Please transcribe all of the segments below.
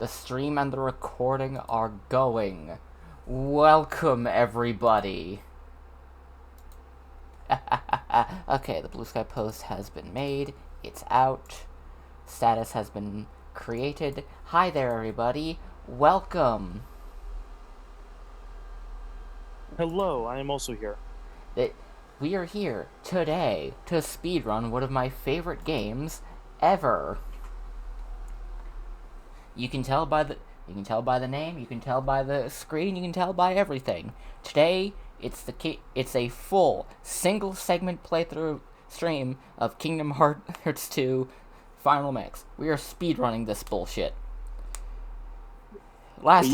The stream and the recording are going. Welcome, everybody. Okay, the blue sky post has been made. It's out. Status has been created. Hi there, everybody. Welcome. Hello, I am also here. We are here today to speedrun one of my favorite games ever. You can tell by the name, you can tell by the screen, you can tell by everything. Today, it's a full single segment playthrough stream of Kingdom Hearts 2 Final Mix. We are speedrunning this bullshit. Last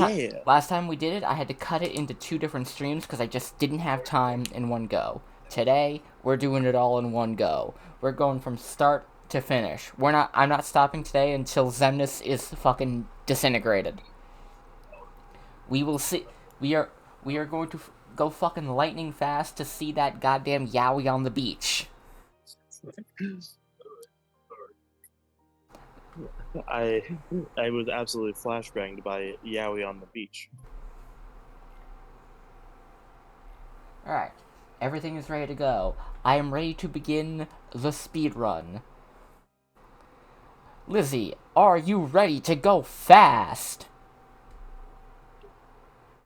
time we did it, I had to cut it into 2 different streams because I just didn't have time in one go. Today, we're doing it all in one go. We're going from start to finish. I'm not stopping today until Xemnas is fucking disintegrated. We will see. We are going to go fucking lightning fast to see that goddamn Yowie on the beach. I was absolutely flashbanged by Yowie on the beach. Alright. Everything is ready to go. I am ready to begin the speedrun. Lizzie, are you ready to go fast?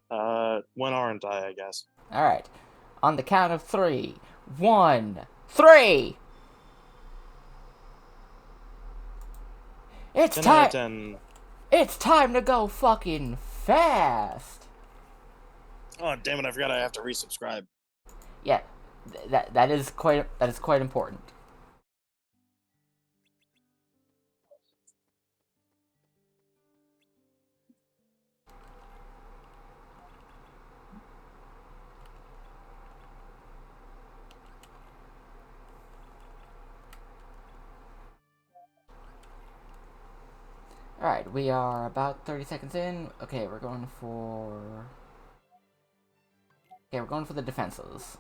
When aren't I guess. Alright. On the count of 3. 1, 3! It's time! It's time to go fucking fast! Oh, damn it, I forgot I have to resubscribe. Yeah, that is quite important. Alright, we are about 30 seconds in. Okay, we're going for the defenses.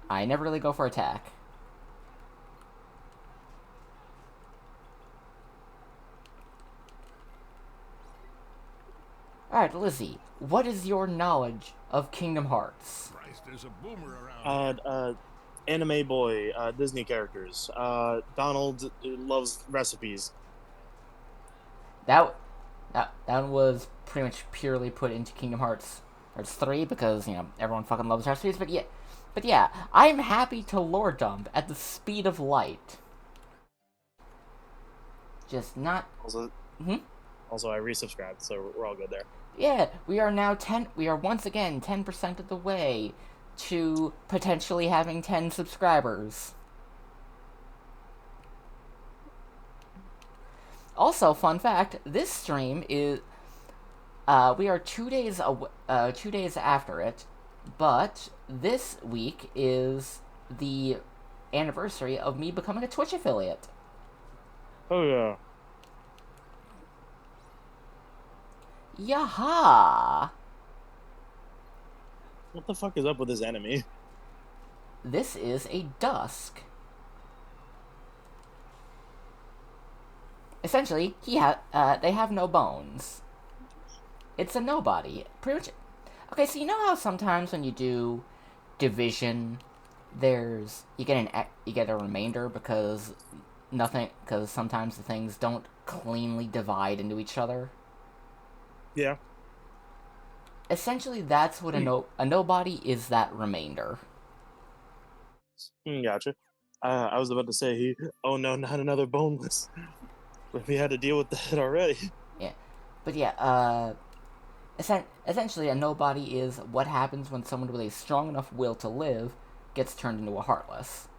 I never really go for attack. Alright, Lizzie, what is your knowledge of Kingdom Hearts? Christ, there's a boomer around. Anime boy, Disney characters. Donald loves recipes. That was pretty much purely put into Kingdom Hearts 3 because, everyone fucking loves recipes, but yeah, I'm happy to lore dump at the speed of light. Just not... Also, also I resubscribed, so we're all good there. Yeah, we are once again 10% of the way to potentially having 10 subscribers. Also, fun fact, this stream is... we are 2 days after it, but this week is the anniversary of me becoming a Twitch affiliate. Oh, yeah. Yaha! What the fuck is up with this enemy? This is a dusk. Essentially, they have no bones. It's a nobody. Pretty much. Okay, so you know how sometimes when you do division, you get a remainder because sometimes the things don't cleanly divide into each other. Yeah. Essentially, that's what a nobody is. That remainder. Gotcha. I was about to say, oh no, not another boneless. But we had to deal with that already. Yeah, but yeah, essentially, a nobody is what happens when someone with a strong enough will to live gets turned into a heartless.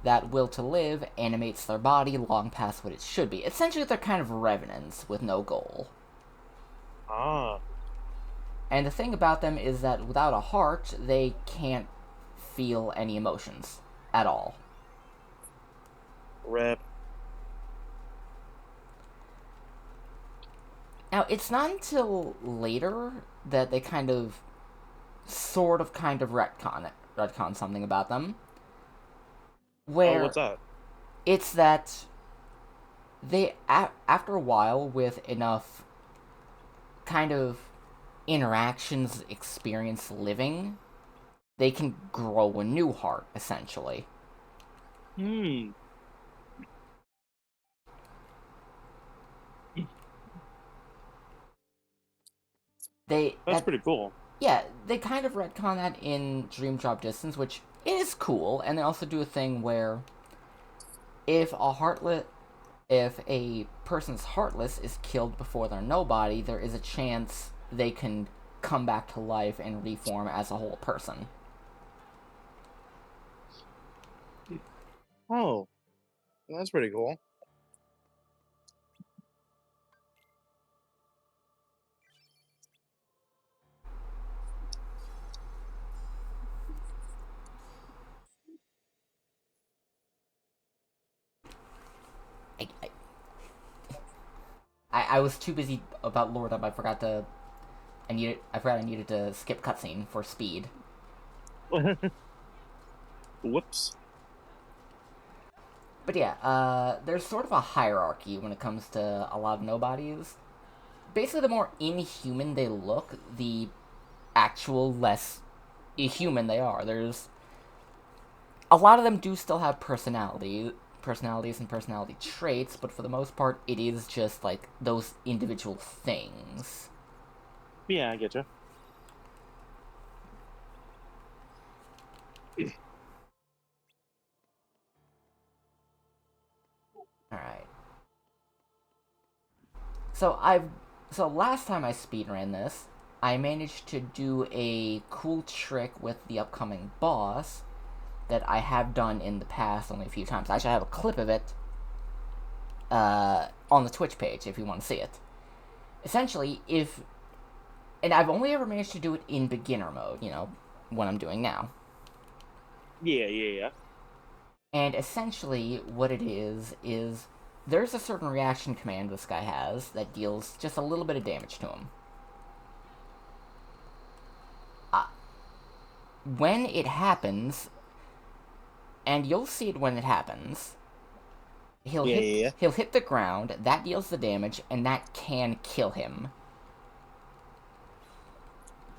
That will to live animates their body long past what it should be. Essentially, they're kind of revenants with no goal. Ah. And the thing about them is that without a heart, they can't feel any emotions at all. Rip. Now, it's not until later that they kind of retcon retcon something about them. Oh, Where what's that? it's that they, after a while, with enough kind of interactions, experience living, they can grow a new heart, essentially. Hmm. That's pretty cool. Yeah, they kind of retcon that in Dream Drop Distance, which is cool, and they also do a thing where if a person's heartless is killed before they're nobody, there is a chance they can come back to life and reform as a whole person. Oh, that's pretty cool. I, I was too busy about Lord Up. I forgot I needed to skip cutscene for speed. Whoops. But yeah, there's sort of a hierarchy when it comes to a lot of nobodies. Basically, the more inhuman they look, the actual less human they are. There's a lot of them do still have personalities and personality traits, but for the most part, it is just like those individual things. Yeah, I get you. All right. So last time I speedran this, I managed to do a cool trick with the upcoming boss that I have done in the past only a few times. Actually, I have a clip of it on the Twitch page if you want to see it. Essentially, and I've only ever managed to do it in beginner mode, what I'm doing now. Yeah. And essentially, what it is there's a certain reaction command this guy has that deals just a little bit of damage to him. When it happens, and you'll see it when it happens, he'll hit the ground, that deals the damage, and that can kill him.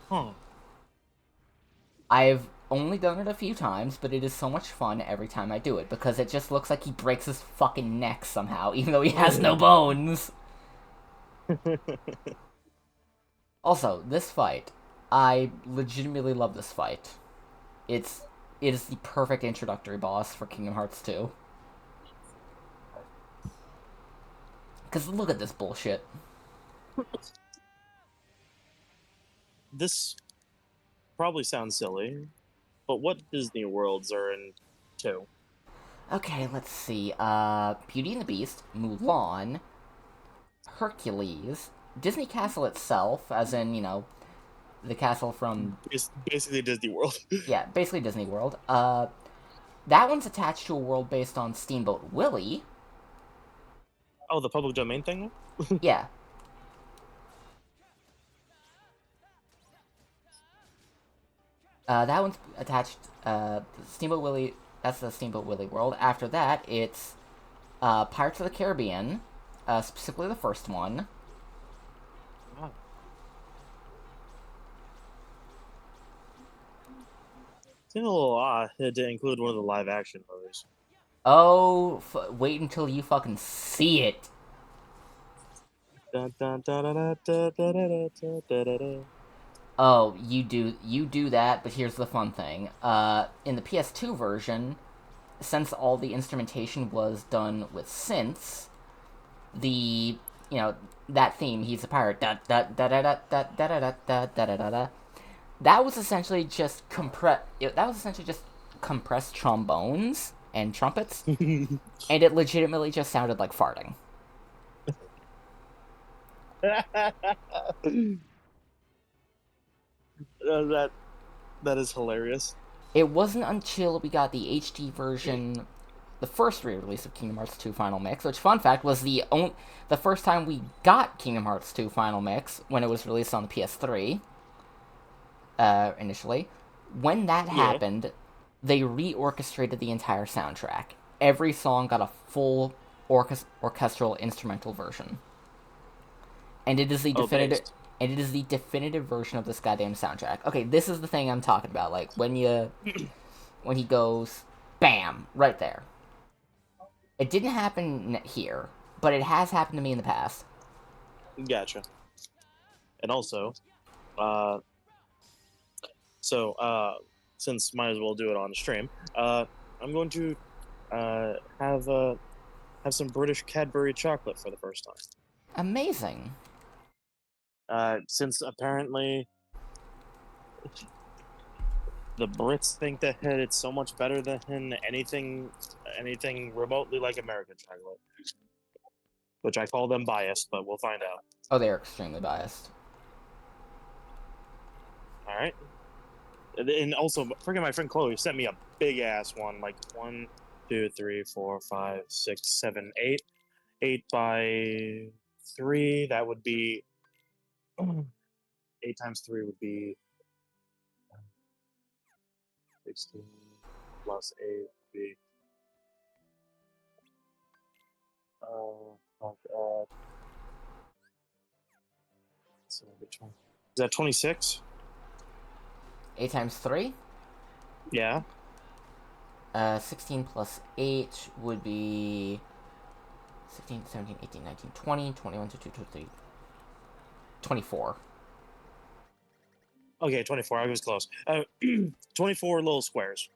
Huh. I've only done it a few times, but it is so much fun every time I do it, because it just looks like he breaks his fucking neck somehow, even though he has no bones. Also, this fight, I legitimately love this fight. It is the perfect introductory boss for Kingdom Hearts 2. Because look at this bullshit. This probably sounds silly, but what Disney worlds are in 2? Okay, let's see. Beauty and the Beast, Mulan, Hercules, Disney Castle itself, as in, the castle from... It's basically Disney World. Yeah, basically Disney World. That one's attached to a world based on Steamboat Willie. Oh, the public domain thing? Yeah. That one's attached, Steamboat Willie, that's the Steamboat Willie world. After that, it's, Pirates of the Caribbean, specifically the first one. Wow. Seems a little odd to include one of the live action movies. Oh, wait until you fucking see it. Dun, dun, dun, dun, dun, dun, dun, dun, dun, dun, dun, dun. Oh, you do that, but here's the fun thing. In the PS2 version, since all the instrumentation was done with synths, the that theme, he's a pirate, da da da da da da da da da da da da da da. That was essentially just compressed trombones and trumpets, and it legitimately just sounded like farting. That is hilarious. It wasn't until we got the HD version, the first re-release of Kingdom Hearts 2 Final Mix, which, fun fact, was the first time we got Kingdom Hearts 2 Final Mix when it was released on the PS3, initially, When that Yeah. happened, they reorchestrated the entire soundtrack. Every song got a full orchestral instrumental version, and it is the Oh, definitive. based. And it is the definitive version of this goddamn soundtrack. Okay, this is the thing I'm talking about. Like when he goes, bam, right there. It didn't happen here, but it has happened to me in the past. Gotcha. And also, uh, since might as well do it on stream, I'm going to have some British Cadbury chocolate for the first time. Amazing. Since apparently the Brits think that it's so much better than anything remotely like American chocolate, which I call them biased, but we'll find out. Oh, they are extremely biased. All right. And also, freaking my friend Chloe sent me a big ass one, like 1, 2, 3, 4, 5, 6, 7, 8. 8 by 3. That would be 8 times 3 would be 16 plus 8 would be so is that 26? 8 times 3? Yeah. 16 plus 8 would be 16, 17, 18, 19, 20, 21, 22, 23, 24. Okay, 24. I was close. 24 little squares.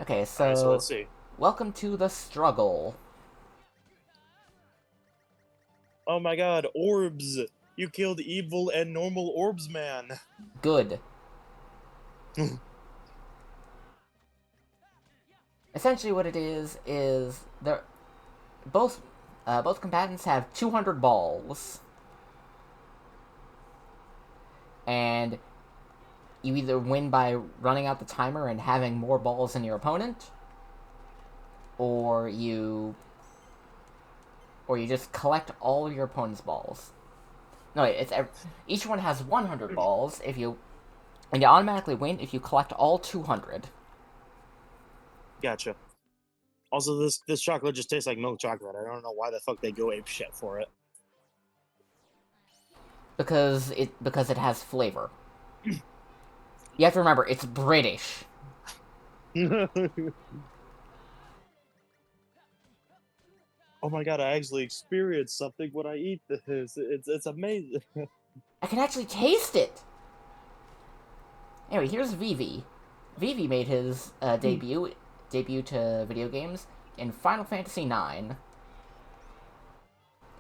Okay, so, All right, so let's see. welcome to the struggle. Oh my god, orbs! You killed evil and normal orbs, man. Good. Essentially what it is they're both combatants have 200 balls. And you either win by running out the timer and having more balls than your opponent, or you just collect all of your opponent's balls. No, wait, each one has 100 balls. And you automatically win if you collect all 200. Gotcha. Also, this chocolate just tastes like milk chocolate. I don't know why the fuck they go ape shit for it. Because it has flavor. You have to remember, it's British. Oh my god, I actually experienced something when I eat this. It's amazing. I can actually taste it! Anyway, here's Vivi. Vivi made his debut to video games in Final Fantasy IX.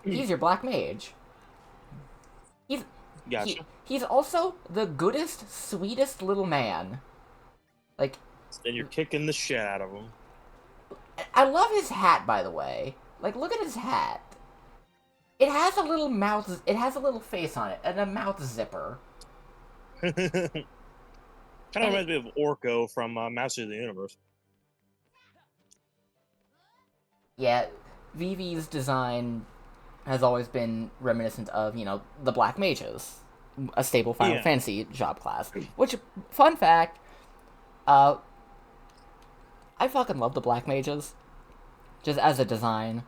He's your black mage. Gotcha. He's also the goodest, sweetest little man. Like, And you're kicking the shit out of him. I love his hat, by the way. Like, look at his hat. It has a little mouth. It has a little face on it and a mouth zipper. Kind of reminds me of Orko from Masters of the Universe. Yeah, Vivi's design has always been reminiscent of, the Black Mages, a stable Final Fantasy job class. Which, fun fact, I fucking love the Black Mages, just as a design.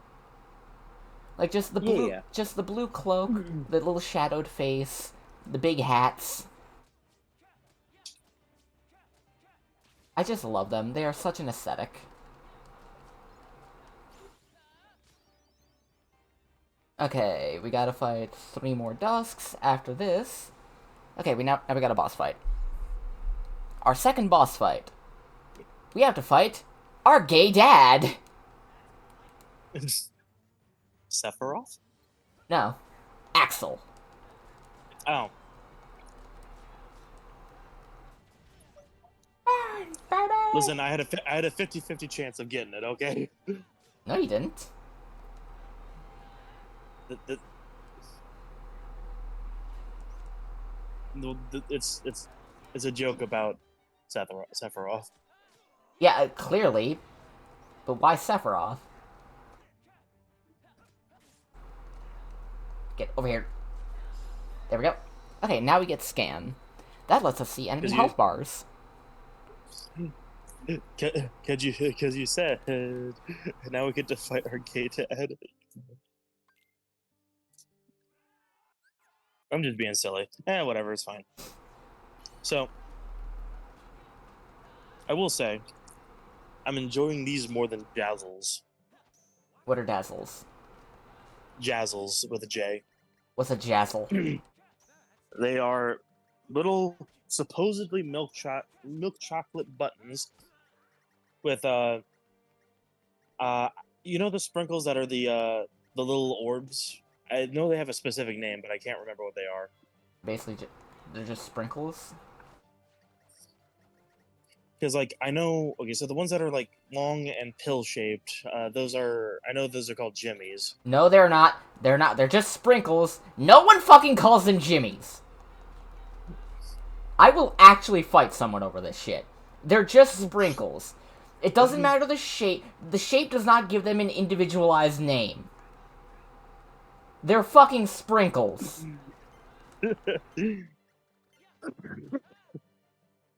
Like, just the blue cloak, the little shadowed face, the big hats. I just love them. They are such an aesthetic. Okay, we gotta fight 3 more Dusks after this. Okay, now we got a boss fight. Our second boss fight. We have to fight our gay dad. Sephiroth? No, Axel. Oh. Listen, I had a 50-50 chance of getting it, okay? No, you didn't. It's a joke about Sephiroth. Yeah, clearly. But why Sephiroth? Get over here. There we go. Okay, now we get scan. That lets us see enemy 'Cause health bars. Because you said, now we get to fight our gate Ed. I'm just being silly. Whatever, it's fine. So, I will say, I'm enjoying these more than Jazzles. What are dazzles? Jazzles with a J. What's a jazzle? They are little, supposedly milk chocolate buttons with you know the sprinkles that are the little orbs. I know they have a specific name, but I can't remember what they are. Basically, they're just sprinkles. Because like I know, okay, so the ones that are like long and pill shaped, I know those are called jimmies. No, they're not. They're not. They're just sprinkles. No one fucking calls them jimmies. I will actually fight someone over this shit. They're just sprinkles. It doesn't matter the shape. The shape does not give them an individualized name. They're fucking sprinkles.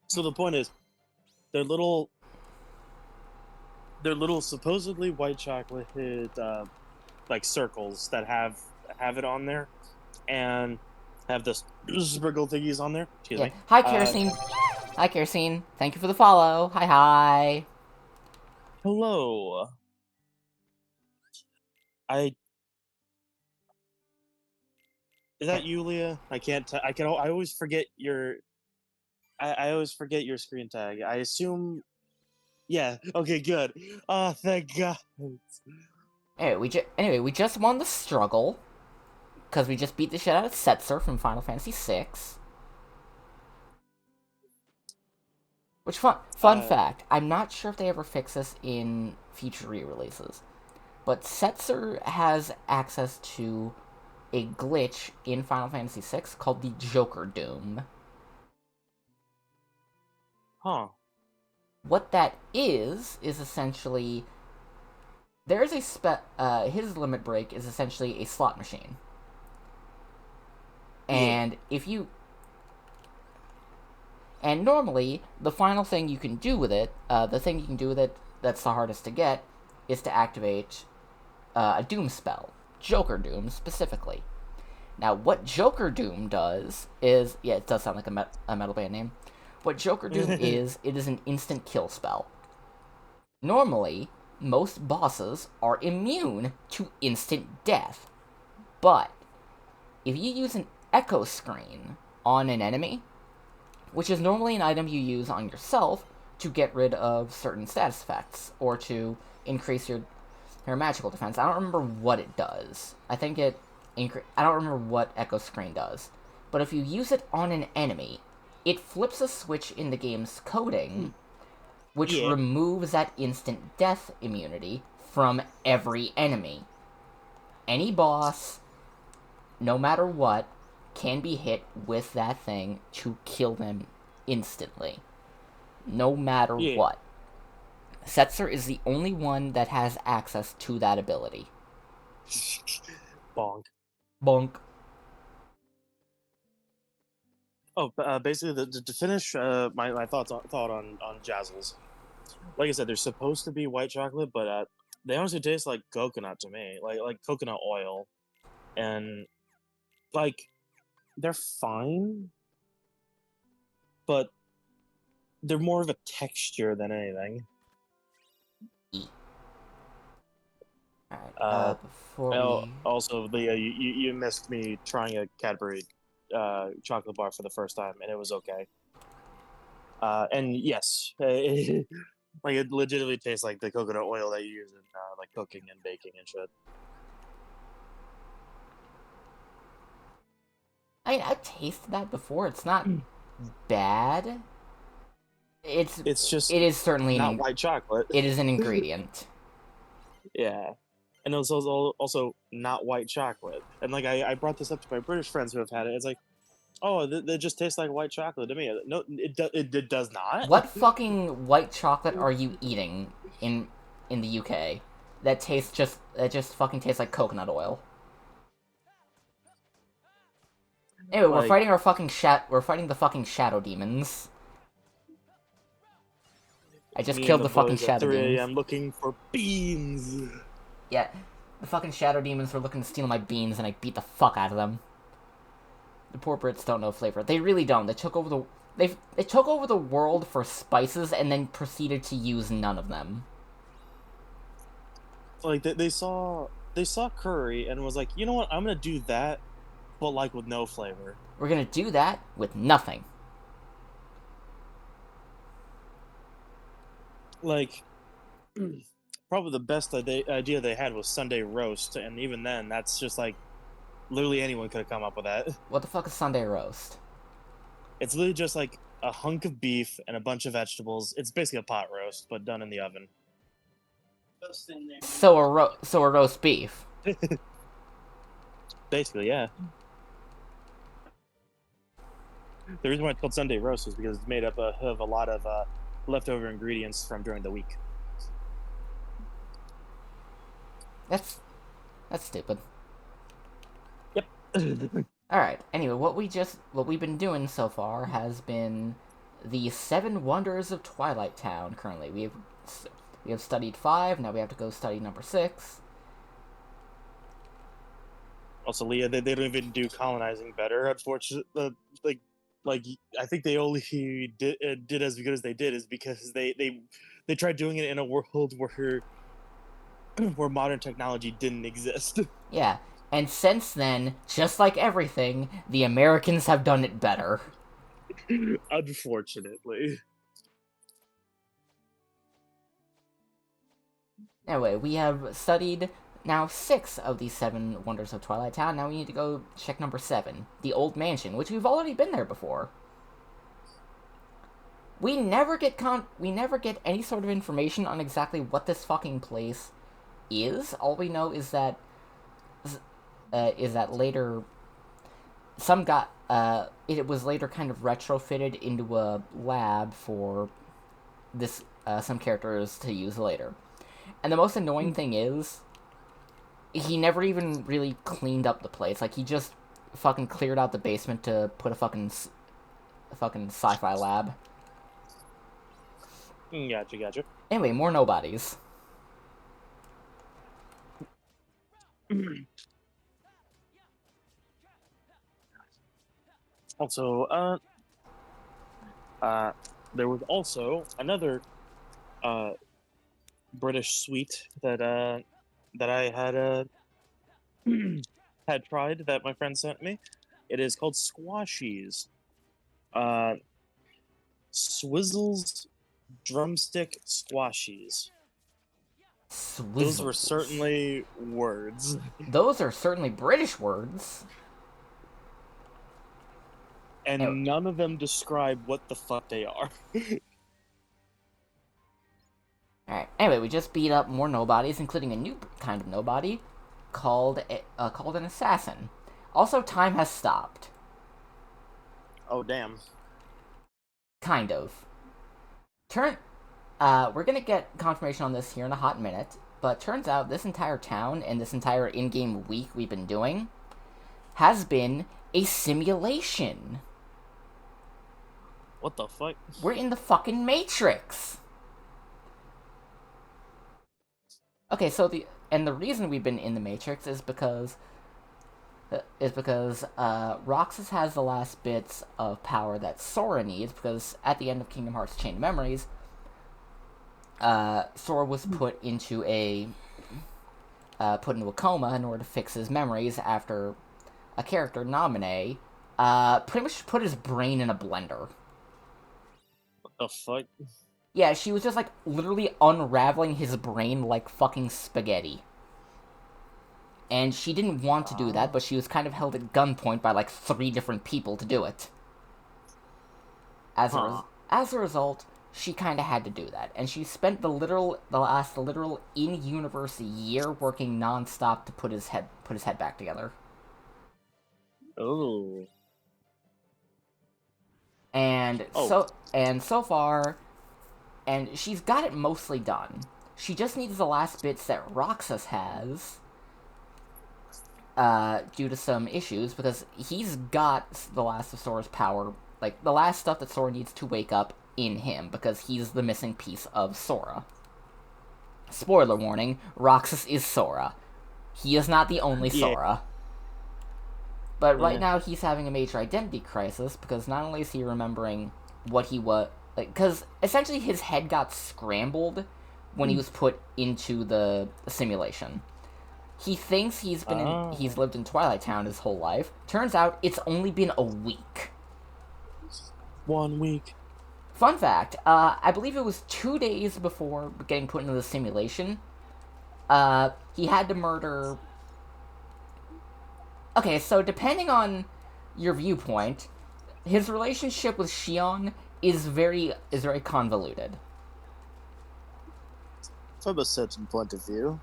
So the point is, they're little supposedly white chocolate like circles that have it on there, and have the sprinkle thingies on there. Excuse me. Hi, Kerosene. Hi, Kerosene. Thank you for the follow. Hi. Hello. Is that you, Leah? I can't. I always forget your. I always forget your screen tag. I assume. Yeah. Okay. Good. Oh, thank God. Anyway, we just won the struggle because we just beat the shit out of Setzer from Final Fantasy VI. Which fun fact, I'm not sure if they ever fix this in future re-releases, but Setzer has access to a glitch in Final Fantasy VI called the Joker Doom. Huh. What that is essentially there's his limit break is essentially a slot machine. And and normally, the final thing you can do with it, the thing you can do with it that's the hardest to get, is to activate a Doom spell. Joker Doom, specifically. Now, what Joker Doom does is... Yeah, it does sound like a metal band name. What Joker Doom is, it is an instant kill spell. Normally, most bosses are immune to instant death. But, if you use an echo screen on an enemy, which is normally an item you use on yourself to get rid of certain status effects, or to increase your magical defense. I don't remember what it does. I think I don't remember what Echo Screen does. But if you use it on an enemy, it flips a switch in the game's coding, which removes that instant death immunity from every enemy. Any boss, no matter what, can be hit with that thing to kill them instantly. No matter what. Setzer is the only one that has access to that ability. Bonk. Bonk. Oh, basically, to finish my thought on Jazzles. Like I said, they're supposed to be white chocolate, but they honestly taste like coconut to me, like coconut oil, and like they're fine, but they're more of a texture than anything. Alright, before we... Also, Leah, you missed me trying a Cadbury chocolate bar for the first time, and it was okay. And yes, like it legitimately tastes like the coconut oil that you use in like cooking and baking and shit. I've tasted that before. It's not bad. It is certainly not white chocolate. It is an ingredient. Yeah. And it was also not white chocolate. And like I brought this up to my British friends who have had it. It's like, oh, they just taste like white chocolate to me. No, it does not. What fucking white chocolate are you eating in the UK that just fucking tastes like coconut oil? Anyway, we're Like, fighting our fucking we're fighting the fucking shadow demons. I just me killed and the the fucking boys at shadow 3 demons. a.m. looking for beans. Yeah, the fucking shadow demons were looking to steal my beans, and I beat the fuck out of them. The poor Brits don't know flavor. They really don't. They took over the they took over the world for spices, and then proceeded to use none of them. Like they saw curry and was like, you know what? I'm gonna do that, but like with no flavor. We're gonna do that with nothing. Like, probably the best idea they had was Sunday roast, and even then, that's just like literally anyone could have come up with that. What the fuck is Sunday roast? It's literally just like a hunk of beef and a bunch of vegetables. It's basically a pot roast, but done in the oven. So a roast beef. Basically, yeah. The reason why it's called Sunday roast is because it's made up of a lot of leftover ingredients from during the week. That's stupid. Yep. Alright, anyway, what we've been doing so far has been the 7 Wonders of Twilight Town currently. We have studied 5, now we have to go study number 6. Also, Leah, they don't even do colonizing better, unfortunately. Like I think they only did as good as they did is because they tried doing it in a world where modern technology didn't exist. Yeah, and since then, just like everything, the Americans have done it better. Unfortunately. Anyway, we have studied now 6 of these 7 Wonders of Twilight Town. Now we need to go check number 7, the Old Mansion, which we've already been there before. We never get any sort of information on exactly what this fucking place is. All we know is that later it was later kind of retrofitted into a lab for this some characters to use later. And the most annoying thing is, he never even really cleaned up the place. Like, he just fucking cleared out the basement to put a fucking sci-fi lab. Gotcha. Anyway, more nobodies. Also, there was also another British sweet that I had had tried that my friend sent me. It is called squashies. Swizzles drumstick squashies. Those were Swizzles. certainly words. Those are certainly British words. And none of them describe what the fuck they are. Alright, anyway, we just beat up more nobodies, including a new kind of nobody called an assassin. Also, time has stopped. Oh, damn. Kind of. We're gonna get confirmation on this here in a hot minute, but turns out this entire town and this entire in-game week we've been doing has been a simulation. What the fuck? We're in the fucking Matrix. Okay, so the reason we've been in the Matrix is because Roxas has the last bits of power that Sora needs, because at the end of Kingdom Hearts Chain of Memories, Sora was put into a coma in order to fix his memories after a character, Naminé, pretty much put his brain in a blender. What the fuck? Yeah, she was just, like, literally unraveling his brain like fucking spaghetti. And she didn't want to do that, but she was kind of held at gunpoint by, like, 3 different people to do it. As a result, she kind of had to do that. And she spent the last in-universe year working non-stop to put his head back together. Oh. And so far, and she's got it mostly done. She just needs the last bits that Roxas has. due to some issues, because he's got the last of Sora's power, like, the last stuff that Sora needs to wake up in him, because he's the missing piece of Sora. Spoiler warning, Roxas is Sora. He is not the only Sora. But right now he's having a major identity crisis, because not only is he remembering what he was... like, because essentially his head got scrambled when he was put into the simulation. He thinks he's lived in Twilight Town his whole life. Turns out it's only been a week. 1 week. Fun fact, I believe it was 2 days before getting put into the simulation, he had to murder... Okay, so depending on your viewpoint, his relationship with Xion is very convoluted. From a certain point of view.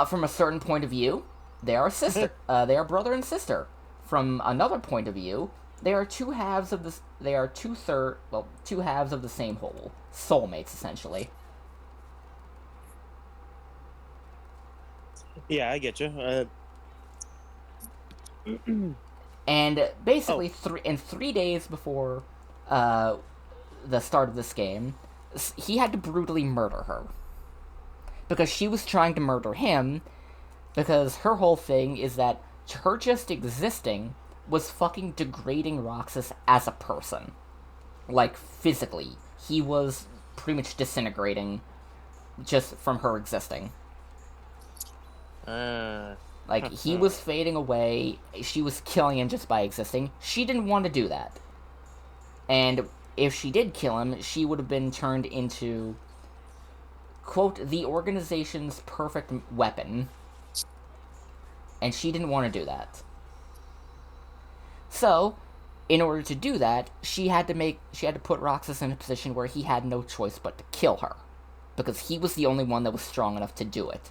From a certain point of view, they are sister. They are brother and sister. From another point of view, they are two halves of this. They are two halves of the same whole. Soulmates, essentially. Yeah, I get you. And basically, 3 days before the start of this game, he had to brutally murder her. Because she was trying to murder him, because her whole thing is that her just existing was fucking degrading Roxas as a person. Like, physically. He was pretty much disintegrating just from her existing. Like, he was fading away, she was killing him just by existing. She didn't want to do that. And if she did kill him, she would have been turned into... quote, the organization's perfect weapon. And she didn't want to do that. So, in order to do that, she had to put Roxas in a position where he had no choice but to kill her. Because he was the only one that was strong enough to do it.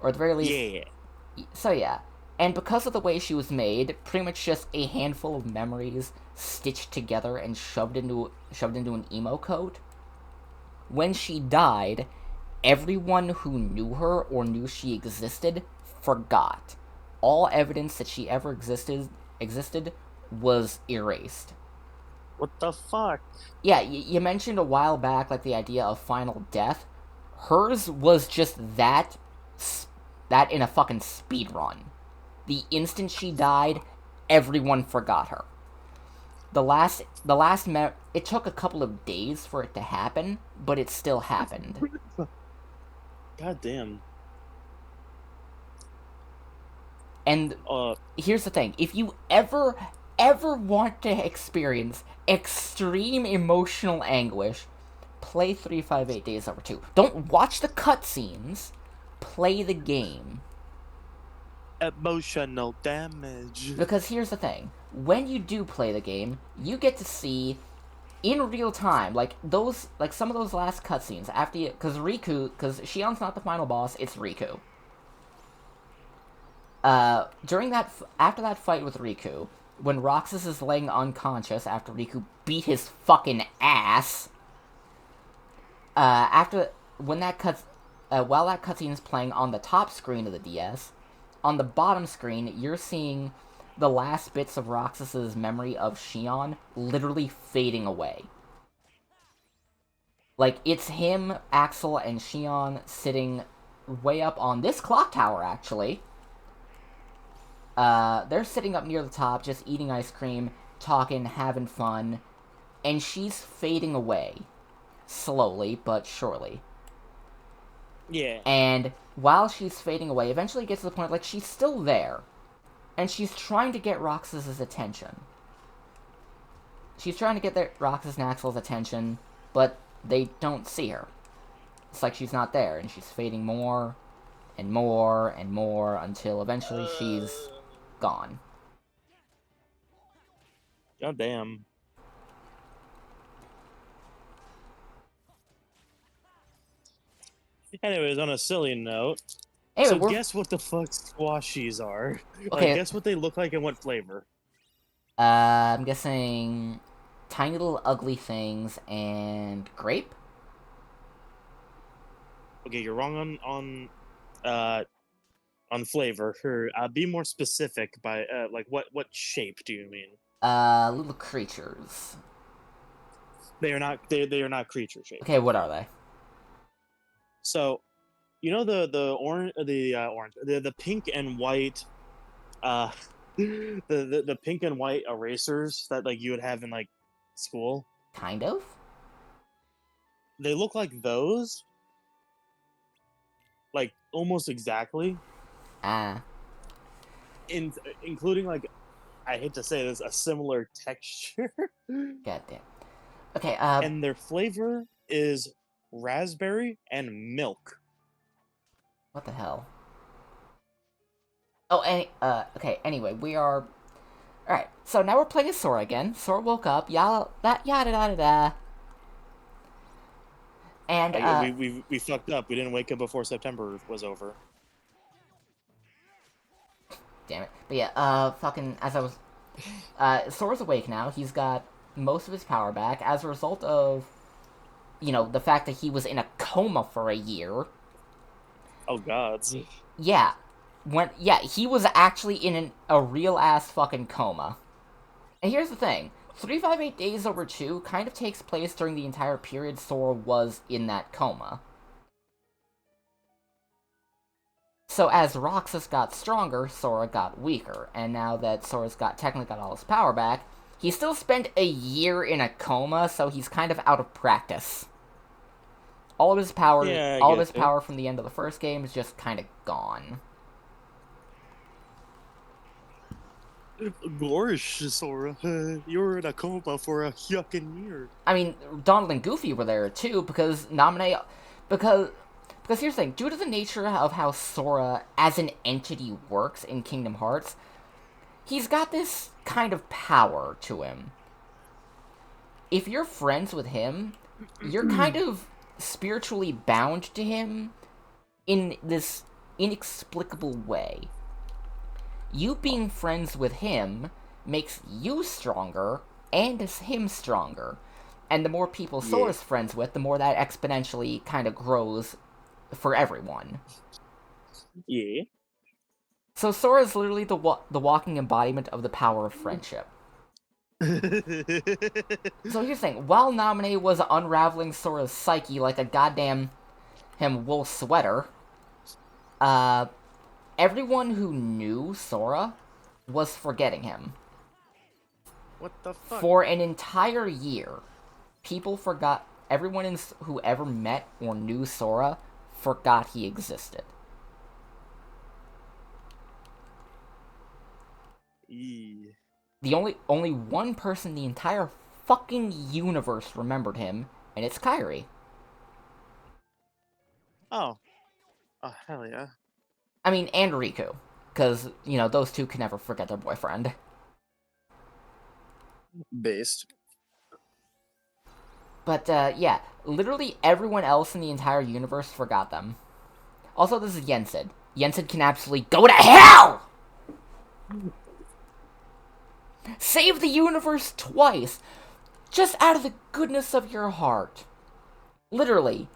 Or at the very least... Yeah. So yeah. And because of the way she was made, pretty much just a handful of memories stitched together and shoved into an emo coat. When she died, everyone who knew her or knew she existed forgot. All evidence that she ever existed was erased. What the fuck? Yeah, you mentioned a while back, like, the idea of final death. Hers was just that in a fucking speedrun. The instant she died, everyone forgot her. It took a couple of days for it to happen, but it still happened. God damn. And here's the thing: if you ever want to experience extreme emotional anguish, play 358 Days Over 2. Don't watch the cutscenes. Play the game. Emotional damage. Because here's the thing: when you do play the game, you get to see in real time, like some of those last cutscenes after because Xion's not the final boss, it's Riku. After that fight with Riku, when Roxas is laying unconscious after Riku beat his fucking ass, while that cutscene is playing on the top screen of the DS, on the bottom screen, you're seeing the last bits of Roxas's memory of Xion literally fading away. Like, it's him, Axel, and Xion sitting way up on this clock tower, actually. They're sitting up near the top, just eating ice cream, talking, having fun, and she's fading away. Slowly, but surely. Yeah. And while she's fading away, eventually it gets to the point, like, she's still there. And she's trying to get Roxas's attention. She's trying to get Roxas and Axel's attention, but they don't see her. It's like she's not there, and she's fading more and more and more until eventually she's gone. God damn. Anyways, on a silly note, Anyway, so guess what the fuck squashies are? Okay. Guess what they look like and what flavor? I'm guessing tiny little ugly things and grape? Okay, you're wrong on on flavor. Be more specific by like what shape do you mean? Little creatures. They are not they are not creature shaped. Okay, what are they? So, you know the pink and white the pink and white erasers that like you would have in like school? Kind of? They look like those. Like almost exactly. Ah. Including like I hate to say this, a similar texture. Goddamn. Okay, And their flavor is raspberry and milk. what the hell? Oh, okay, anyway, we are... Alright, so now we're playing as Sora again. Sora woke up, yada yada yada da. And, We fucked up. We didn't wake up before September was over. damn it. But yeah, fucking, as I was... Sora's awake now. He's got most of his power back as a result of, you know, the fact that he was in a coma for a year. Oh, gods. Yeah. He was actually in a real-ass fucking coma. And here's the thing. 358 Days Over 2 kind of takes place during the entire period Sora was in that coma. So as Roxas got stronger, Sora got weaker, and now that Sora's technically got all his power back, he still spent a year in a coma, so he's kind of out of practice. All of his power, power from the end of the first game is just kind of gone. Gosh, Sora, you were in a coma for a yucking year. I mean, Donald and Goofy were there too, because here's the thing, due to the nature of how Sora as an entity works in Kingdom Hearts, he's got this kind of power to him. If you're friends with him, you're kind of spiritually bound to him in this inexplicable way. You being friends with him makes you stronger and him stronger. And the more people Sora's friends with, the more that exponentially kind of grows for everyone. Yeah. So Sora's literally the walking embodiment of the power of friendship. So here's the thing, while Naminé was unraveling Sora's psyche like a goddamn wool sweater, everyone who knew Sora was forgetting him. What the fuck? For an entire year, people forgot, everyone who ever met or knew Sora forgot he existed. The only one person in the entire fucking universe remembered him, and it's Kairi. Oh, hell yeah. I mean, and Riku. Because, you know, those two can never forget their boyfriend. Based. But, yeah. Literally everyone else in the entire universe forgot them. Also, this is Yensid. Yensid can absolutely go to hell! Save the universe twice! Just out of the goodness of your heart. Literally.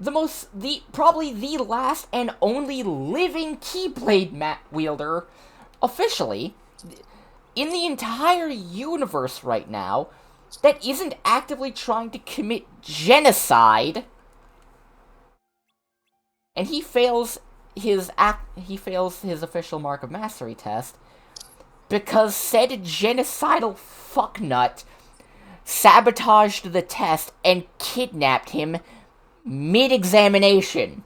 Probably the last and only living Keyblade wielder, officially, in the entire universe right now, that isn't actively trying to commit genocide, and he fails his official Mark of Mastery test, because said genocidal fucknut sabotaged the test and kidnapped him mid-examination.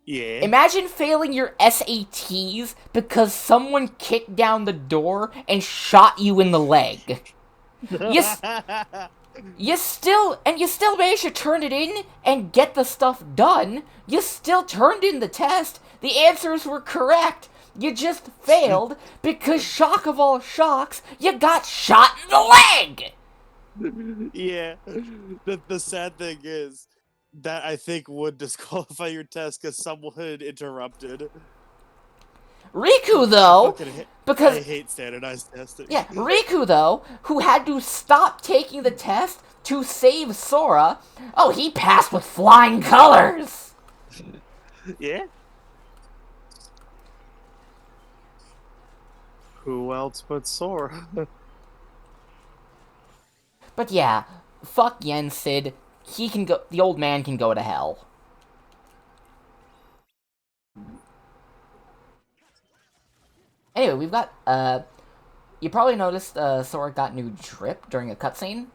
Yeah. Imagine failing your SATs because someone kicked down the door and shot you in the leg. You still managed to turn it in and get the stuff done. You still turned in the test. The answers were correct. You just failed because, shock of all shocks, you got shot in the leg! Yeah. The sad thing is that I think would disqualify your test because someone had interrupted. Riku, though, I hate standardized testing. Yeah, Riku, though, who had to stop taking the test to save Sora, he passed with flying colors! Yeah? Who else but Sora? But yeah, fuck Yen Sid. He can go. The old man can go to hell. Anyway, we've got you probably noticed Sora got new drip during a cutscene.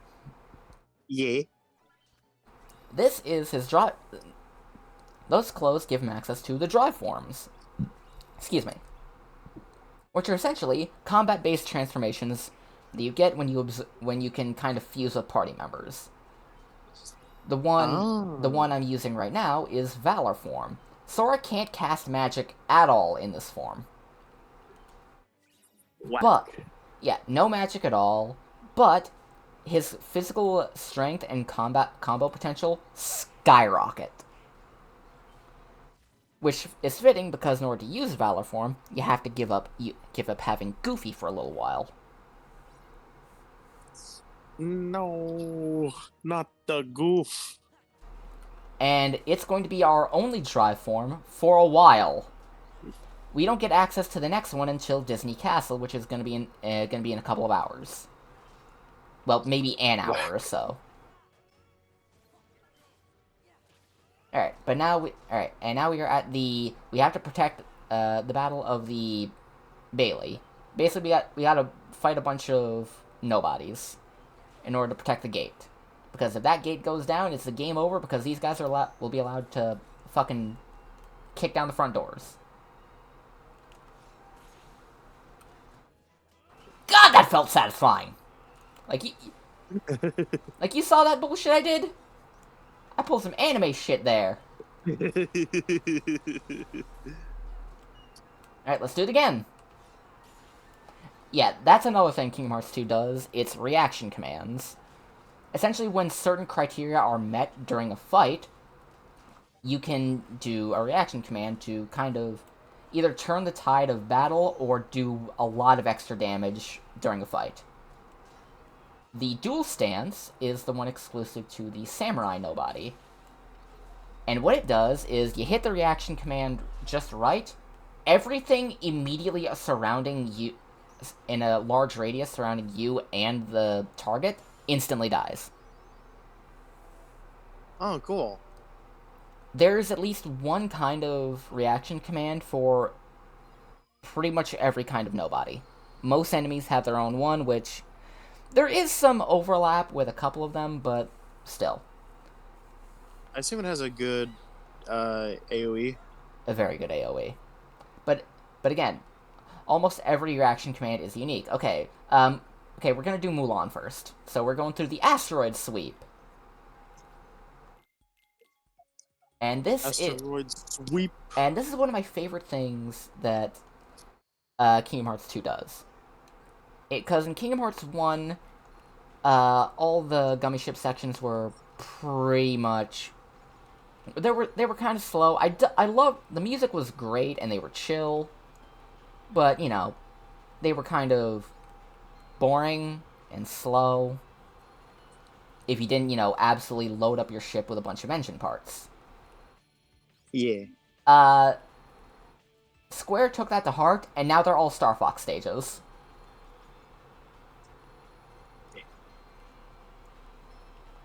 Yeah. This is his drive. Those clothes give him access to the drive forms. Excuse me. Which are essentially combat-based transformations that you get when you can kind of fuse with party members. The one I'm using right now is Valor form. Sora can't cast magic at all in this form. Whack. But yeah, no magic at all. But his physical strength and combat combo potential skyrocket. Which is fitting because in order to use Valor form, you have to give up having Goofy for a little while. No, not the goof. And it's going to be our only drive form for a while. We don't get access to the next one until Disney Castle, which is going to be in a couple of hours. Well, maybe an hour or so. Alright, but now we are at we have to protect the Battle of the Bailey. Basically, we gotta fight a bunch of nobodies in order to protect the gate. Because if that gate goes down, it's the game over because these guys will be allowed to fucking kick down the front doors. God, that felt satisfying! Like, you saw that bullshit I did? I pulled some anime shit there. Alright, let's do it again. Yeah, that's another thing Kingdom Hearts 2 does. It's reaction commands. Essentially, when certain criteria are met during a fight, you can do a reaction command to kind of either turn the tide of battle or do a lot of extra damage during a fight. The dual stance is the one exclusive to the Samurai Nobody. And what it does is you hit the reaction command just right, everything immediately surrounding you, in a large radius surrounding you and the target, instantly dies. Oh, cool. There's at least one kind of reaction command for pretty much every kind of nobody. Most enemies have their own one, which there is some overlap with a couple of them, but still. I assume it has a good AoE. A very good AoE. But again, almost every reaction command is unique. Okay, we're gonna do Mulan first. So we're going through the asteroid sweep. And this is one of my favorite things that Kingdom Hearts 2 does. Because in Kingdom Hearts 1, all the gummy ship sections were pretty much... They were kind of slow. I love... The music was great, and they were chill. But, you know, they were kind of boring and slow. If you didn't, absolutely load up your ship with a bunch of engine parts. Yeah. Square took that to heart, and now they're all Star Fox stages.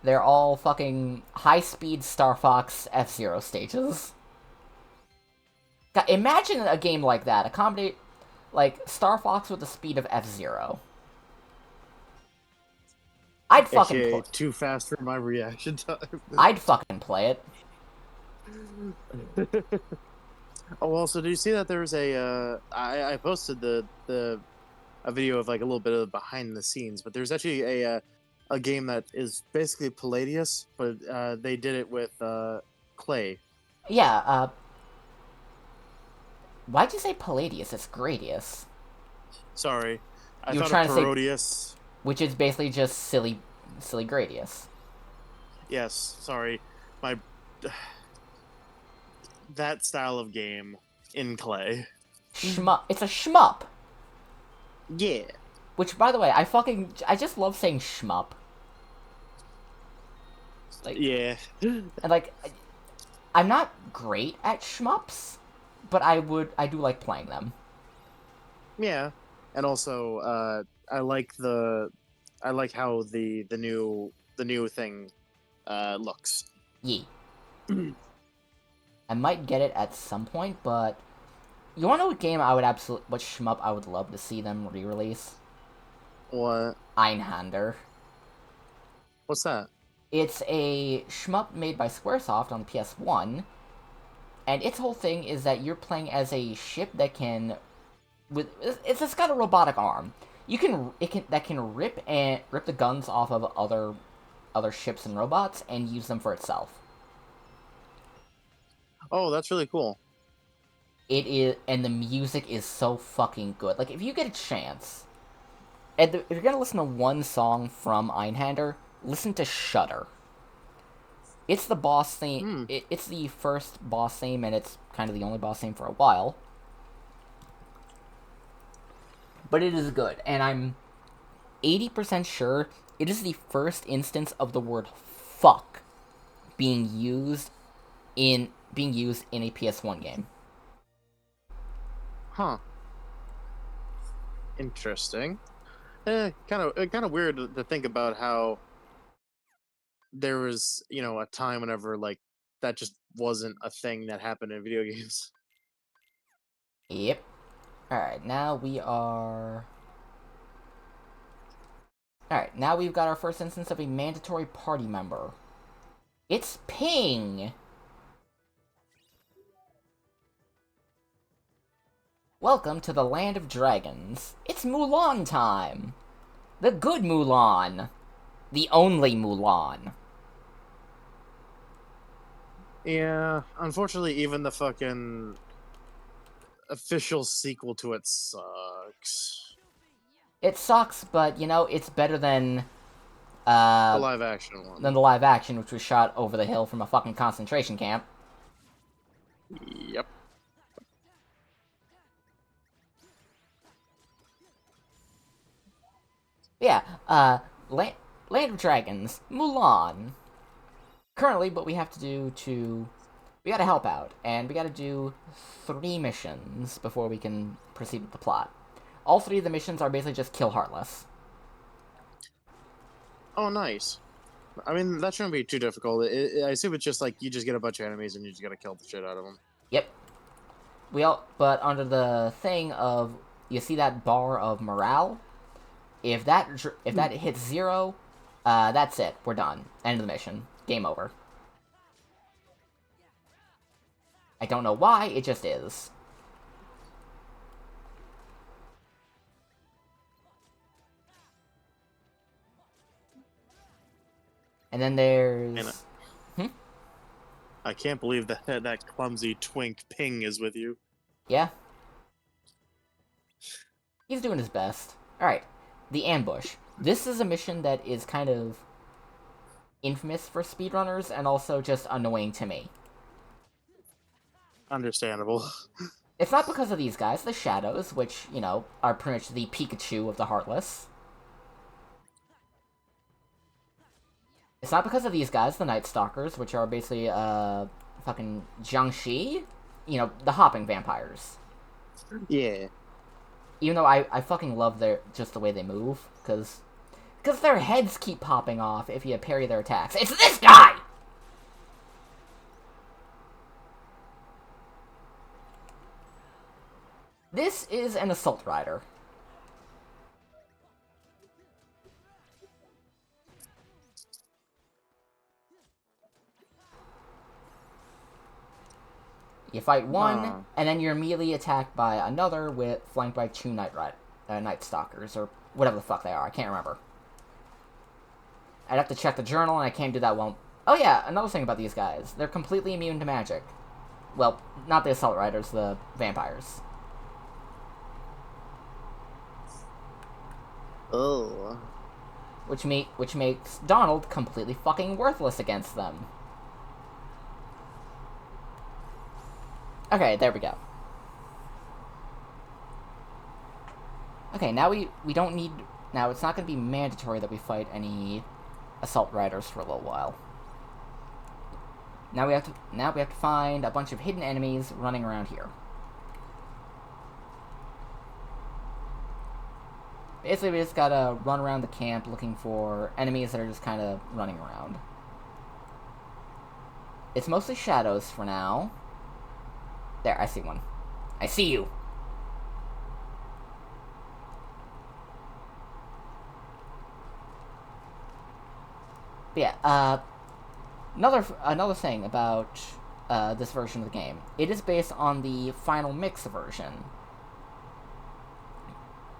They're all fucking high-speed Star Fox F-Zero stages. God, imagine a game like that. Accommodate, like, Star Fox with the speed of F-Zero. I'd fucking play it. Too fast for my reaction time. I'd fucking play it. Oh, well, so did you see that there was I posted a video of like a little bit of behind the scenes, but there's actually a game that is basically Palladius, but they did it with clay. Yeah, why'd you say Palladius? It's Gradius. Sorry, I You were thought trying of to say- Parodius. Which is basically just silly Gradius. Yes, sorry, my that style of game in clay. Shmup. It's a shmup. Yeah. Which, by the way, I just love saying shmup. Like, Yeah. and like, I'm not great at shmups, but I do like playing them. Yeah. and also I like how the new thing looks. Yee. I might get it at some point, but you wanna know what game I would what shmup I would love to see them re-release? What? Einhander. What's that? It's a shmup made by Squaresoft on PS1, and its whole thing is that you're playing as a ship that can, it's got a robotic arm. That can rip the guns off of other ships and robots and use them for itself. Oh, that's really cool. It is, and the music is so fucking good. Like, if you get a chance, if you're gonna listen to one song from Einhander, listen to Shudder. It's the boss theme. It's the first boss theme, and it's kind of the only boss theme for a while. But it is good, and I'm 80% sure it is the first instance of the word "fuck" being used in a PS1 game. Huh. Interesting. Kind of weird to think about how there was, a time whenever like that just wasn't a thing that happened in video games. Yep. Alright, now we've got our first instance of a mandatory party member. It's Ping! Welcome to the land of dragons. It's Mulan time! The good Mulan! The only Mulan. Yeah, unfortunately, even the fucking official sequel to it sucks. It sucks, but, it's better than, The live action one. than the live action, which was shot over the hill from a fucking concentration camp. Yep. Yeah, Land of Dragons, Mulan. Currently, what we have to do we gotta help out, and we gotta do 3 missions before we can proceed with the plot. All 3 of the missions are basically just kill Heartless. Oh, nice. I mean, that shouldn't be too difficult. I assume it's just like you just get a bunch of enemies and you just gotta kill the shit out of them. Yep. But under the thing of, you see that bar of morale? If that hits 0, that's it. We're done. End of the mission. Game over. I don't know why, it just is. And then there's... I can't believe that clumsy twink Ping is with you. Yeah. He's doing his best. Alright. The ambush. This is a mission that is kind of infamous for speedrunners and also just annoying to me. Understandable. It's not because of these guys, the Shadows, which, are pretty much the Pikachu of the Heartless. It's not because of these guys, the Night Stalkers, which are basically, fucking Jiangxi? The hopping vampires. Yeah. Even though I fucking love just the way they move, because their heads keep popping off if you parry their attacks. It's this guy! This is an assault rider. You fight one, and then you're immediately attacked by another, flanked by 2 Night Stalkers, or whatever the fuck they are. I can't remember. I'd have to check the journal, and I can't do that well. Oh yeah, another thing about these guys. They're completely immune to magic. Well, not the Assault Riders, the vampires. Oh. Which makes Donald completely fucking worthless against them. Okay, there we go. Okay, now we don't need... Now, it's not going to be mandatory that we fight any Assault Riders for a little while. Now we have to find a bunch of hidden enemies running around here. Basically, we just gotta run around the camp looking for enemies that are just kind of running around. It's mostly shadows for now. There, I see one. I see you! But yeah, another thing about this version of the game. It is based on the Final Mix version,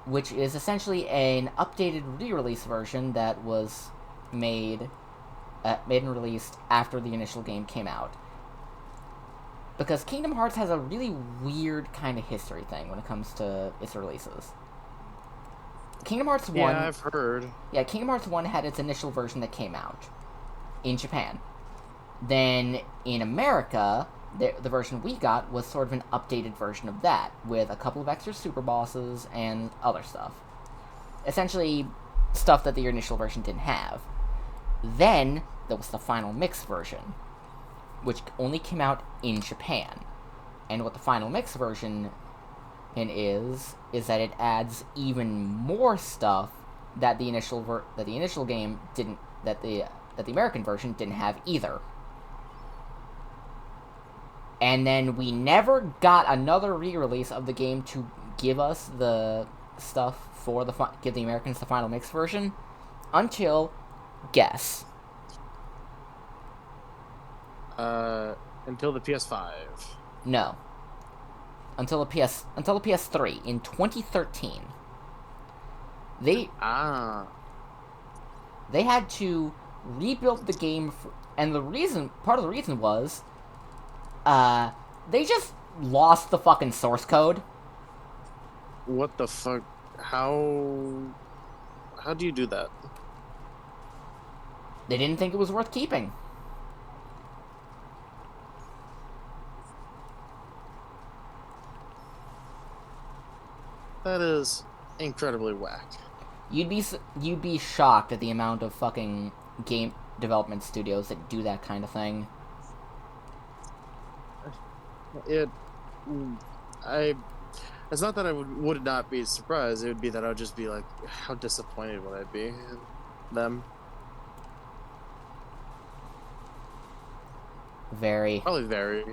which is essentially an updated re-release version that was made and released after the initial game came out. Because Kingdom Hearts has a really weird kind of history thing when it comes to its releases. Kingdom Hearts 1... Yeah, I've heard. Yeah, Kingdom Hearts 1 had its initial version that came out in Japan. Then, in America, the version we got was sort of an updated version of that, with a couple of extra super bosses and other stuff. Essentially, stuff that the initial version didn't have. Then, there was the Final Mix version, which only came out in Japan. And what the Final Mix version is that it adds even more stuff that the initial game didn't, that the American version didn't have either. And then we never got another re-release of the game to give us the stuff for give the Americans the Final Mix version until, guess. Until the PS5. No. Until the PS3 in 2013. They had to rebuild the game, and part of the reason was, they just lost the fucking source code. What the fuck? How do you do that? They didn't think it was worth keeping. That is incredibly whack. You'd be shocked at the amount of fucking game development studios that do that kind of thing. It's not that I would not be surprised. It would be that I would just be like, how disappointed would I be in them? Very. Probably very.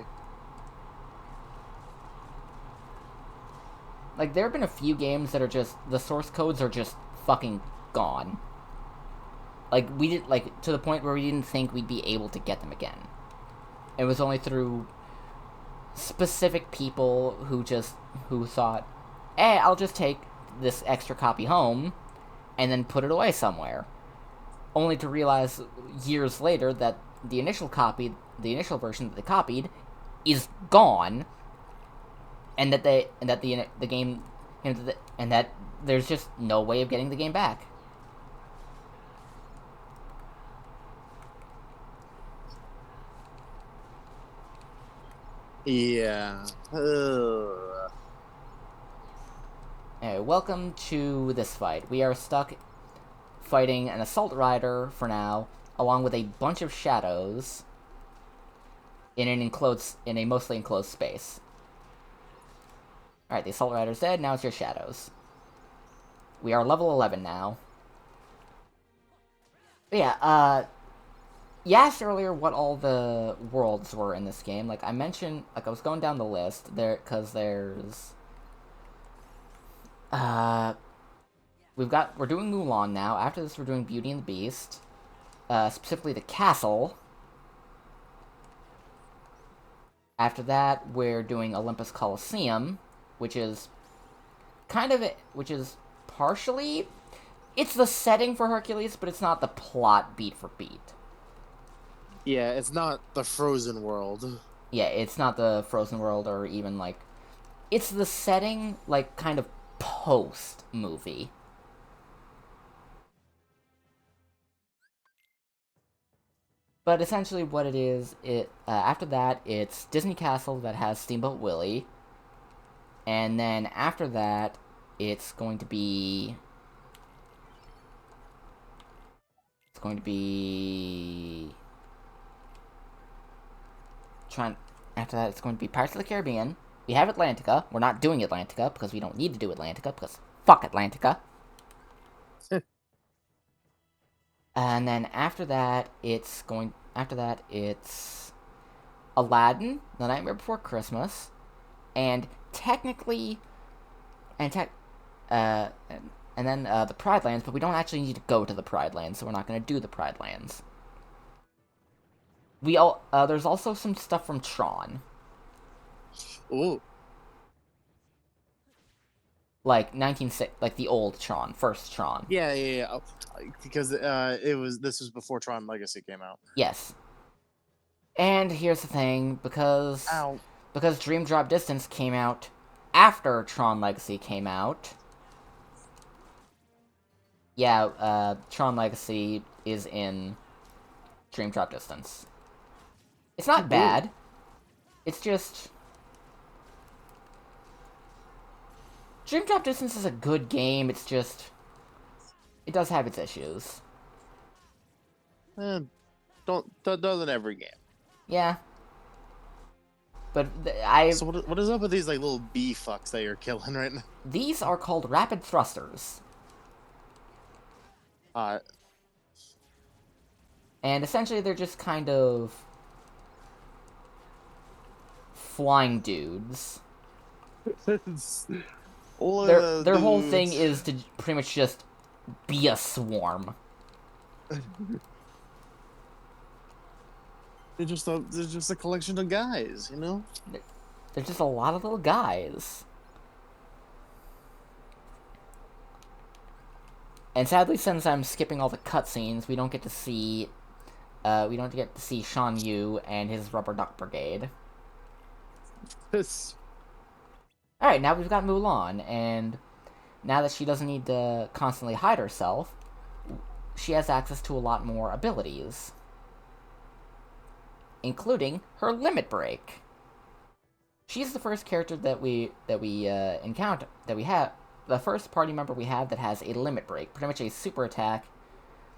Like, there have been a few games that are just, the source codes are just fucking gone. Like, to the point where we didn't think we'd be able to get them again. It was only through specific people who thought, hey, I'll just take this extra copy home and then put it away somewhere. Only to realize years later that the initial version that they copied is gone, and that the game, and that there's just no way of getting the game back. Yeah. Anyway, welcome to this fight. We are stuck fighting an assault rider for now, along with a bunch of shadows in a mostly enclosed space. Alright, the assault rider's dead, now it's your shadows. We are level 11 now. But yeah, you asked earlier what all the worlds were in this game. Like, I mentioned, I was going down the list, because there's... we're doing Mulan now. After this, we're doing Beauty and the Beast. Specifically the castle. After that, we're doing Olympus Coliseum, which is partially... It's the setting for Hercules, but it's not the plot beat for beat. Yeah, it's not the Frozen world. Yeah, it's not the Frozen world, or even, like... It's the setting, like, kind of post-movie. But essentially what it is, after that, it's Disney Castle that has Steamboat Willie. And then after that, it's going to be... After that, it's going to be Pirates of the Caribbean. We have Atlantica. We're not doing Atlantica, because we don't need to do Atlantica, because fuck Atlantica. And then after that, it's Aladdin, The Nightmare Before Christmas, and technically, and tech, and then the Pride Lands. But we don't actually need to go to the Pride Lands, so we're not going to do the Pride Lands. There's also some stuff from Tron. Ooh. Like like the old Tron, first Tron. Yeah. Oh, because this was before Tron Legacy came out. Yes. And here's the thing, because Dream Drop Distance came out after Tron Legacy came out. Yeah, Tron Legacy is in Dream Drop Distance. It's not bad. It's just Dream Drop Distance is a good game. It's just it does have its issues. Doesn't every game. Yeah. But So what is up with these like little bee fucks that you're killing right now? These are called rapid thrusters. And essentially they're just kind of flying dudes. Their whole thing is to pretty much just be a swarm. They're just a collection of guys, you know? They're just a lot of little guys. And sadly, since I'm skipping all the cutscenes, we don't get to see Shan Yu and his Rubber Duck Brigade. Alright, now we've got Mulan, and now that she doesn't need to constantly hide herself, she has access to a lot more abilities, including her Limit Break. She's the first character that we have, the first party member we have that has a Limit Break, pretty much a super attack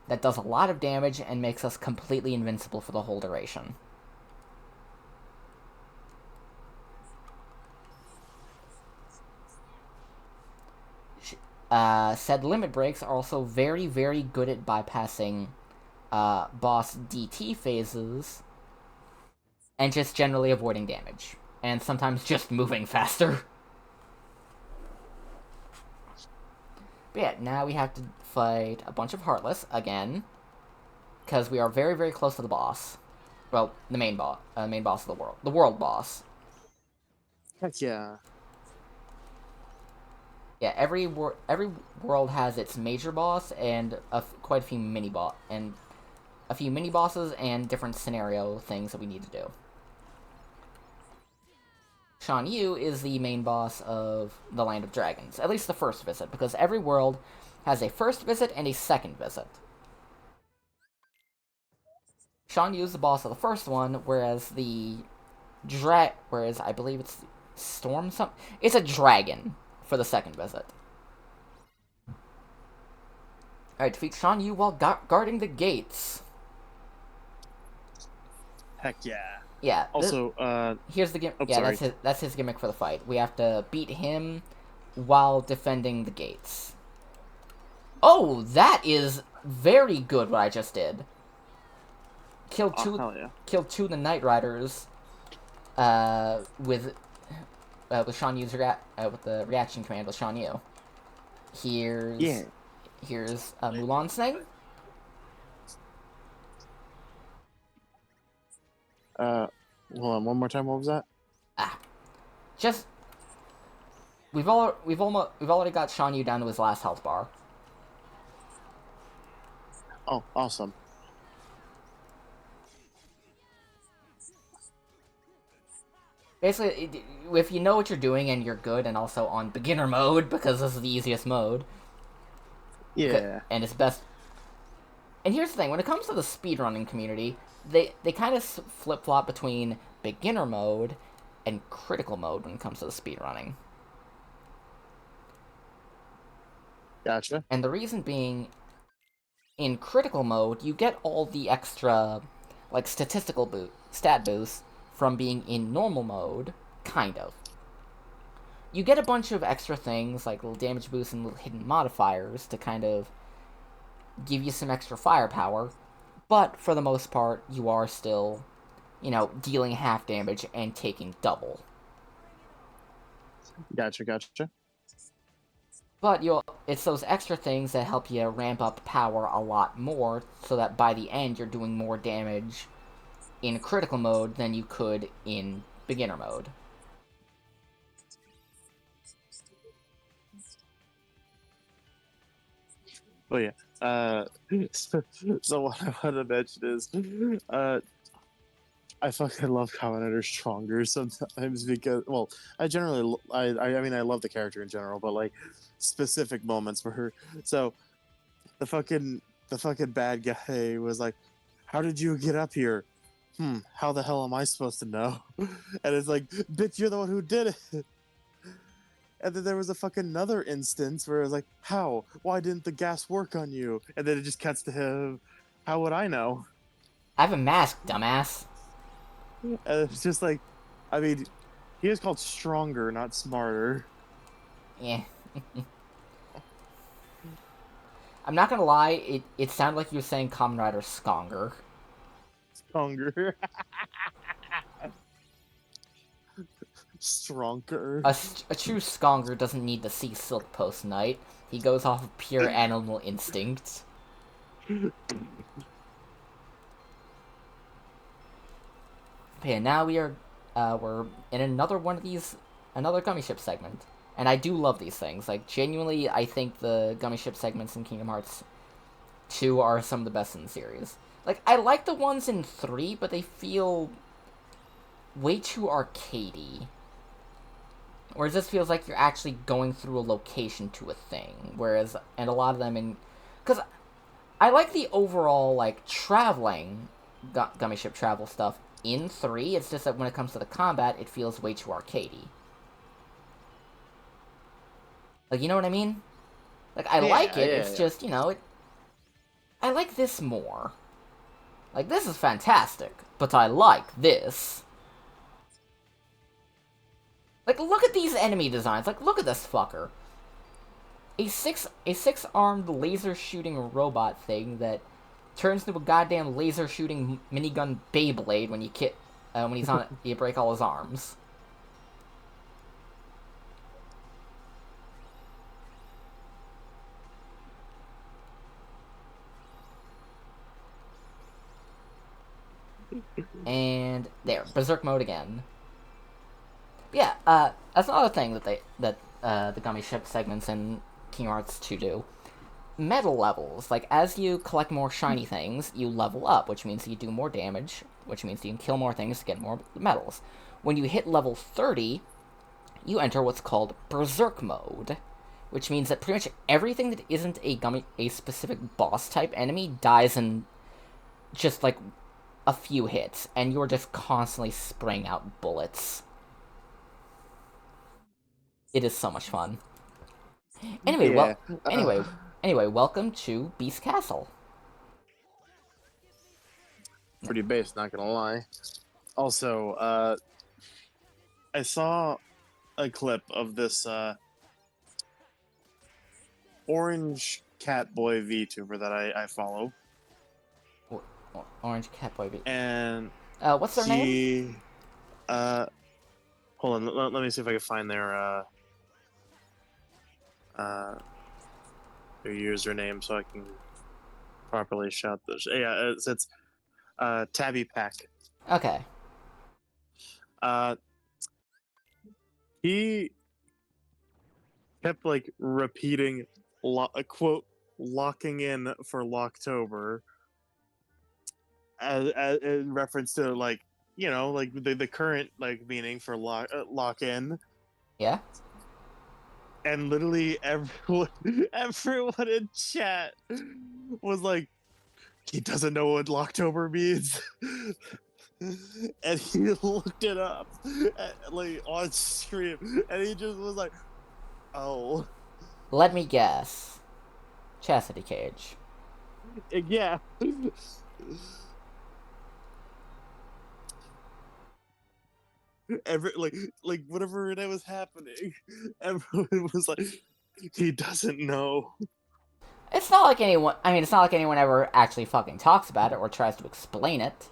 that does a lot of damage and makes us completely invincible for the whole duration. Said Limit Breaks are also very, very good at bypassing boss DT phases and just generally avoiding damage. And sometimes just moving faster. But yeah, now we have to fight a bunch of Heartless again, because we are very, very close to the boss. Well, the main boss of the world boss. Heck yeah. Yeah, every world has its major boss and quite a few mini bosses and different scenario things that we need to do. Shan Yu is the main boss of the Land of Dragons, at least the first visit, because every world has a first visit and a second visit. Shan Yu is the boss of the first one, whereas I believe it's Storm something. It's a dragon for the second visit. Alright, defeat Shan Yu while guarding the gates. Heck yeah. Yeah. Also, here's the gimmick. Oh, yeah, sorry. that's his gimmick for the fight. We have to beat him while defending the gates. Oh, that is very good what I just did. Killed two of the Knight Riders with Shan Yu's with the reaction command with Shan Yu. Here's Mulan's thing. Hold on, one more time. What was that? Just we've already got Shan Yu down to his last health bar. Oh, awesome. Basically, if you know what you're doing and you're good, and also on beginner mode, because this is the easiest mode. Yeah. And it's best. And here's the thing, when it comes to the speedrunning community, they kind of flip-flop between beginner mode and critical mode when it comes to the speedrunning. Gotcha. And the reason being, in critical mode, you get all the extra, like, statistical stat boosts from being in normal mode, kind of. You get a bunch of extra things, like little damage boosts and little hidden modifiers to kind of give you some extra firepower, but for the most part, you are still, dealing half damage and taking double. Gotcha. But it's those extra things that help you ramp up power a lot more, so that by the end you're doing more damage in critical mode than you could in beginner mode. Oh yeah. So what I want to mention is, I fucking love Commoner Stronger sometimes because, well, I mean, I love the character in general, but like specific moments where so the fucking bad guy was like, "How did you get up here?" How the hell am I supposed to know? And it's like, bitch, you're the one who did it. And then there was a fucking another instance where it was like, how? Why didn't the gas work on you? And then it just cuts to him. How would I know? I have a mask, dumbass. And it's just like, I mean, he is called Stronger, not Smarter. Yeah. I'm not gonna lie, it sounded like you were saying Kamen Rider Skonger. Stronger. Stronger. A true Skonger doesn't need to see Silk Post Knight. He goes off of pure animal instinct. Okay, now we're in another one of these, another Gummy Ship segment. And I do love these things. Like, genuinely, I think the Gummy Ship segments in Kingdom Hearts 2 are some of the best in the series. Like, I like the ones in 3, but they feel way too arcadey. Whereas this feels like you're actually going through a location to a thing. Whereas, and a lot of them in... Because I like the overall, like, traveling Gummy Ship travel stuff in 3. It's just that when it comes to the combat, it feels way too arcadey. Like, you know what I mean? Like, I like it, it's just, I like this more. Like, this is fantastic, but I like this. Like, look at these enemy designs. Like, look at this fucker. A six-armed laser-shooting robot thing that turns into a goddamn laser-shooting minigun Beyblade when when he's on it, you break all his arms. And there, Berserk mode again. Yeah, that's another thing that the Gummy Ship segments in Kingdom Hearts 2 do. Medal levels. Like, as you collect more shiny things, you level up, which means you do more damage, which means you can kill more things to get more medals. When you hit level 30, you enter what's called Berserk mode, which means that pretty much everything that isn't a specific boss type enemy dies in just like a few hits, and you're just constantly spraying out bullets. It is so much fun. Anyway, Yeah. anyway, welcome to Beast Castle. Pretty base, not gonna lie. Also, I saw a clip of this orange Catboy VTuber that I follow. Orange Catboy. And what's their name? Hold on, let me see if I can find their username so I can properly shout this. Yeah, it's Tabby Pack. Okay. He kept like repeating quote locking in for Locktober as in reference to like like the current like meaning for lock in. Yeah. And literally everyone in chat was like, he doesn't know what Locktober means. And he looked it up like on stream, and he just was like, "Oh, Let me guess. Chastity Cage. yeah." Like whatever that was happening, everyone was like, "He doesn't know." It's not like anyone. I mean, it's not like anyone ever actually fucking talks about it or tries to explain it.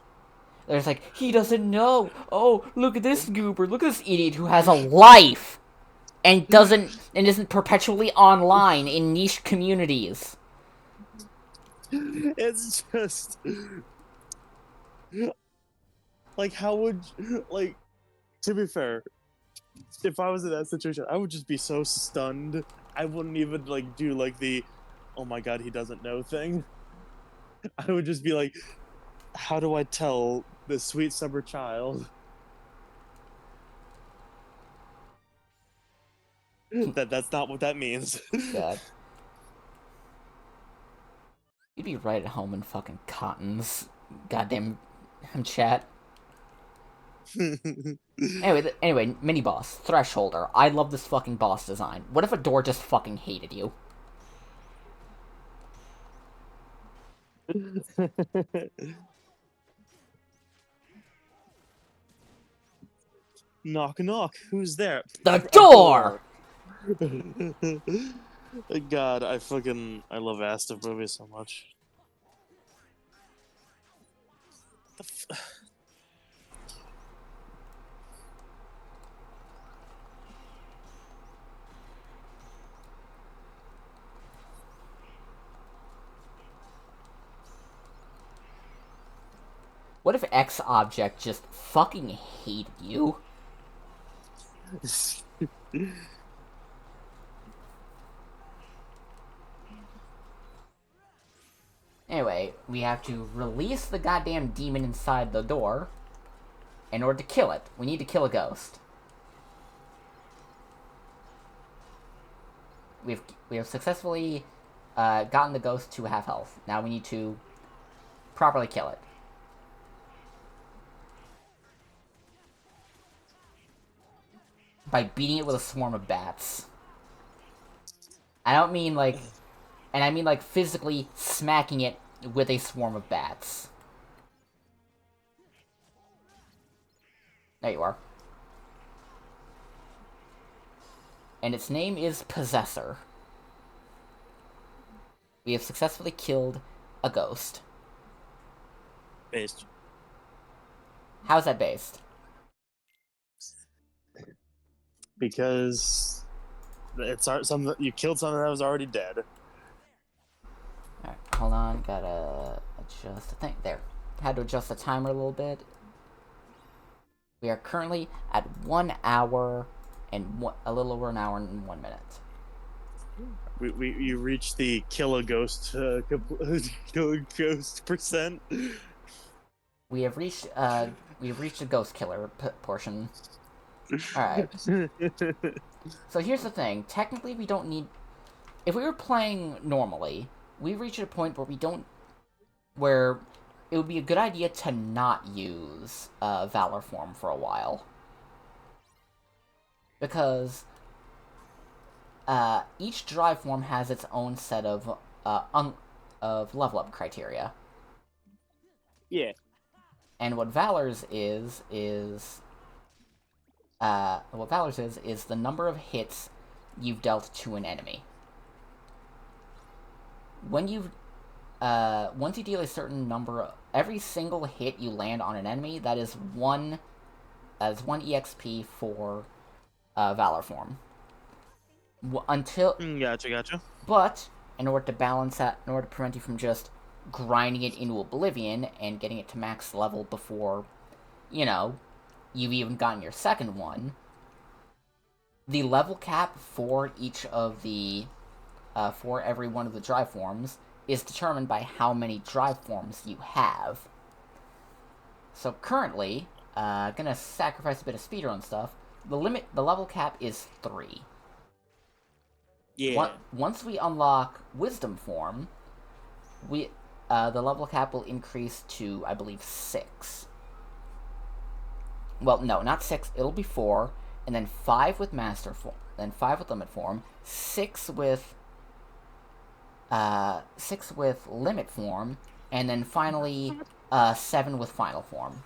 There's like, he doesn't know. Oh, look at this goober. Look at this idiot who has a life and isn't perpetually online in niche communities. It's just like, how would like? To be fair, if I was in that situation, I would just be so stunned. I wouldn't even like do like the, oh my god, he doesn't know thing. I would just be like, how do I tell this sweet summer child that that's not what that means? God. You'd be right at home in fucking Cotton's goddamn chat. Anyway, mini boss, Thresholder. I love this fucking boss design. What if a door just fucking hated you? Knock knock. Who's there? The A door! God, I love Asta movies so much. What if X object just fucking hated you? Anyway, we have to release the goddamn demon inside the door. In order to kill it, we need to kill a ghost. We have successfully gotten the ghost to half health. Now we need to properly kill it. By beating it with a swarm of bats. I don't mean like... And I mean like physically smacking it with a swarm of bats. There you are. And its name is Possessor. We have successfully killed a ghost. Based. How's that based? Because it's something you killed something that was already dead. Alright, hold on. Gotta adjust the thing. There. Had to adjust the timer a little bit. We are currently at 1 hour and a little over an hour and 1 minute. You reached the kill a ghost kill a ghost percent. We have reached the ghost killer portion. Alright. So here's the thing. Technically, we don't need... If we were playing normally, we reach a point where we don't... Where it would be a good idea to not use Valor form for a while. Because each drive form has its own set of level up criteria. Yeah. And what Valor's is the number of hits you've dealt to an enemy. When you've once you deal a certain number, every single hit you land on an enemy, that is one EXP for Valor form. Gotcha. But in order to balance that, in order to prevent you from just grinding it into oblivion and getting it to max level before, you've even gotten your second one, the level cap for each of the for every one of the drive forms is determined by how many drive forms you have. So currently, gonna sacrifice a bit of speedrun stuff. The level cap is 3. Yeah. Once we unlock Wisdom form, the level cap will increase to, I believe, 6. Well, no, not 6. It'll be 4, and then 5 with Master form, then 5 with Limit form, 6 with Limit form, and then finally 7 with Final form.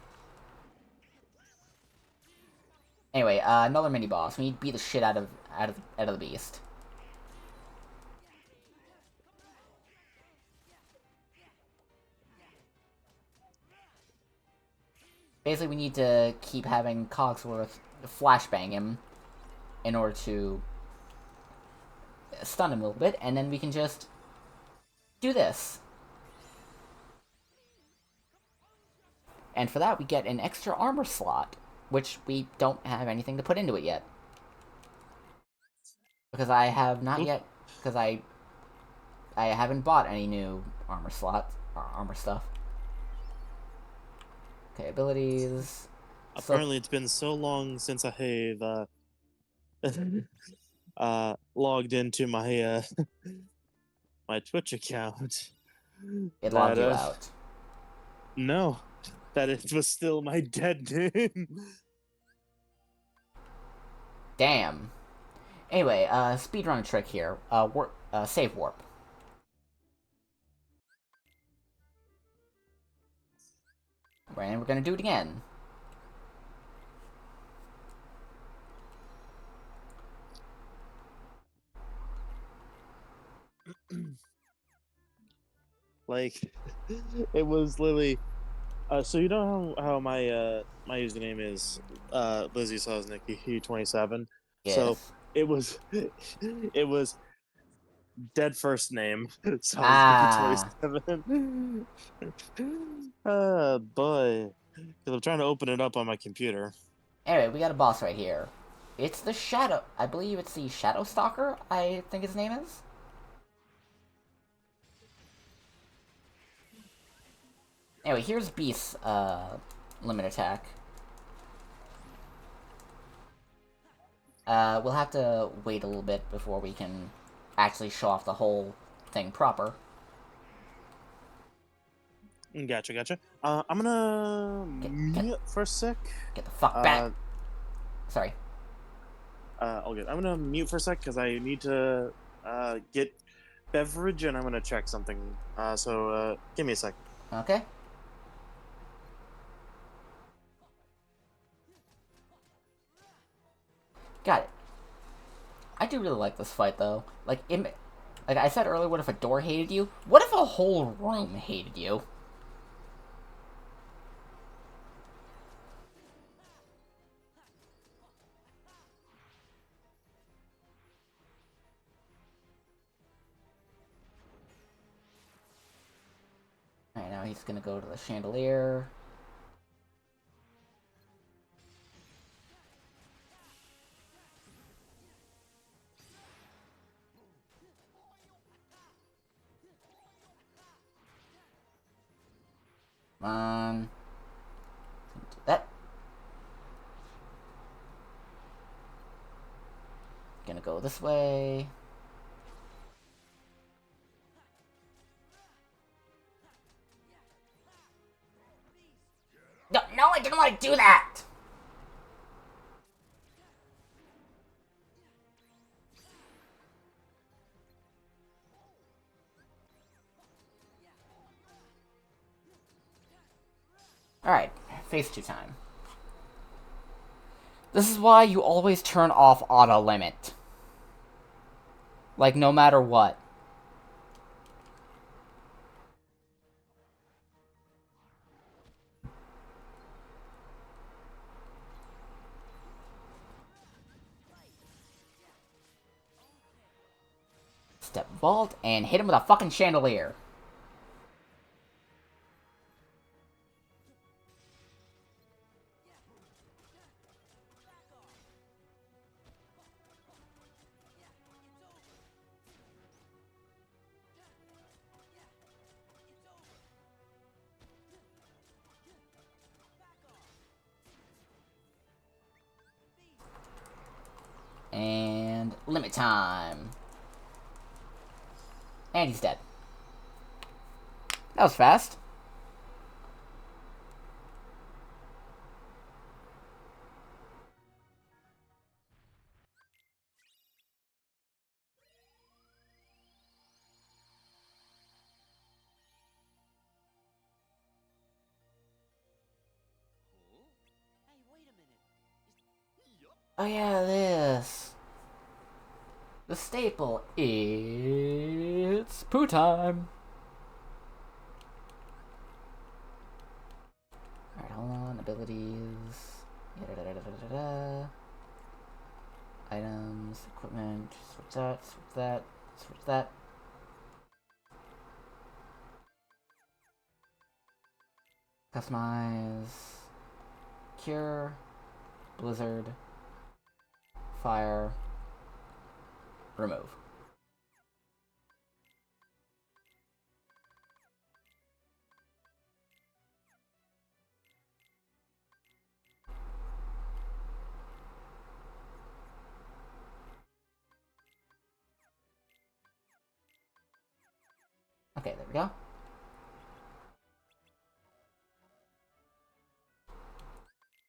Anyway, another mini boss. We need to beat the shit out of the beast. Basically, we need to keep having Cogsworth flashbang him in order to stun him a little bit, and then we can just do this. And for that, we get an extra armor slot, which we don't have anything to put into it yet. Because I have not yet, because I haven't bought any new armor slots, or armor stuff. Okay, abilities. Apparently, it's been so long since I have logged into my my Twitch account It that logged you out. no, that it was still my dead name. Damn. Anyway, speedrun trick here. Save warp. And we're gonna do it again. Like, it was literally. So you know how my username is Lizzie Sosnick 27. So Yes. it was it was dead first name Sosnick Ah. 27. Boy, because I'm trying to open it up on my computer. Anyway, we got a boss right here. It's the Shadow. I believe it's the Shadow Stalker, I think his name is. Anyway, here's Beast's limit attack. We'll have to wait a little bit before we can actually show off the whole thing proper. Gotcha. I'm gonna mute for a sec. Get the fuck back. Sorry. All good. I'm gonna mute for a sec because I need to get beverage and I'm gonna check something. So give me a sec. Okay. Got it. I do really like this fight though. Like I said earlier, what if a door hated you? What if a whole room hated you? Alright, now he's gonna go to the chandelier. Come on. Do that. Gonna go this way. No, I didn't want to do that! Alright, phase 2 time. This is why you always turn off auto limit. Like, no matter what. Step vault and hit him with a fucking chandelier. And limit time. And he's dead. That was fast. Oh yeah, this. The staple. It's poo time. Alright, hold on. abilities. Da-da-da-da-da-da. Items, equipment, switch that, switch that, switch that. Customize. Cure. Blizzard. Fire. Remove. Okay, there we go.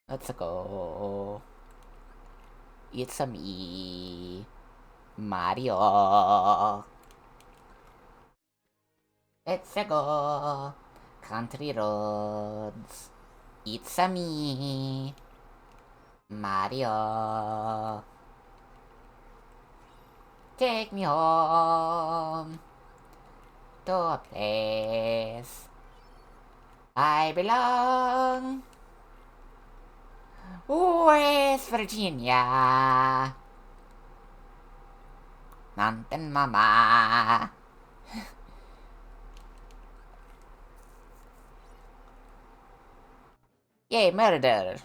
Let's go. It's a me, Mario. Let's go. Country roads. It's a me, Mario. Take me home to a place I belong. West Virginia. Mountain Mama. Yay, murder.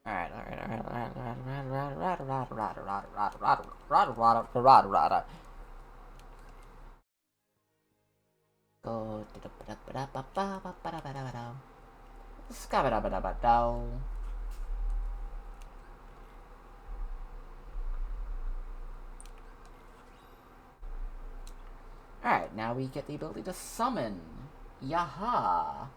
Alright. Go. Alright, now we get the ability to summon. Yaha.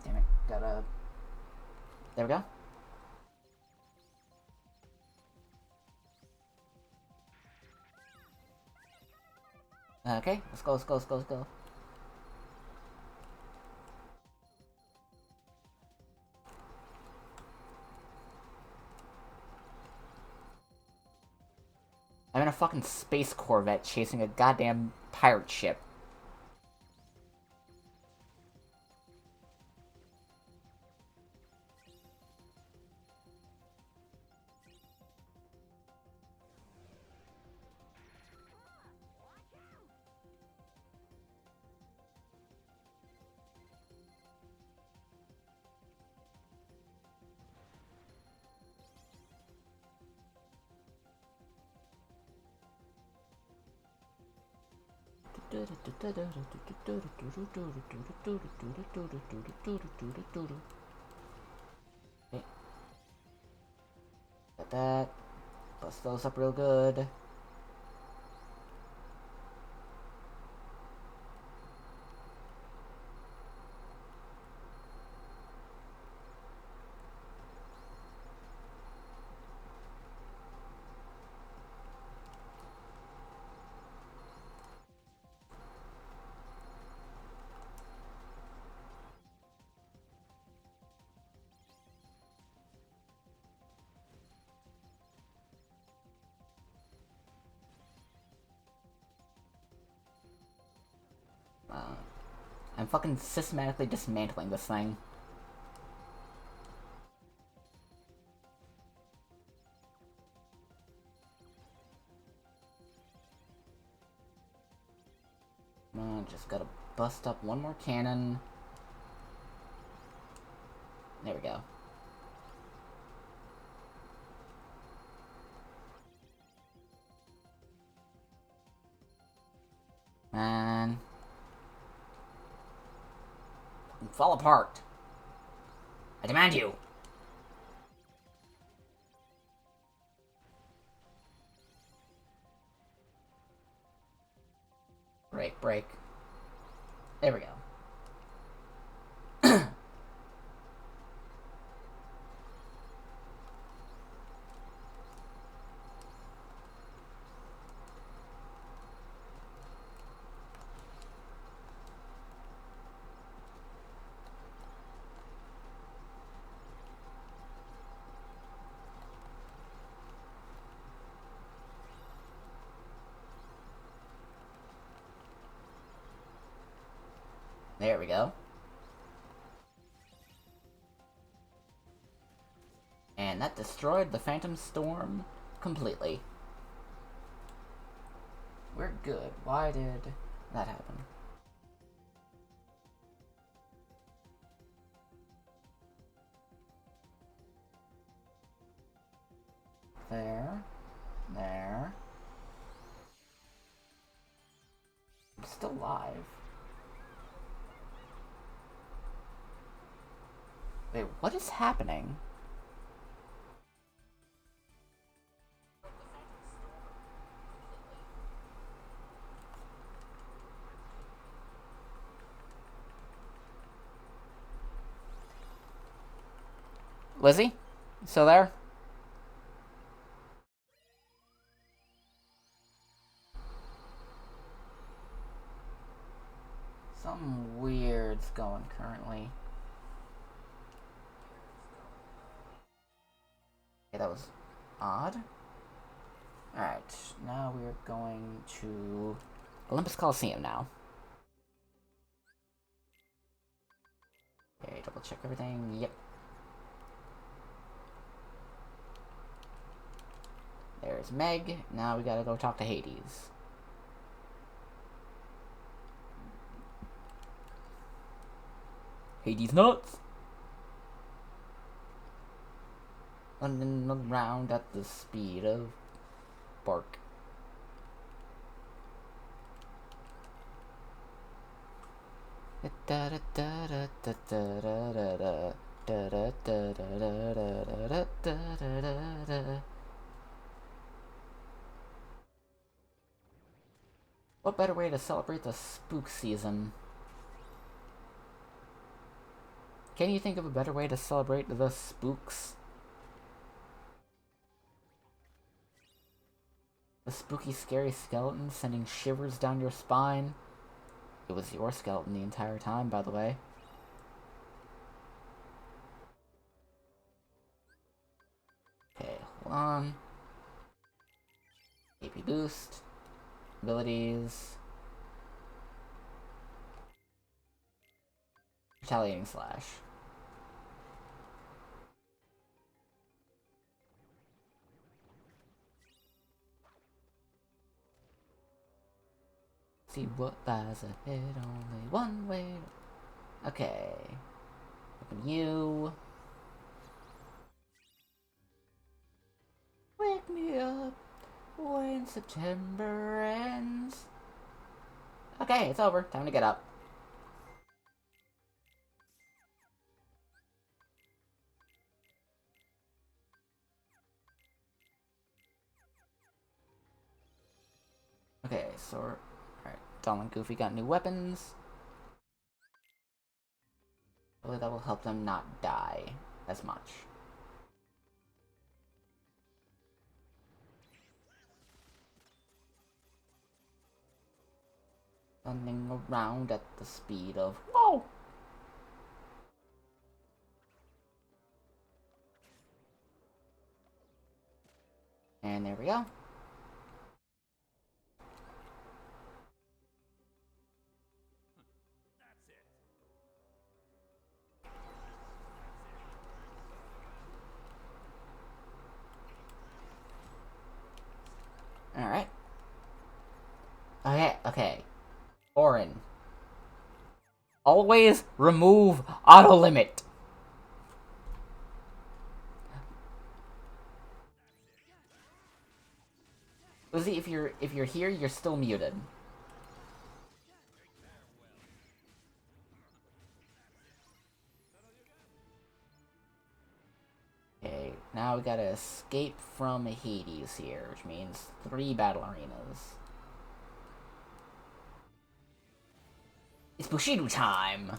Damn it. Gotta... There we go. Okay, let's go. I'm in a fucking space corvette chasing a goddamn pirate ship. Okay. Got that. Bust those up real good. I'm fucking systematically dismantling this thing. Just gotta bust up one more cannon. There we go. Man. Fall apart. I demand you. Break, break. There we go. There we go. And that destroyed the Phantom Storm completely. We're good. Why did that happen? There. There. I'm still alive. Wait, what is happening? Lizzie? Still there? Something weird's going currently. Okay, that was odd. Alright, now we're going to Olympus Coliseum now. Okay, double check everything. Yep. There's Meg. Now we gotta go talk to Hades. Hades nuts! Running around at the speed of bark. What better way to celebrate the spook season? Can you think of a better way to celebrate the spooks? The spooky, scary skeleton sending shivers down your spine. It was your skeleton the entire time, by the way. Okay, hold on. AP boost. Abilities. Retaliating slash. See what lies ahead, only one way. Okay. Open you. Wake me up when September ends. Okay, it's over. Time to get up. Okay, so alright, Donald and Goofy got new weapons. Hopefully that will help them not die as much. Running around at the speed of whoa! And there we go. Alright. Okay. Orin. Always remove auto limit. Uzi, if you're here, you're still muted. now we gotta escape from Hades here, which means 3 battle arenas. It's Bushido time!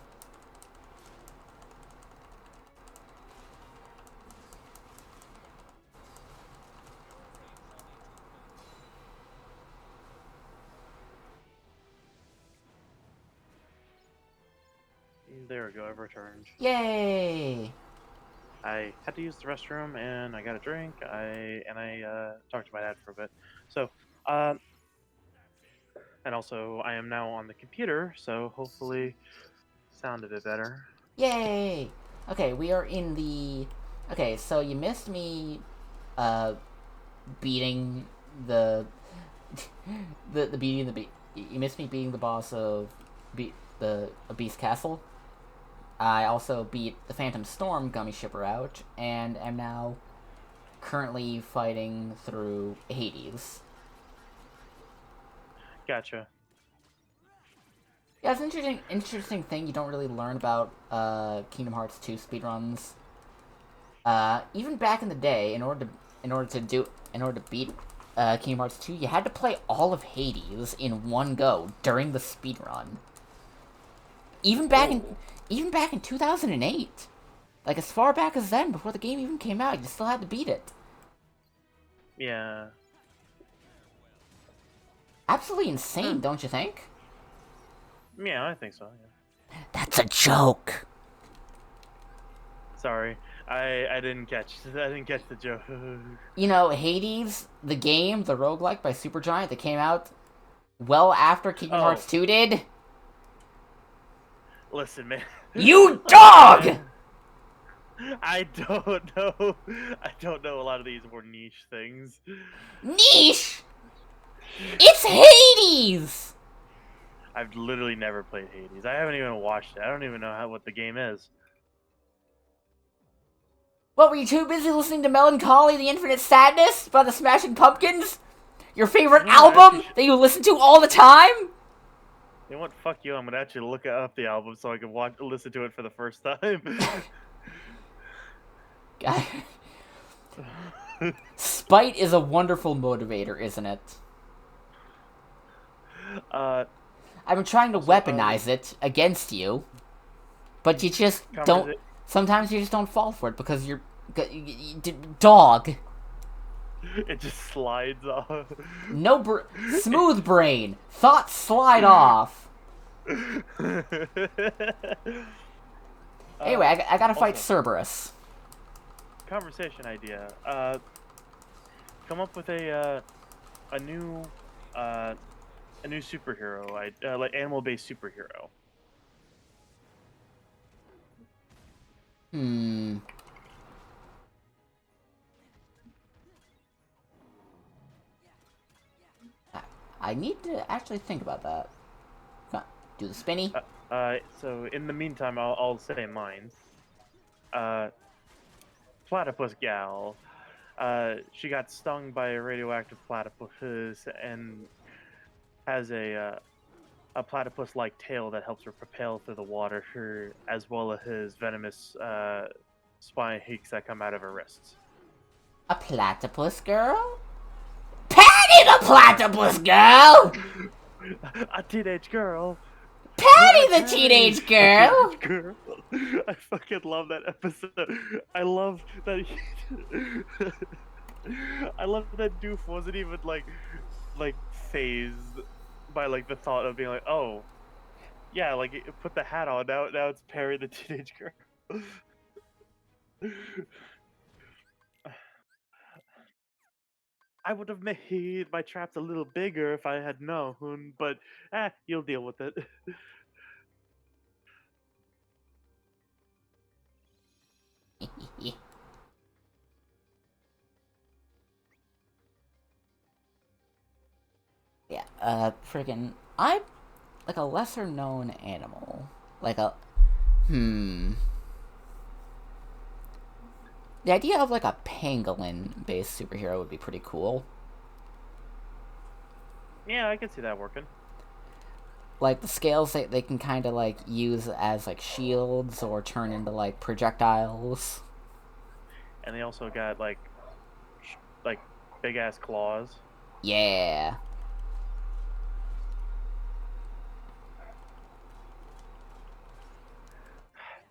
There we go, I've returned. Yay! I had to use the restroom and I got a drink. I talked to my dad for a bit. So, and also I am now on the computer, so hopefully sound a bit better. Yay! Okay, we are in the... Okay, so you missed me, beating the... You missed me beating the boss of the Beast Castle. I also beat the Phantom Storm Gummy Shipper out, and am now currently fighting through Hades. Gotcha. Yeah, it's an interesting thing you don't really learn about Kingdom Hearts 2 speedruns. Even back in the day, in order to beat Kingdom Hearts 2, you had to play all of Hades in one go during the speedrun. Even back in 2008. Like, as far back as then, before the game even came out, you still had to beat it. Yeah. Absolutely insane, don't you think? Yeah, I think so. Yeah. That's a joke. Sorry, I didn't catch the joke. You know, Hades, the game, the roguelike by Supergiant that came out well after Kingdom Hearts 2 did. Listen, man. You dog! I don't know. I don't know a lot of these more niche things. Niche! It's Hades! I've literally never played Hades. I haven't even watched it. I don't even know what the game is. What, were you too busy listening to Melancholy, the Infinite Sadness by the Smashing Pumpkins? Your favorite album that you listen to all the time? You know what? Fuck you. I'm gonna actually look up the album so I can listen to it for the first time. Spite is a wonderful motivator, isn't it? I've been trying to weaponize it against you, but you just don't. Sometimes you just don't fall for it because you're dog. It just slides off. Smooth brain. Thoughts slide off. Anyway, I gotta fight Cerberus. Conversation idea. Come up with a new superhero. Like animal-based superhero. I need to actually think about that. Do the spinny. So in the meantime, I'll say mine. Platypus gal. She got stung by a radioactive platypus and has a platypus-like tail that helps her propel through the water, as well as his venomous spikes that come out of her wrists. A platypus girl? Patty the platypus girl! A teenage girl. Patty the teenage girl! I fucking love that episode. I love that. I love that Doof wasn't even like phased by like the thought of being like, oh, yeah, like put the hat on. Now it's Perry the teenage girl. I would have made my traps a little bigger if I had known, but you'll deal with it. Yeah, friggin' I'm like a lesser known animal. Like a The idea of like a pangolin based superhero would be pretty cool. Yeah, I can see that working. Like the scales they can kind of like use as like shields or turn into like projectiles. and they also got like big ass claws. Yeah.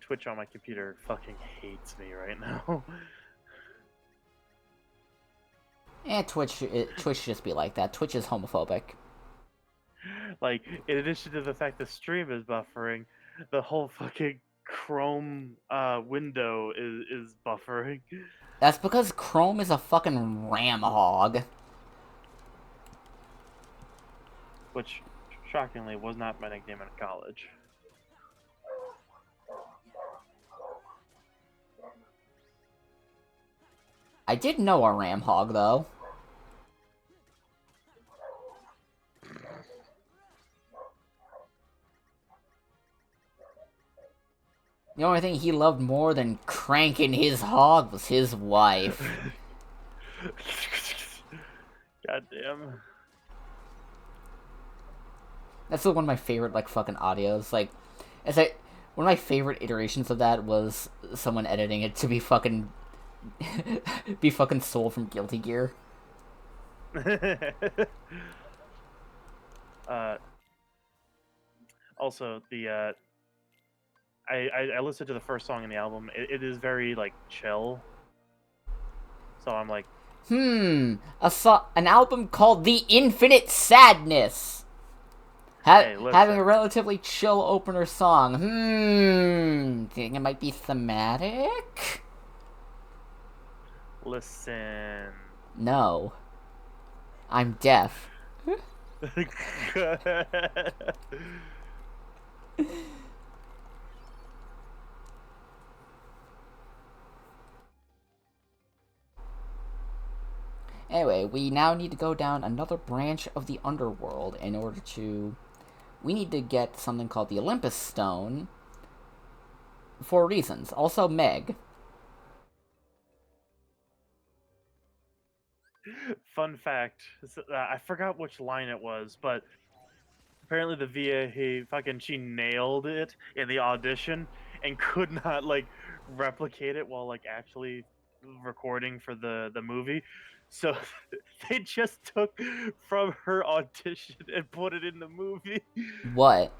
Twitch on my computer fucking hates me right now. Twitch just be like that. Twitch is homophobic. Like, in addition to the fact the stream is buffering, the whole fucking Chrome window is buffering. That's because Chrome is a fucking ram hog. Which, shockingly, was not my nickname in college. I did know a ram hog, though. The only thing he loved more than cranking his hog was his wife. Goddamn. That's still one of my favorite, like, fucking audios. Like, it's like, one of my favorite iterations of that was someone editing it to be fucking... be fucking Soul from Guilty Gear. Also, the I listened to the first song in the album. It is very like chill. So I'm like, An album called The Infinite Sadness. Hey, listen. Having a relatively chill opener song. Think it might be thematic? listen. No. I'm deaf. Anyway, we now need to go down another branch of the underworld in order to... We need to get something called the Olympus Stone for reasons. Also, Meg. Fun fact, I forgot which line it was, but apparently the VA, she nailed it in the audition and could not, like, replicate it while, like, actually recording for the movie. So they just took from her audition and put it in the movie. What?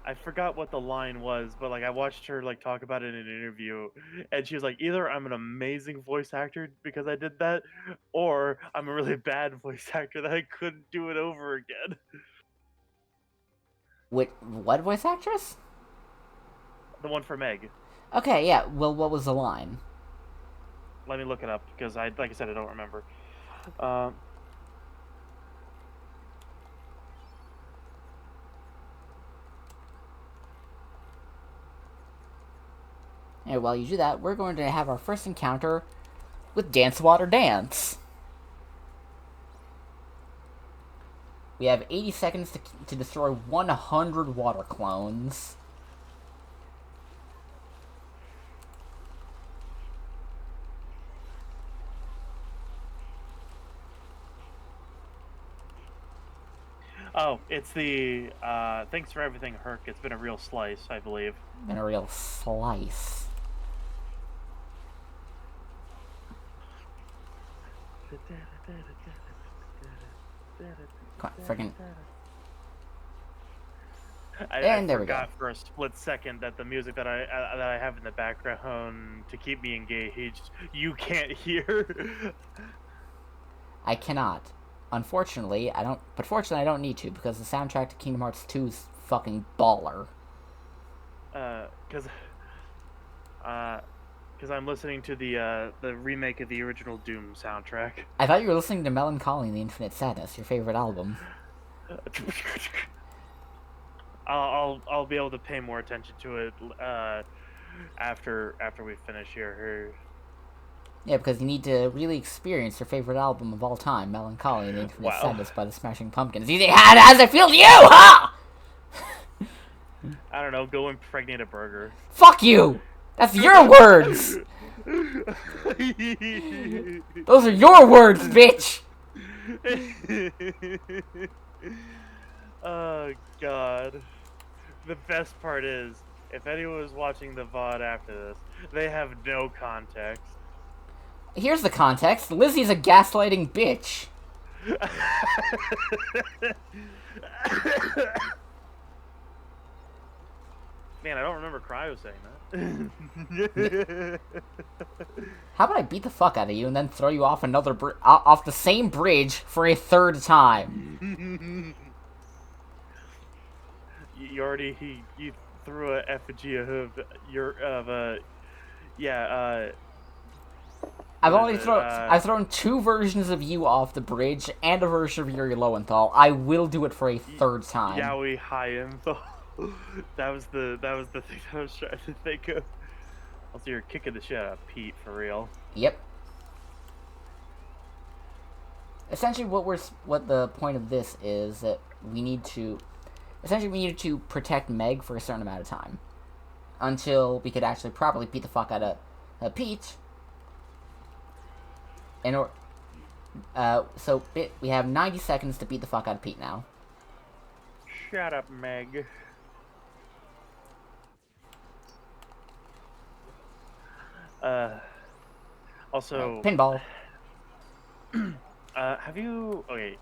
I forgot what the line was, but like I watched her like talk about it in an interview, and she was like, either I'm an amazing voice actor because I did that, or I'm a really bad voice actor that I couldn't do it over again. What voice actress? The one for Meg. Okay, yeah. Well, what was the line? Let me look it up because like I said, I don't remember. And while you do that, we're going to have our first encounter with Dance Water Dance. We have 80 seconds to destroy 100 water clones. Oh, it's the thanks for everything, Herc. It's been a real slice, I believe. Been a real slice. Come on, freaking. I There we forgot for a split second that the music that I have in the background to keep me engaged, you can't hear. I cannot. Unfortunately, I don't. But fortunately, I don't need to because the soundtrack to Kingdom Hearts 2 is fucking baller. Because I'm listening to the remake of the original Doom soundtrack. I thought you were listening to Melancholy and the Infinite Sadness, your favorite album. I'll be able to pay more attention to it after we finish here. Yeah, because you need to really experience your favorite album of all time, Melancholy and the Infinite Sadness by the Smashing Pumpkins. You think, how does it feel to you, huh? I don't know, go impregnate a burger. Fuck you! That's your words! Those are your words, bitch! Oh, God. The best part is, if anyone was watching the VOD after this, they have no context. Here's the context. Lizzie's a gaslighting bitch. Man, I don't remember Cryo saying that. How about I beat the fuck out of you and then throw you off off the same bridge for a third time? You threw a effigy of I've thrown 2 versions of you off the bridge and a version of Yuri Lowenthal. I will do it for a third time. Yowie high info. that was the thing I was trying to think of. Also, you're kicking the shit out of Pete for real. Yep. Essentially, what the point of this is that we need to protect Meg for a certain amount of time until we could actually properly beat the fuck out of Pete. We have 90 seconds to beat the fuck out of Pete now. Shut up, Meg. Also, pinball. Have you... Okay,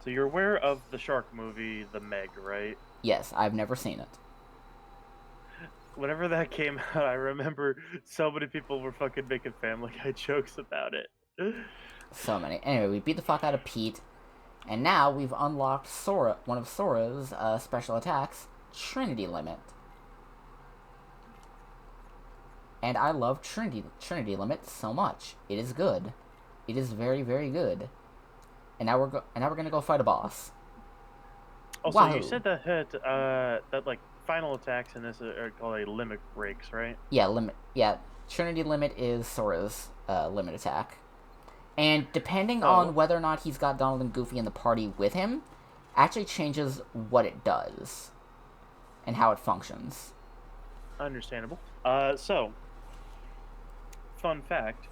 so you're aware of the shark movie, The Meg, right? Yes, I've never seen it. Whenever that came out, I remember so many people were fucking making Family Guy jokes about it. So many. Anyway, we beat the fuck out of Pete, and now we've unlocked one of Sora's special attacks, Trinity Limit. And I love Trinity Limit so much. It is good. It is very, very good. And now we're gonna go fight a boss. Also, Wahoo. You said that like final attacks in this are called limit breaks, right? Yeah, Trinity Limit is Sora's limit attack. And depending on whether or not he's got Donald and Goofy in the party with him, actually changes what it does and how it functions. Understandable. So, fun fact: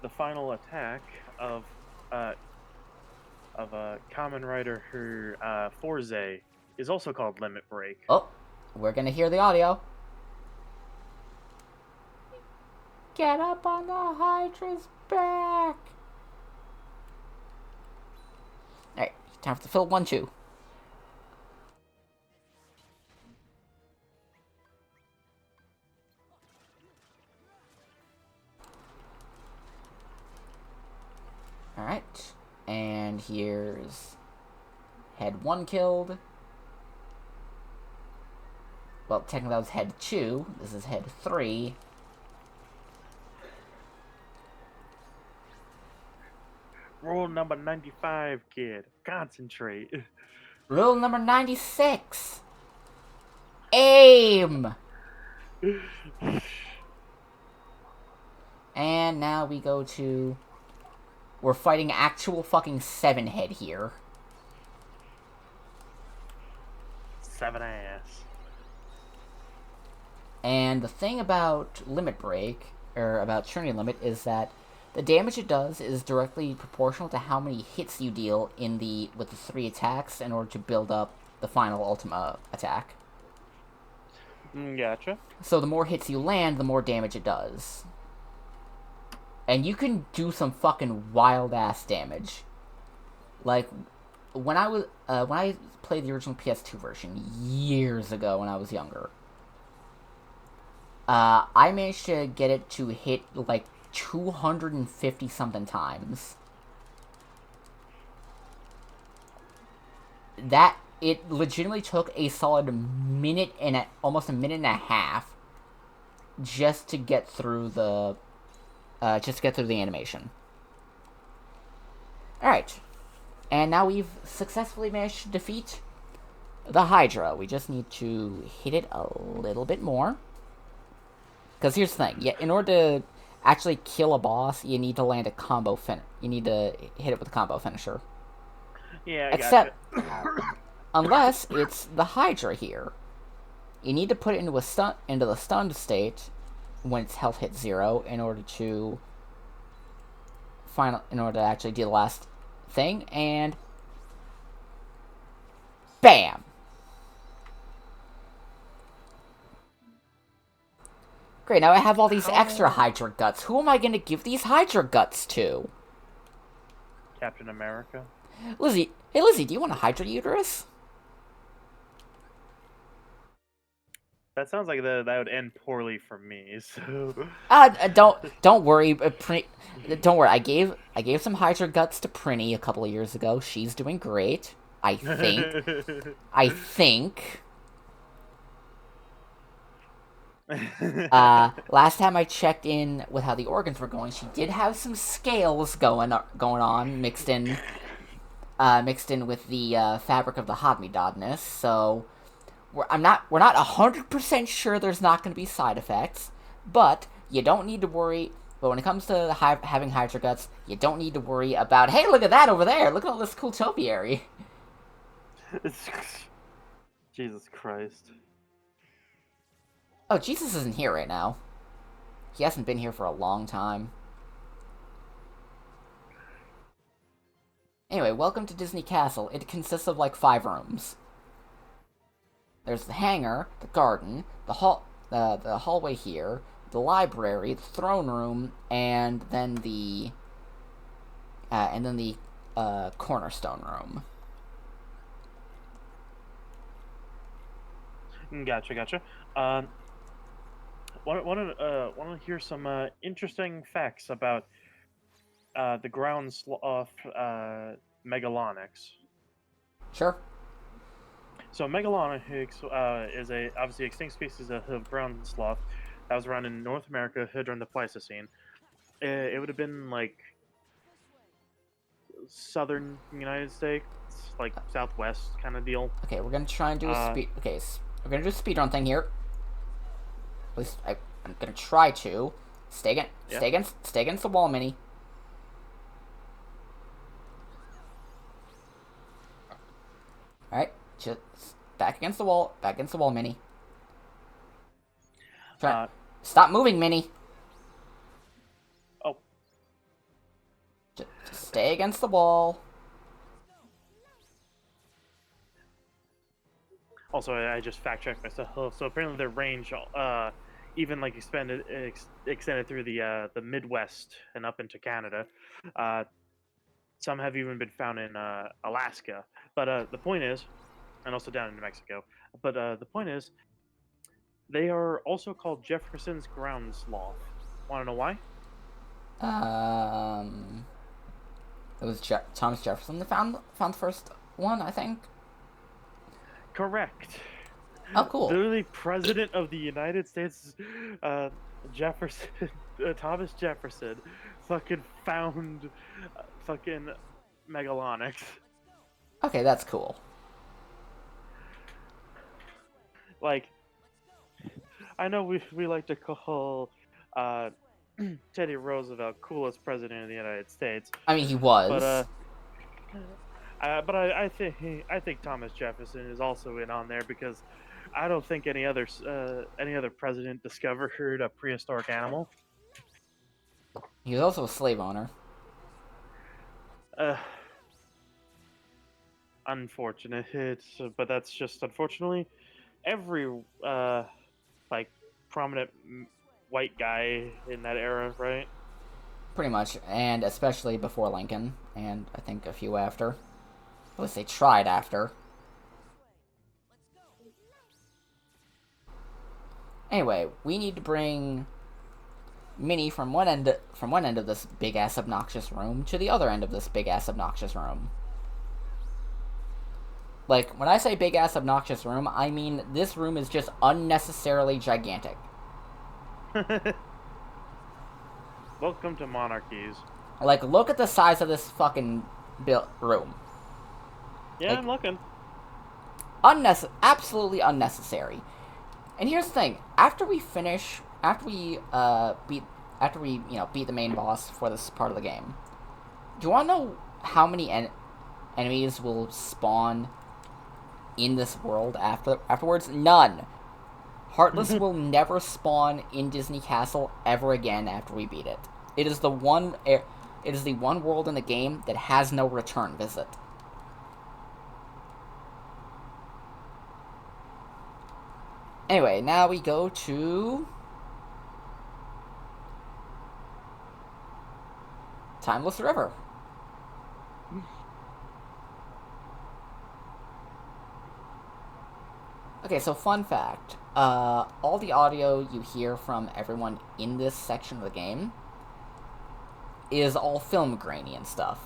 the final attack of Kamen Rider Forze is also called Limit Break. Oh, we're gonna hear the audio. Get up on the Hydra's back. Alright, time for the fill 1-2. Alright, and here's head 1 killed. Well, technically that was head 2. This is head 3. Rule number 95, kid. Concentrate. Rule number 96. Aim! And now we go to... We're fighting actual fucking 7-head here. 7 ass. And the thing about Limit Break, or about Trinity Limit, is that the damage it does is directly proportional to how many hits you deal with the 3 attacks in order to build up the final Ultima attack. Gotcha. So the more hits you land, the more damage it does. And you can do some fucking wild-ass damage. Like, when I played the original PS2 version years ago when I was younger, I managed to get it to hit, like, 250-something times. It legitimately took a solid almost a minute and a half just to get through the animation. Alright. And now we've successfully managed to defeat the Hydra. We just need to hit it a little bit more. Because here's the thing. Yeah, in order to actually kill a boss, you need to land a combo you need to hit it with a combo finisher. Yeah, Except, unless it's the Hydra here. You need to put it into the stunned state when its health hits 0 in order to actually do the last thing, and bam! Great, now I have all these extra Hydra guts. Who am I gonna give these Hydra guts to? Captain America. Lizzie, hey Lizzie, do you want a Hydra uterus? That sounds like that would end poorly for me. So. Don't worry, don't worry. I gave some Hydra guts to Prinny a couple of years ago. She's doing great. I think. I think. Last time I checked in with how the organs were going, she did have some scales going on mixed in with the fabric of the Hodmedodness. So we're not 100% sure there's not going to be side effects, but you don't need to worry. But when it comes to having Hydra guts, you don't need to worry about, hey, look at that over there. Look at all this cool topiary. Jesus Christ. Oh, Jesus isn't here right now. He hasn't been here for a long time. Anyway, welcome to Disney Castle. It consists of like 5 rooms. There's the hangar, the garden, the hallway here, the library, the throne room, and then the cornerstone room. Gotcha. Want to hear some interesting facts about the ground sloth Megalonyx. Sure. So Megalonyx is a obviously extinct species of ground sloth that was around in North America during the Pleistocene. It would have been like southern United States, like southwest kind of deal. Okay, we're gonna try and do a speed. Okay, we're gonna do a speedrun thing here. At least I'm gonna try to stay against the wall, Minnie. All right, just back against the wall, Minnie. Stop moving, Minnie. Oh. Just stay against the wall. Also, I just fact-checked myself. So apparently their range, even like extended through the Midwest and up into Canada. Some have even been found in Alaska. But the point is, and also down in New Mexico. But the point is, they are also called Jefferson's ground sloth. Want to know why? It was Thomas Jefferson that found the first one, I think. Correct. Oh, cool. Literally, President of the United States, Jefferson, Thomas Jefferson, fucking found fucking Megalonyx. Okay, that's cool. Like, I know we like to call Teddy Roosevelt coolest president of the United States. I mean, he was. But I think Thomas Jefferson is also in on there because I don't think any other president discovered a prehistoric animal. He was also a slave owner. Unfortunate, but that's just unfortunately every like prominent white guy in that era, right? Pretty much, and especially before Lincoln, and I think a few after. At least they tried after. Anyway, we need to bring Minnie from one end of this big ass obnoxious room to the other end of this big ass obnoxious room. Like, when I say big ass obnoxious room, I mean this room is just unnecessarily gigantic. Welcome to monarchies. Like, look at the size of this fucking room. Yeah, like, I'm looking. Absolutely unnecessary. And here's the thing: after we beat the main boss for this part of the game, do you want to know how many enemies will spawn in this world afterwards? None. Heartless will never spawn in Disney Castle ever again after we beat it. It is the one world in the game that has no return visit. Anyway, now we go to Timeless River. Okay, so fun fact. All the audio you hear from everyone in this section of the game is all film grainy and stuff.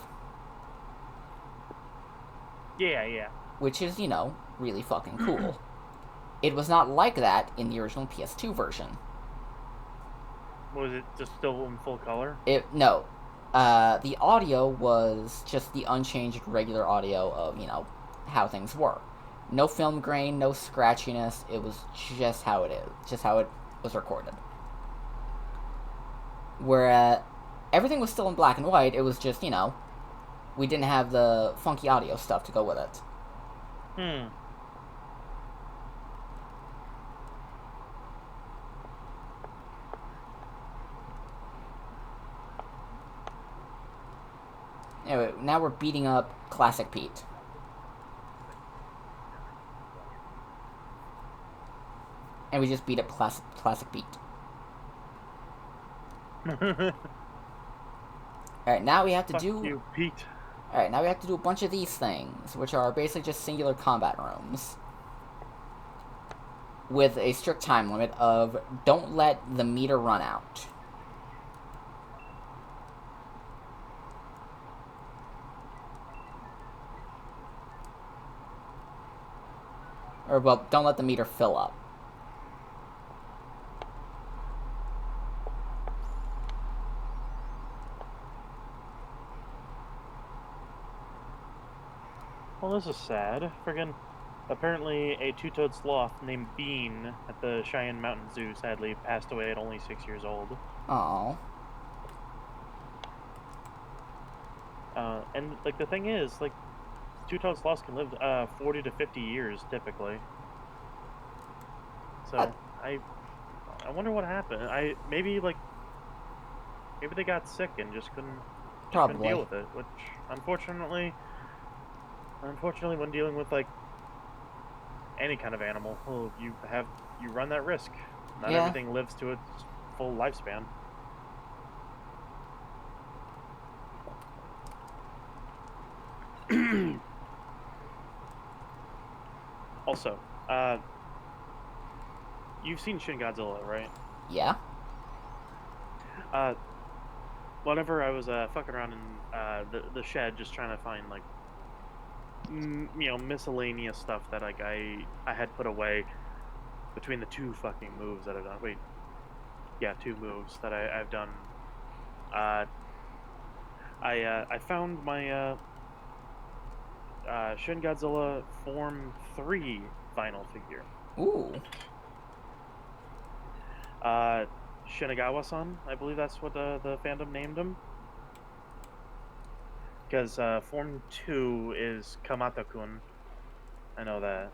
Yeah. Which is, you know, really fucking cool. It was not like that in the original PS2 version. Was it just still in full color? No. The audio was just the unchanged regular audio of, you know, how things were. No film grain, no scratchiness. It was just how it is. Just how it was recorded. Where everything was still in black and white, it was just, you know, we didn't have the funky audio stuff to go with it. Anyway, now we're beating up Classic Pete. And we just beat up Classic Pete. Alright, now we have to Fuck do... you, Pete. Alright, now we have to do a bunch of these things, which are basically just singular combat rooms. With a strict time limit of don't let the meter run out. Or, well, don't let the meter fill up. Well, this is sad. Friggin' apparently a two-toed sloth named Bean at the Cheyenne Mountain Zoo sadly passed away at only 6 years old. Aww. And like the thing is, like, two-toed sloths can live 40 to 50 years typically. So I wonder what happened. Maybe they got sick and just couldn't deal with it. Which unfortunately, when dealing with like any kind of animal, well, you run that risk. Not everything lives to its full lifespan. Also, you've seen Shin Godzilla, right? Yeah? Whenever I was fucking around in the shed, just trying to find like you know, miscellaneous stuff that like I had put away between the two fucking moves that I've done. Wait, yeah, two moves that I've done. I found my Shin Godzilla Form 3 vinyl figure. Ooh. Shinagawa-san, I believe that's what the fandom named him. Because Form 2 is Kamata-kun. I know that.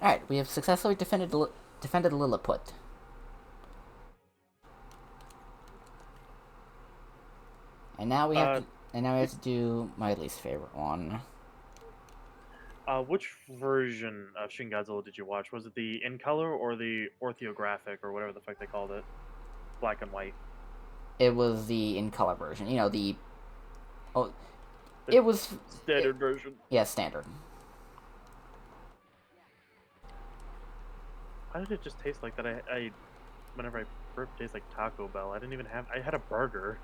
Alright, we have successfully defended Lilliput. And now we have to do my least favorite one. Which version of Shin Godzilla did you watch? Was it the in color or the orthographic or whatever the fuck they called it? Black and white. It was the in color version. You know, it was standard version. Yeah, standard. Why did it just taste like that? I whenever I burped, it tastes like Taco Bell. I had a burger.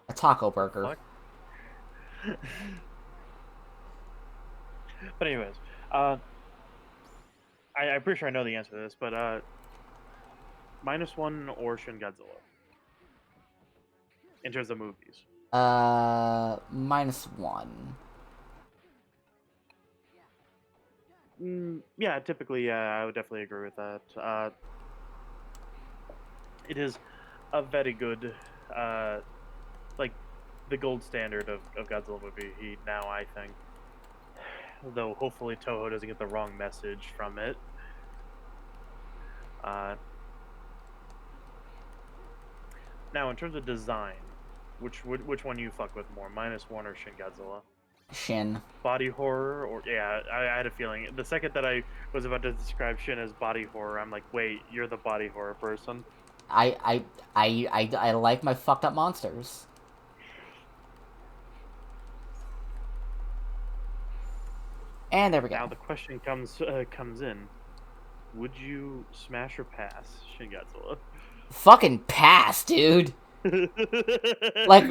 A taco burger. But anyways, I'm pretty sure I know the answer to this, but -1 or Shin Godzilla in terms of movies. -1. Yeah, typically, I would definitely agree with that. It is a very good, like, the gold standard of Godzilla movie now, I think. Though, hopefully Toho doesn't get the wrong message from it. Now, in terms of design, which one you fuck with more, -1 or Shin Godzilla? Shin. Body horror, or yeah, I had a feeling. The second that I was about to describe Shin as body horror, I'm like, wait, you're the body horror person. I like my fucked up monsters. And there we go. Now the question comes in: would you smash or pass Shin Godzilla? Fucking pass, dude. Like,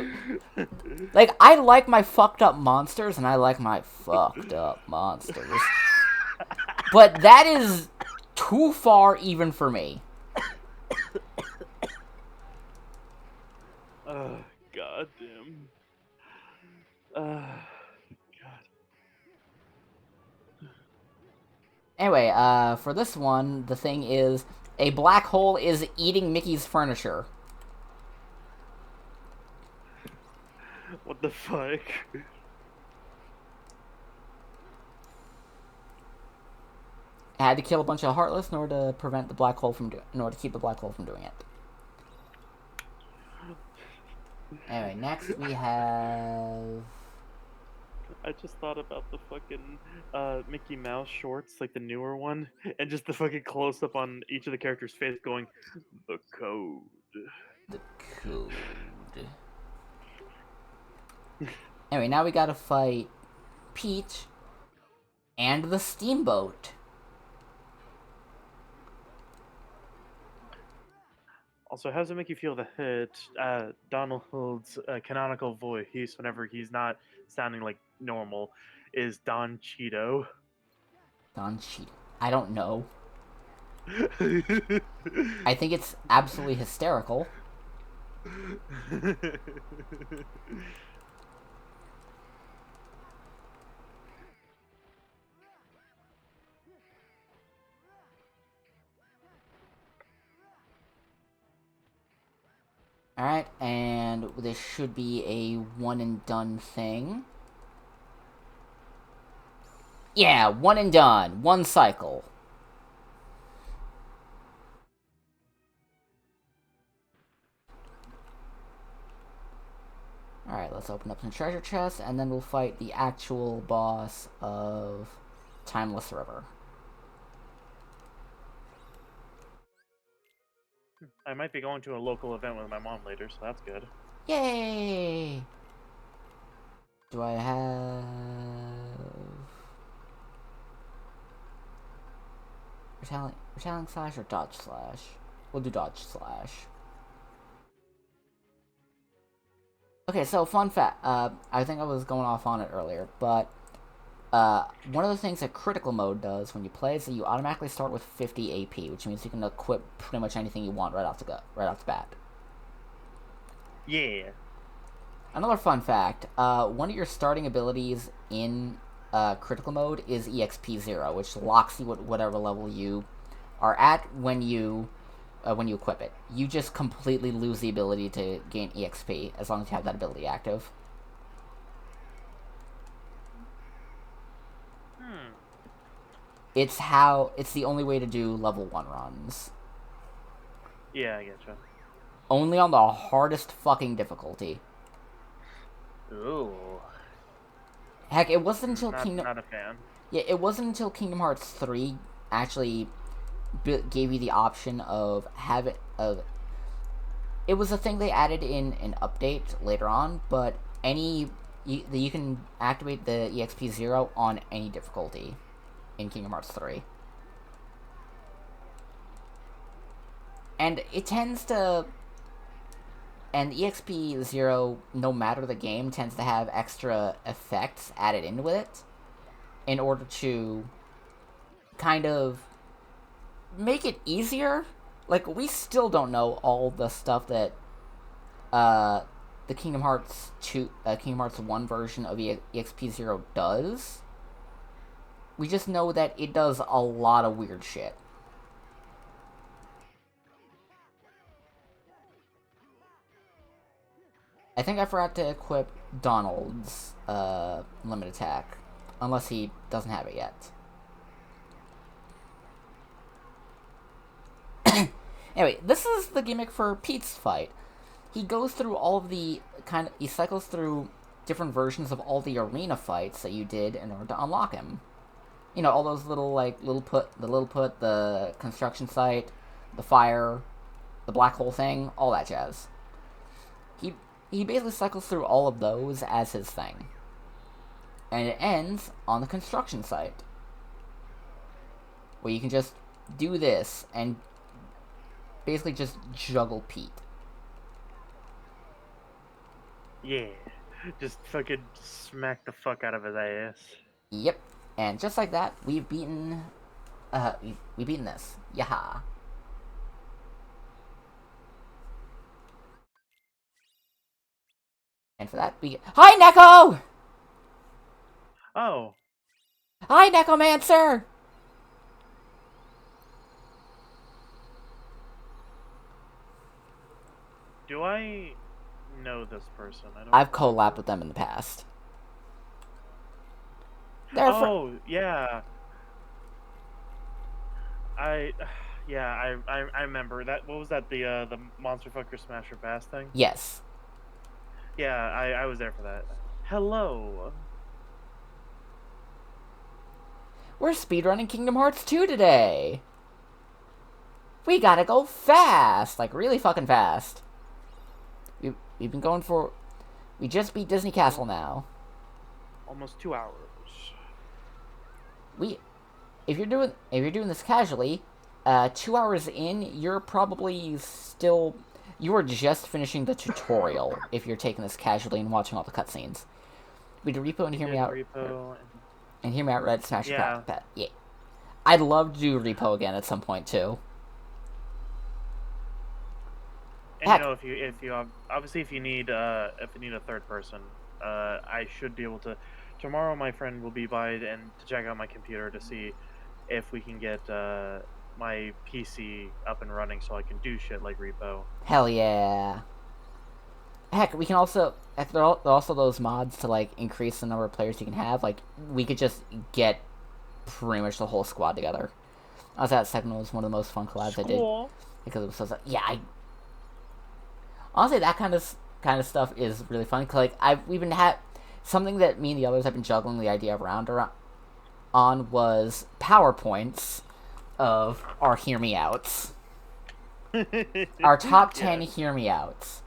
I like my fucked up monsters, and I like my fucked up monsters. But that is too far even for me. God damn. God. Anyway, for this one, the thing is, a black hole is eating Mickey's furniture. What the fuck? I had to kill a bunch of Heartless in order to prevent the black hole from in order to keep the black hole from doing it. Anyway, next we have... I just thought about the fucking Mickey Mouse shorts, like the newer one, and just the fucking close up on each of the characters' face going, the code. The code. Anyway, now we gotta fight Peach and the Steamboat. Also, how does it make you feel to hit Donald's canonical voice whenever he's not sounding like normal is Don Cheeto? Don Cheeto. I don't know. I think it's absolutely hysterical. Alright, and this should be a one and done thing. Yeah, one and done. One cycle. Alright, let's open up some treasure chests, and then we'll fight the actual boss of Timeless River. I might be going to a local event with my mom later, so that's good. Yay! Do I have... Retelling slash or dodge slash? We'll do dodge slash. Okay, so fun fact. I think I was going off on it earlier, but one of the things that critical mode does when you play is that you automatically start with 50 AP, which means you can equip pretty much anything you want right off the bat. Yeah. Another fun fact: one of your starting abilities in critical mode is EXP 0, which locks you at whatever level you are at when you equip it. You just completely lose the ability to gain EXP as long as you have that ability active. It's the only way to do level 1 runs. Yeah, I getcha. Only on the hardest fucking difficulty. Ooh. Heck, it wasn't until Not a fan. Yeah, it wasn't until Kingdom Hearts 3 actually gave you the option of it was a thing they added in an update later on, but you can activate the EXP 0 on any difficulty in Kingdom Hearts 3. And it tends to... And EXP 0, no matter the game, tends to have extra effects added into it in order to kind of make it easier. Like, we still don't know all the stuff that the Kingdom Hearts 1 version of EXP 0 does. We just know that it does a lot of weird shit. I think I forgot to equip Donald's limit attack, unless he doesn't have it yet. Anyway, this is the gimmick for Pete's fight. He goes through all of the he cycles through different versions of all the arena fights that you did in order to unlock him. You know, all those little, like, the construction site, the fire, the black hole thing, all that jazz. He basically cycles through all of those as his thing. And it ends on the construction site, where you can just do this and basically just juggle Pete. Yeah. Just fucking smack the fuck out of his ass. Yep. And just like that, we've beaten we've beaten this. Yaha. And for that, we... Hi, Neko! Oh. Hi, Necromancer! Do I know this person? I don't. I've collabed with them in the past. Oh, yeah. Yeah, I remember that. What was that? The Monster Fucker Smasher Bass thing? Yes. Yeah, I was there for that. Hello. We're speedrunning Kingdom Hearts 2 today. We gotta go fast, like really fucking fast. We've been going for... We just beat Disney Castle now. Almost 2 hours. If you're doing this casually, 2 hours in, you're probably still... You are just finishing the tutorial if you're taking this casually and watching all the cutscenes. We did Repo and Hear Me Out. And Hear Me Out Red Smash Your Pet. Yeah. I'd love to do Repo again at some point too. And Heck. you know, if you obviously if you need a third person, I should be able to. Tomorrow, my friend will be by and to check out my computer to see if we can get my PC up and running so I can do shit like Repo. Hell yeah. Heck, we can also... There are also those mods to, like, increase the number of players you can have. Like, we could just get pretty much the whole squad together. I was at second was one of the most fun collabs I did. Because it was so... Yeah, honestly, that kind of stuff is really fun. Cause, like, we've been something that me and the others have been juggling the idea around on was PowerPoints of our Hear Me Outs. Our top 10 Hear Me Outs.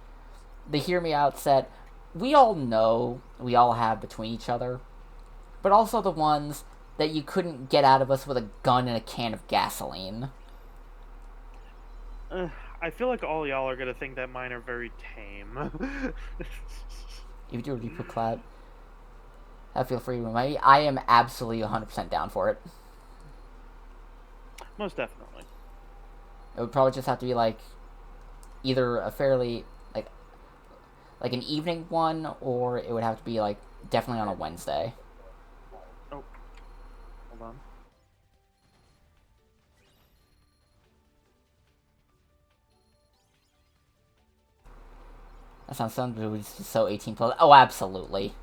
The Hear Me Outs that we all know we all have between each other, but also the ones that you couldn't get out of us with a gun and a can of gasoline. I feel like all y'all are gonna think that mine are very tame. If you do a Reaper collab, feel free to remind me. I am absolutely 100% down for it. Most definitely. It would probably just have to be like either a fairly like an evening one, or it would have to be like definitely on a Wednesday. Oh, hold on. That sounds so 18 plus. Oh, absolutely.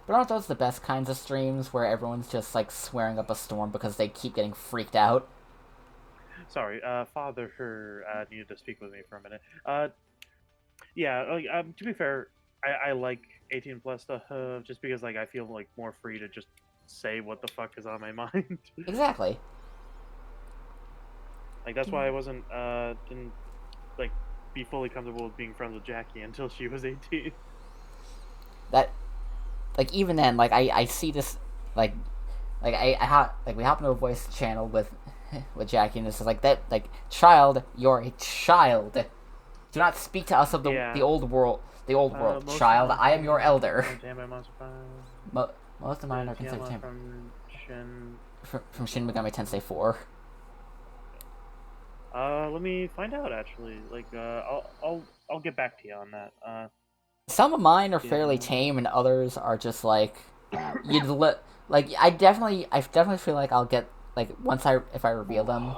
But aren't those the best kinds of streams where everyone's just like swearing up a storm because they keep getting freaked out? Sorry, Father needed to speak with me for a minute. Yeah, like, to be fair, I like 18 plus stuff just because like I feel like more free to just say what the fuck is on my mind. Exactly. Like that's why I didn't like be fully comfortable with being friends with Jackie until she was 18. That, like, even then, like I see this, like we hop into a voice channel with Jackie, and it's just like that, like, child, you're a child. Do not speak to us of the old world, child. I am your elder. Most of mine are considered from Shin Megami Tensei 4. Let me find out actually. Like, I'll get back to you on that. Some of mine are fairly tame, and others are just like I definitely feel like I'll get, like, if I reveal them,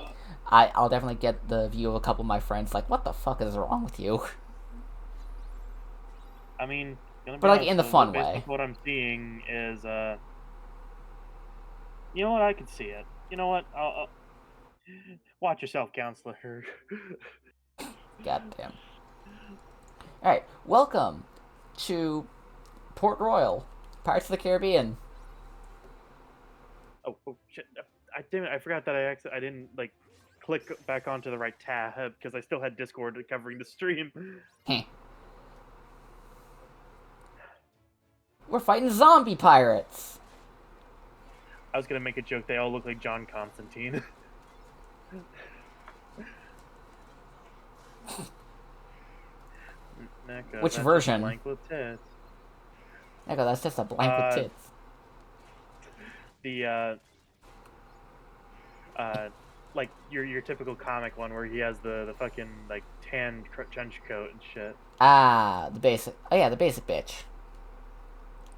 I'll definitely get the view of a couple of my friends like, what the fuck is wrong with you? I mean, but like in the fun way. What I'm seeing is, you know what? I can see it. You know what? I'll watch yourself, counselor. Goddamn. Alright, welcome to Port Royal, Pirates of the Caribbean. Oh shit! I forgot that I didn't like click back onto the right tab because I still had Discord covering the stream. Heh. We're fighting zombie pirates. I was gonna make a joke. They all look like John Constantine. Neko, Which that's version? Just a blank with tits. Echo, that's just a blank with tits. The like your typical comic one where he has the fucking like tan trench coat and shit. Ah, the basic. Oh yeah, the basic bitch.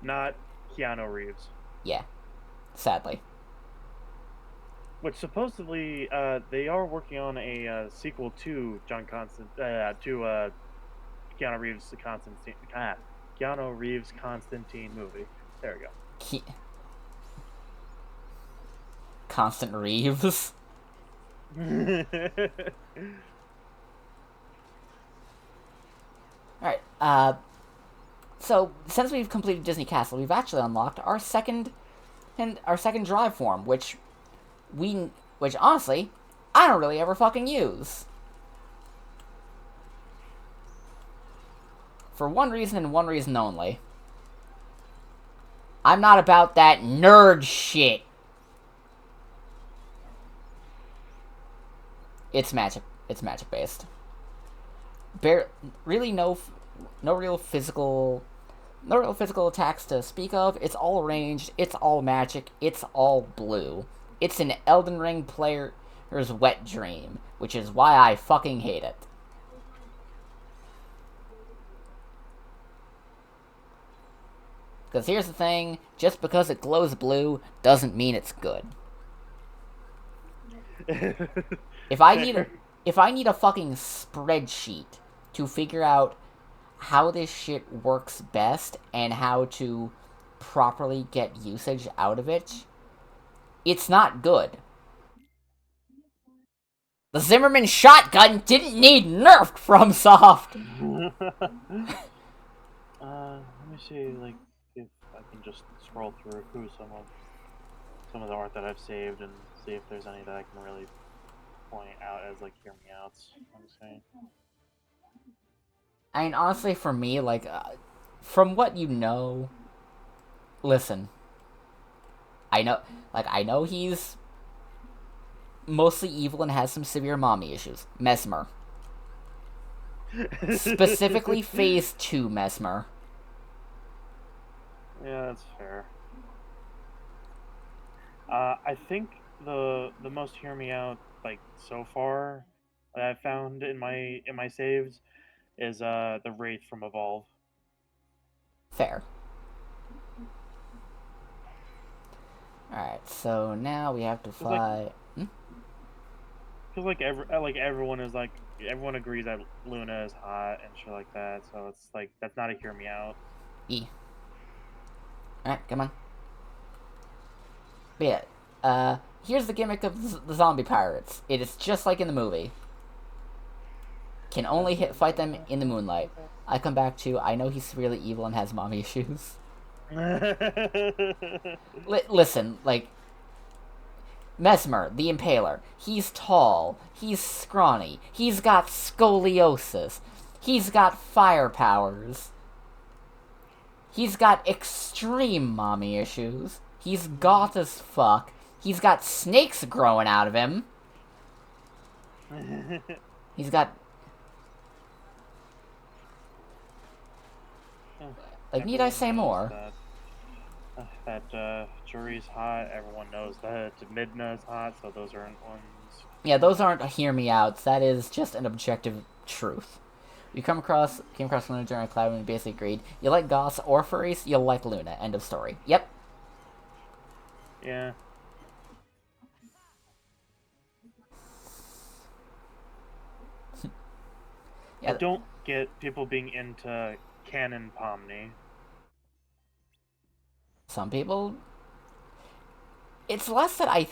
Not Keanu Reeves. Yeah, sadly. Which supposedly they are working on a sequel to Keanu Reeves Keanu Reeves Constantine movie. There we go. Constant Reeves. Alright, so since we've completed Disney Castle, we've actually unlocked our second drive form, which honestly, I don't really ever fucking use. For one reason and one reason only. I'm not about that nerd shit. It's magic. It's magic based. Really no real physical attacks to speak of. It's all ranged. It's all magic. It's all blue. It's an Elden Ring player's wet dream, which is why I fucking hate it. Because here's the thing, just because it glows blue doesn't mean it's good. If I need a fucking spreadsheet to figure out how this shit works best and how to properly get usage out of it, it's not good. The Zimmerman shotgun didn't need nerfed from Soft. Let me see, like, if I can just scroll through some of the art that I've saved and see if there's any that I can really point out as like hear me outs. I'm saying. I mean, honestly, for me, like, from what you know, listen, I know he's mostly evil and has some severe mommy issues. Mesmer. Specifically Phase 2 Mesmer. Yeah, that's fair. I think the most hear me out like so far that I've found in my saves is the Wraith from Evolve. Fair. Alright, so now we have to fight... Because everyone agrees that Luna is hot and shit like that, so it's like that's not a hear me out. Alright, come on. But yeah, here's the gimmick of the zombie pirates. It is just like in the movie. Can only fight them in the moonlight. I come back to, I know he's severely evil and has mommy issues. Listen, like, Mesmer, the Impaler, he's tall, he's scrawny, he's got scoliosis, he's got fire powers, he's got extreme mommy issues, he's goth as fuck, he's got snakes growing out of him, he's got... Like, need I say more? That Jury's hot, everyone knows that. Midna is hot, so those aren't ones. Yeah, those aren't hear me outs. That is just an objective truth. You came across Luna during a cloud and basically agreed. You like goths or furries, you'll like Luna. End of story. Yep. Yeah. Yeah. I don't get people being into Canon Pomni. Some people... It's less that I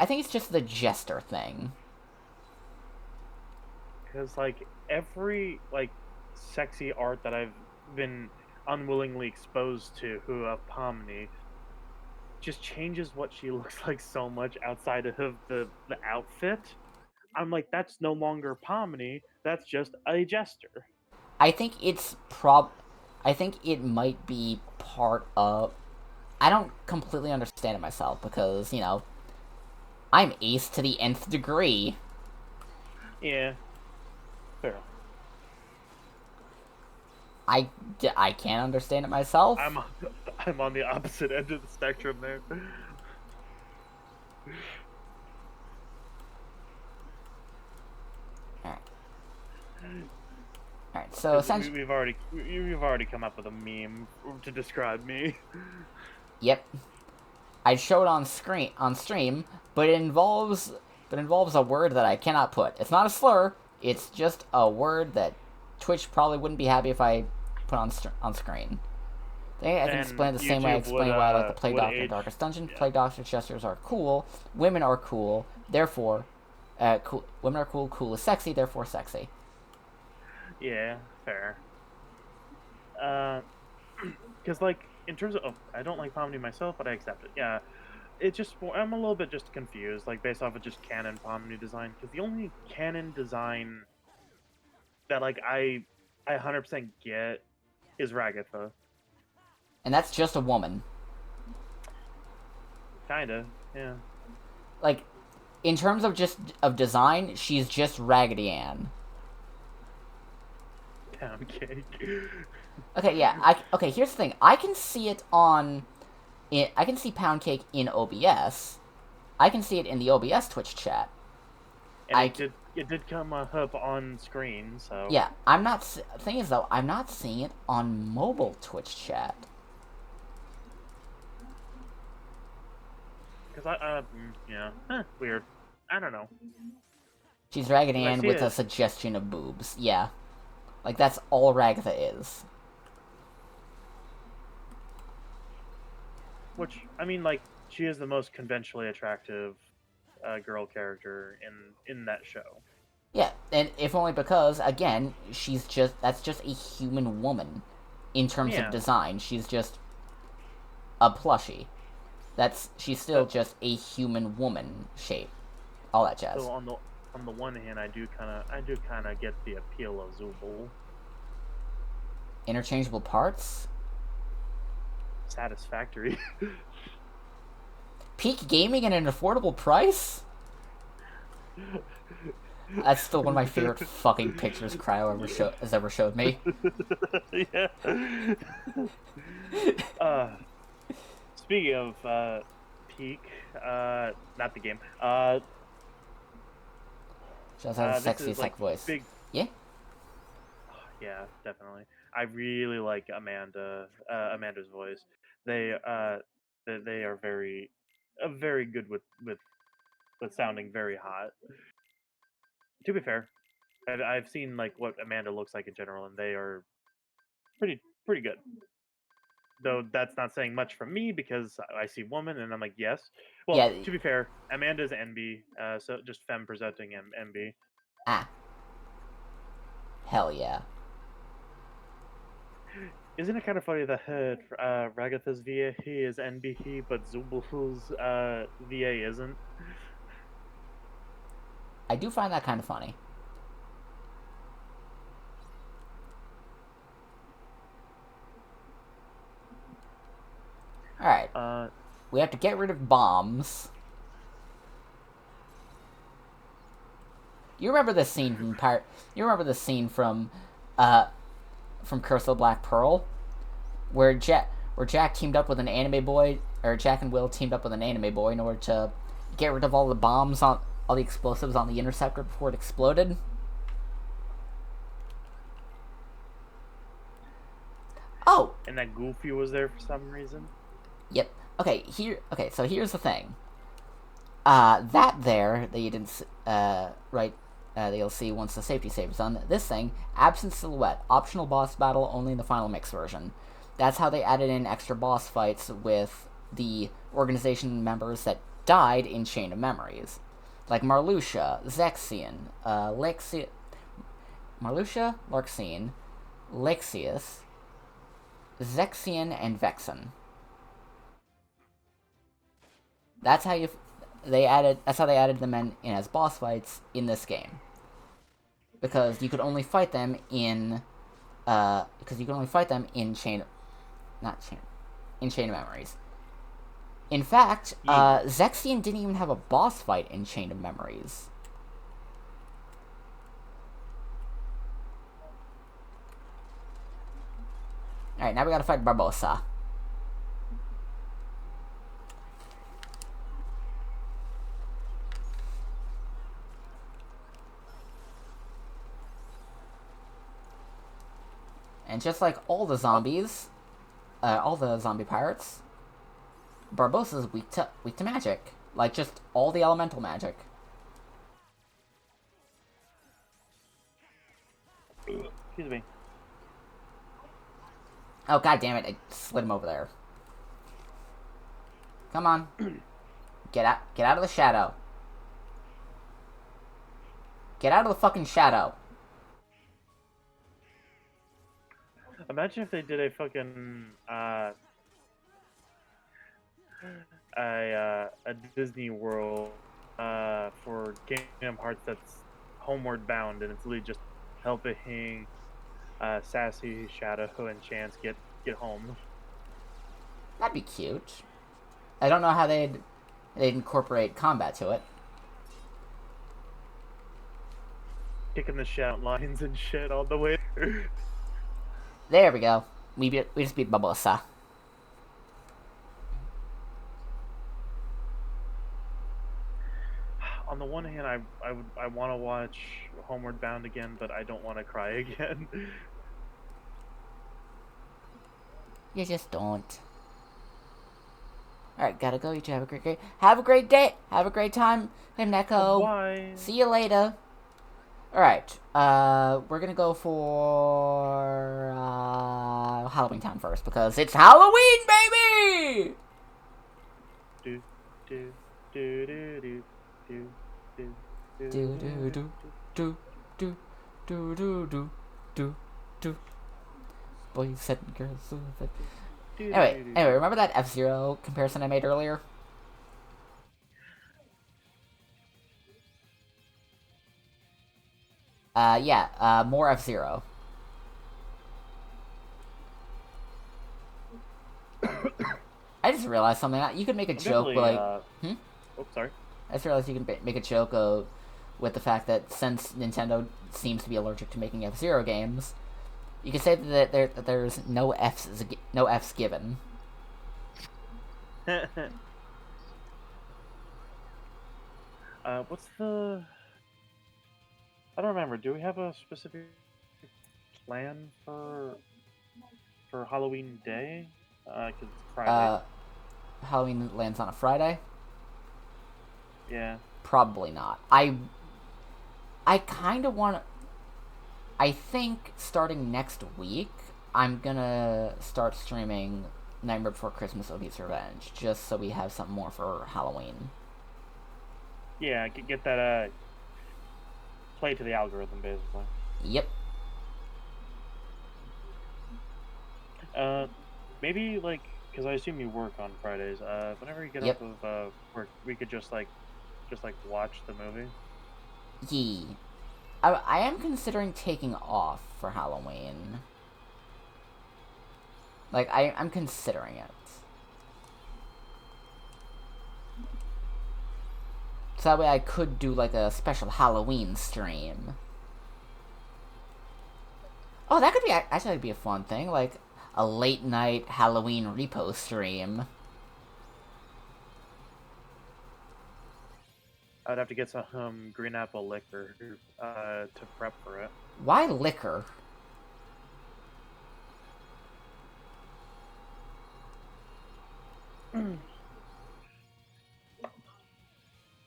think it's just the jester thing. because like every like sexy art that I've been unwillingly exposed to who of Pomni just changes what she looks like so much outside of the outfit. I'm like, that's no longer Pomni, that's just a jester. I think I think it might be part of. I don't completely understand it myself because I'm ace to the nth degree. Yeah, fair. I can't understand it myself. I'm on the opposite end of the spectrum there. Alright, so essentially, We've already come up with a meme to describe me. yep. I showed on stream, but it involves a word that I cannot put. It's not a slur. It's just a word that Twitch probably wouldn't be happy if I put on screen. I can And explain it the same way I YouTube explain would, why I like the Plague would Doctor age- and Darkest Dungeon. yeah. Plague Doctor jesters are cool. Women are cool. Therefore, cool. Women are cool. Cool is sexy. Therefore, sexy. Yeah, fair. Because like in terms of, I don't like Pomni myself, but I accept it. Yeah, it just I'm a little bit just confused, like based off of just canon Pomni design. Because the only canon design that like I 100% get is Ragatha. And that's just a woman. Kinda, yeah. Like, in terms of design, she's just Raggedy Ann. Pound cake. Okay, yeah. Okay, here's the thing. I can see it on. I can see Pound Cake in OBS. I can see it in the OBS Twitch chat. And it did come up on screen, so Yeah, I'm not. Thing is though, I'm not seeing it on mobile Twitch chat. because weird. I don't know. She's Raggedy 'Cause I Ann see with it. a suggestion of boobs. Yeah, like that's all Ragatha is. Which I mean, like she is the most conventionally attractive girl character in that show. Yeah, and if only because again, that's just a human woman. In terms Yeah. of design, she's just a plushie. She's still just a human woman shape. All that jazz. So on the one hand, I do kind of get the appeal of Zubul. Interchangeable parts? Satisfactory. Peak gaming at an affordable price? That's still one of my favorite fucking pictures Cryo has ever showed me. Yeah. Speaking of Peak, not the game. She also has a This sexy is, sec voice. Big. Yeah? Yeah, definitely. I really like Amanda's voice. They are very good with sounding very hot. To be fair, I've seen like what Amanda looks like in general, and they are pretty good. Though that's not saying much from me because I see woman and I'm like yes. Well, Yeah. to be fair, Amanda's NB, so just femme presenting NB. Ah. Hell yeah. Isn't it kind of funny that Ragatha's VA is NBE, but Zubul's VA isn't? I do find that kind of funny. Alright. We have to get rid of bombs. You remember this scene from Curse of the Black Pearl? Where Jack teamed up with an anime boy, or Jack and Will teamed up with an anime boy in order to get rid of all the bombs all the explosives on the interceptor before it exploded? Oh! And that Goofy was there for some reason? Yep. Okay, so here's the thing. That you didn't, that you'll see once the safety save is done. This thing, absent silhouette, optional boss battle only in the final mix version. That's how they added in extra boss fights with the organization members that died in Chain of Memories. Like Marluxia, Zexion, Marluxia, Larxene, Lixius, Zexion, and Vexen. That's how That's how they added them in as boss fights in this game. Because you could only fight them in Chain of Memories. In fact, Zexion didn't even have a boss fight in Chain of Memories. Alright, now we gotta fight Barbossa. And just like all the zombies, all the zombie pirates, Barbossa's weak to magic. Like, just all the elemental magic. Excuse me. Oh, god damn it, I slid him over there. Come on. Get out of the shadow. Get out of the fucking shadow. Imagine if they did a fucking a Disney World for Kingdom Hearts that's homeward bound, and it's literally just helping Sassy, Shadow, and Chance get home. That'd be cute. I don't know how they'd incorporate combat to it. Kicking the shit out lines and shit all the way. There we go. We just beat Barbossa. On the one hand, I want to watch Homeward Bound again, but I don't want to cry again. You just don't. Alright, gotta go. You two have a great day. Have a great day. Have a great time. Hey, Neko. Bye. See you later. Alright, we're gonna go for, Halloween Town first, because it's Halloween, baby! Do, do, do, do, do, do, do, Do, do, do, do, do, do, do, do, do, do. Boys and girls. Anyway, remember that F-Zero comparison I made earlier? Yeah, more F-Zero. I just realized something. You could make a joke, like... Oh, sorry. I just realized you can make a joke with the fact that since Nintendo seems to be allergic to making F-Zero games, you could say that there's no F's given. What's the... I don't remember. Do we have a specific plan for Halloween Day? 'Cause it's Friday. Halloween lands on a Friday? Yeah. Probably not. I kind of want to... I think starting next week, I'm gonna start streaming Nightmare Before Christmas Odie's Revenge, just so we have something more for Halloween. Yeah, get that, play to the algorithm, basically. Yep. Maybe, like, because I assume you work on Fridays, whenever you get Yep. off of work, we could just watch the movie. Yee. I am considering taking off for Halloween. Like, I'm considering it. So that way I could do, like, a special Halloween stream. Oh, that could be... Actually, that'd be a fun thing. Like, a late-night Halloween repo stream. I'd have to get some green apple liquor to prep for it. Why liquor?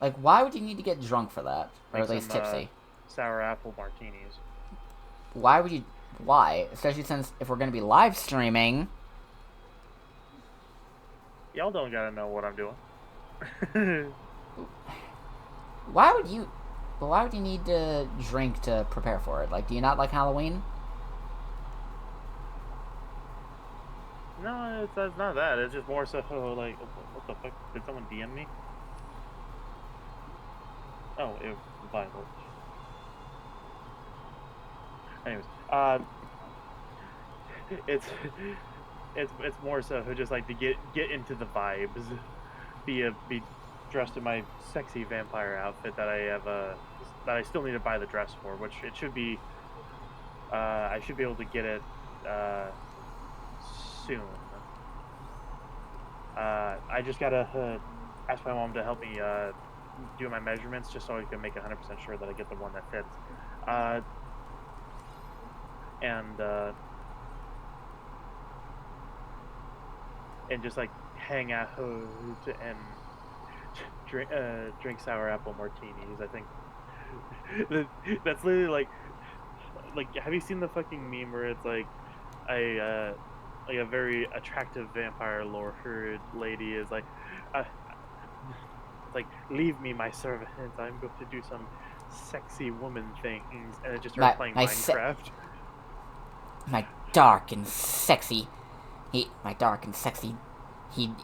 Like, why would you need to get drunk for that? Or at Make least some, tipsy? Sour apple martinis. Why would you... Why? Especially since if we're going to be live streaming... Y'all don't gotta know what I'm doing. Why would you... But why would you need to drink to prepare for it? Like, do you not like Halloween? No, it's not that. It's just more so like, what the fuck? Did someone DM me? Oh, it was Violet. Anyways, it's it's more so just like to get into the vibes, be dressed in my sexy vampire outfit that I have that I still need to buy the dress for, which it should be I should be able to get it soon. I just gotta ask my mom to help me do my measurements just so I can make 100% sure that I get the one that fits. And just like hang out and drink sour apple martinis. I think that's literally like have you seen the fucking meme where it's like a very attractive vampire lord lady is like leave me my servant, I'm going to do some sexy woman things, and it just starts playing Minecraft. My dark and sexy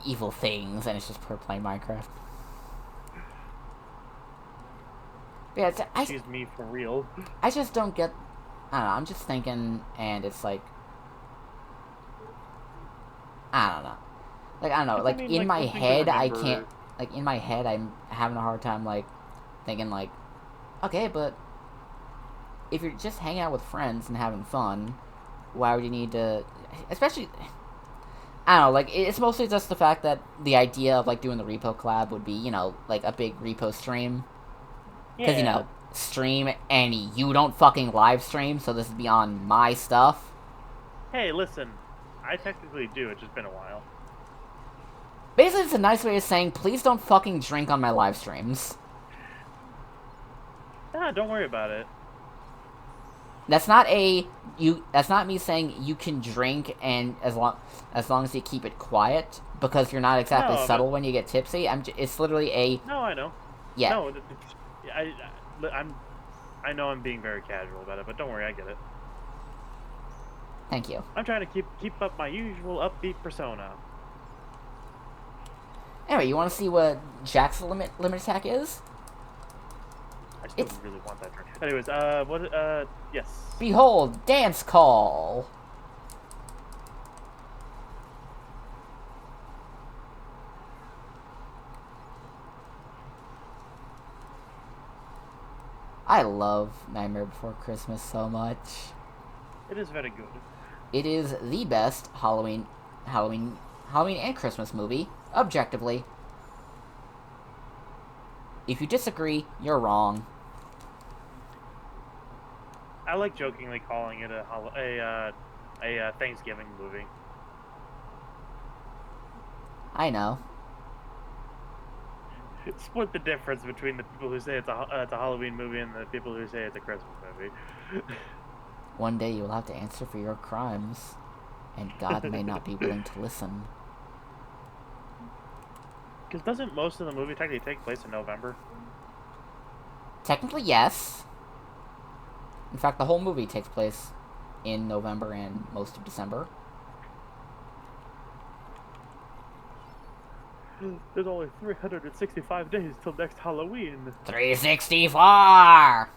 evil things, and it's just her playing Minecraft. Yeah, she's me for real. I just don't get. I don't know. I'm just thinking, and it's like, I don't know. Like, I don't know. Like, I mean, in my head, I can't. Like, in my head, I'm having a hard time, like, thinking, like, okay, but if you're just hanging out with friends and having fun, why would you need to. Especially. I don't know, like, it's mostly just the fact that the idea of, like, doing the repo collab would be, you know, like, a big repo stream. Because, you know, stream and you don't fucking live stream, so this is beyond my stuff. Hey, listen, I technically do, it's just been a while. Basically, it's a nice way of saying, please don't fucking drink on my live streams. Nah, don't worry about it. That's not that's not me saying you can drink and as long as you keep it quiet, because you're not exactly subtle when you get tipsy. It's literally a... No, I know. Yeah. No, I know I'm being very casual about it, but don't worry, I get it. Thank you. I'm trying to keep up my usual upbeat persona. Anyway, you want to see what Jack's limit attack is? I still really want that drink. Anyways, yes. Behold, dance call. I love Nightmare Before Christmas so much. It is very good. It is the best Halloween and Christmas movie, objectively. If you disagree, you're wrong. I like jokingly calling it a Thanksgiving movie. I know. Split the difference between the people who say it's a Halloween movie and the people who say it's a Christmas movie. One day you will have to answer for your crimes, and God may not be willing to listen. Because doesn't most of the movie technically take place in November? Technically, yes. In fact, the whole movie takes place in November and most of December. There's only 365 days till next Halloween. 364!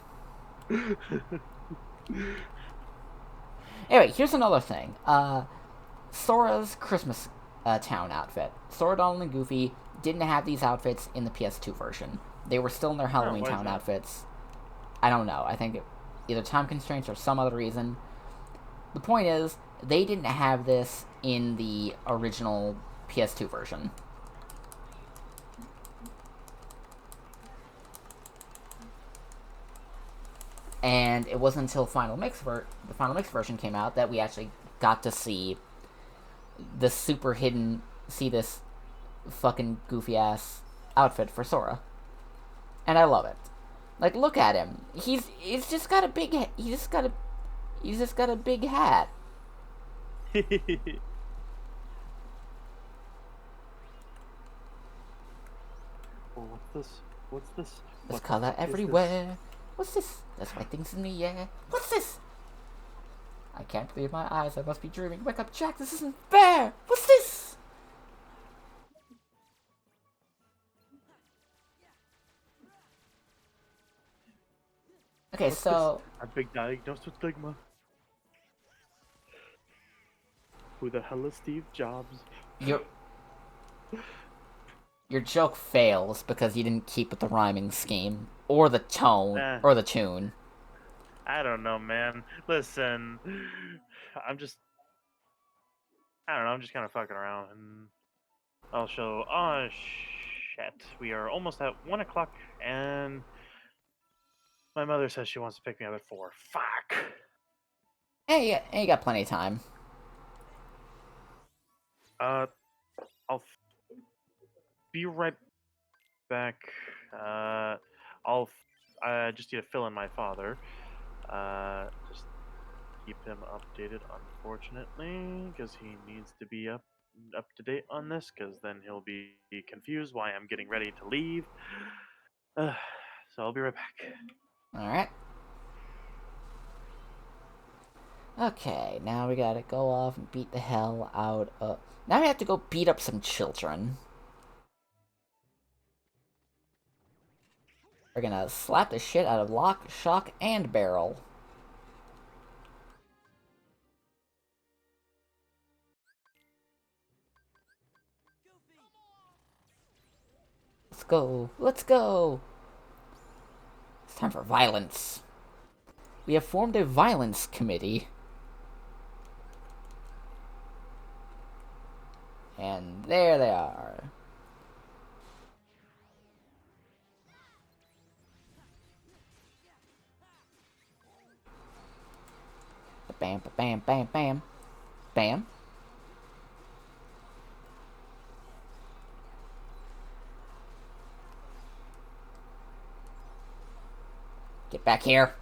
Anyway, here's another thing. Sora's Christmas town outfit. Sora, Donald, and Goofy didn't have these outfits in the PS2 version. They were still in their Halloween town outfits. I don't know. I think either time constraints or some other reason. The point is, they didn't have this in the original PS2 version. And it wasn't until the Final Mix version came out that we actually got to see the super hidden, this fucking goofy ass outfit for Sora. And I love it. Like, look at him. He's just got a big he's just got a big hat. Well, what's this? What's this? There's What the color fuck is this? everywhere. What's this? There's white things in the air. What's this? I can't believe my eyes. I must be dreaming. Wake up, Jack. This isn't fair. What's this? Okay, What's so this? I've been diagnosed with stigma. Who the hell is Steve Jobs? your joke fails because you didn't keep with the rhyming scheme or the tone Eh. or the tune. I don't know, man. Listen, I'm just, I don't know. I'm just kind of fucking around, and I'll show. Oh shit, we are almost at 1 o'clock, and my mother says she wants to pick me up at 4. Fuck. Hey, you got plenty of time. I'll be right back. I just need to fill in my father. Just keep him updated, unfortunately, because he needs to be up to date on this, because then he'll be confused why I'm getting ready to leave. So I'll be right back. Alright. Okay, now we gotta go off and beat the hell out of... Now we have to go beat up some children. We're gonna slap the shit out of Lock, Shock, and Barrel. Let's go. Let's go. It's time for violence. We have formed a violence committee. And there they are. Bam, bam, bam, bam. Bam. Get back here.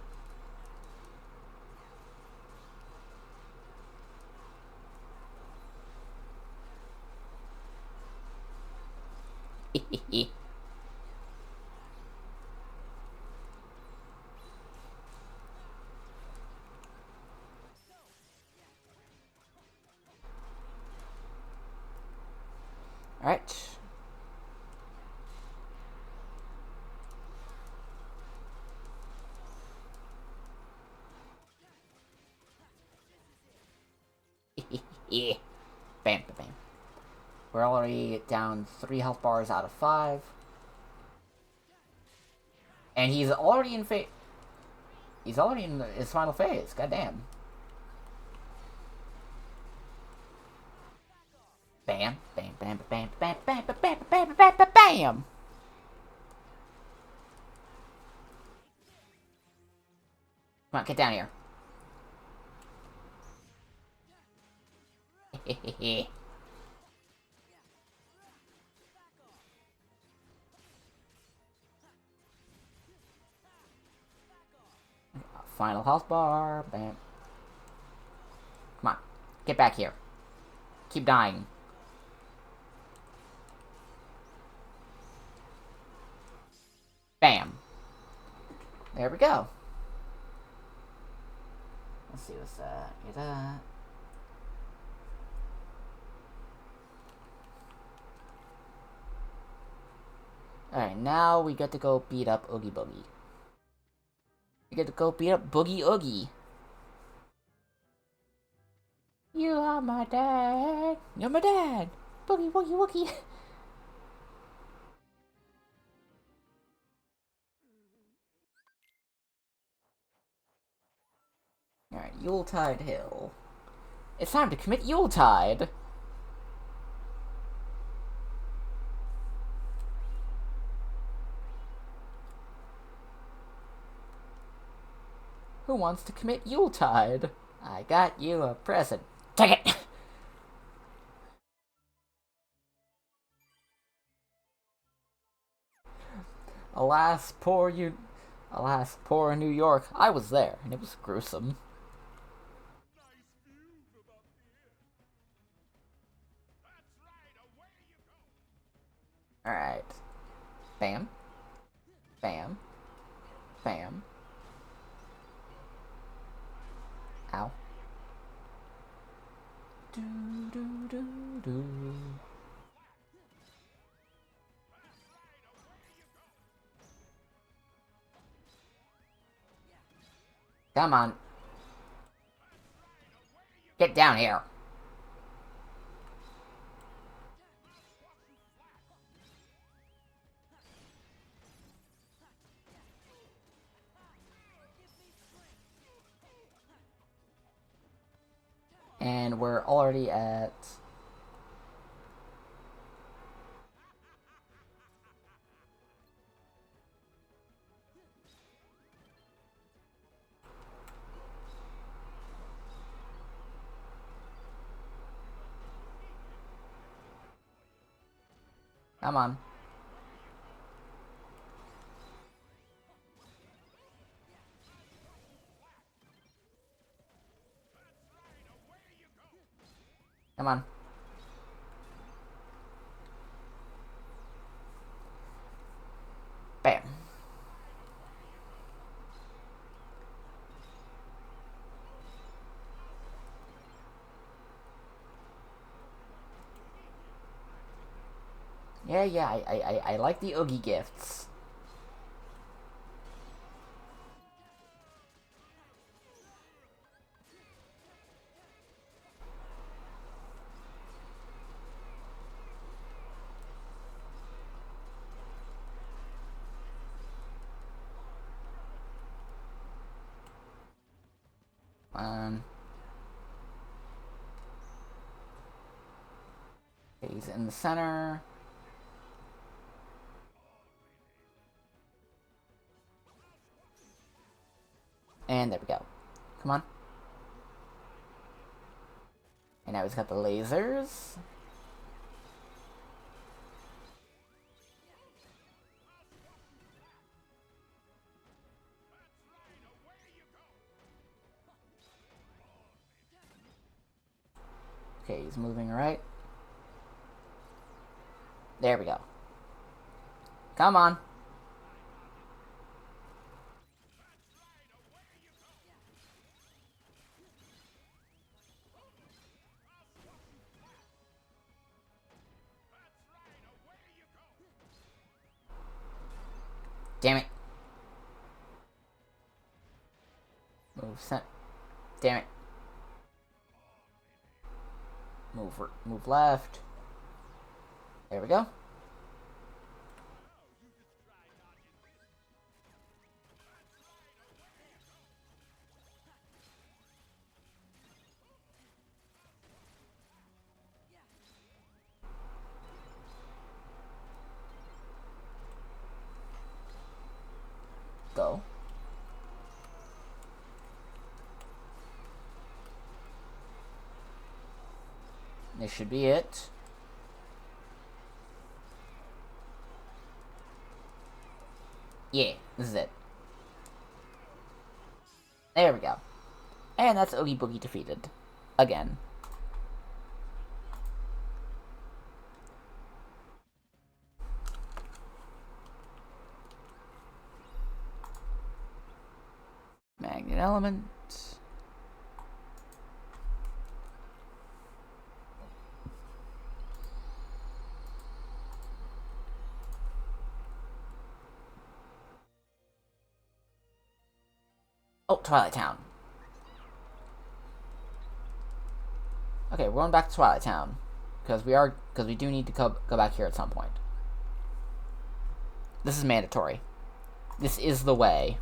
Alright. Bam, bam, bam. We're already down 3 health bars out of 5. And he's already in He's already in his final phase. Goddamn. Bam, bam, bam, bam, bam, bam, bam, bam, bam, bam, bam, bam. Come on, get down here. Final health bar. Bam. Come on, get back here. Keep dying. Bam. There we go. Let's see what's that. Get that. Alright, now we get to go beat up Oogie Boogie. We get to go beat up Boogie Oogie. You are my dad. You're my dad. Boogie Woogie Woogie. Alright, Yuletide Hill. It's time to commit Yuletide. Who wants to commit Yuletide? I got you a present. Take it! Alas, poor New York. I was there, and it was gruesome. Alright. Bam. Bam. Bam. Ow. Do, do, do, do. Come on. Get down here. And we're already at... Come on. Come on. Bam. Yeah, I like the Oogie gifts. He's in the center. And there we go. Come on. And now he's got the lasers. Okay, he's moving right. There we go. Come on. Damn it. Damn it. Move left. There we go. Go. This should be it. Yeah, this is it. There we go. And that's Oogie Boogie defeated. Again. Magnet element. Oh, Twilight Town. Okay, we're going back to Twilight Town. Because we do need to go back here at some point. This is mandatory. This is the way.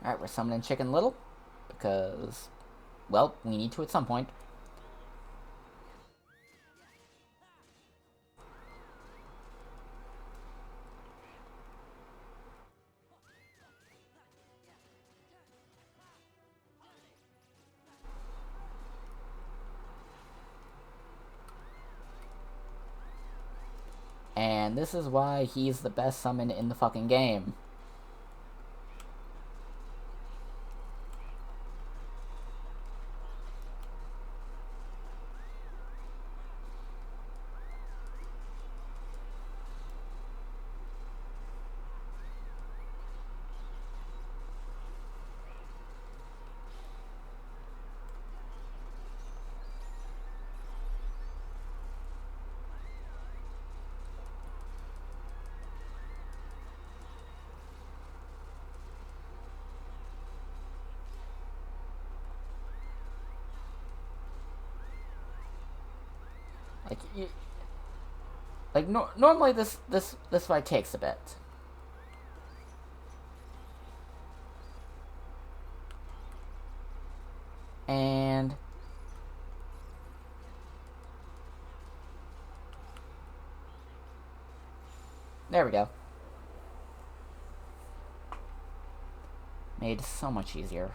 Alright, we're summoning Chicken Little. Because, well, we need to at some point. And this is why he's the best summon in the fucking game. Like, normally this fight takes a bit. And there we go. Made so much easier.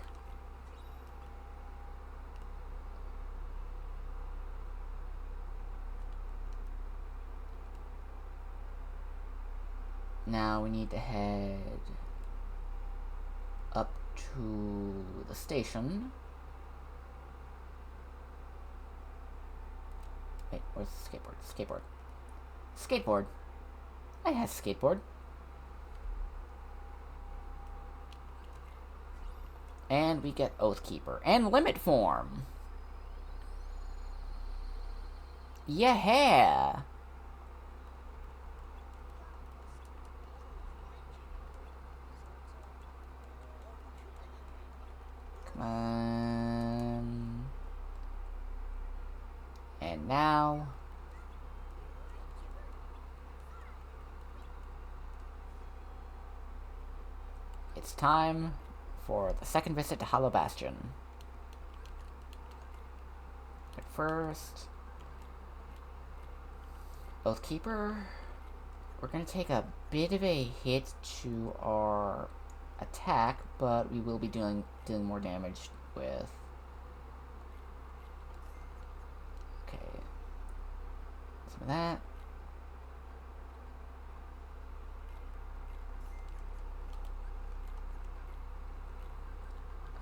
Now we need to head up to the station. Wait, where's the skateboard? Skateboard. I have skateboard. And we get Oathkeeper. And Limit Form. Yeah. Come on. And now it's time for the second visit to Hollow Bastion. But first, Oathkeeper, we're going to take a bit of a hit to our attack, but we will be dealing more damage with... Okay. Some of that.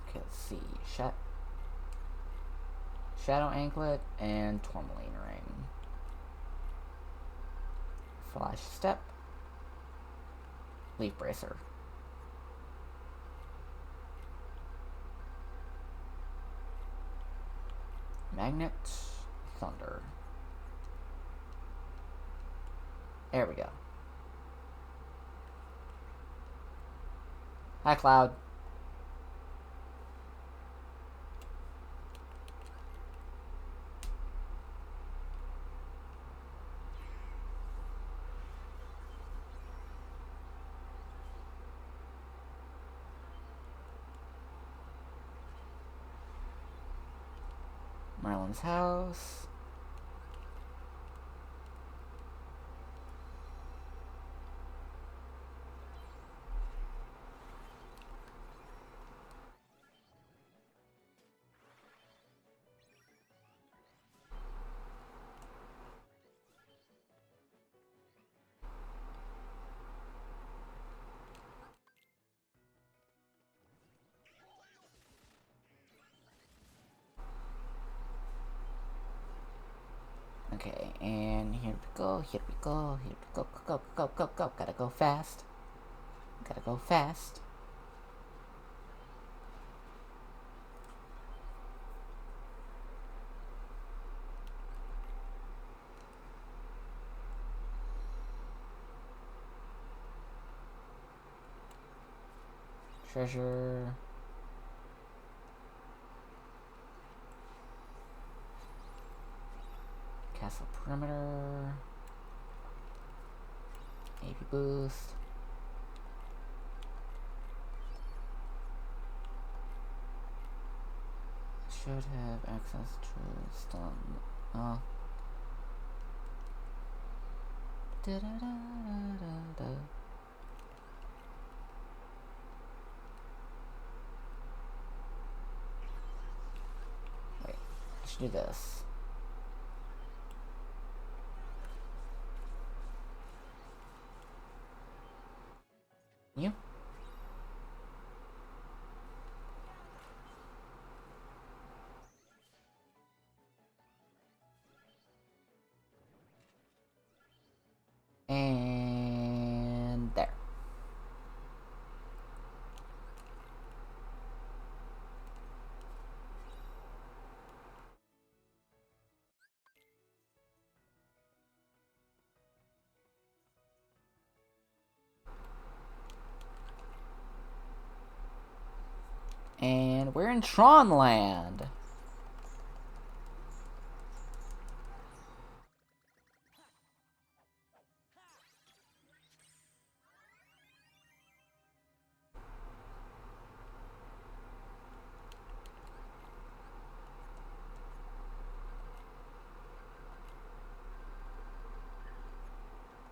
Okay, let's see. Shadow Anklet and Tourmaline Ring. Flash Step. Leaf Bracer. Magnet. Thunder. There we go. Hi, Cloud. Marlon's house. Okay, and here we go, here we go, here we go, go, go, go, go, go. Gotta go fast. Gotta go fast. Treasure. Castle perimeter. AP boost. Should have access to stun. Oh. Da da da da da. Wait, I should do this. And there. And we're in Tronland.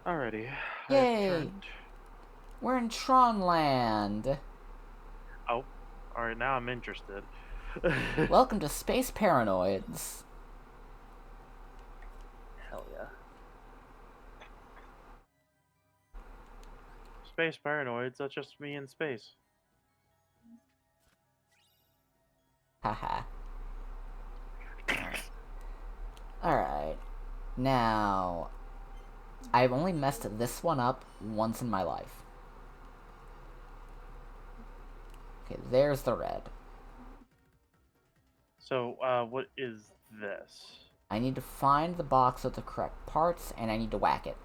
Alrighty. Yay. Turned. We're in Tronland. Oh, alright, now I'm interested. Welcome to Space Paranoids. Hell yeah. Space paranoids, that's just me in space. Haha. Alright. Now, I've only messed this one up once in my life. Okay, there's the red. So, what is this? I need to find the box with the correct parts, and I need to whack it.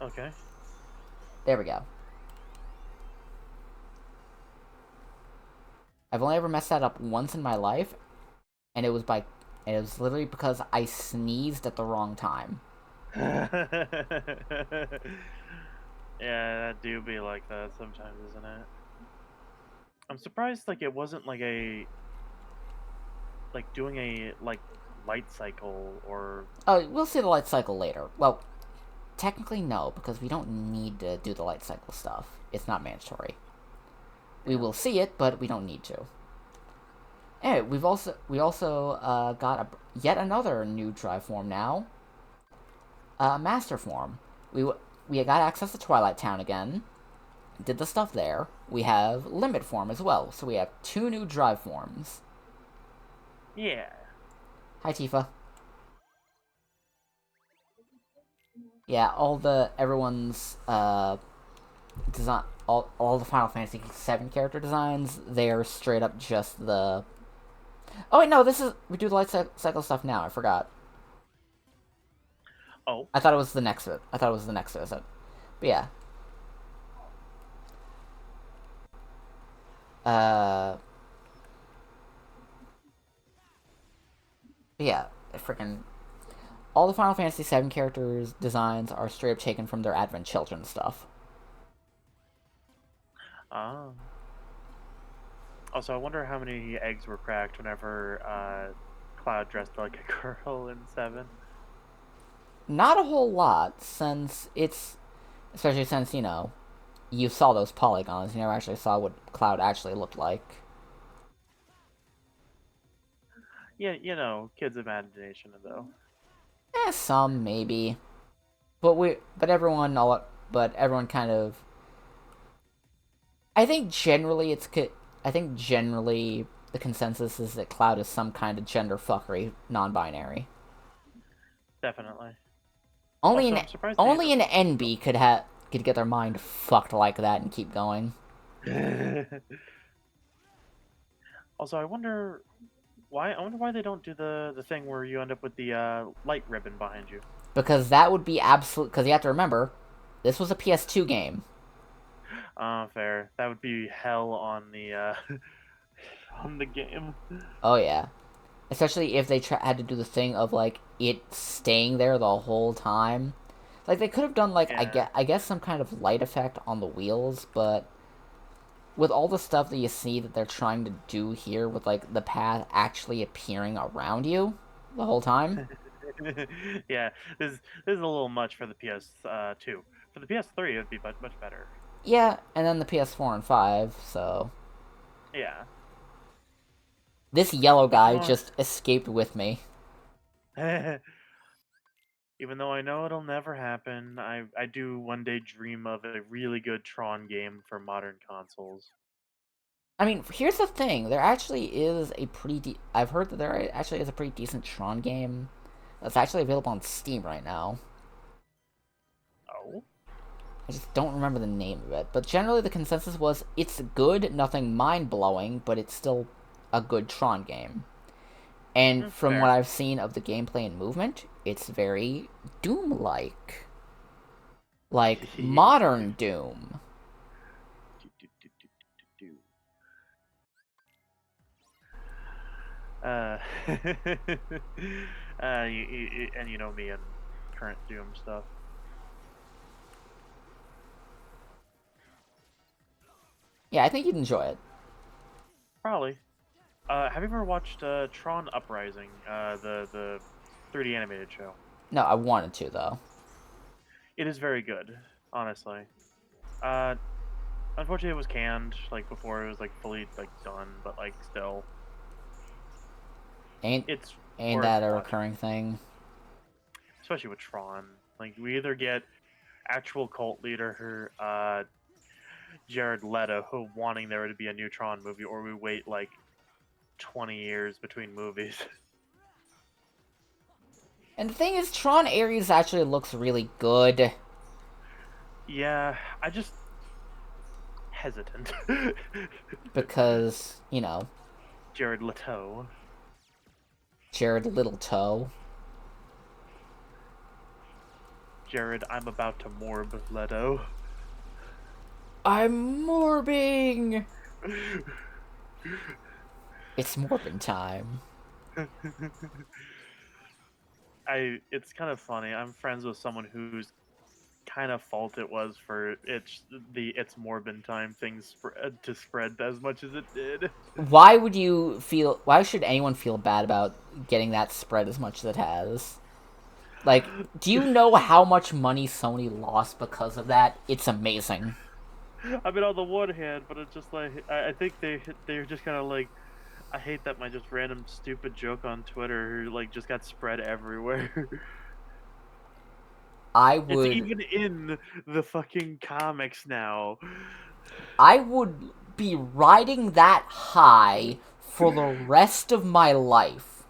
Okay. There we go. I've only ever messed that up once in my life, and it was literally because I sneezed at the wrong time. Yeah, that do be like that sometimes, isn't it? I'm surprised, like, it wasn't like doing a, light cycle or... Oh, we'll see the light cycle later. Well, technically no, because we don't need to do the light cycle stuff. It's not mandatory. We will see it, but we don't need to. Anyway, we also got yet another new drive form now. Master form. We got access to Twilight Town again. Did the stuff there. We have limit form as well, so we have 2 new drive forms. Yeah. Hi, Tifa. Yeah, everyone's design, all the Final Fantasy VII character designs, they're straight up just the... Oh wait, no, we do the light cycle stuff now. I forgot. Oh. I thought it was the next visit. But yeah. Yeah, freaking... All the Final Fantasy VII characters' designs are straight up taken from their Advent Children stuff. Also, I wonder how many eggs were cracked whenever Cloud dressed like a girl in 7. Not a whole lot, especially since, you saw those polygons, you never actually saw what Cloud actually looked like. Yeah, kids' imagination, though. Some, maybe. But everyone kind of... I think generally the consensus is that Cloud is some kind of gender fuckery non-binary. Definitely. Only Also, an NB could get their mind fucked like that and keep going. Also, I wonder why they don't do the thing where you end up with the light ribbon behind you. Because that would be absolute. Because you have to remember, this was a PS2 game. Fair. That would be hell on the on the game. Oh yeah, especially if they had to do the thing of like it staying there the whole time. Like they could have done I guess some kind of light effect on the wheels, but with all the stuff that you see that they're trying to do here with like the path actually appearing around you the whole time. Yeah, this is a little much for the PS2. For the PS3, it'd be much better. Yeah, and then the PS4 and 5, so... Yeah. This yellow guy just escaped with me. Even though I know it'll never happen, I do one day dream of a really good Tron game for modern consoles. I mean, here's the thing. There actually is a I've heard that there actually is a pretty decent Tron game that's actually available on Steam right now. I just don't remember the name of it. But generally the consensus was it's good, nothing mind-blowing, but it's still a good Tron game. And from Fair. what I've seen of the gameplay and movement, it's very Doom-like. Like, modern Doom. Uh, and you know me and current Doom stuff. Yeah, I think you'd enjoy it. Probably. Have you ever watched Tron Uprising, the 3D animated show? No, I wanted to, though. It is very good, honestly. Unfortunately, it was canned like before it was like fully like done, but like still, Ain't it's ain't worth that a watching, recurring thing? especially with Tron. Like we either get actual cult leader Jared Leto who wanting there to be a new Tron movie, or we wait like 20 years between movies. And the thing is, Tron Ares actually looks really good. Yeah, I just hesitant. Because, you know, Jared Leto. Jared Little Toe. Jared, I'm about to morb Leto. I'm morbing! It's morbin time. It's kind of funny. I'm friends with someone whose kind of fault it was for it's Morbin time thing to spread as much as it did. Why should anyone feel bad about getting that spread as much as it has? Like, do you know how much money Sony lost because of that? It's amazing. I mean, on the one hand, but it's just like I think they're just kind of like I hate that my just random stupid joke on Twitter like just got spread everywhere. I It's would even in the fucking comics now. I would be riding that high for the rest of my life.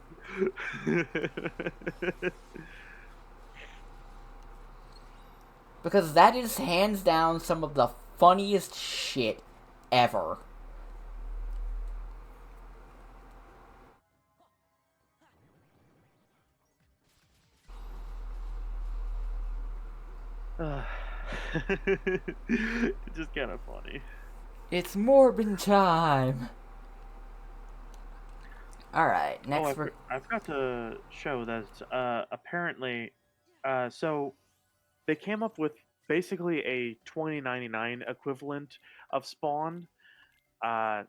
Because that is hands down some of the funniest shit ever. It's just kind of funny. It's Morbin time. Alright, Oh, next we're... I forgot to show that apparently, so they came up with basically a 2099 equivalent of Spawn, uh,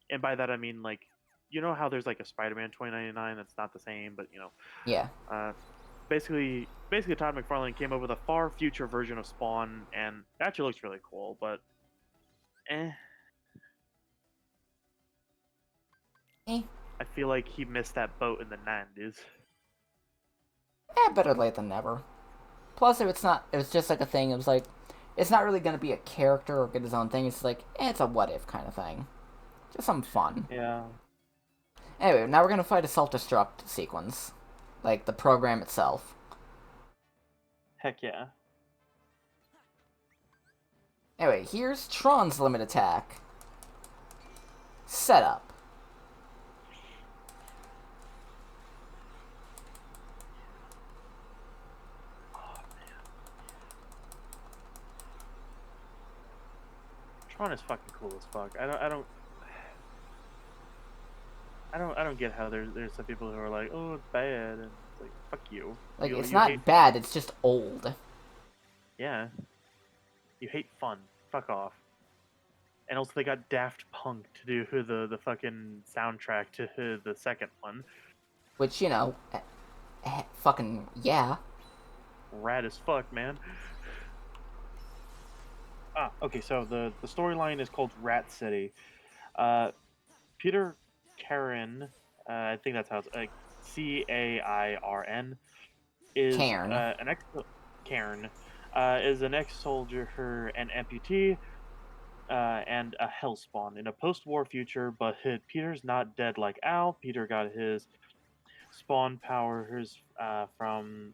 and by that I mean like, you know how there's like a Spider-Man 2099 that's not the same, but you know, Yeah. basically Todd McFarlane came up with a far future version of Spawn, and it actually looks really cool, but eh. Eh. I feel like he missed that boat in the 90s. Better late than never. Plus, if it's not... It was just like a thing, it was like... It's not really going to be a character or get his own thing. It's like, it's a what-if kind of thing. Just some fun. Yeah. Anyway, now we're going to fight a self-destruct sequence. Like, the program itself. Heck yeah. Anyway, here's Tron's limit attack. Setup. Tron is fucking cool as fuck. I don't get how there's some people who are like, oh, it's bad, and it's like, fuck you. Like, you it's you not hate bad, fun. it's just old. Yeah. You hate fun. Fuck off. And also, they got Daft Punk to do the fucking soundtrack to the second one. Which, you know, fucking, yeah. Rad as fuck, man. Okay, so the storyline is called Rat City. Peter Cairn, I think that's how it's Cairn, is Cairn. an ex Cairn is an ex-soldier, an amputee, and a hellspawn in a post-war future. But Peter's not dead like Al. Peter got his spawn powers from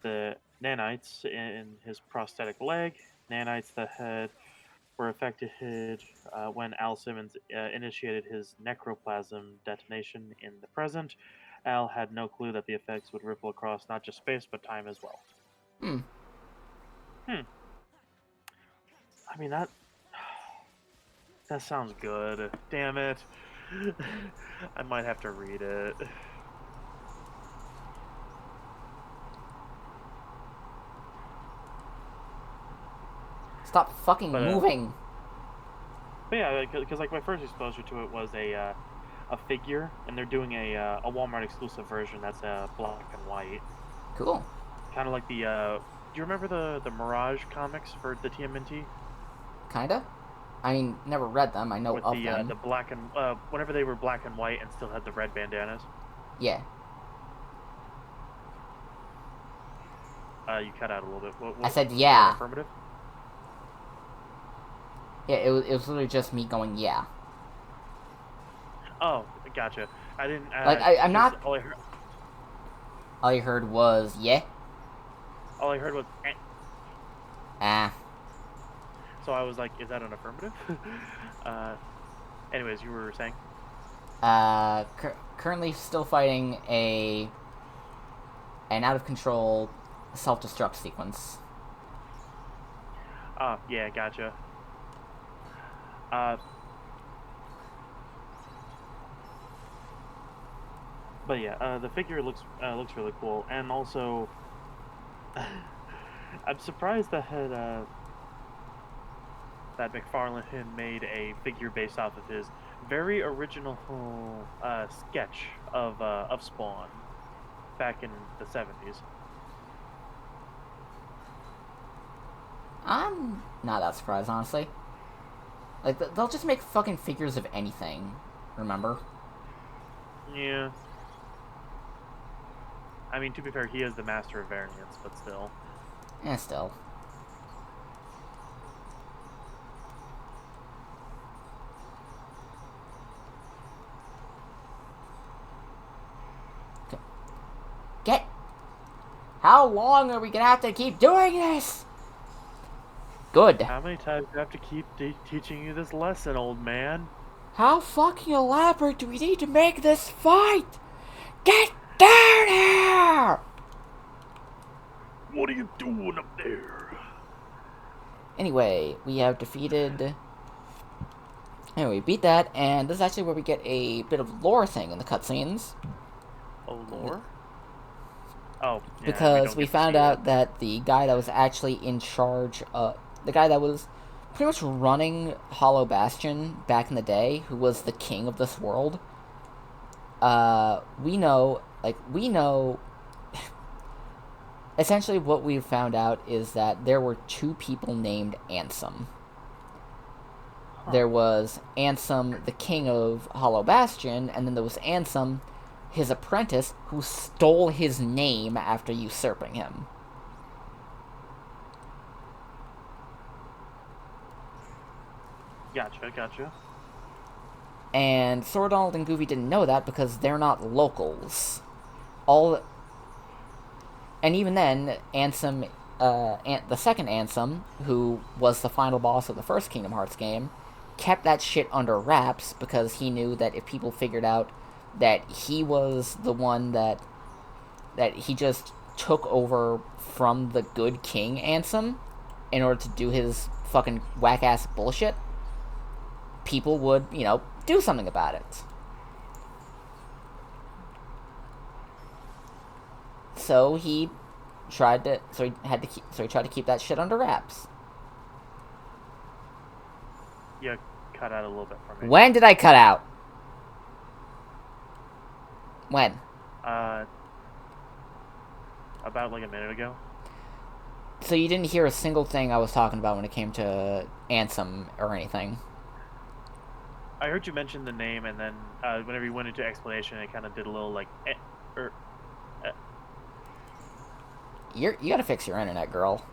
the nanites in his prosthetic leg. Nanites that were affected when Al Simmons initiated his necroplasm detonation in the present. Al had no clue that the effects would ripple across not just space but time as well. Hmm. I mean that sounds good. Damn it. I might have to read it. Stop fucking But, moving. But yeah, because like my first exposure to it was a figure, and they're doing a Walmart exclusive version that's black and white, Cool. kind of like the. Do you remember the Mirage comics for the TMNT Kinda. I mean, never read them. I know with of the them. the black and whenever they were black and white and still had the red bandanas? Yeah. You cut out a little bit. I said was yeah. that affirmative? Yeah, it was literally just me going, yeah. Oh, gotcha. I didn't. Like, I'm not... All All you heard was, yeah? all I heard was. Eh. Ah. So I was like, is that an affirmative? Anyways, you were saying? Currently still fighting an out-of-control self-destruct sequence. Oh, yeah, gotcha. But yeah, the figure looks really cool, and also I'm surprised that McFarlane had made a figure based off of his very original sketch of Spawn back in the 70s. I'm not that surprised, honestly. Like, they'll just make fucking figures of anything, remember? Yeah. I mean, to be fair, he is the master of variants, but still. Still. Get... How long are we gonna have to keep doing this? Good. How many times do I have to keep teaching you this lesson, old man? How fucking elaborate do we need to make this fight? Get down here! What are you doing up there? Anyway, we have defeated... Anyway, we beat that, and this is actually where we get a bit of lore thing in the cutscenes. Oh, lore? Oh, yeah, Because we don't get to found see out it. that the guy that was actually in charge of... The guy that was pretty much running Hollow Bastion back in the day, who was the king of this world, we know... Essentially what we've found out is that there were two people named Ansem. Huh. There was Ansem, the king of Hollow Bastion, and then there was Ansem, his apprentice, who stole his name after usurping him. Gotcha. And Sword Donald and Goofy didn't know that because they're not locals. And even then, Ansem, the second Ansem, who was the final boss of the first Kingdom Hearts game, kept that shit under wraps because he knew that if people figured out that he was the one that he just took over from the good King Ansem in order to do his fucking whack-ass bullshit, people would, do something about it. So he tried to keep that shit under wraps. You cut out a little bit for me. When did I cut out? When? About like a minute ago. So you didn't hear a single thing I was talking about when it came to Ansem or anything? I heard you mention the name, and then whenever you went into explanation, it kind of did a little like. You gotta fix your internet, girl.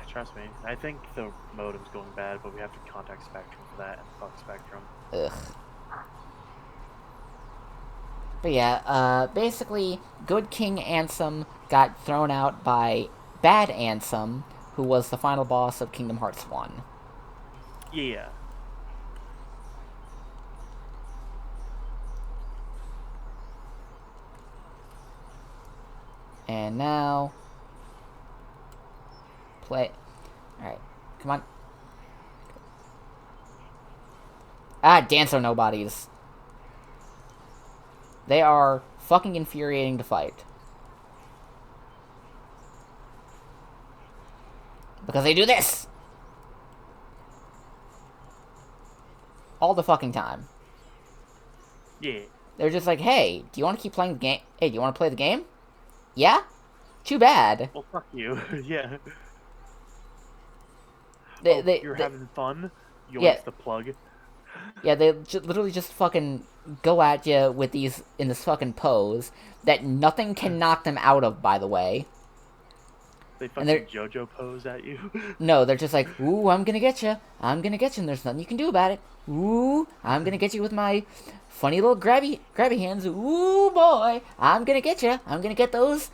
Trust me, I think the modem's going bad, but we have to contact Spectrum for that, and fuck Spectrum. Ugh. But yeah, basically, good King Ansem got thrown out by Bad Ansem, who was the final boss of Kingdom Hearts 1. Yeah. And now... Play... Alright, come on. Ah, Dance or Nobodies. They are fucking infuriating to fight. Because they do this! All the fucking time. Yeah. They're just like, hey, do you want to keep playing the game? Hey, do you want to play the game? Yeah? Too bad. Well, fuck you. Yeah. They, You're having fun? Yoinks Yeah. the plug. Yeah, they literally just fucking go at you with these, in this fucking pose that nothing can knock them out of, by the way. They And they're- fucking JoJo pose at you. No, they're just like, ooh, I'm gonna get you. I'm gonna get you, and there's nothing you can do about it. Ooh, I'm gonna get you with my funny little grabby hands. Ooh, boy, I'm gonna get you. I'm gonna get those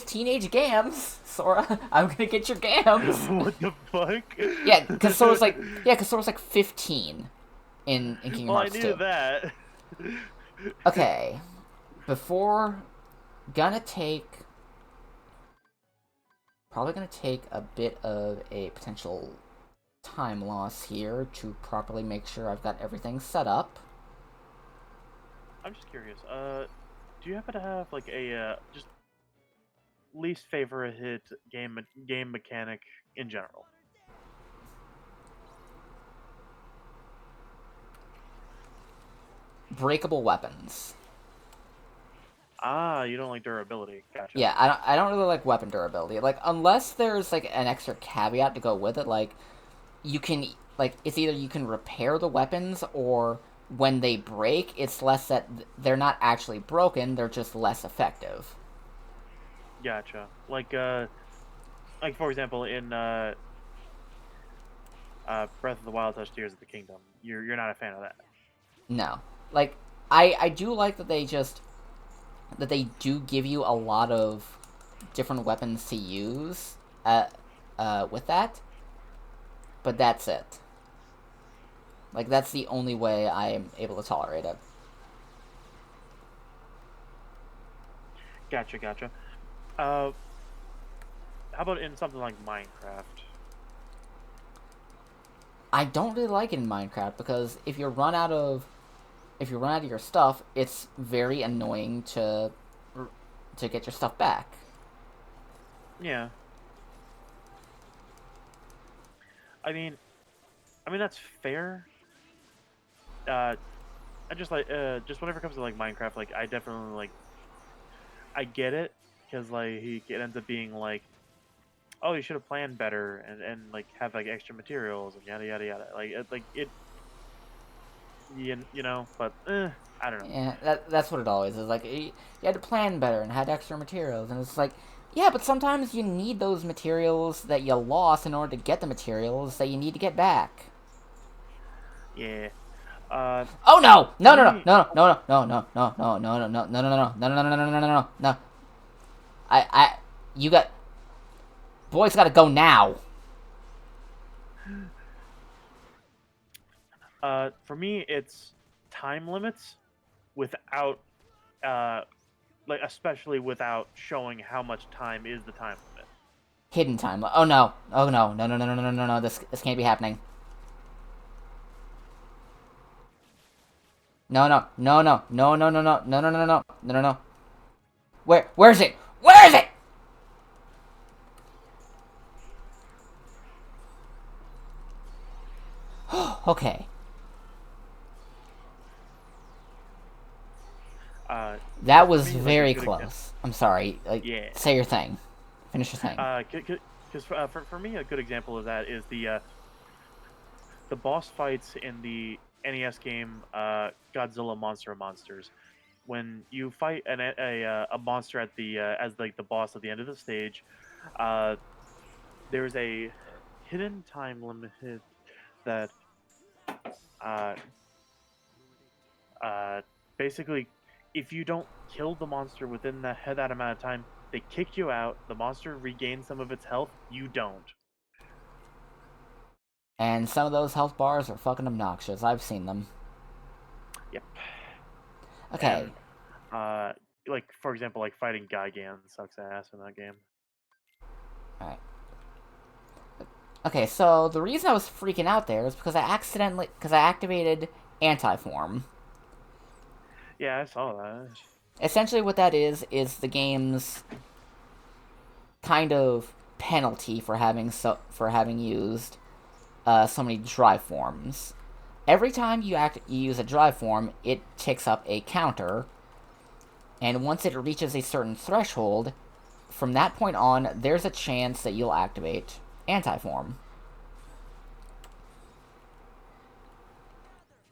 teenage gams, Sora. I'm gonna get your gams. What the fuck? Yeah, because Sora's like 15 in Kingdom Well, I Hearts knew 2. that. Okay, probably gonna take a bit of a potential time loss here to properly make sure I've got everything set up. I'm just curious. Do you happen to have like a just least favorite game mechanic in general? Breakable weapons. Ah, you don't like durability. Gotcha. Yeah, I don't really like weapon durability. Like, unless there's like an extra caveat to go with it, like you can, like, it's either you can repair the weapons, or when they break, it's less that they're not actually broken, they're just less effective. Gotcha. Like for example, in Breath of the Wild touch Tears of the Kingdom, you're not a fan of that. No. Like, I do like that they do give you a lot of different weapons to use with that, but that's it. Like, that's the only way I am able to tolerate it. Gotcha. How about in something like Minecraft? I don't really like it in Minecraft because if you run out of your stuff, it's very annoying to get your stuff back. Yeah. I mean that's fair. I just like just whenever it comes to like Minecraft, like I definitely like I get it because like it ends up being like, oh, you should have planned better and like have like extra materials and yada yada yada. You know, but I don't know. Yeah, that's what it always is. Like, you had to plan better and had extra materials, and it's like, yeah, but sometimes you need those materials that you lost in order to get the materials that you need to get back. Yeah. Oh no! No. You got... Boys gotta go now. For me, it's time limits without, like especially without showing how much time is the time limit. Hidden time. Oh no. No. This can't be happening. No. Where is it? Where is it? Okay. That was very close. I'm sorry. Like, yeah. Say your thing. Finish your thing. Because for me, a good example of that is the boss fights in the NES game Godzilla Monster of Monsters. When you fight a monster at the as like the boss at the end of the stage, there's a hidden time limit that basically, if you don't kill the monster within that amount of time, They kick you out. The monster regains some of its health. You don't. And some of those health bars are fucking obnoxious. I've seen them. Yep. Okay. And, like for example, like fighting Gigan sucks ass in that game. Alright. Okay, so the reason I was freaking out there is because I activated anti-form. Yeah, I saw that. Essentially what that is the game's kind of penalty for having used so many drive forms. Every time you use a drive form, it ticks up a counter, and once it reaches a certain threshold, from that point on, there's a chance that you'll activate anti-form.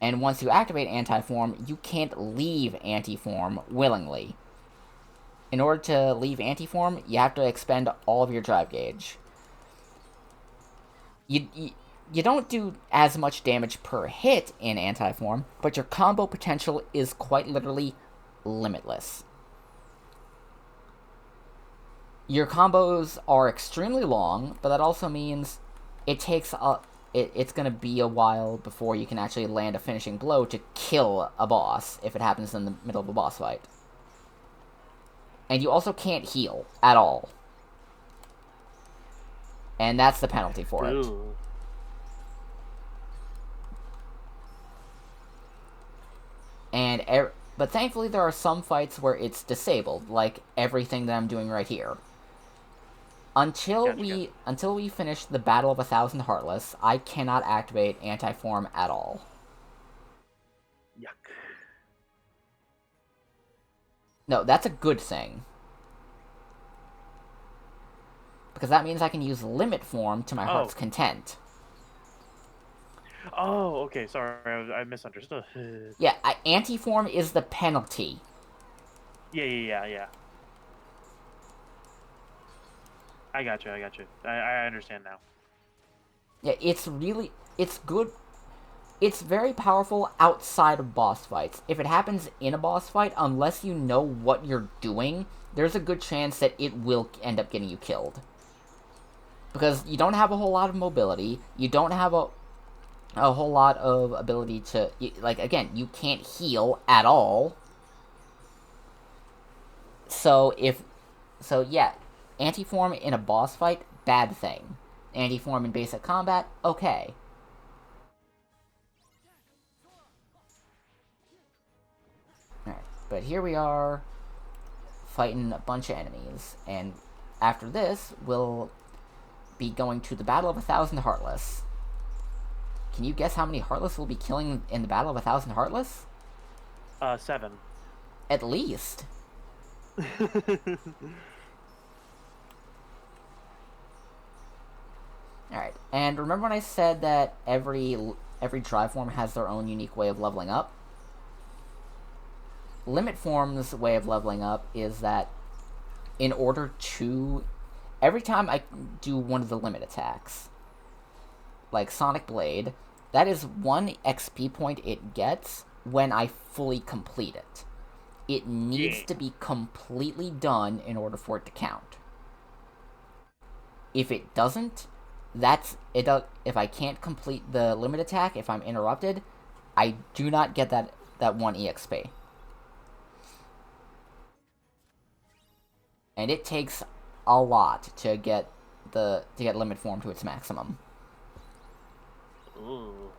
And once you activate anti-form, you can't leave anti-form willingly. In order to leave anti-form, you have to expend all of your drive gauge. You don't do as much damage per hit in anti-form, but your combo potential is quite literally limitless. Your combos are extremely long, but that also means it takes it's going to be a while before you can actually land a finishing blow to kill a boss, if it happens in the middle of a boss fight. And you also can't heal at all. And that's the penalty for it. Ooh. But thankfully there are some fights where it's disabled, like everything that I'm doing right here. Until we finish the Battle of 1,000 Heartless, I cannot activate anti-form at all. Yuck. No, that's a good thing. Because that means I can use limit form to my heart's content. Oh, okay, sorry, I misunderstood. Yeah, anti-form is the penalty. Yeah. I got you. I understand now. Yeah, it's good. It's very powerful outside of boss fights. If it happens in a boss fight, unless you know what you're doing, there's a good chance that it will end up getting you killed. Because you don't have a whole lot of mobility, you don't have a whole lot of ability to... Like, again, you can't heal at all. So, yeah, anti-form in a boss fight, bad thing. Anti-form in basic combat, okay. Alright, but here we are, fighting a bunch of enemies, and after this, we'll be going to the Battle of 1,000 Heartless. Can you guess how many Heartless we'll be killing in the Battle of 1,000 Heartless? 7. At least. Alright, and remember when I said that every drive form has their own unique way of leveling up? Limit Form's way of leveling up is that in order to... Every time I do one of the limit attacks, like Sonic Blade, that is 1 XP point it gets when I fully complete it. It needs to be completely done in order for it to count. If it doesn't, if I can't complete the limit attack, if I'm interrupted, I do not get that 1 EXP. And it takes a lot to get limit form to its maximum. Ooh.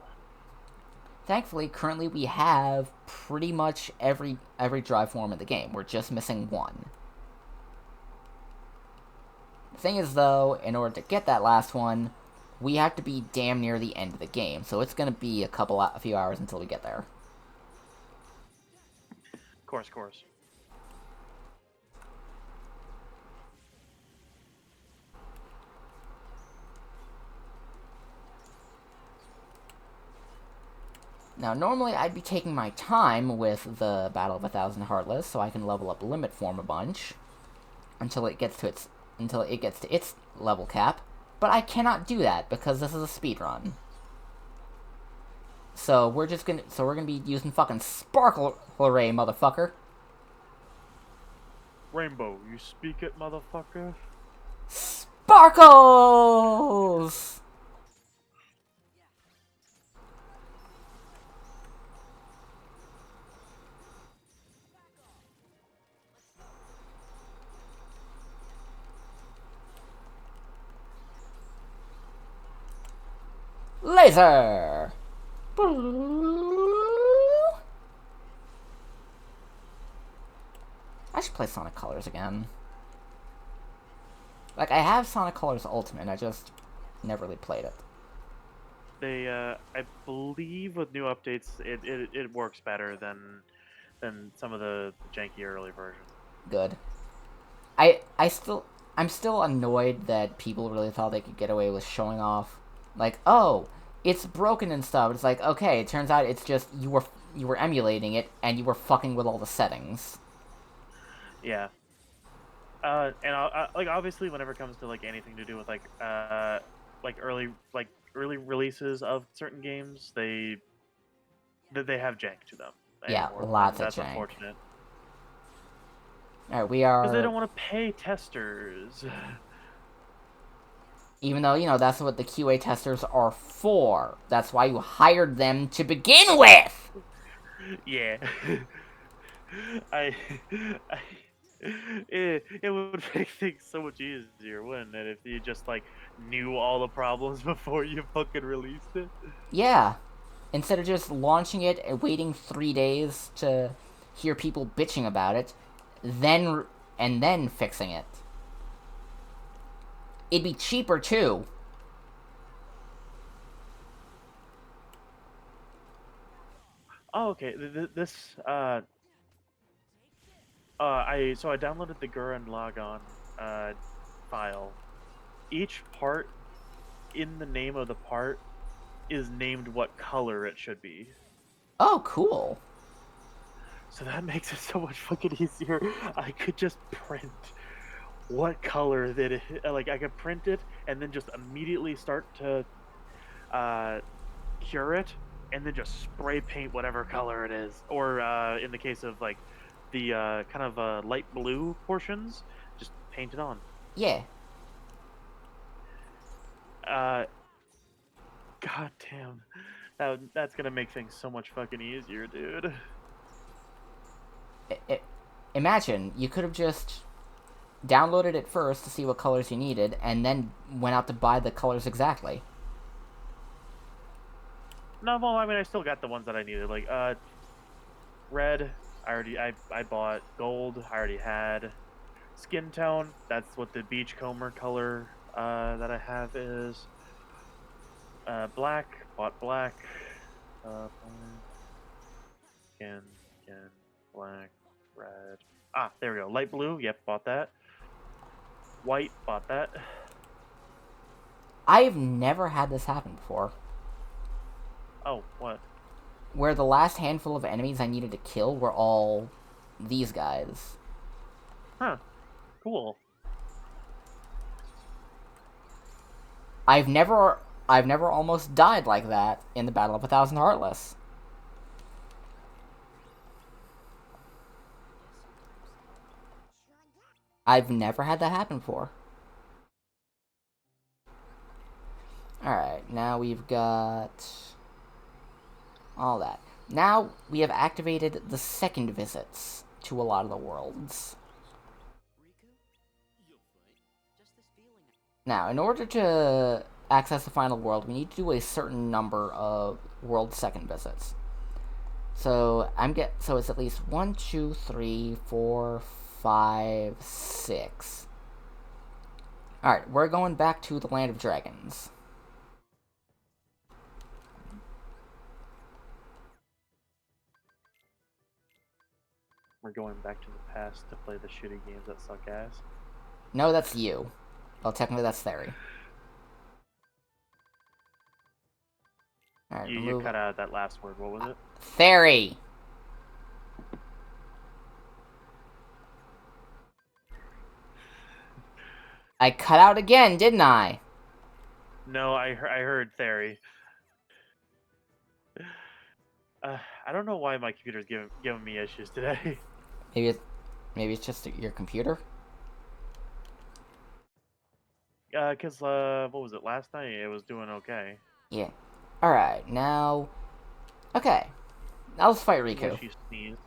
Thankfully, currently we have pretty much every drive form in the game. We're just missing 1. The thing is, though, in order to get that last one, we have to be damn near the end of the game, so it's going to be a few hours until we get there. Of course. Now, normally I'd be taking my time with the Battle of 1,000 Heartless, so I can level up limit form a bunch until it gets to its level cap, but I cannot do that because this is a speedrun. So we're gonna be using fucking Sparkle Array, motherfucker. Rainbow, you speak it, motherfucker? Sparkles! Laser! I should play Sonic Colors again. Like, I have Sonic Colors Ultimate, I just never really played it. They, I believe with new updates, it works better than some of the janky early versions. Good. I'm still annoyed that people really thought they could get away with showing off, like, oh, it's broken and stuff. It's like, okay, it turns out it's just you were emulating it and you were fucking with all the settings. Yeah. And like obviously, whenever it comes to like anything to do with like early releases of certain games, they have jank to them Yeah, anymore, lots and of that's jank. unfortunate Alright, we because they are... don't want to pay testers. Even though, you know, that's what the QA testers are for. That's why you hired them to begin with! Yeah. I, I it would make things so much easier, wouldn't it, if you just like knew all the problems before you fucking released it? Yeah. Instead of just launching it and waiting 3 days to hear people bitching about it, then fixing it. It'd be cheaper, too. Oh, okay. This I downloaded the Gurren Lagann file. Each part in the name of the part is named what color it should be. Oh, cool. So that makes it so much fucking easier. I could just print what color that it, like I could print it and then just immediately start to cure it and then just spray paint whatever color it is. Or in the case of like the kind of light blue portions, just paint it on. Yeah. God damn. That's gonna make things so much fucking easier, dude. Imagine, you could have just downloaded it first to see what colors you needed, and then went out to buy the colors exactly. No, well, I mean, I still got the ones that I needed. Like, red, I bought. Gold, I already had. Skin tone, that's what the beachcomber color that I have is. Black, bought black. Skin, black, red. Ah, there we go. Light blue, yep, bought that. White, bought that. I've never had this happen before. Oh, what? Where the last handful of enemies I needed to kill were all these guys. Huh. Cool. I've never almost died like that in the Battle of 1,000 Heartless. I've never had that happen before. Alright, now we've got all that. Now we have activated the second visits to a lot of the worlds. Now, in order to access the final world, we need to do a certain number of world second visits. So so it's at least 1, 2, 3, 4, 5, 6. Alright, we're going back to the Land of Dragons. We're going back to the past to play the shitty games that suck ass. No, that's you. Well, technically that's Theory. Alright, You cut out that last word. What was it? Theory! I cut out again, didn't I? No, I heard theory. I don't know why my computer's giving me issues today. Maybe Maybe it's just your computer? Cause what was it, last night? It was doing okay. Yeah. Alright, now... Okay. Now let's fight When Riku. she sneezed.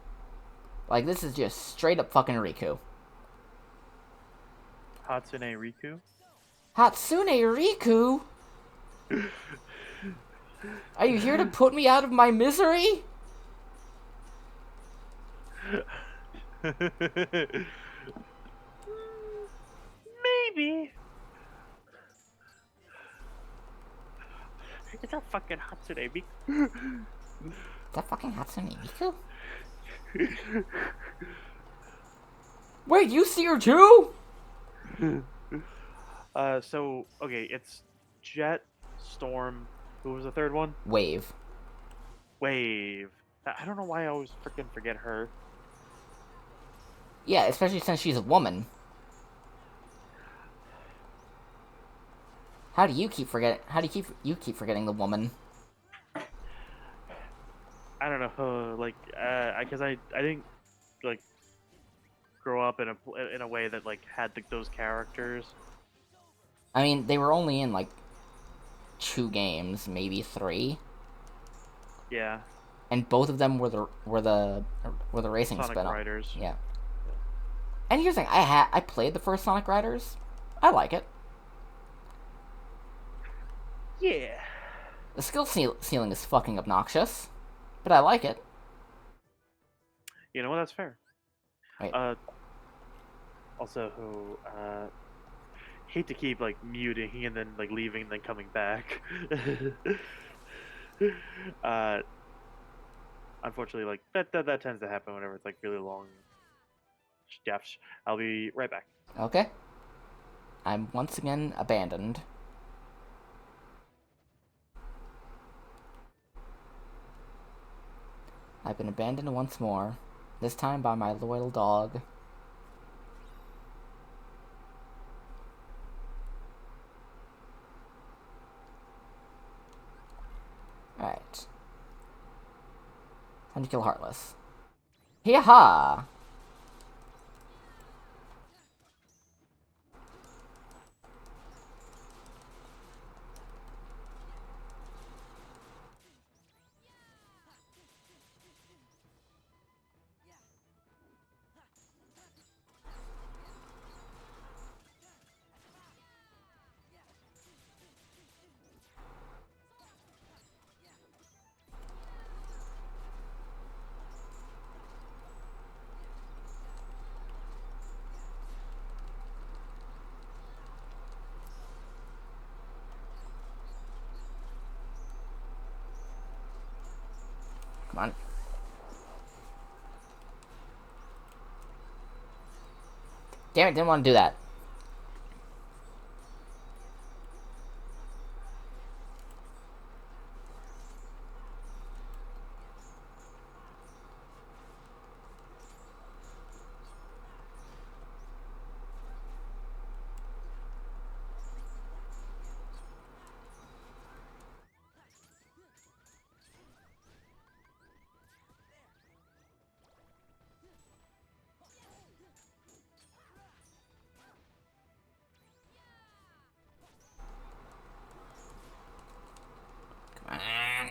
Like, this is just straight up fucking Riku. Hatsune Riku? Hatsune Riku? Are you here to put me out of my misery? Maybe. It's a fucking Hatsune Miku. Is that fucking Hatsune Miku? Wait, you see her too? So okay, it's Jet, Storm. Who was the third one? Wave. Wave. I don't know why I always freaking forget her. Yeah, especially since she's a woman. How do you keep forgetting the woman? I don't know, like, because I didn't like grow up in a way that like had those characters. I mean, they were only in like 2 games, maybe 3, Yeah, and both of them were the racing Sonic spin-off. Riders. Yeah. And here's the thing, I played the first Sonic Riders. I like it. Yeah. The skill ceiling is fucking obnoxious, but I like it. You know what? That's fair. Wait. Also, hate to keep like muting and then like leaving and then coming back. Unfortunately, like that tends to happen whenever it's like really long. Steps. I'll be right back. Okay. I'm once again abandoned. I've been abandoned once more. This time by my loyal dog. Alright. Time to kill Heartless. Hee-ha! Come on. Damn it, didn't want to do that. Come on.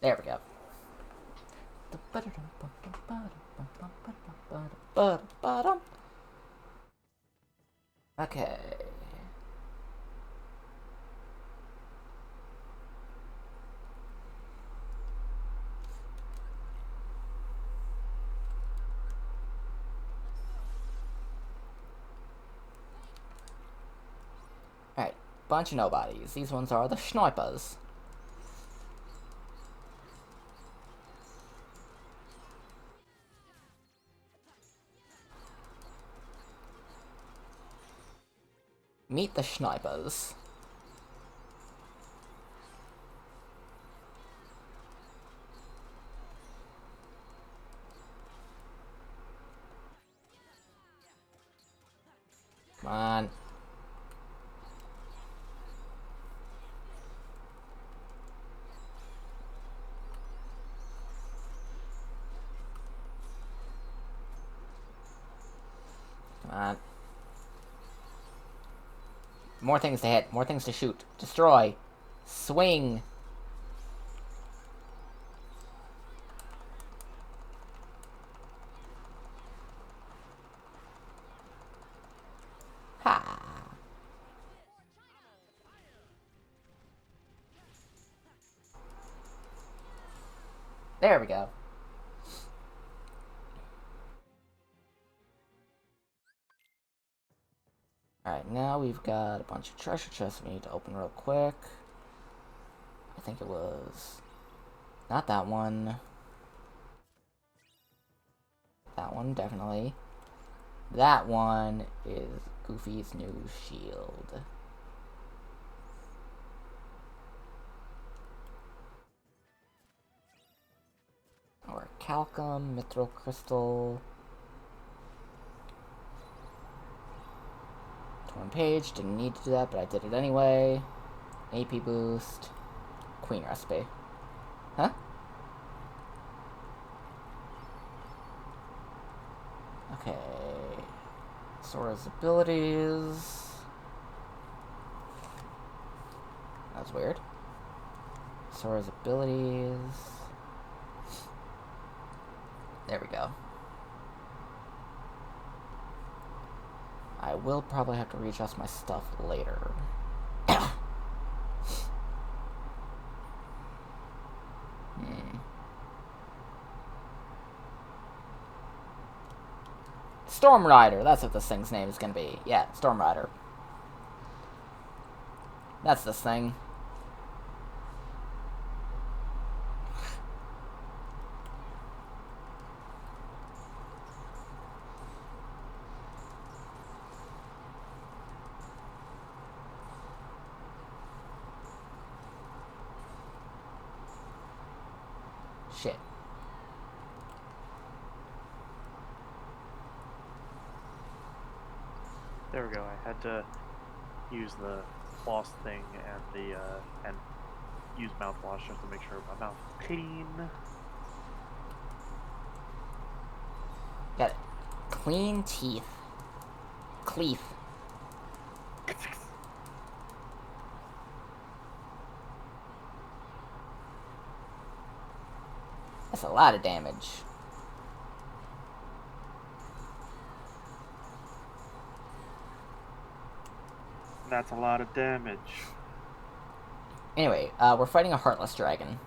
There we go. Okay. Alright, bunch of nobodies. These ones are the snipers. Meet the snipers. Come on. More things to hit. More things to shoot. Destroy. Swing. Ha. There we go. Alright, now we've got a bunch of treasure chests we need to open real quick. I think it was... not that one. That one, definitely. That one is Goofy's new shield. Or Calcum, Mithril Crystal. Torn Page, didn't need to do that, but I did it anyway. AP boost. Queen Recipe. Huh? Okay. Sora's abilities. That's weird. Sora's abilities. There we go. I will probably have to readjust my stuff later. Storm Rider, that's what this thing's name is gonna be. Yeah, Storm Rider. That's this thing. Shit. There we go. I had to use the floss thing and the and use mouthwash just to make sure my mouth is clean. Got it. Clean teeth. Cleef. That's a lot of damage. That's a lot of damage. Anyway, we're fighting a Heartless Dragon.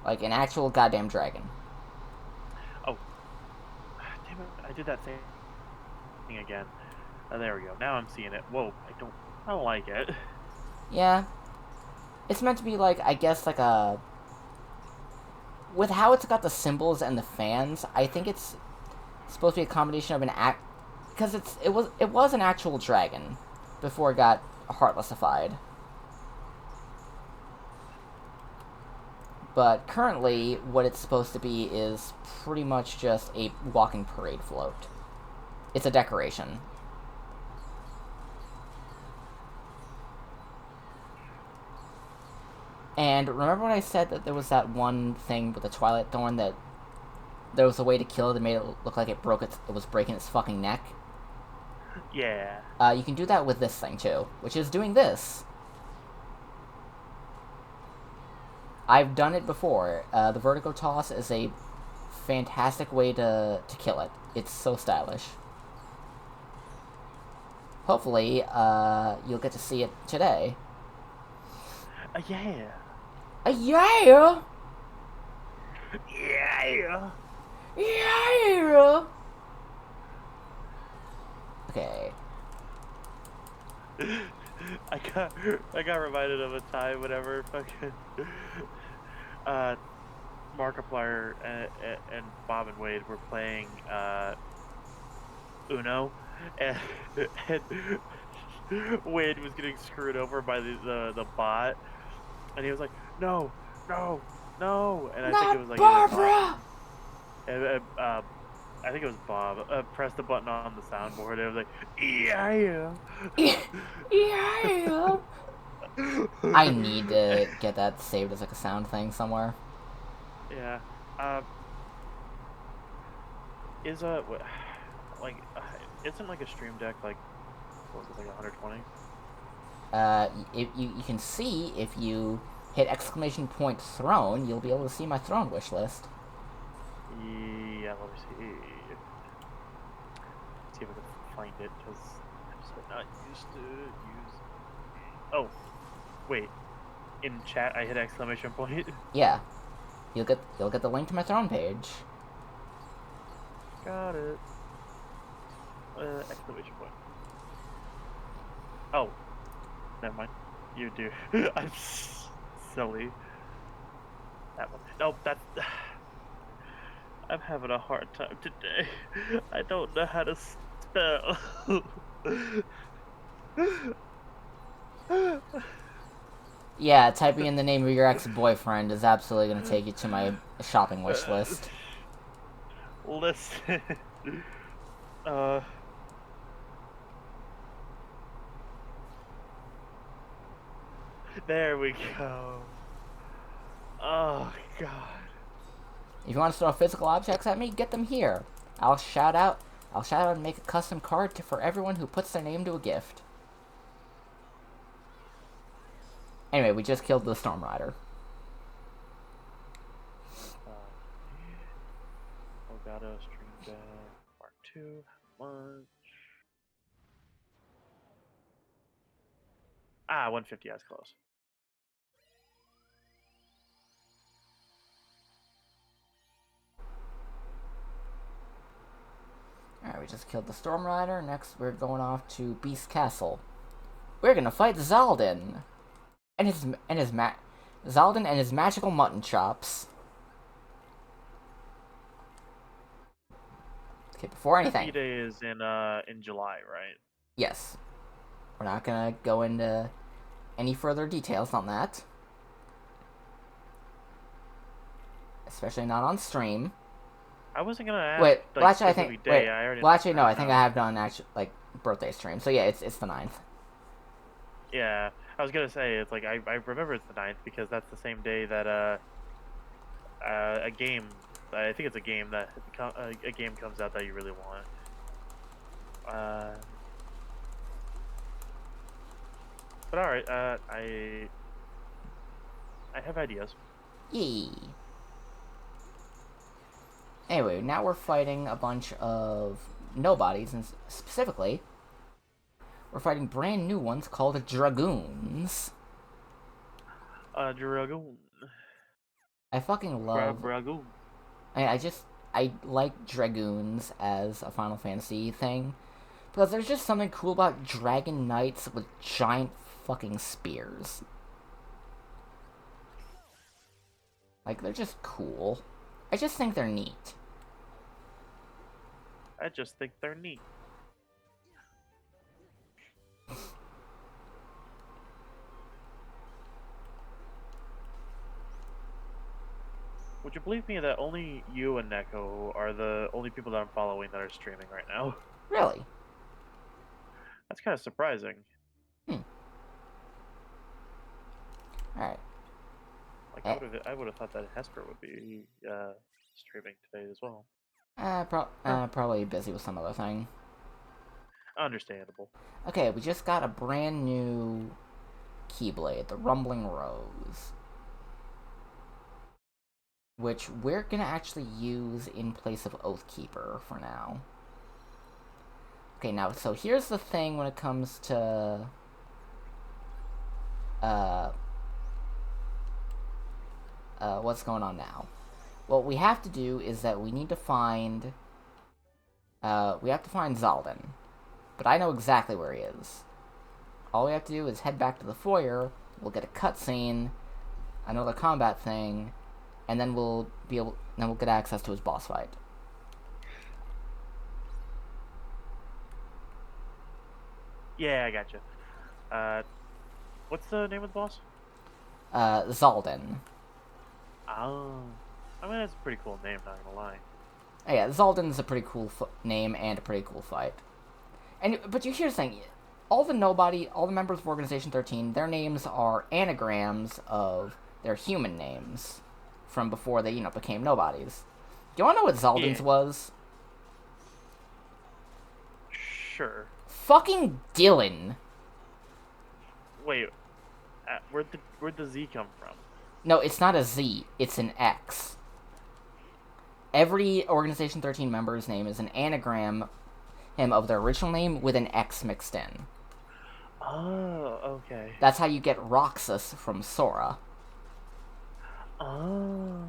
Like, an actual goddamn dragon. Oh. Damn it, I did that same thing again. There we go. Now I'm seeing it. Whoa, I don't like it. Yeah. It's meant to be, like, I guess, like a... with how it's got the symbols and the fans, I think it's supposed to be a combination of an act... because it was an actual dragon before it got heartlessified. But currently, what it's supposed to be is pretty much just a walking parade float. It's a decoration. And remember when I said that there was that one thing with the Twilight Thorn that there was a way to kill it that made it look like it was breaking its fucking neck? Yeah. You can do that with this thing too, which is doing this. I've done it before. The vertigo toss is a fantastic way to kill it. It's so stylish. Hopefully, you'll get to see it today. Yeah. Yeah! Yeah. Yeah! Okay. I got reminded of a time whenever fucking Markiplier and Bob and Wade were playing Uno, and Wade was getting screwed over by the bot, and he was like, no, and I think it was like Barbara! I think it was Bob. Pressed the button on the soundboard. And it was like, yeah. Yeah! I need to get that saved as like a sound thing somewhere. Yeah. Isn't like a Stream Deck like was it, like 120? You can see if you hit exclamation point throne, you'll be able to see my throne wish list. Yeah, let me see. See if I can find it, because I'm so not used to use. Oh, wait. In chat, I hit exclamation point. Yeah, you'll get the link to my throne page. Got it. Exclamation point. Oh, never mind. You do. I'm silly. That one. Nope, that's. I'm having a hard time today. I don't know how to spell. Yeah, typing in the name of your ex-boyfriend is absolutely going to take you to my shopping wish list. Listen. There we go. Oh, God. If you want to throw physical objects at me, get them here. I'll shout out and make a custom card for everyone who puts their name to a gift. Anyway, we just killed the Storm Rider. Elgato Stream Deck Mark II. How much? 150. That's close. Alright, we just killed the Storm Rider. Next, we're going off to Beast Castle. We're gonna fight Zaldin and his Zaldin and his magical mutton chops. Okay, before anything. Day is in July, right? Yes. We're not gonna go into any further details on that. Especially not on stream. I wasn't gonna ask. Wait, like, well, actually, I think. day. Wait, I already well, actually, no. I think I have done birthday stream. So yeah, it's the 9th. Yeah, I was gonna say it's like I remember it's the 9th because that's the same day that a game. I think it's a game that a game comes out that you really want. But all right, I have ideas. Yee. Anyway, now we're fighting a bunch of nobodies, and specifically, we're fighting brand new ones called Dragoons. Dragoon. I fucking love. Dragoon. I like Dragoons as a Final Fantasy thing, because there's just something cool about Dragon Knights with giant fucking spears. Like, they're just cool. I just think they're neat. I just think they're neat. Would you believe me that only you and Neko are the only people that I'm following that are streaming right now? Really? That's kind of surprising. Alright. Like I would have thought that Hesper would be streaming today as well. Probably busy with some other thing. Understandable. Okay, we just got a brand new Keyblade, the Rumbling Rose, which we're gonna actually use in place of Oathkeeper for now. Okay, now, so here's the thing when it comes to what's going on now. What we have to do is that we need to find Zaldin. But I know exactly where he is. All we have to do is head back to the foyer, we'll get a cutscene, another combat thing, and then we'll get access to his boss fight. Yeah, I gotcha. What's the name of the boss? Zaldin. Oh. I mean, that's a pretty cool name, not gonna lie. Oh, yeah, Zaldin's a pretty cool name and a pretty cool fight. But you hear the thing, all the members of Organization 13, their names are anagrams of their human names from before they, became nobodies. Do you want to know what Zaldin's was? Sure. Fucking Dylan. Wait, where'd the Z come from? No, it's not a Z. It's an X. Every Organization 13 member's name is an anagram of their original name with an X mixed in. Oh, okay. That's how you get Roxas from Sora. Oh.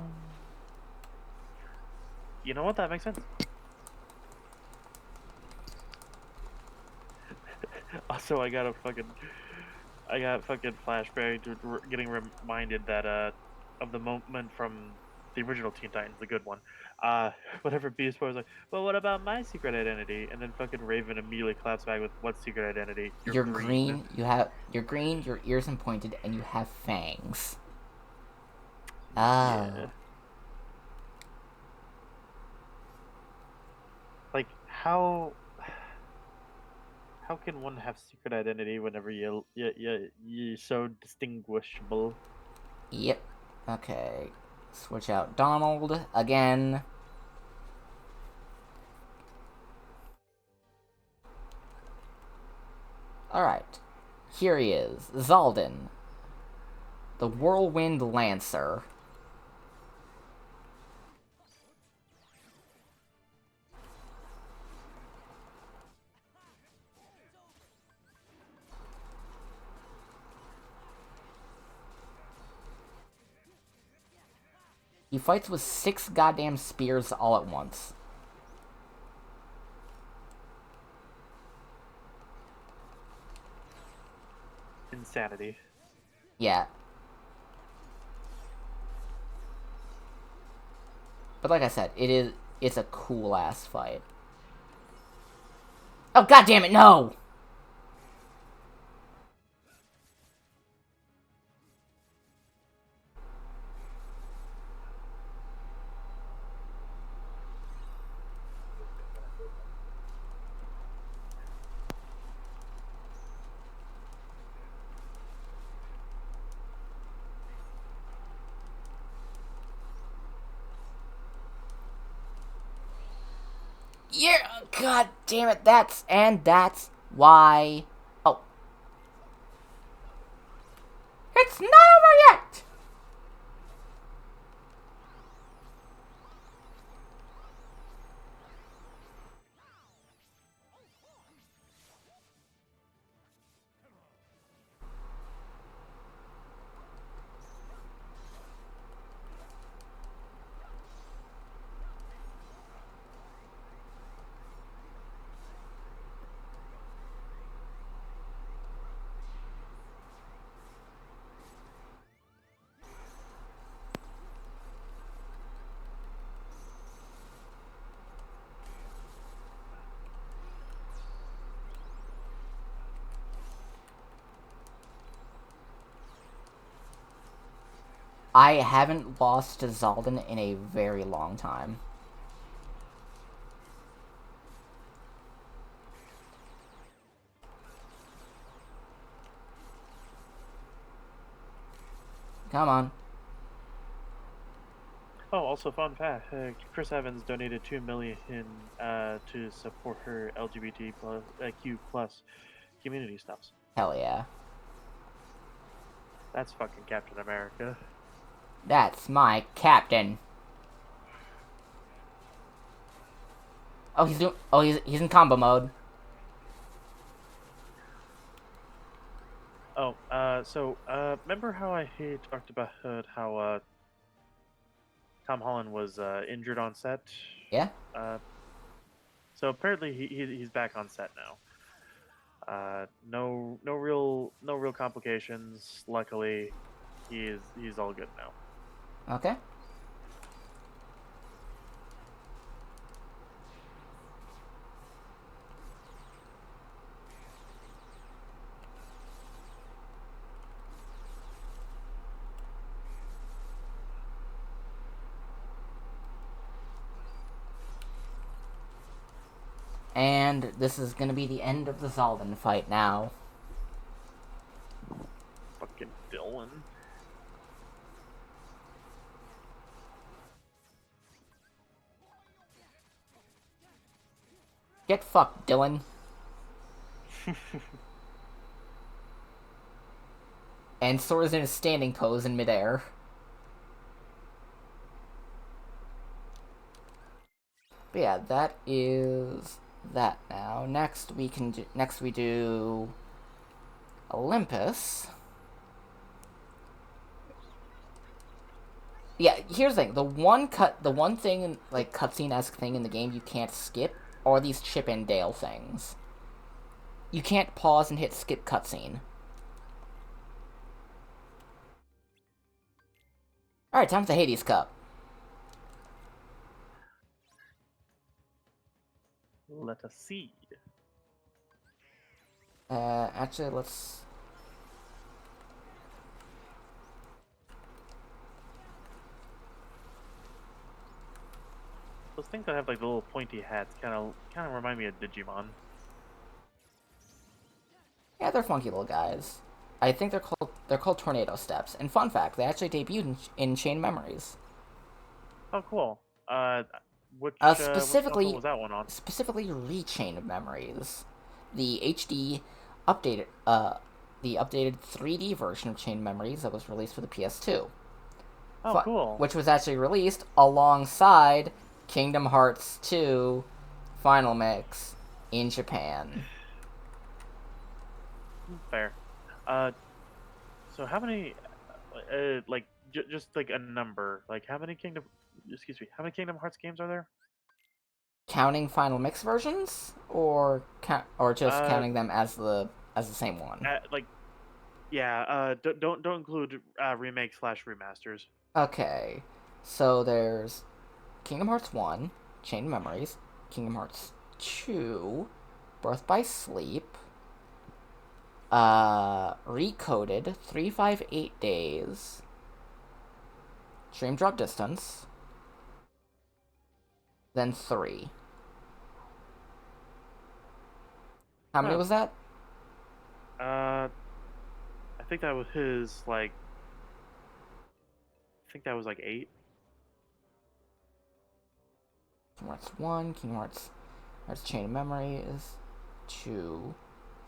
You know what? That makes sense. Also, I got fucking flashback to getting reminded that of the moment from the original Teen Titans, the good one. Whenever Beast Boy was like, "Well, what about my secret identity?" And then fucking Raven immediately claps back with, "What secret identity? You're green. You're green. Your ears are pointed, and you have fangs. Ah. Yeah. Like how can one have secret identity whenever you're so distinguishable? Yep. Okay. Switch out Donald again. Alright. Here he is. Zaldin. The Whirlwind Lancer. He fights with 6 goddamn spears all at once. Insanity. Yeah. But like I said, it's a cool ass fight. Oh god damn it, no! Yeah, god damn it, that's why. Oh. It's not over yet! I haven't lost to Zaldin in a very long time. Come on. Oh, also fun fact: Chris Evans donated $2 million to support her LGBT plus Q plus community stuffs. Hell yeah. That's fucking Captain America. That's my captain. Oh, he's in combo mode. Oh, remember how I had talked about how Tom Holland was injured on set? Yeah? So apparently he's back on set now. No real complications. Luckily, he's all good now. Okay. And this is gonna be the end of the Zaldin fight now. Fucking Dylan. Get fucked, Dylan. And Sora's in a standing pose in midair. But yeah, that is that now. Next we do Olympus. Yeah, here's the thing. The one thing, like, cutscene-esque thing in the game you can't skip are these Chip and Dale things. You can't pause and hit skip cutscene. Alright, time for the Hades Cup. Let us see. Actually, let's... Those things that have like the little pointy hats kind of remind me of Digimon. Yeah, they're funky little guys. I think they're called Tornado Steps. And fun fact, they actually debuted in Chain Memories. Oh, cool. Which Specifically, console was that one on? Specifically Rechain of Memories, the HD updated, the updated 3D version of Chain Memories that was released for the PS2. Oh, cool. Which was actually released alongside Kingdom Hearts 2 Final Mix in Japan. Fair. So how many, like, just like a number, like how many Kingdom Hearts games are there? Counting Final Mix versions, or just counting them as the same one? Like, yeah. Don't include remakes / remasters. Okay, so there's Kingdom Hearts 1, Chain of Memories, Kingdom Hearts 2, Birth by Sleep, Recoded, 358 Days, Dream Drop Distance, then 3. How many was that? I think that was his, like, I think that was like 8. Kingdom Hearts 1, Kingdom Hearts Chain of Memories, 2,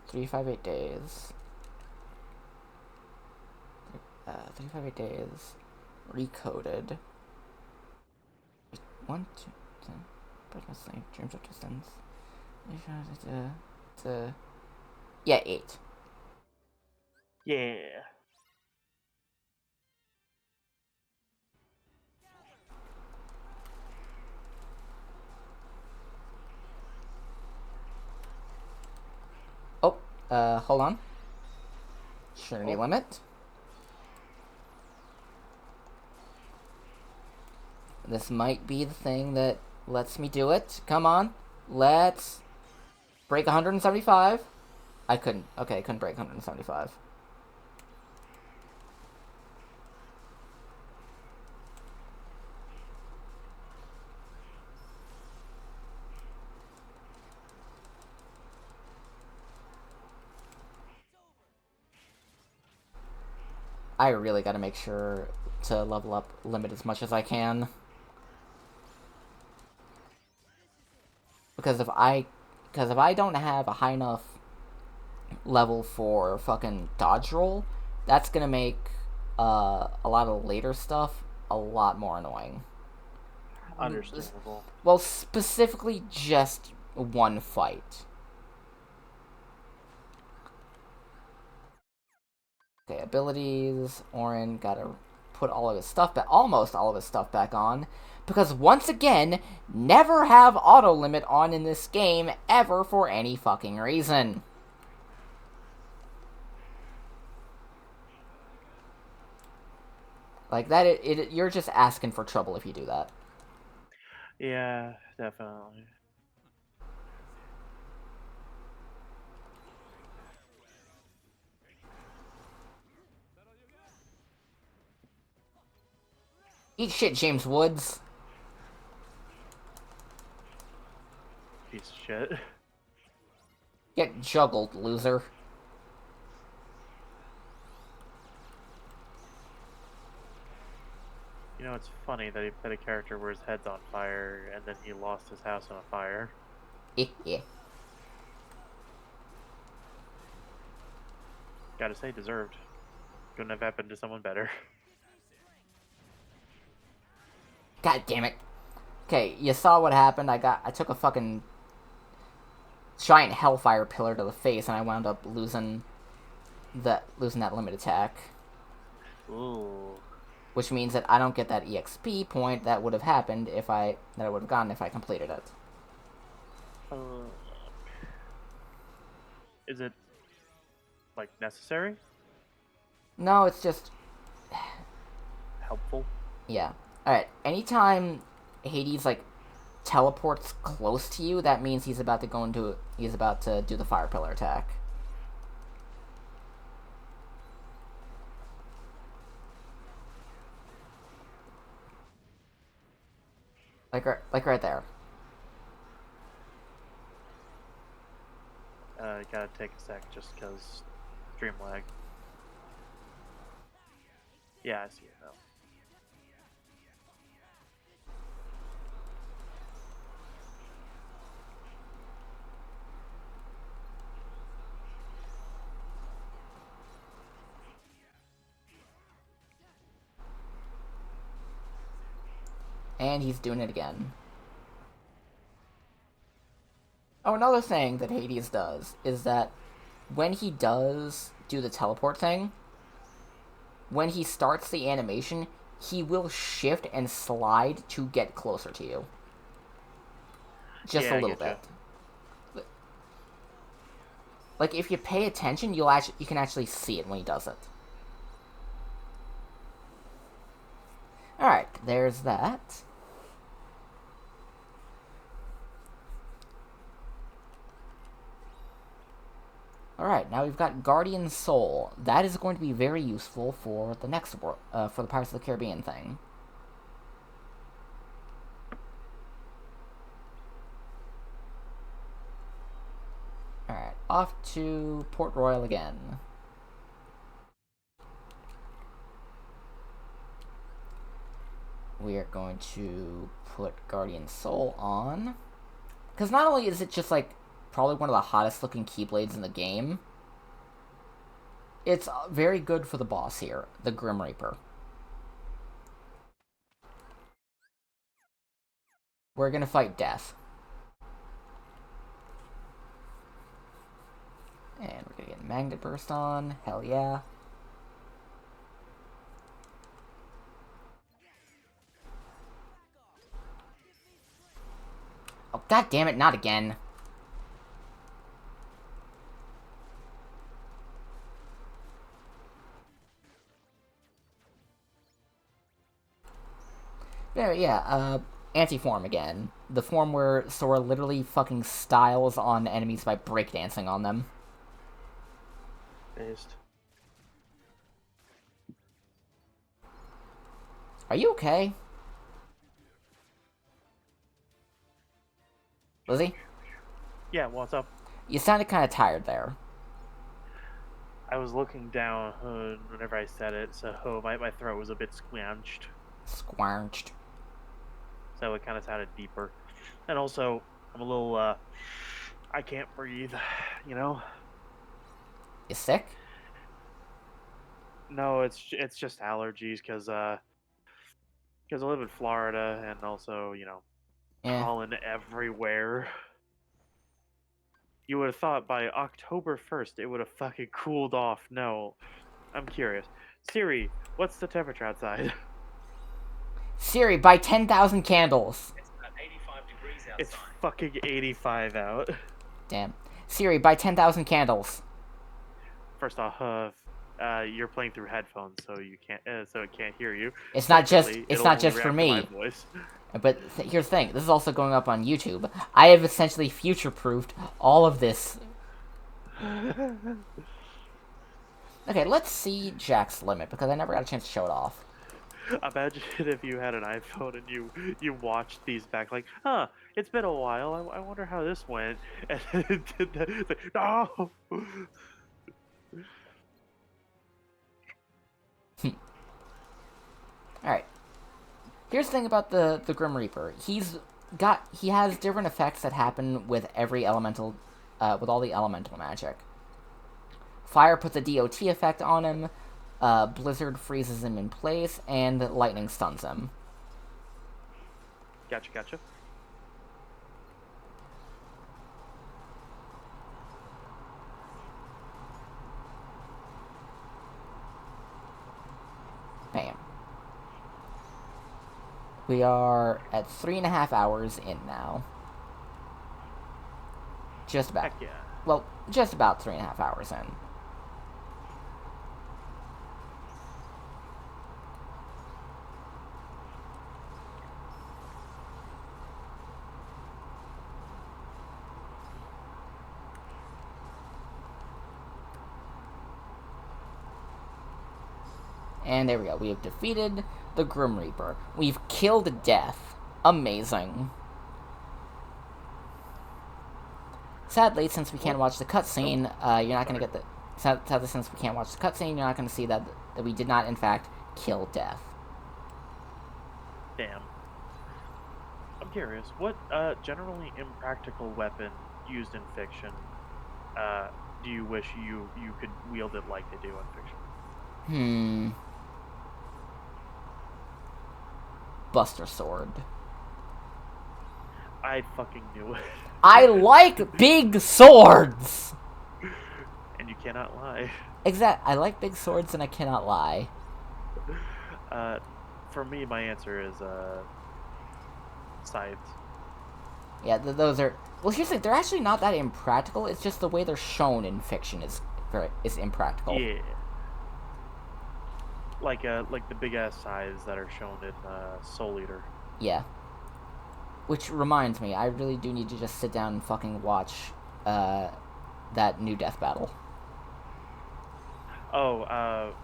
358 Days, 358 Days, Recoded, 1, 2, 3, Break My Sleep, Dreams of Distance, yeah, 8. Yeah. Oh, hold on. Trinity Limit. This might be the thing that lets me do it. Come on. Let's break 175. I couldn't. Okay, I couldn't break 175. I really gotta make sure to level up limit as much as I can. Because if I don't have a high enough level for fucking dodge roll, that's gonna make a lot of later stuff a lot more annoying. Understandable. Well, specifically just one fight. Okay, abilities. Orin gotta put all of his stuff back, almost all of his stuff back on. Because once again, never have auto limit on in this game ever for any fucking reason. Like that, you're just asking for trouble if you do that. Yeah, definitely. Eat shit, James Woods. Piece of shit. Get juggled, loser. You know, it's funny that he put a character where his head's on fire, and then he lost his house on a fire. Yeah. Gotta say, deserved. Couldn't have happened to someone better. God damn it. Okay, you saw what happened. I took a fucking giant hellfire pillar to the face, and I wound up losing that limit attack. Ooh. Which means that I don't get that EXP point that would have happened that I would have gotten if I completed it. Is it, like, necessary? No, it's just... Helpful? Yeah. Alright, anytime Hades, like, teleports close to you, that means he's about to do the fire pillar attack. Like right there. Gotta take a sec just because stream lag. Yeah, I see it now. And he's doing it again. Oh, another thing that Hades does is that when he does do the teleport thing, when he starts the animation, he will shift and slide to get closer to you. Just Yeah, a little bit. Like, if you pay attention, you can actually see it when he does it. Alright, there's that. Alright, now we've got Guardian Soul. That is going to be very useful for the next for the Pirates of the Caribbean thing. Alright, off to Port Royal again. We are going to put Guardian Soul on. Because not only is it just, like, probably one of the hottest looking Keyblades in the game, it's very good for the boss here, the Grim Reaper. We're gonna fight Death. And we're gonna get Magnet Burst on, hell yeah. Oh, god damn it, not again. There, yeah, anti-form again. The form where Sora literally fucking styles on enemies by breakdancing on them. Based. Are you okay? Lizzie? Yeah, what's up? You sounded kind of tired there. I was looking down whenever I said it, so my throat was a bit squanched. Squarched. So it kind of sounded deeper. And also, I'm a little, I can't breathe, you know? You sick? No, it's just allergies, because I live in Florida, and also, you know, Yeah. pollen everywhere. You would have thought by October 1st it would have fucking cooled off. No. I'm curious. Siri, what's the temperature outside? Siri, buy 10,000 candles. It's about 85 degrees outside. It's fucking 85 out. Damn. Siri, buy 10,000 candles. First off, you're playing through headphones, so you can't, so it can't hear you. It's not just Secondly, it's it'll not only just for react to me. my voice. But here's the thing. This is also going up on YouTube. I have essentially future-proofed all of this. Okay, let's see Jack's limit, because I never got a chance to show it off. Imagine if you had an iPhone and you watched these back, like, huh, it's been a while. I wonder how this went. And then it did that. It's like, no. Alright. Here's the thing about the Grim Reaper. He has different effects that happen with every elemental, with all the elemental magic. Fire puts a DOT effect on him, Blizzard freezes him in place, and Lightning stuns him. Gotcha. Bam. We are at 3.5 hours in now. Just about. Heck yeah. Well, just about 3.5 hours in. And there we go. We have defeated the Grim Reaper. We've killed Death. Amazing. Sadly, since we can't watch the cutscene, you're not going to get the... Sadly, since we can't watch the cutscene, you're not going to see that we did not, in fact, kill Death. Damn. I'm curious, what generally impractical weapon used in fiction do you wish you could wield it like they do in fiction? Buster Sword. I fucking knew it. I like big swords! And you cannot lie. I like big swords and I cannot lie. For me, my answer is scythes. Yeah, those are... Well, here's the thing, they're actually not that impractical, it's just the way they're shown in fiction is impractical. Yeah. Like the big ass scythes that are shown in Soul Eater. Yeah. Which reminds me, I really do need to just sit down and fucking watch that new death battle. Oh,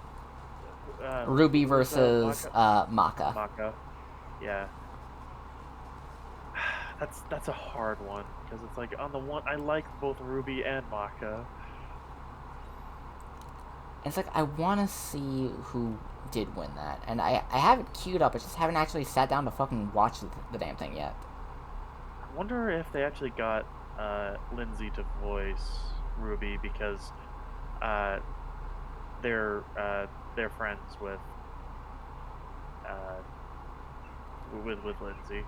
Ruby versus Maka. Maka. Yeah. That's a hard one because it's like on the one I like both Ruby and Maka. It's like I want to see who did win that, and I have it queued up. I just haven't actually sat down to fucking watch the damn thing yet. I wonder if they actually got Lindsay to voice Ruby because they're friends with Lindsay.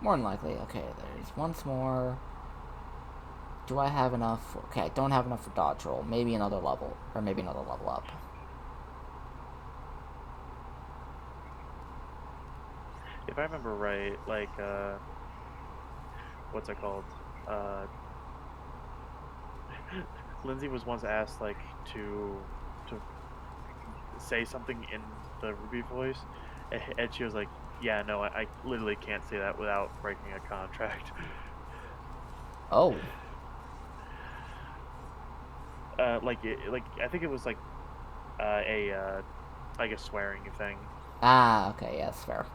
More than likely. Okay, there's once more. Do I have enough? Okay, I don't have enough for dodge roll. Maybe another level, or maybe another level up. If I remember right, like what's it called? Lindsay was once asked like to say something in the Ruby voice, and she was like, "Yeah, no, I literally can't say that without breaking a contract." Oh. Like I think it was like a swearing thing. Ah, okay, yeah, that's fair.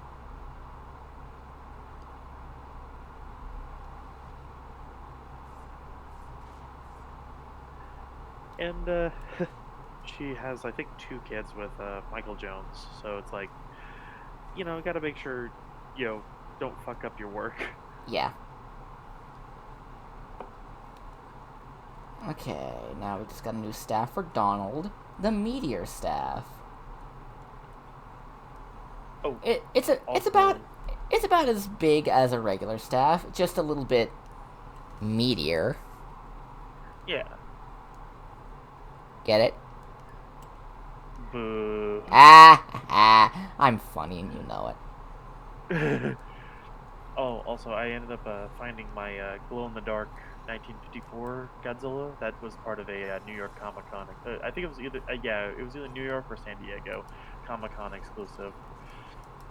And she has, I think, 2 kids with Michael Jones, so it's like, gotta make sure, don't fuck up your work. Yeah. Okay, now we just got a new staff for Donald, the Meteor Staff. Oh, it's about as big as a regular staff, just a little bit meteor. Yeah. Get it? Boo. I'm funny and you know it. Oh, also, I ended up finding my glow-in-the-dark 1954 Godzilla that was part of a New York Comic-Con. I think it was either it was either New York or San Diego Comic-Con exclusive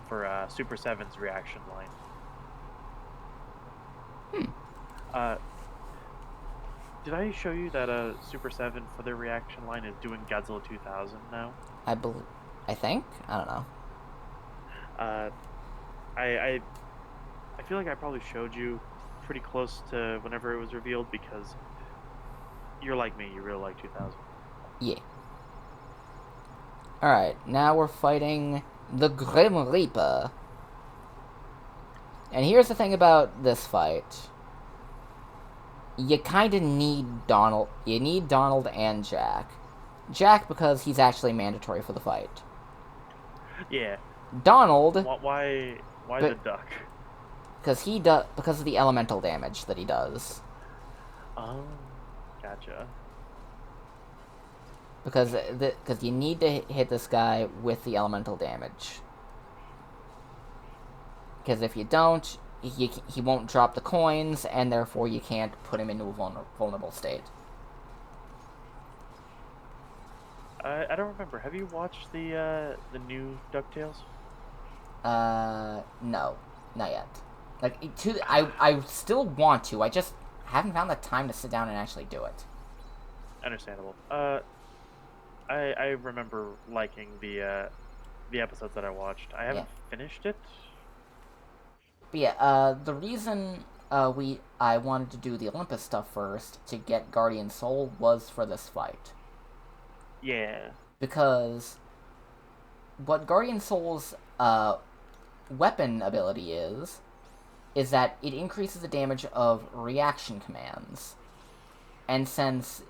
for Super 7's reaction line. Did I show you that Super 7 for their reaction line is doing Godzilla 2000 now? I think? I don't know. I feel like I probably showed you pretty close to whenever it was revealed because you're like me, you really like 2000. Yeah. Alright, now we're fighting the Grim Reaper. And here's the thing about this fight. you kind of need Donald. You need Donald and Jack. Jack because he's actually mandatory for the fight. Yeah. Donald Why But- the duck? because of the elemental damage that he does. Oh, gotcha. Because you need to hit this guy with the elemental damage. Because if you don't, he won't drop the coins, and therefore you can't put him into a vulnerable state. I don't remember. Have you watched the new DuckTales? No, not yet. Like, I still want to. I just haven't found the time to sit down and actually do it. Understandable. I remember liking the episodes that I watched. I haven't finished it. But yeah, the reason I wanted to do the Olympus stuff first to get Guardian Soul was for this fight. Yeah. Because what Guardian Soul's weapon ability is that it increases the damage of reaction commands. And since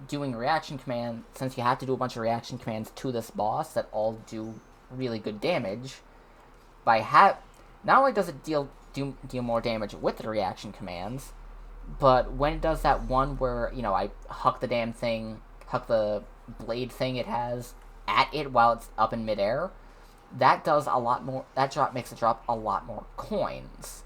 doing reaction command, since you have to do a bunch of reaction commands to this boss that all do really good damage, not only does it deal more damage with the reaction commands, but when it does that one where, I huck the blade thing it has at it while it's up in midair, that does a lot more. That makes it drop a lot more coins.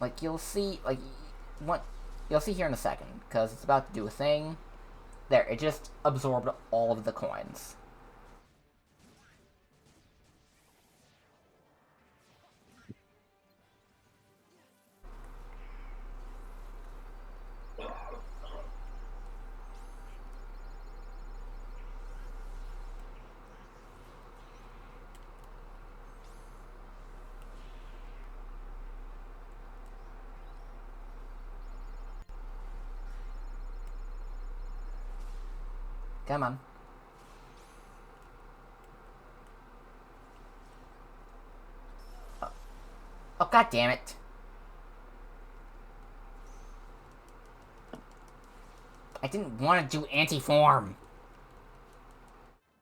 Like, you'll see here in a second, because it's about to do a thing. There, it just absorbed all of the coins. Come on. Oh, god damn it. I didn't want to do anti-form.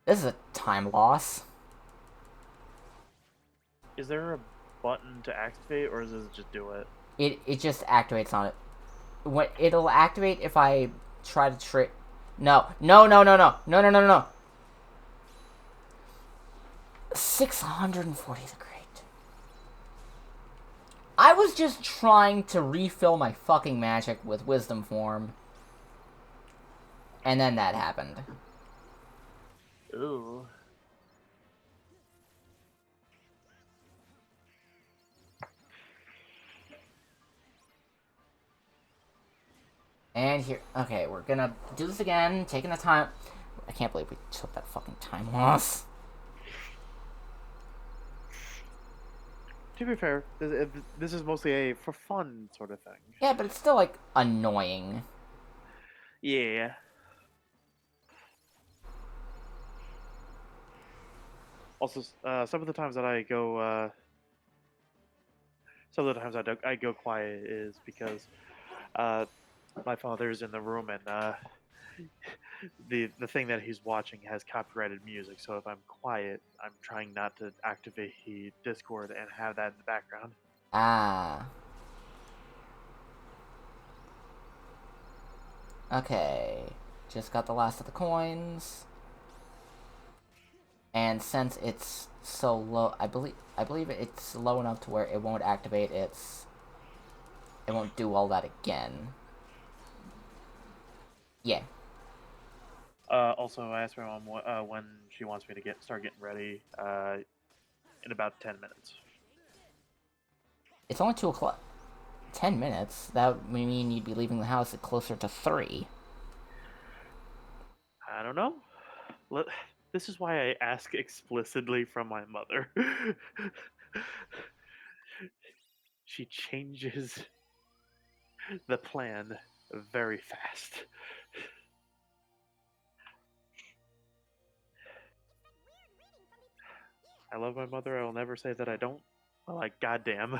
This is a time loss. Is there a button to activate, or does it just do it? It just activates on it. It'll activate if I try to trick. No. 640 is great. I was just trying to refill my fucking magic with wisdom form. And then that happened. Ooh. And here, okay, we're gonna do this again, taking the time. I can't believe we took that fucking time loss. To be fair, this is mostly a for fun sort of thing. Yeah, but it's still, like, annoying. Yeah. Also, some of the times that I go, some of the times I go quiet is because, my father's in the room and the thing that he's watching has copyrighted music. So if I'm quiet, I'm trying not to activate the Discord and have that in the background. Ah. Okay. Just got the last of the coins. And since it's so low, I believe it's low enough to where it won't activate it won't do all that again. Yeah. Also, I asked my mom when she wants me to start getting ready. In about 10 minutes. It's only 2 o'clock. 10 minutes? That would mean you'd be leaving the house at closer to 3. I don't know. This is why I ask explicitly from my mother. She changes the plan very fast. I love my mother. I will never say that I don't. Well, like, goddamn.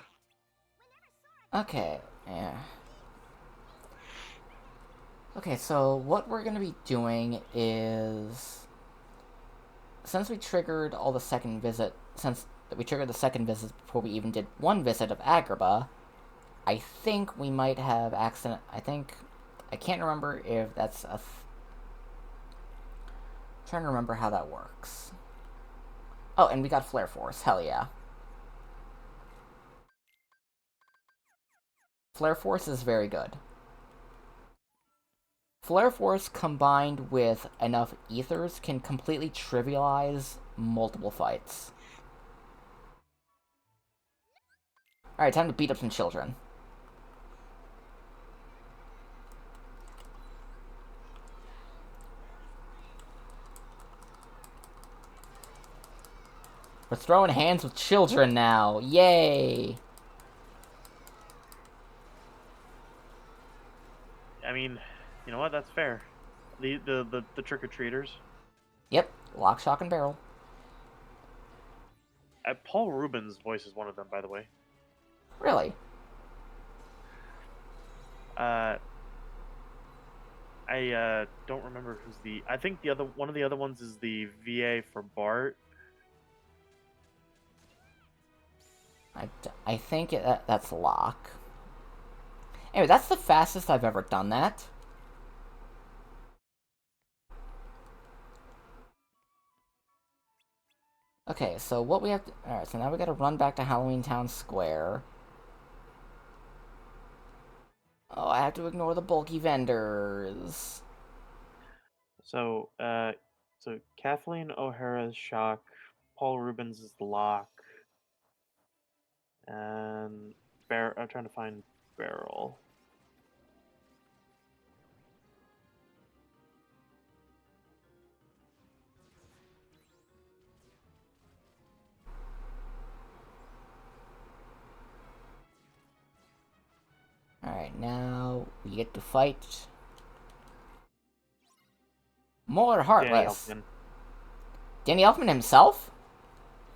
Okay, yeah. Okay, so what we're gonna be doing is, since we triggered all the second visit, since we triggered the second visit before we even did one visit of Agrabah, I think we might have I can't remember if that's trying to remember how that works. Oh, and we got Flare Force, hell yeah. Flare Force is very good. Flare Force combined with enough ethers can completely trivialize multiple fights. Alright, time to beat up some children. We're throwing hands with children now. Yay! I mean, you know what? That's fair. The trick-or-treaters. Yep, lock, shock, and barrel. Paul Rubens' voice is one of them, by the way. Really? I don't remember who's the. I think one of the other ones is the VA for Bart. I think that's lock. Anyway, that's the fastest I've ever done that. Okay, so what we have to... Alright, so now we gotta run back to Halloween Town Square. Oh, I have to ignore the bulky vendors. So Kathleen O'Hara's Shock, Paul Rubens is Lock, and I'm trying to find Barrel. Alright, now we get to fight more Heartless. Danny Elfman. Danny Elfman himself?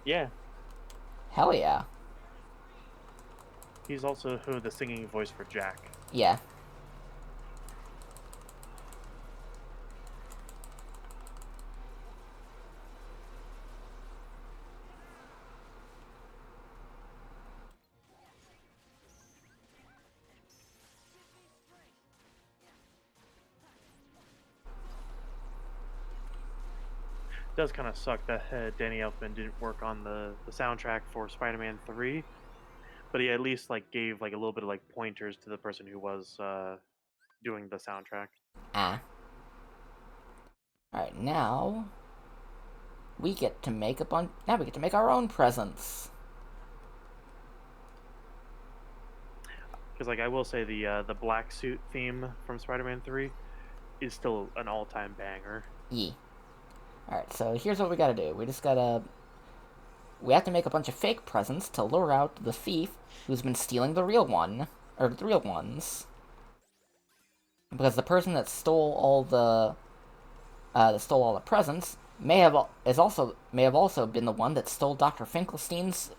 Yeah, Hell yeah. he's also the singing voice for Jack. Yeah. It does kind of suck that Danny Elfman didn't work on the soundtrack for Spider-Man 3, but he at least like gave like a little bit of like pointers to the person who was doing the soundtrack. Ah. Alright, now we get to make now we get to make our own presents. Because like I will say the black suit theme from Spider-Man 3 is still an all-time banger. Yee. Alright, so here's what we gotta do. We have to make a bunch of fake presents to lure out the thief who's been stealing the real one. Or the real ones. Because the person that stole all the presents may have also been the one that stole Dr. Finkelstein's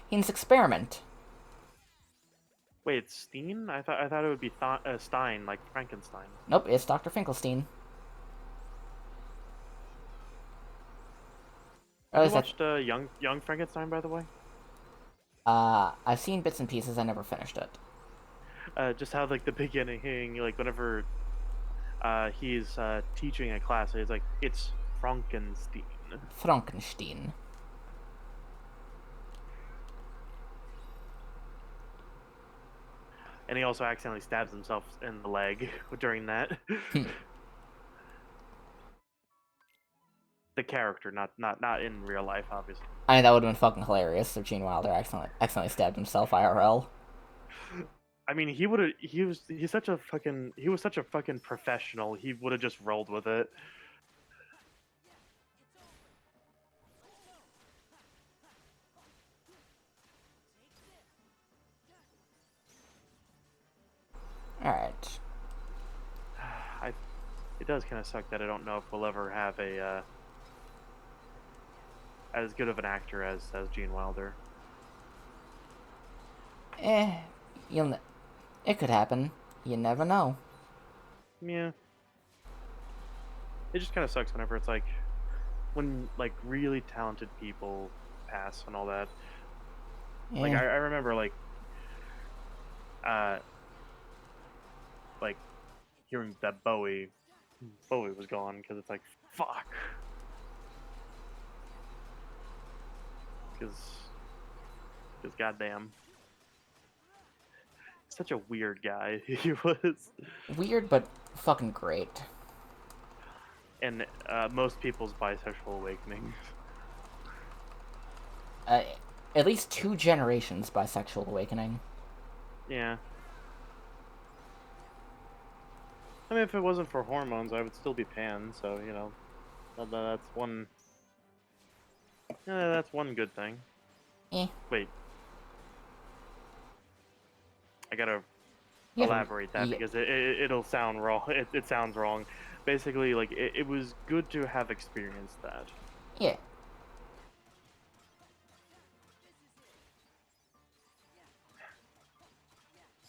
experiment. Wait, it's Steen? I thought it would be Stein, like Frankenstein. Nope, it's Dr. Finkelstein. Have you watched Young Frankenstein, by the way? I've seen bits and pieces. I never finished it. Just how like the beginning, like whenever he's teaching a class, he's like, "It's Frankenstein." Frankenstein. And he also accidentally stabs himself in the leg during that. The character, not in real life, obviously. I mean, that would have been fucking hilarious if Gene Wilder accidentally stabbed himself IRL. I mean, he was such a fucking professional. He would have just rolled with it. Alright. It does kind of suck that I don't know if we'll ever have a as good of an actor as Gene Wilder. Eh, it could happen. You never know. Yeah. It just kind of sucks whenever it's like when like really talented people pass and all that. Like Yeah. I remember uh like hearing that Bowie was gone because it's like fuck. Because goddamn, such a weird guy he was, Weird, but fucking great. and most people's bisexual awakening. At least 2 generations bisexual awakening. Yeah. I mean, if it wasn't for hormones, I would still be pan. So you know, that's one. That's one good thing. Eh. Wait, I gotta You gotta- elaborate that yeah, because it'll sound wrong. It sounds wrong. Basically, like it was good to have experienced that. yeah.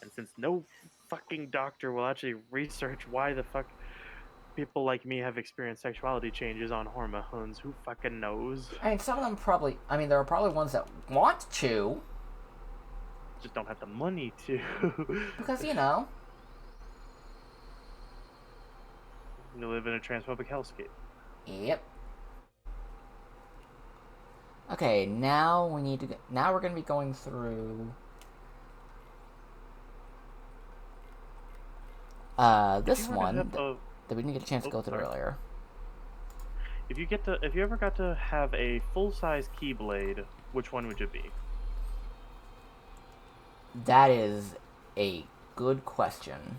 And since no fucking doctor will actually research why the fuck people like me have experienced sexuality changes on hormones, who fucking knows? I mean, some of them probably... I mean, there are probably ones that want to. Just don't have the money to. Because, you know... You live in a transphobic hellscape. Yep. Okay, now we need to... Now we're going to be going through... this one that we didn't get a chance to go through earlier. If you ever got to have a full-size Keyblade, which one would you be? That is a good question.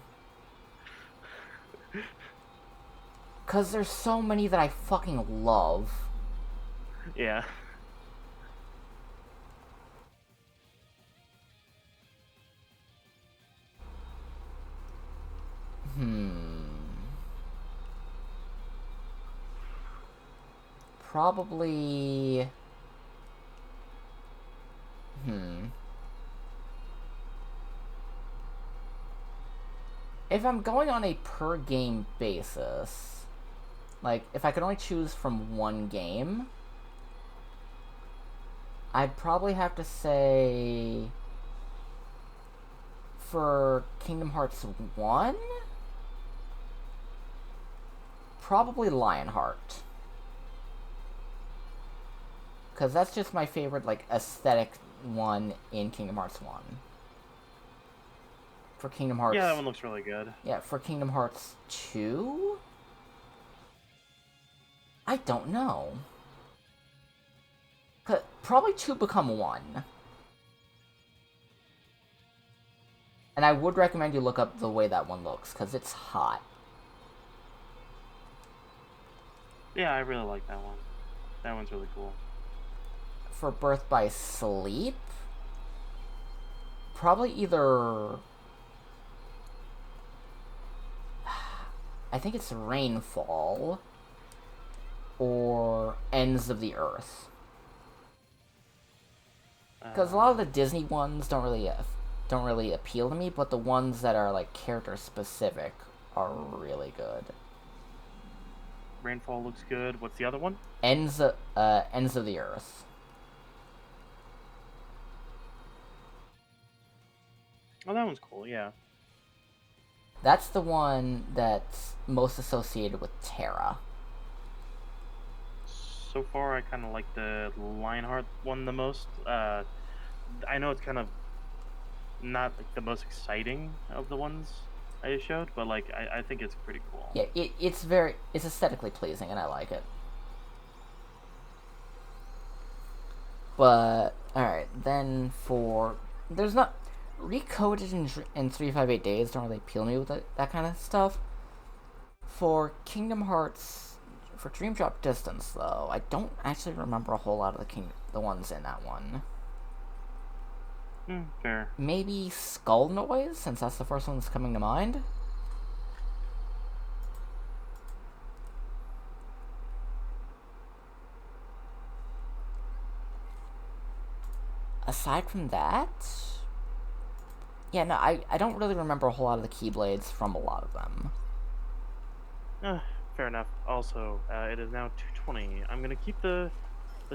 Because there's so many that I fucking love. Yeah. Probably... If I'm going on a per-game basis... Like, if I could only choose from one game... I'd probably have to say... For Kingdom Hearts 1? Probably Lionheart. Because that's just my favorite, like, aesthetic one in Kingdom Hearts 1. For Kingdom Hearts... Yeah, that one looks really good. Yeah, for Kingdom Hearts 2? I don't know. Probably 2 become 1. And I would recommend you look up the way that one looks, because it's hot. Yeah, I really like that one. That one's really cool. For Birth by Sleep, probably either... I think it's Rainfall or Ends of the Earth. Because a lot of the Disney ones don't really appeal to me, but the ones that are like character specific are really good. Rainfall looks good. What's the other one? Ends of the Earth. Oh, that one's cool. Yeah. That's the one that's most associated with Terra. So far, I kind of like the Lionheart one the most. I know it's kind of not like the most exciting of the ones I showed, but like I think it's pretty cool. Yeah, it's aesthetically pleasing, and I like it. But alright, then there's not Recoded in 358 Days don't really appeal to me with that kind of stuff. For Kingdom Hearts, for Dream Drop Distance though, I don't actually remember a whole lot of the ones in that one. Fair. Maybe Skull Noise, since that's the first one that's coming to mind. aside from that, yeah, no, I don't really remember a whole lot of the Keyblades from a lot of them. Fair enough. Also, it is now 2:20. I'm gonna keep the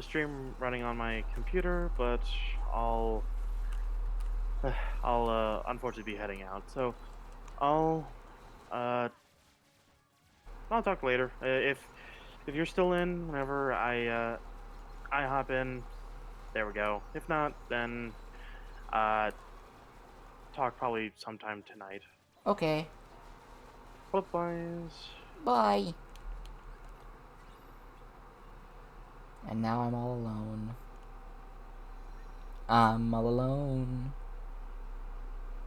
stream running on my computer, but I'll unfortunately be heading out. So I'll uh I'll talk later. If you're still in, whenever I hop in, there we go. If not, then uh talk probably sometime tonight. Okay, Otherwise, bye. And now I'm all alone. I'm all alone.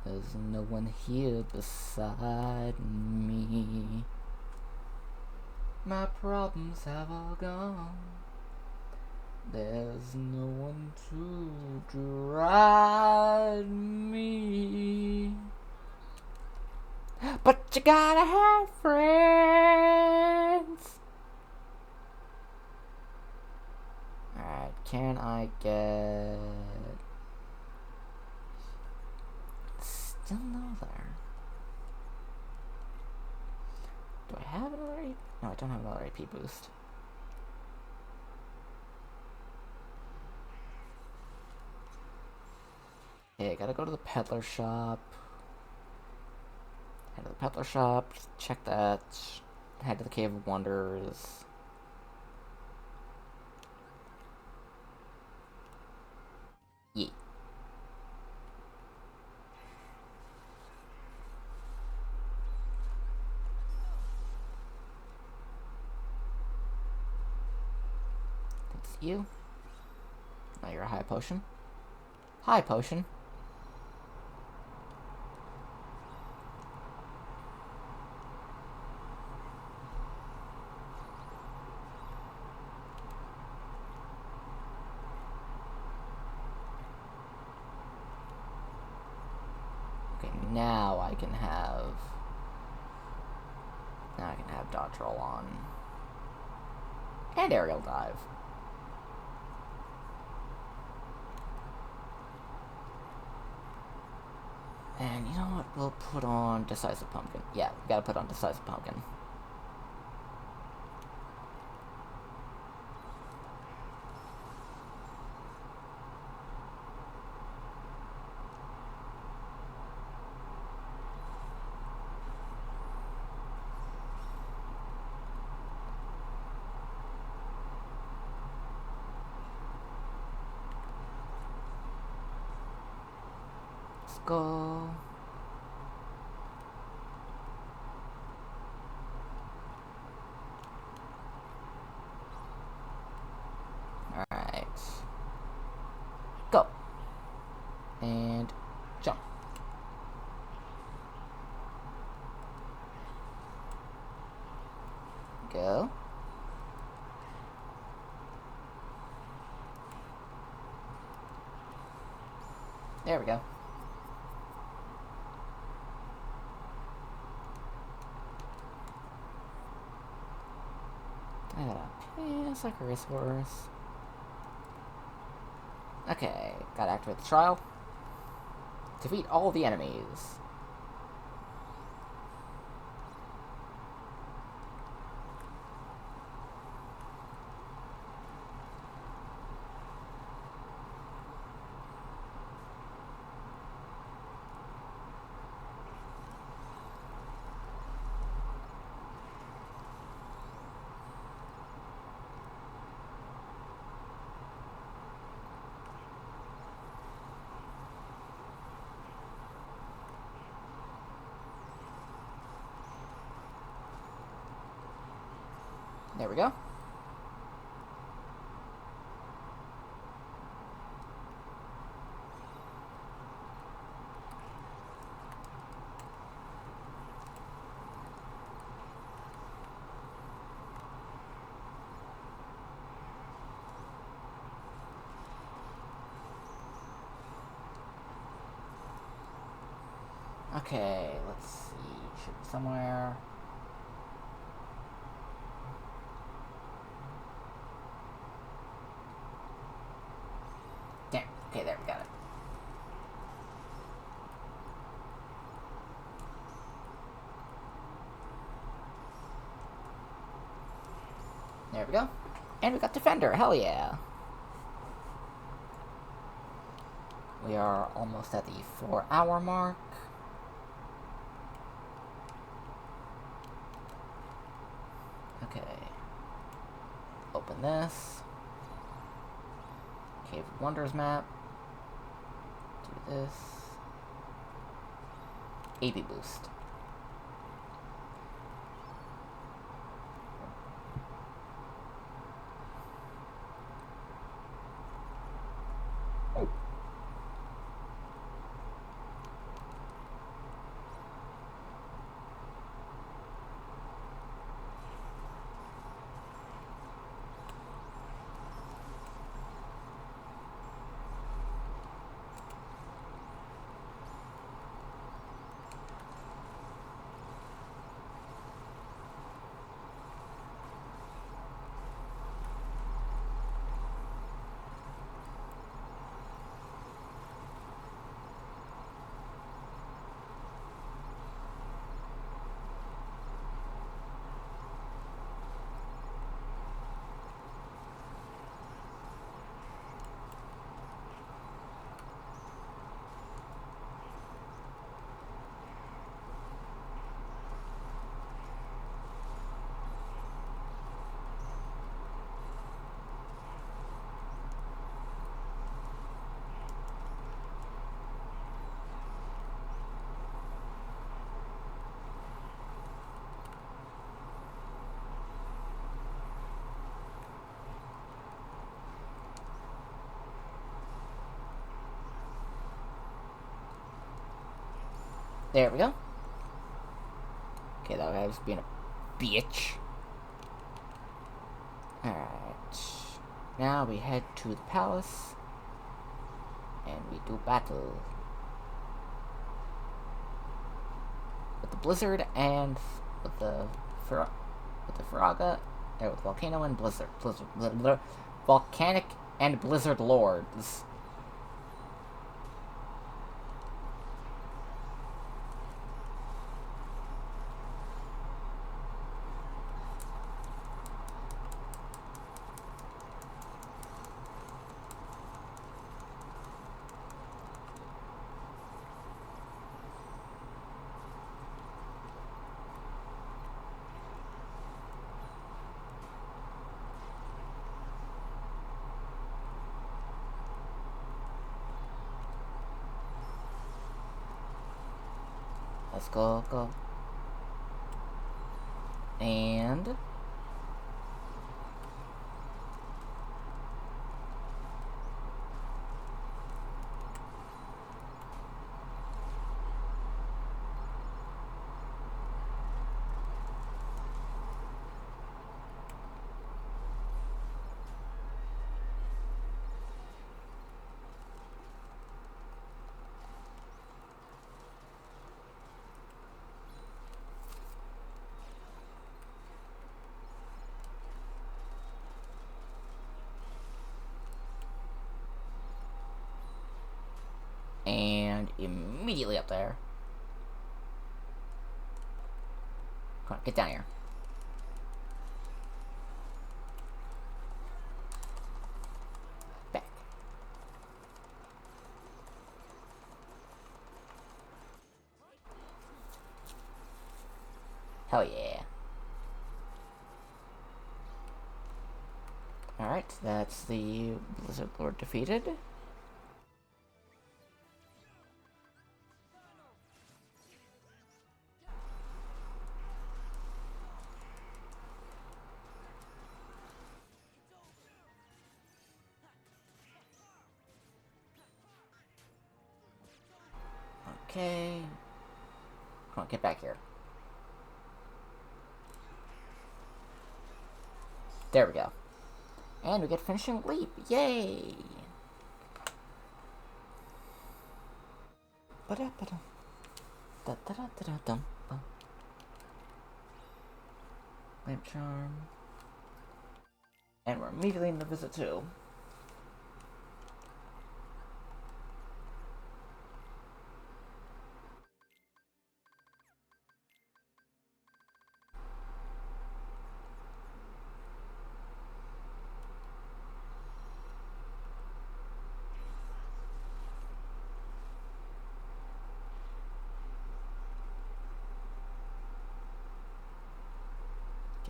There's no one here beside me. My problems have all gone. There's no one to drive me. But you gotta have friends. Alright, can I get... Still no there. Do I have another AP? No, I don't have another AP boost. Okay, I gotta go to the peddler shop. Head to the peddler shop, just check that. Head to the Cave of Wonders. Yeet. It's you. Now you're a high potion. High potion. Okay, now I can have... Now I can have dodge roll on. And aerial dive. And you know what? We'll put on Decisive Pumpkin. Yeah, we gotta put on Decisive Pumpkin. Let's go. Alright. Go. And jump. Go. There we go. I gotta pass like a racehorse. Okay, gotta activate the trial. Defeat all the enemies. There we go. Okay, let's see. Should be somewhere. Damn. Okay, there we got it. There we go. And we got Defender. Hell yeah. We are almost at the 4-hour mark. Okay. Open this. Cave of Wonders map. Do this. AB boost. There we go. Okay, that guy was being a bitch. Alright. Now we head to the palace. And we do battle. With the blizzard and with the Firaga. With volcano and blizzard. Volcanic and blizzard lords. Let's go. And immediately up there. Come on, get down here. Back. Hell yeah. Alright, that's the Blizzard Lord defeated. Okay. Come on, get back here. There we go. And we get finishing leap. Yay! Lamp charm. And we're immediately in the visit too.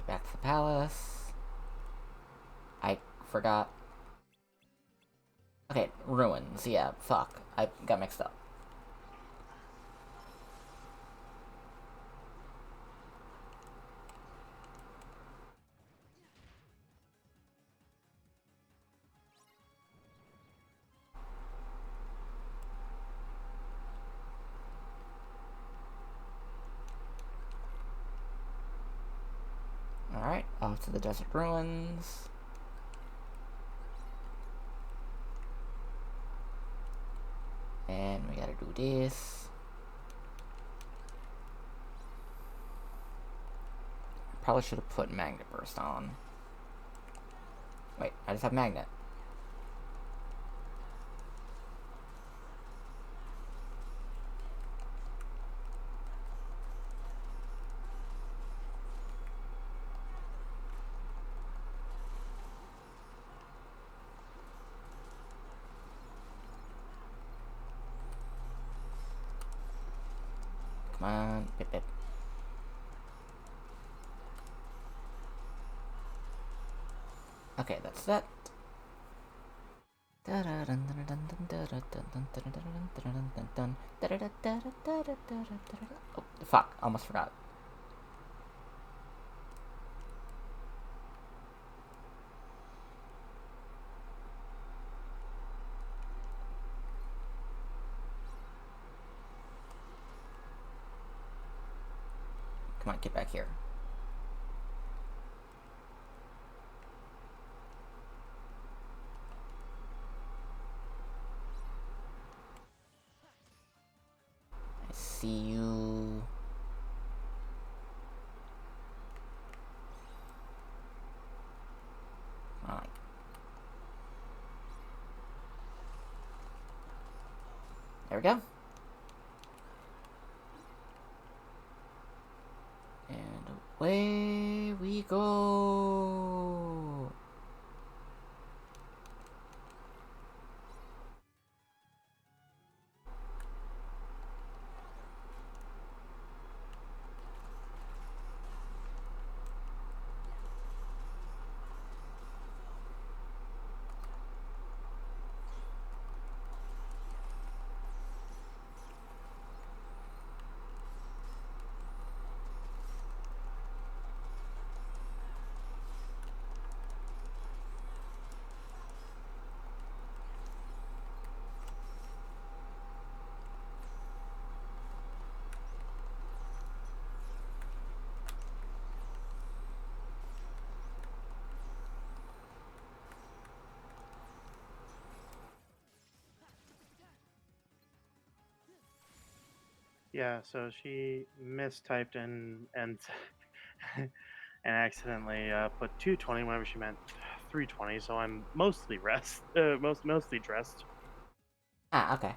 Get back to the palace. I forgot. Okay, ruins. Yeah, fuck. I got mixed up. Alright, off to the desert ruins. And we gotta do this. Probably should have put magnet burst on. Wait, I just have magnet. Come on, bip bip. Okay, that's that. Oh, fuck, almost forgot. Come on, get back here. I see you. Alright. There we go. And away we go. Yeah, so she mistyped and and accidentally put 220 whenever she meant 320. So I'm mostly mostly dressed. Ah, okay.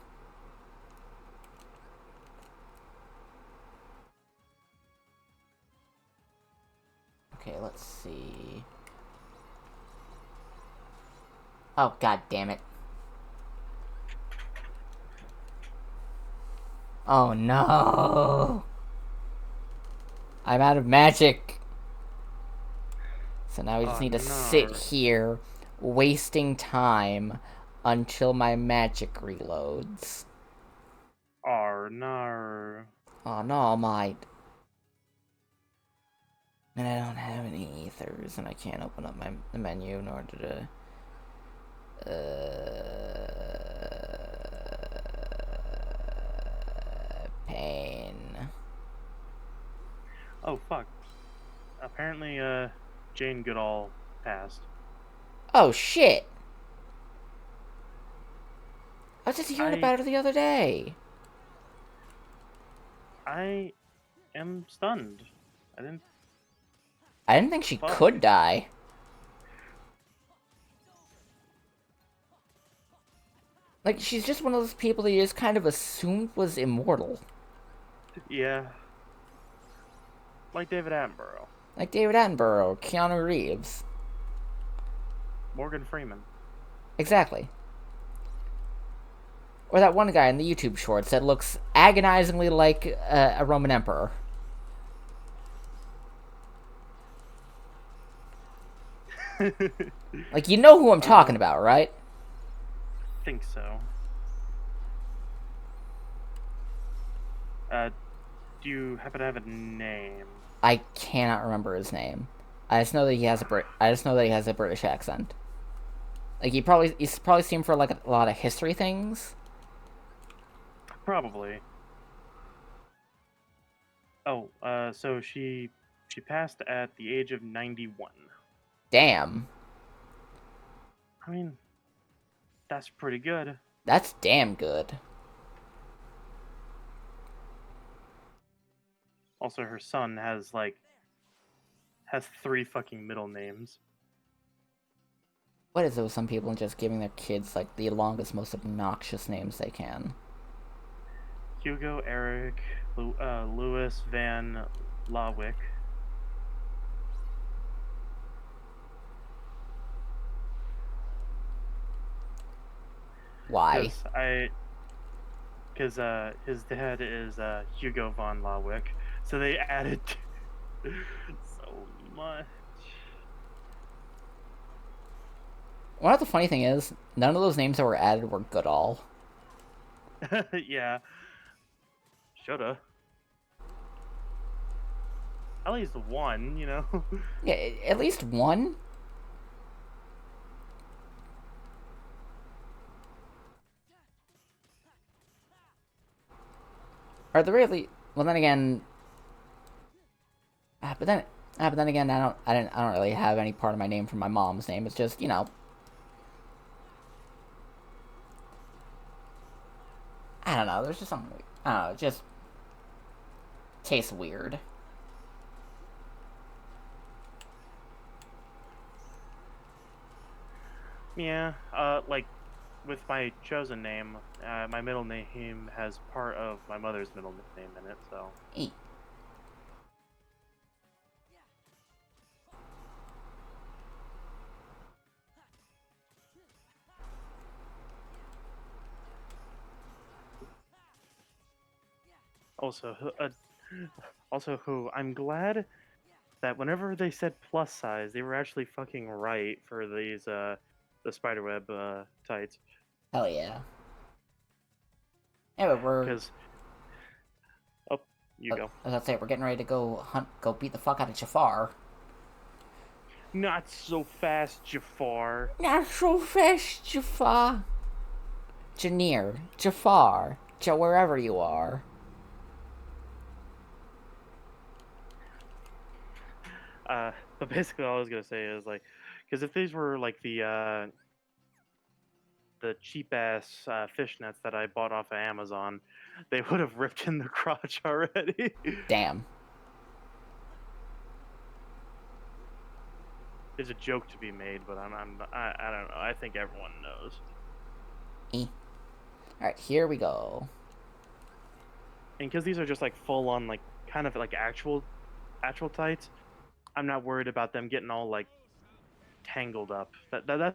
Okay, let's see. Oh, god damn it. Oh no! I'm out of magic! So now we just Oh, need to no. sit here, wasting time until my magic reloads. Oh no. Oh no, All Might. And I don't have any ethers, and I can't open up the menu in order to... pain. Oh fuck. Apparently, Jane Goodall passed. Oh shit! I was just hearing about her the other day. I am stunned. I didn't. I didn't think she Fuck. could die. Like, she's just one of those people that you just kind of assumed was immortal. Yeah. Like David Attenborough. Like David Attenborough, Keanu Reeves. Morgan Freeman. Exactly. Or that one guy in the YouTube shorts that looks agonizingly like a Roman emperor. Like, you know who I'm talking Uh, about, right? think so. Do you happen to have a name? I cannot remember his name. I just know that he has a British accent. Like, he's probably seen for like a lot of history things. Probably. Oh, so she passed at the age of 91. Damn, I mean, that's pretty good. that's damn good. Also, her son has 3 fucking middle names. What is it with some people and just giving their kids like the longest, most obnoxious names they can? Hugo, Eric, Louis Van Lawick. Why? Because his dad is Hugo von Lawick, so they added so much. One of the funny thing is, none of those names that were added were Goodall. Yeah, shoulda. At least one, you know. Yeah, at least one. Or the really well. Then again, but then again, I don't really have any part of my name from my mom's name. It's just, you know, I don't know. There's just something. I don't know. It just tastes weird. Yeah, like with my chosen name, my middle name has part of my mother's middle name in it, so. Eh. Also, who I'm glad that whenever they said plus size, they were actually fucking right for these the spiderweb tights, Hell yeah. Anyway, because you go. as I say, we're getting ready to go beat the fuck out of Jafar. Not so fast, Jafar. Not so fast, Jafar. Janir, Jafar, wherever you are. But basically, all I was gonna say is like, because if these were like the cheap ass fishnets that I bought off of Amazon, they would have ripped in the crotch already. Damn. There's a joke to be made, but I don't know. I think everyone knows. Alright, here we go. And because these are just like full on like kind of like actual tights, I'm not worried about them getting all like tangled up. That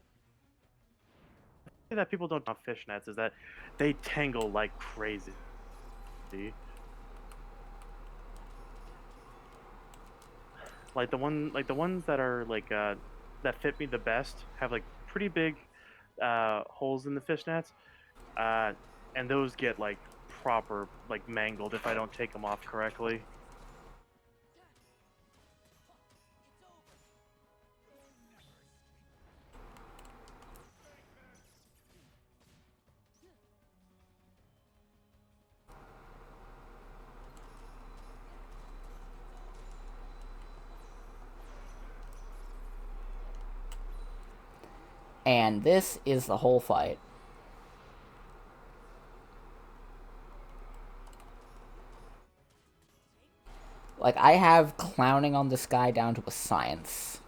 people don't know fishnets is that they tangle like crazy. Like the ones that are like that fit me the best have like pretty big holes in the fishnets, and those get like proper like mangled if I don't take them off correctly. And this is the whole fight. Like, I have clowning on this guy down to a science.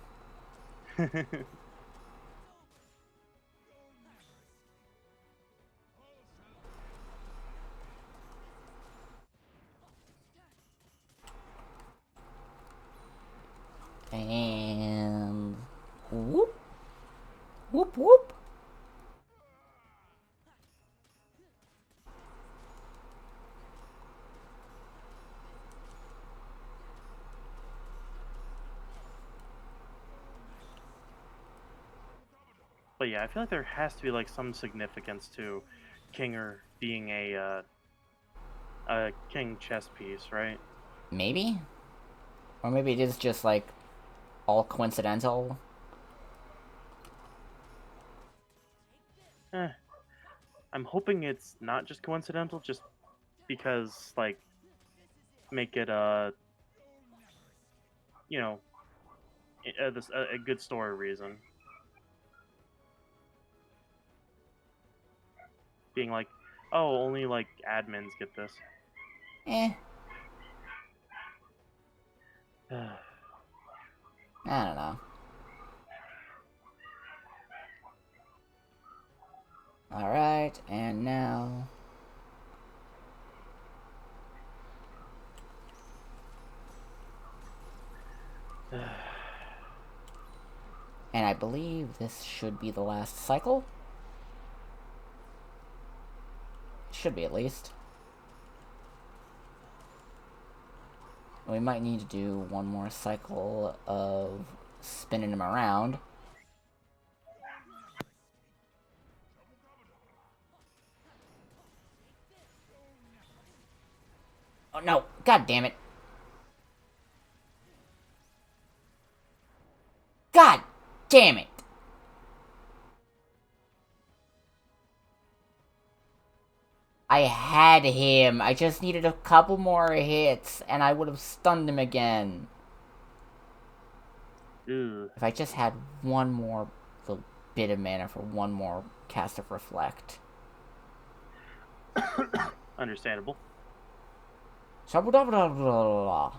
And whoop, whoop, whoop. But yeah, I feel like there has to be like some significance to Kinger being a king chess piece, right? Maybe? Or maybe it is just, like, all coincidental. Eh, I'm hoping it's not just coincidental, just because like make it you know a good story reason. Being like, oh, only like admins get this. Eh, I don't know. Alright, and now... And I believe this should be the last cycle. Should be, at least. We might need to do one more cycle of spinning him around. Oh no! God damn it! God damn it! I had him. I just needed a couple more hits, and I would have stunned him again. Ew. If I just had one more little bit of mana for one more cast of Reflect. Understandable. Shabba-dabba-dabba-dabba-dabba.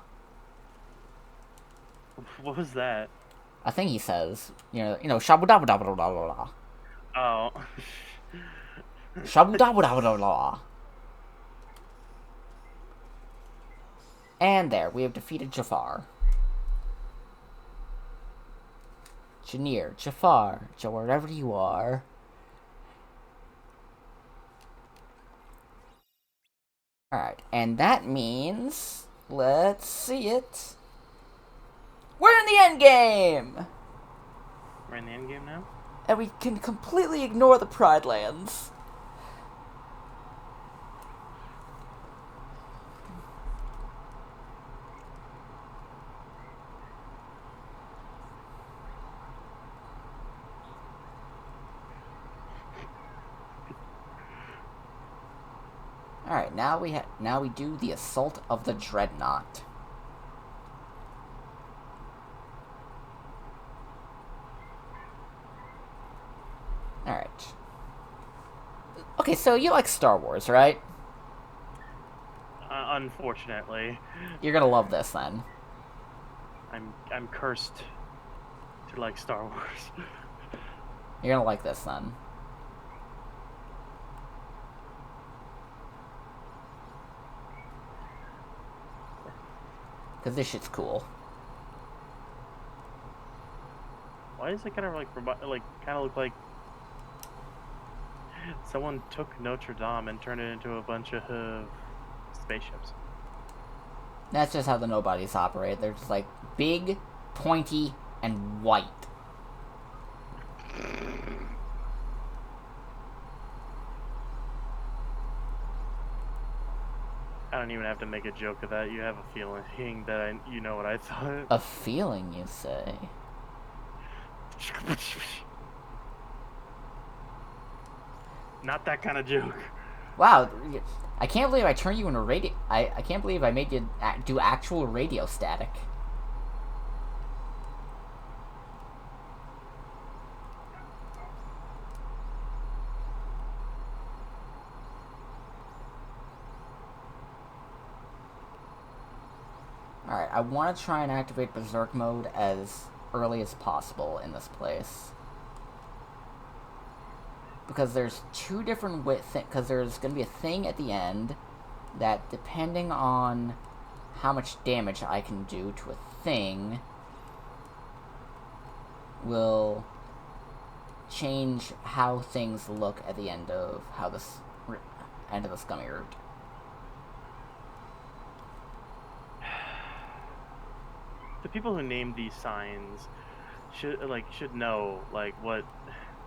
What was that? I think he says, shabba-dabba-dabba-dabba-dabba. Oh. Shabba-dabba-dabba-dabba. And there, we have defeated Jafar. Janir, Jafar, wherever you are. Alright, and that means... Let's see it. We're in the end game! We're in the end game now? And we can completely ignore the Pride Lands. Alright, now we do the Assault of the Dreadnought. Alright. Okay, so you like Star Wars, right? Unfortunately, You're gonna love this then. I'm cursed to like Star Wars. You're gonna like this then. Cause this shit's cool. Why does it kind of look like someone took Notre Dame and turned it into a bunch of spaceships? That's just how the nobodies operate. They're just like big, pointy, and white. I don't even have to make a joke of that. You have a feeling that you know what I thought. A feeling, you say? Not that kind of joke. Wow, I can't believe I turned you into radio. I can't believe I made you do actual radio static. Alright, I want to try and activate Berserk mode as early as possible in this place. Because there's two different because there's going to be a thing at the end that, depending on how much damage I can do to a thing, will change how things look at the end of end of the scummy route. The people who named these signs should know like what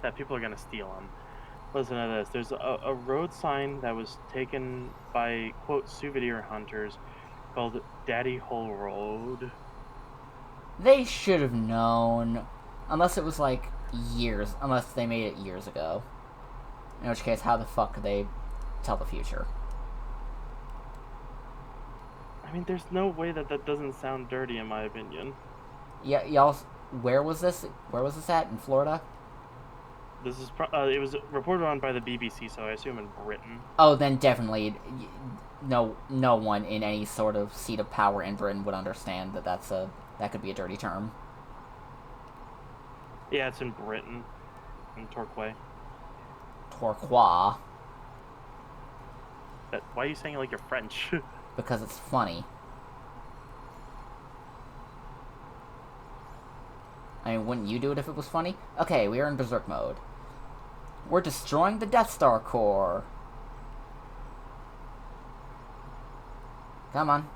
that people are gonna steal them. Listen to this. There's a road sign that was taken by quote souvenir hunters called Daddy Hole Road. They should have known. Unless it was like years. Unless they made it years ago. In which case, how the fuck could they tell the future? I mean, there's no way that that doesn't sound dirty, in my opinion. Yeah, y'all. Where was this? Where was this at? In Florida? This is it was reported on by the BBC, so I assume in Britain. Oh, then definitely, no one in any sort of seat of power in Britain would understand that that could be a dirty term. Yeah, it's in Britain, in Torquay. Torquois, Why are you saying it like you're French? because it's funny. I mean, wouldn't you do it if it was funny? Okay, we are in Berserk mode. We're destroying the Death Star core. Come on.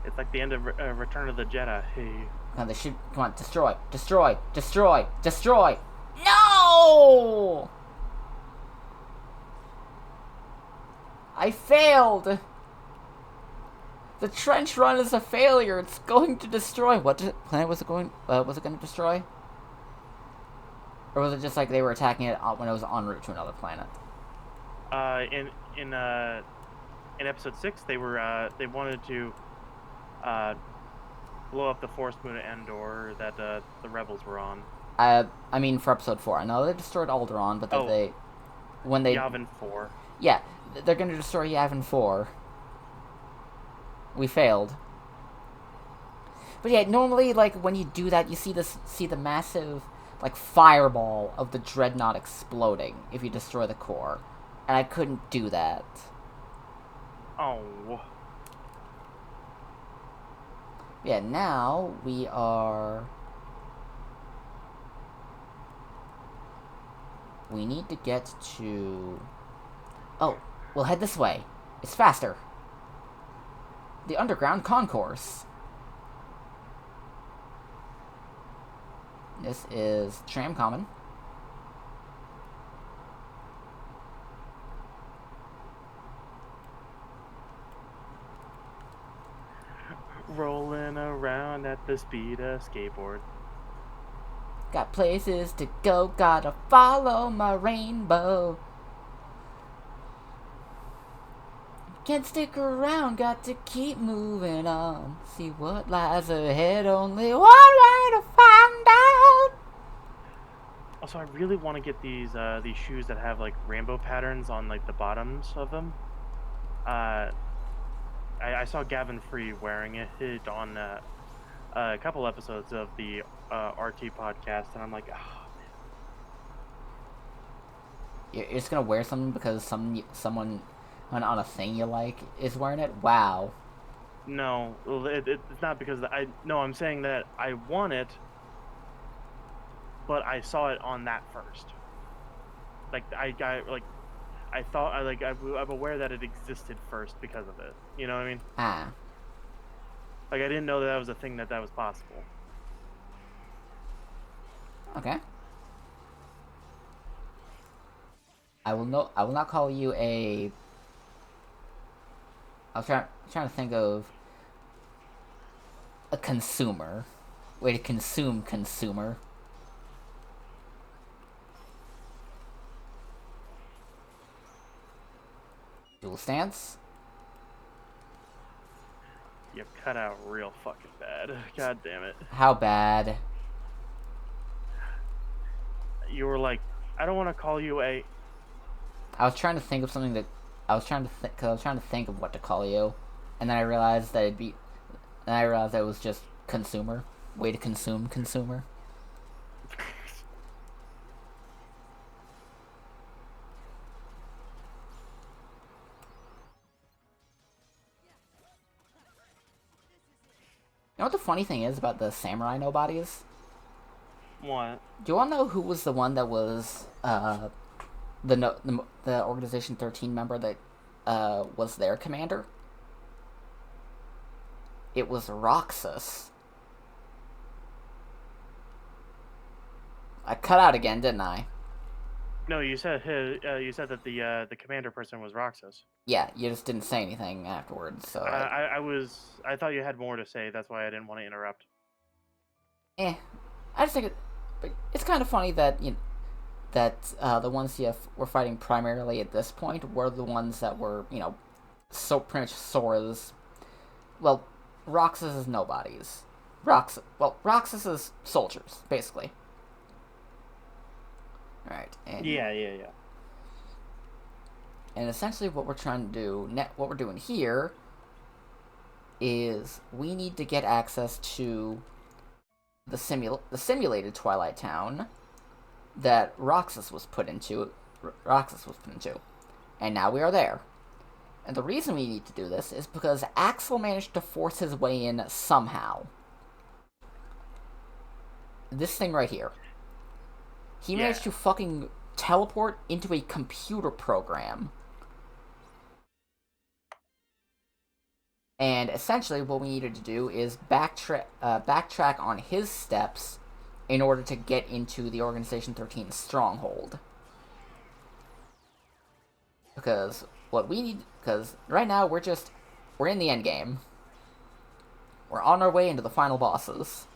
It's like the end of Return of the Jedi. Hey. Come on, destroy, destroy, destroy, destroy. No! I failed. The trench run is a failure. It's going to destroy. What planet was it going? Was it going to destroy? Or was it just like they were attacking it when it was en route to another planet? In episode 6, they wanted to blow up the forest moon of Endor that the rebels were on. I mean for episode 4. I know they destroyed Alderaan, but when they Yavin 4. Yeah, they're going to destroy Yavin 4. We failed. But yeah, normally, like, when you do that, you see the massive, like, fireball of the Dreadnought exploding if you destroy the core. And I couldn't do that. Oh. Yeah, now we are... We need to get to... Oh, we'll head this way. It's faster. The underground concourse. This is Tram Common. Rolling around at the speed of skateboard. Got places to go, gotta follow my rainbow. Can't stick around, got to keep moving on. See what lies ahead, only one way to find out. Also, I really want to get these shoes that have like rainbow patterns on like the bottoms of them. I saw Gavin Free wearing it on a couple episodes of the RT podcast, and I'm like, oh, You're just gonna wear something because someone on a thing you like is wearing it? Wow. no, it's not because I'm saying that I want it, but I saw it on that first. Like I thought I'm aware that it existed first because of it. You know what I mean? Ah. Like I didn't know that was a thing that was possible. Okay. I will not call you a... I was trying to think of a consumer. Way to consume consumer. Dual stance? You cut out real fucking bad. God damn it. How bad? You were like, I don't want to call you a... I was trying to think of something that... I was trying to think of what to call you. And then I realized that it'd be... Then I realized that it was just consumer. Way to consume consumer. You know what the funny thing is about the samurai nobodies? What? Do you all know who was the one that was the Organization 13 member that was their commander? It was Roxas. I cut out again, didn't I? No, you said that the commander person was Roxas. Yeah, you just didn't say anything afterwards, so I thought you had more to say. That's why I didn't want to interrupt. I just think but it's kind of funny that that the ones you were fighting primarily at this point were the ones that were so pretty much Sora's. Well, Roxas's nobodies. Roxas's soldiers, basically. All right. And, Yeah. And essentially, what we're trying to do, what we're doing here, is we need to get access to the simulated Twilight Town that Roxas was put into. And now we are there. And the reason we need to do this is because Axel managed to force his way in somehow. This thing right here. He managed to fucking teleport into a computer program. And essentially what we needed to do is backtrack on his steps in order to get into the Organization 13 stronghold. Because right now we're in the end game. We're on our way into the final bosses.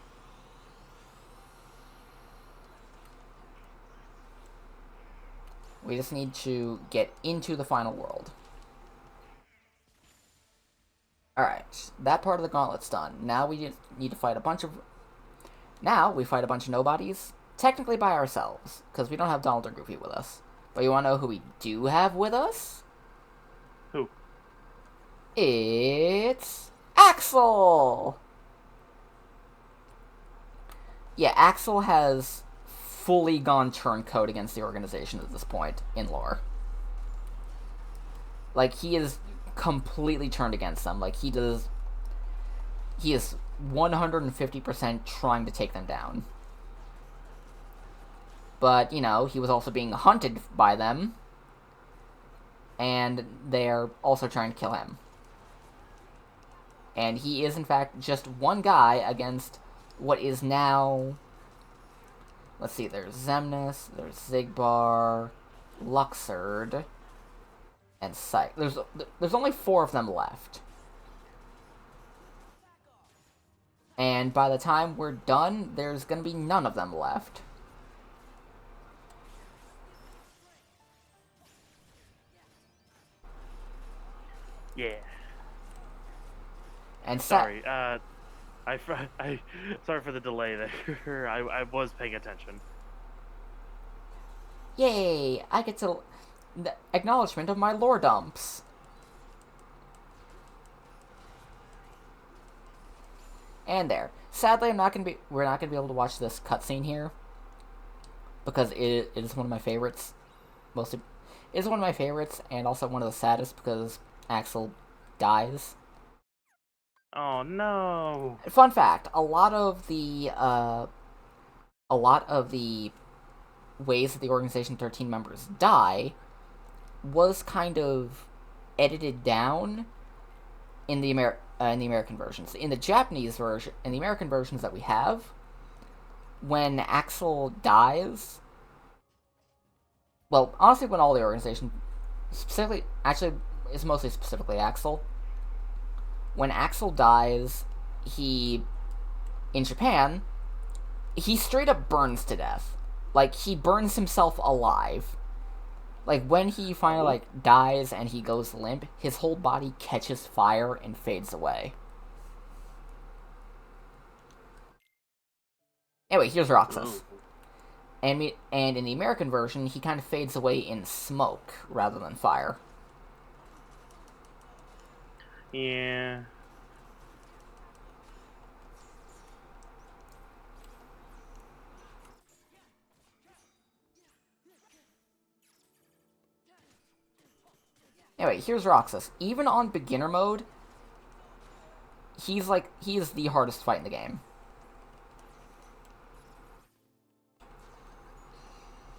We just need to get into the final world. Alright, that part of the gauntlet's done. Now we just need to fight a bunch of... Now we fight a bunch of nobodies, technically by ourselves, because we don't have Donald or Goofy with us. But you want to know who we do have with us? Who? It's... Axel! Yeah, Axel has fully gone turncoat against the organization at this point in lore. Like, he is completely turned against them. Like, he is 150% trying to take them down. But, he was also being hunted by them. And they're also trying to kill him. And he is, in fact, just one guy against what is now... Let's see, there's Xemnas, there's Xigbar, Luxord, and Sight. There's only 4 of them left. And by the time we're done, there's gonna be none of them left. Yeah. And sorry, sorry for the delay there. I was paying attention. Yay! I get to... The acknowledgement of my lore dumps. And there. Sadly, we're not gonna be able to watch this cutscene here. Because it is one of my favorites. It is one of my favorites, and also one of the saddest because Axel dies. Oh no! Fun fact: a lot of the ways that the Organization 13 members die was kind of edited down in the American versions. In the Japanese version, in the American versions that we have, when Axel dies, well, honestly, when all the organization, specifically, actually, it's mostly specifically Axel. When Axel dies, in Japan, he straight up burns to death. Like, he burns himself alive. Like, when he finally, dies and he goes limp, his whole body catches fire and fades away. Anyway, here's Roxas. And in the American version, he kind of fades away in smoke rather than fire. Yeah. Anyway, here's Roxas. Even on beginner mode, he is the hardest fight in the game.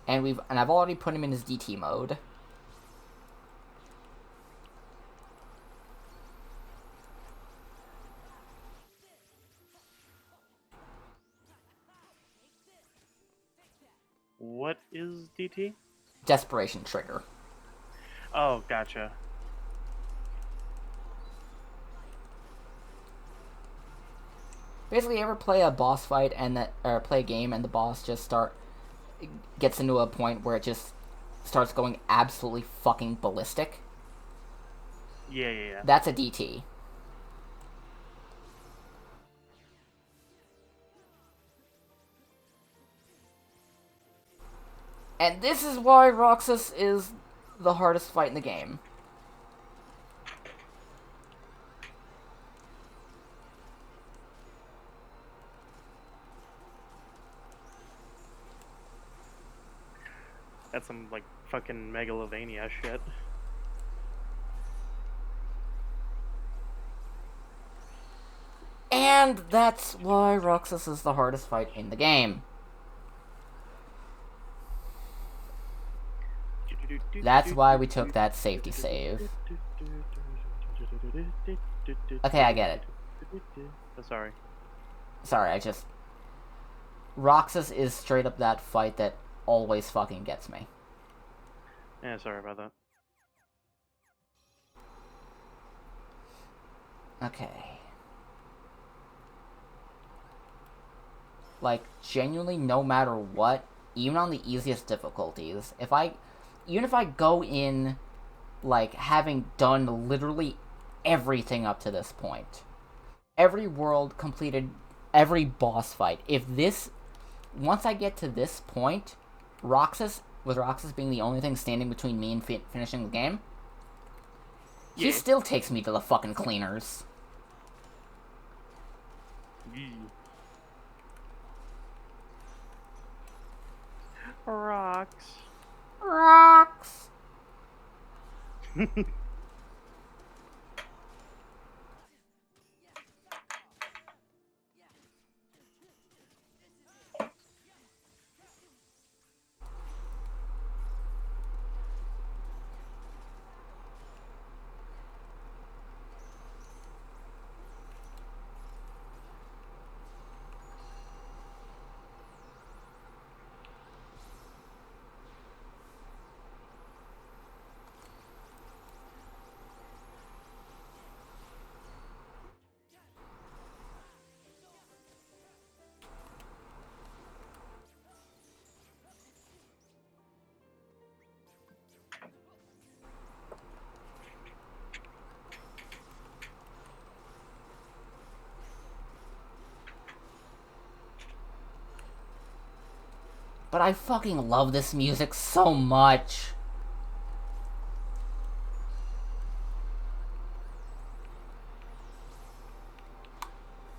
And I've already put him in his DT mode. What is DT? Desperation trigger. Oh, gotcha. Basically, you ever play a boss fight or play a game and the boss just gets into a point where it just starts going absolutely fucking ballistic? Yeah. That's a DT. And this is why Roxas is the hardest fight in the game. That's some, like, fucking Megalovania shit. And that's why Roxas is the hardest fight in the game. That's why we took that safety save. Okay, I get it. Oh, sorry. Sorry, Roxas is straight up that fight that always fucking gets me. Yeah, sorry about that. Okay. Like, genuinely, no matter what, even on the easiest difficulties, even if I go in, like, having done literally everything up to this point, every world completed, every boss fight, once I get to this point, with Roxas being the only thing standing between me and finishing the game, he still takes me to the fucking cleaners. Rocks. But I fucking love this music so much.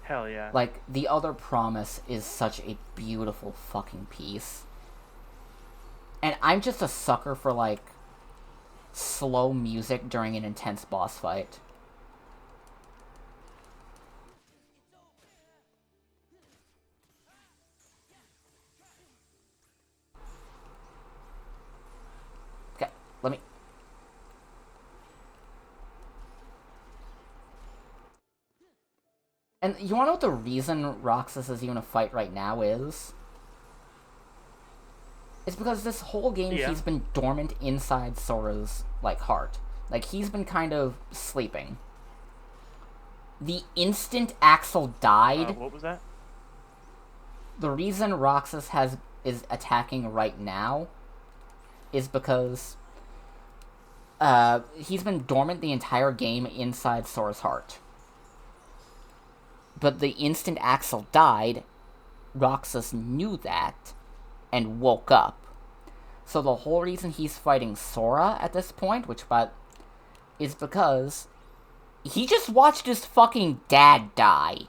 Hell yeah. Like, The Other Promise is such a beautiful fucking piece. And I'm just a sucker for, like, slow music during an intense boss fight. Okay, let me... And you wanna know what the reason Roxas is even a fight right now is? It's because this whole game he's been dormant inside Sora's, like, heart. Like, he's been kind of sleeping. The instant Axel died... what was that? The reason Roxas is attacking right now is because he's been dormant the entire game inside Sora's heart. But the instant Axel died, Roxas knew that and woke up. So the whole reason he's fighting Sora at this point, is because he just watched his fucking dad die.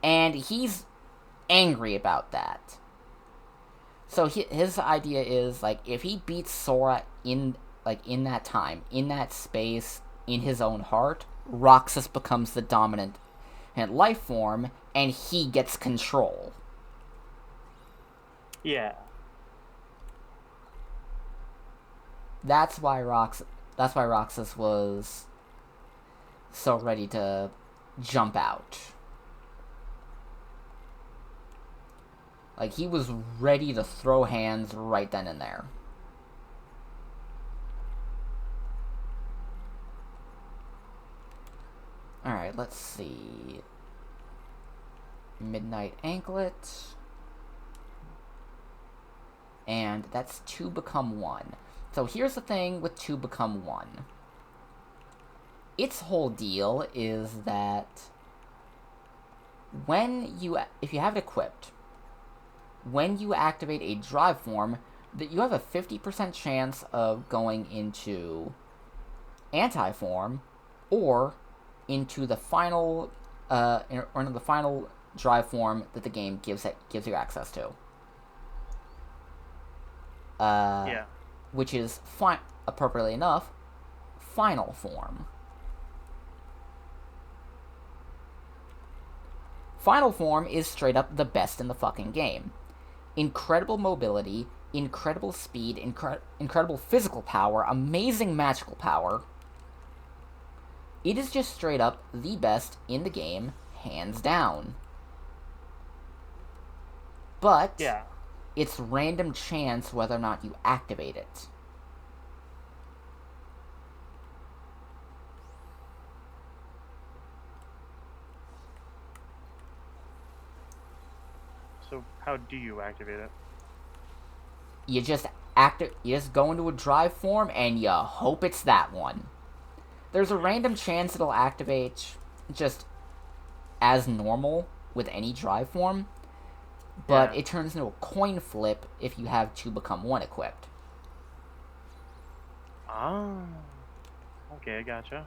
And he's angry about that. So his idea is, like, if he beats Sora in that time, in that space, in his own heart, Roxas becomes the dominant life form, and he gets control. Yeah. That's why Roxas was so ready to jump out. Like, he was ready to throw hands right then and there. Alright, let's see. Midnight Anklet. And that's 2 become 1. So here's the thing with 2 become 1. Its whole deal is that if you have it equipped, when you activate a drive form, that you have a 50% chance of going into anti-form or into the final into the final drive form that the game gives you access to. Yeah. Which is appropriately enough, final form. Final form is straight up the best in the fucking game. Incredible mobility, incredible speed, incredible physical power, amazing magical power. It is just straight up the best in the game, hands down. But Yeah. it's random chance whether or not you activate it. So how do you activate it? You just go into a drive form and you hope it's that one. There's a random chance it'll activate just as normal with any drive form, but Yeah. it turns into a coin flip if you have 2 become 1 equipped. Oh. Okay, gotcha.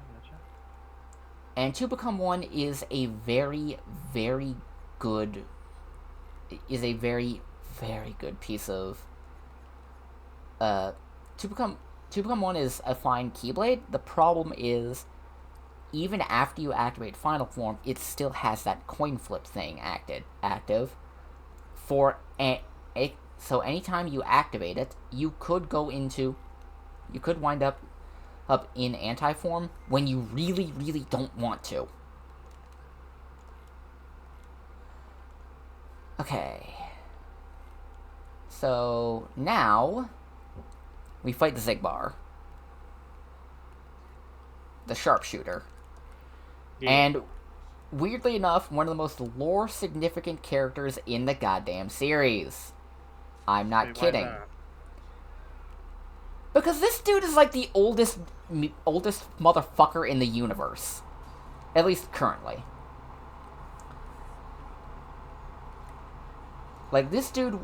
And 2 become 1 is a very, very good piece of 2 become 1 is a fine Keyblade. The problem is, even after you activate final form, it still has that coin flip thing active. So anytime you activate it, you could wind up in anti-form when you really, really don't want to. Okay. So now we fight the Zigbar, the sharpshooter. Yeah. And weirdly enough, one of the most lore significant characters in the goddamn series. I'm not Wait, why kidding. that? Because this dude is like the oldest motherfucker in the universe. At least currently. Like, this dude,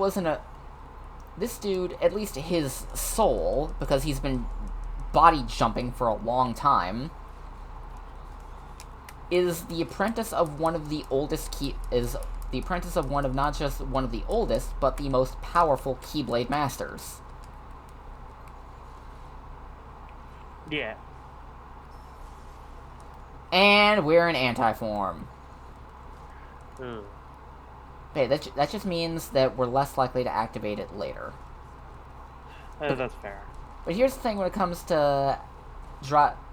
at least his soul, because he's been body jumping for a long time, is the apprentice of one of the oldest not just one of the oldest, but the most powerful Keyblade masters. Yeah. And we're in anti-form. Ugh. Okay, that just means that we're less likely to activate it later. That's fair. But here's the thing when it comes to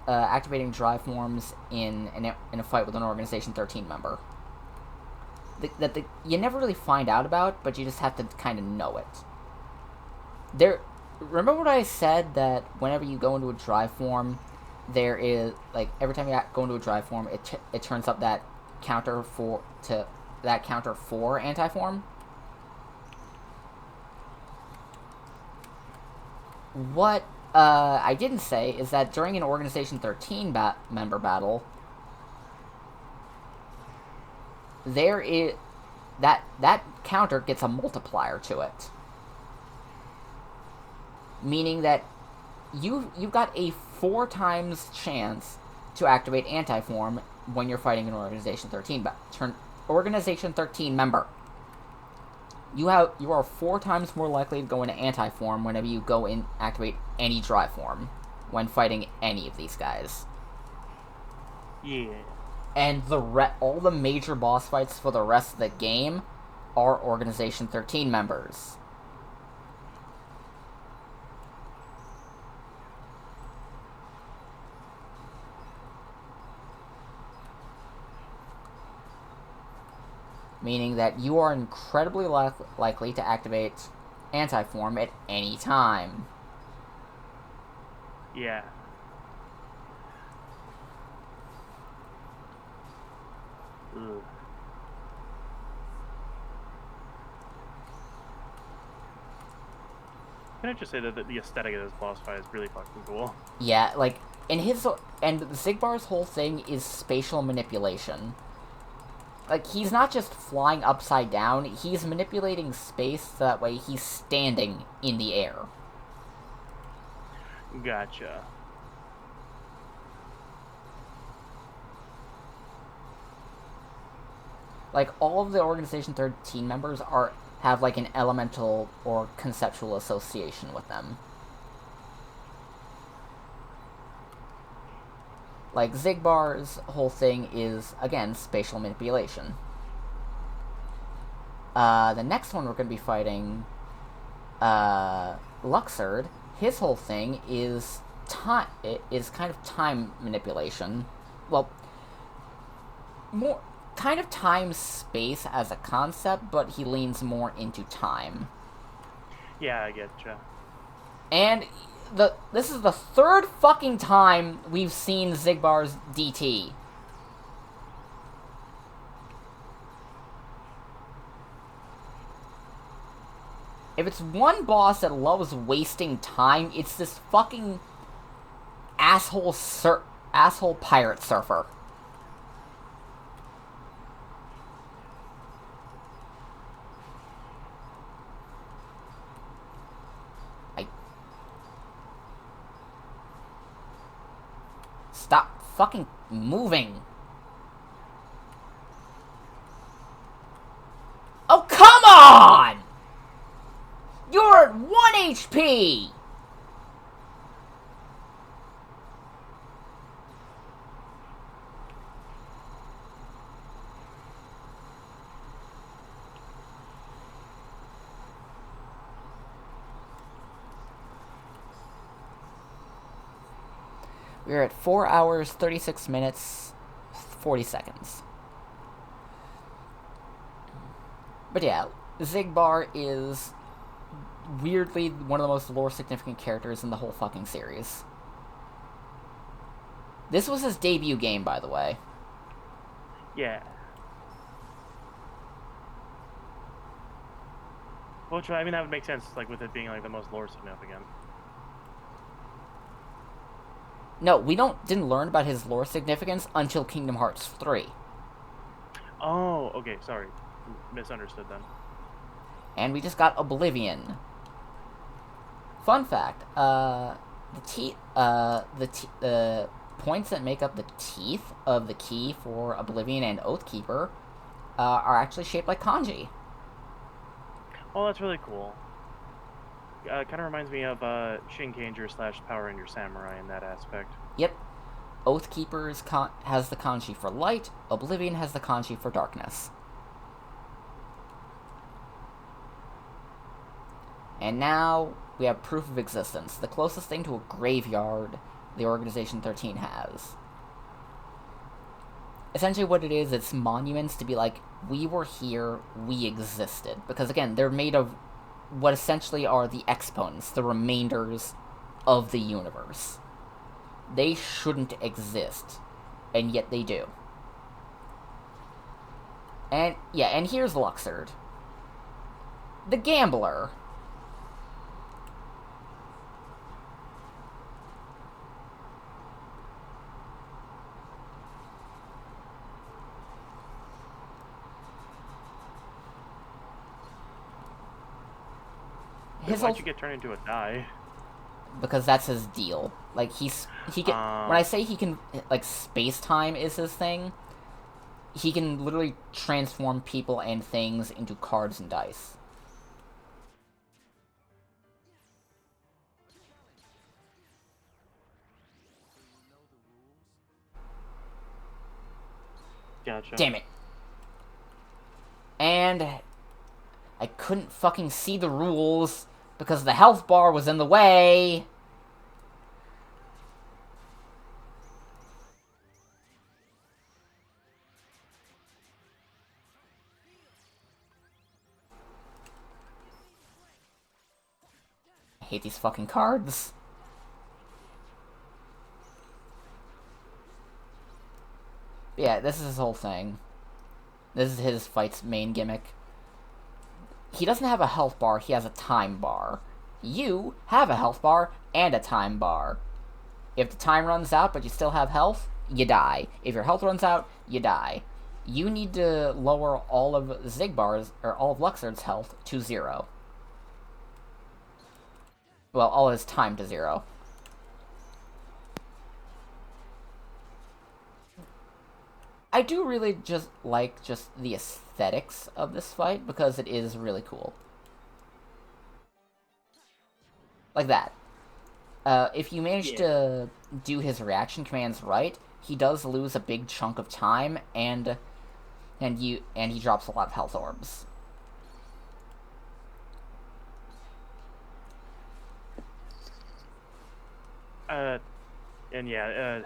activating drive forms in a fight with an Organization 13 member. You never really find out about, but you just have to kind of know it. Remember what I said, that whenever you go into a drive form, there is, like, every time you go into a drive form, it turns up that counter for anti-form? What I didn't say is that during an Organization 13 member battle, there is that counter gets a multiplier to it, meaning that you've got a 4 times chance to activate anti-form when you're fighting an Organization 13 member. You are 4 times more likely to go into anti-form whenever you go in activate any drive form when fighting any of these guys. Yeah. And all the major boss fights for the rest of the game are Organization 13 members. meaning that you are incredibly likely to activate anti-form at any time. Yeah. Ugh. Can I just say that the aesthetic of this boss fight is really fucking cool? Yeah, like, and Zigbar's whole thing is spatial manipulation. Like, he's not just flying upside down, he's manipulating space so that way he's standing in the air. Gotcha. Like, all of the Organization 13 members have, like, an elemental or conceptual association with them. Like, Zigbar's whole thing is, again, spatial manipulation. The next one we're going to be fighting, Luxord, his whole thing is time. It is kind of time manipulation. Well, more kind of time-space as a concept, but he leans more into time. Yeah, I getcha. And this is the third fucking time we've seen Zigbar's DT. If it's one boss that loves wasting time, it's this fucking asshole pirate surfer. Stop fucking moving. Oh, come on! You're at 1 HP! We're at 4 hours, 36 minutes, 40 seconds. But yeah, Zigbar is weirdly one of the most lore-significant characters in the whole fucking series. This was his debut game, by the way. Yeah. Which, I mean, that would make sense, like, with it being, like, the most lore significant. No, we didn't learn about his lore significance until Kingdom Hearts 3. Oh, okay, sorry. Misunderstood then. And we just got Oblivion. Fun fact, the points that make up the teeth of the key for Oblivion and Oathkeeper are actually shaped like kanji. Oh, that's really cool. Kind of reminds me of Shinkanger / Power Ranger Samurai in that aspect. Yep. Oathkeeper has the kanji for light, Oblivion has the kanji for darkness. And now we have proof of existence, the closest thing to a graveyard the Organization 13 has. Essentially what it is, it's monuments to be like, we were here, we existed. Because again, they're made of what essentially are the exponents, the remainders of the universe. They shouldn't exist, and yet they do. And, yeah, and here's Luxord. The gambler. Why'd you get turned into a die? Because that's his deal. Like, he can, when I say he can, like, space-time is his thing, he can literally transform people and things into cards and dice. Gotcha. Damn it. And I couldn't fucking see the rules because the health bar was in the way. hate these fucking cards. Yeah, this is his whole thing. This is his fight's main gimmick. He doesn't have a health bar, he has a time bar. You have a health bar and a time bar. If the time runs out but you still have health, you die. If your health runs out, you die. You need to lower all of Zigbar's, or all of Luxord's health to 0. Well, all his time to 0. I do really just like the aesthetics of this fight, because it is really cool. Like that. If you manage to do his reaction commands right, he does lose a big chunk of time, and he drops a lot of health orbs. And yeah,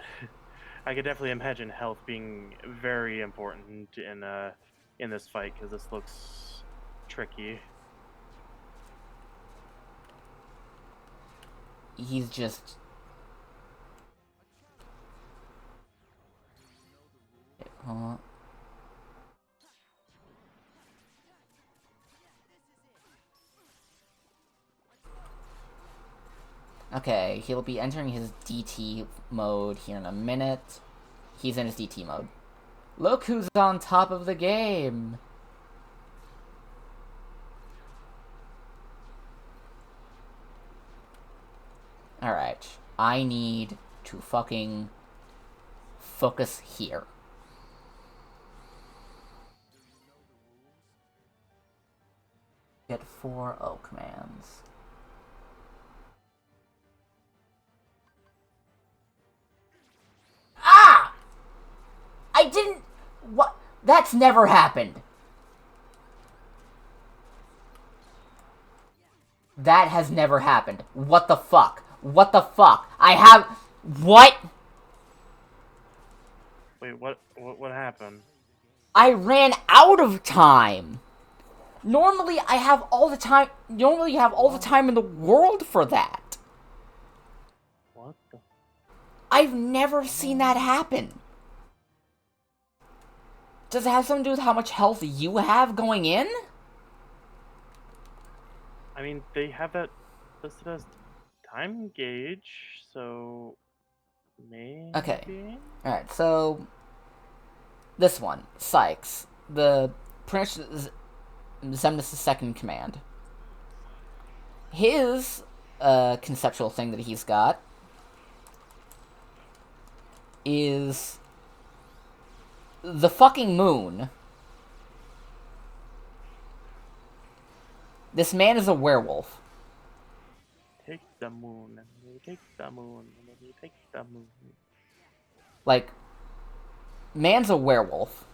I could definitely imagine health being very important in this fight, because this looks tricky. He's just... Okay, he'll be entering his DT mode here in a minute. He's in his DT mode. Look who's on top of the game! Alright, I need to fucking focus here. Get 4 O commands. Ah! I didn't... What? That's never happened. That has never happened. What the fuck? What the fuck? I have... What? Wait, what happened? I ran out of time. Normally, I have all the time... Normally, you have all the time in the world for that. What the... I've never seen that happen. Does it have something to do with how much health you have going in? I mean, they have that listed as time gauge, so maybe. Okay. Alright, so... This one. Sykes. The Prince Zemnis' second command. His conceptual thing that he's got is the fucking moon. This man is a werewolf. Take the moon, and we take the moon, and we take the moon. Like, man's a werewolf.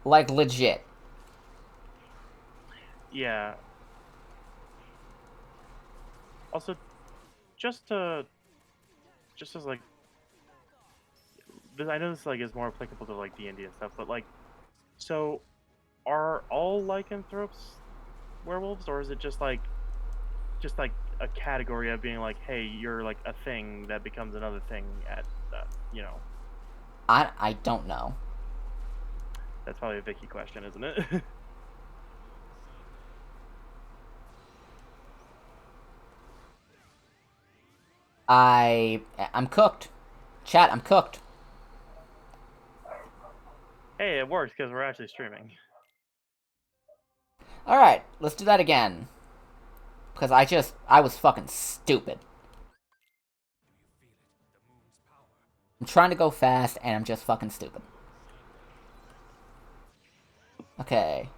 Like, legit. Yeah. Also, just as like, I know this like is more applicable to like D&D and stuff, but like, so are all lycanthropes werewolves, or is it just like a category of being like, hey, you're like a thing that becomes another thing at you know? I don't know. That's probably a Vicky question, isn't it? I'm cooked. Chat, I'm cooked. Hey, it works because we're actually streaming. Alright, let's do that again. Because I was fucking stupid. I'm trying to go fast, and I'm just fucking stupid. Okay.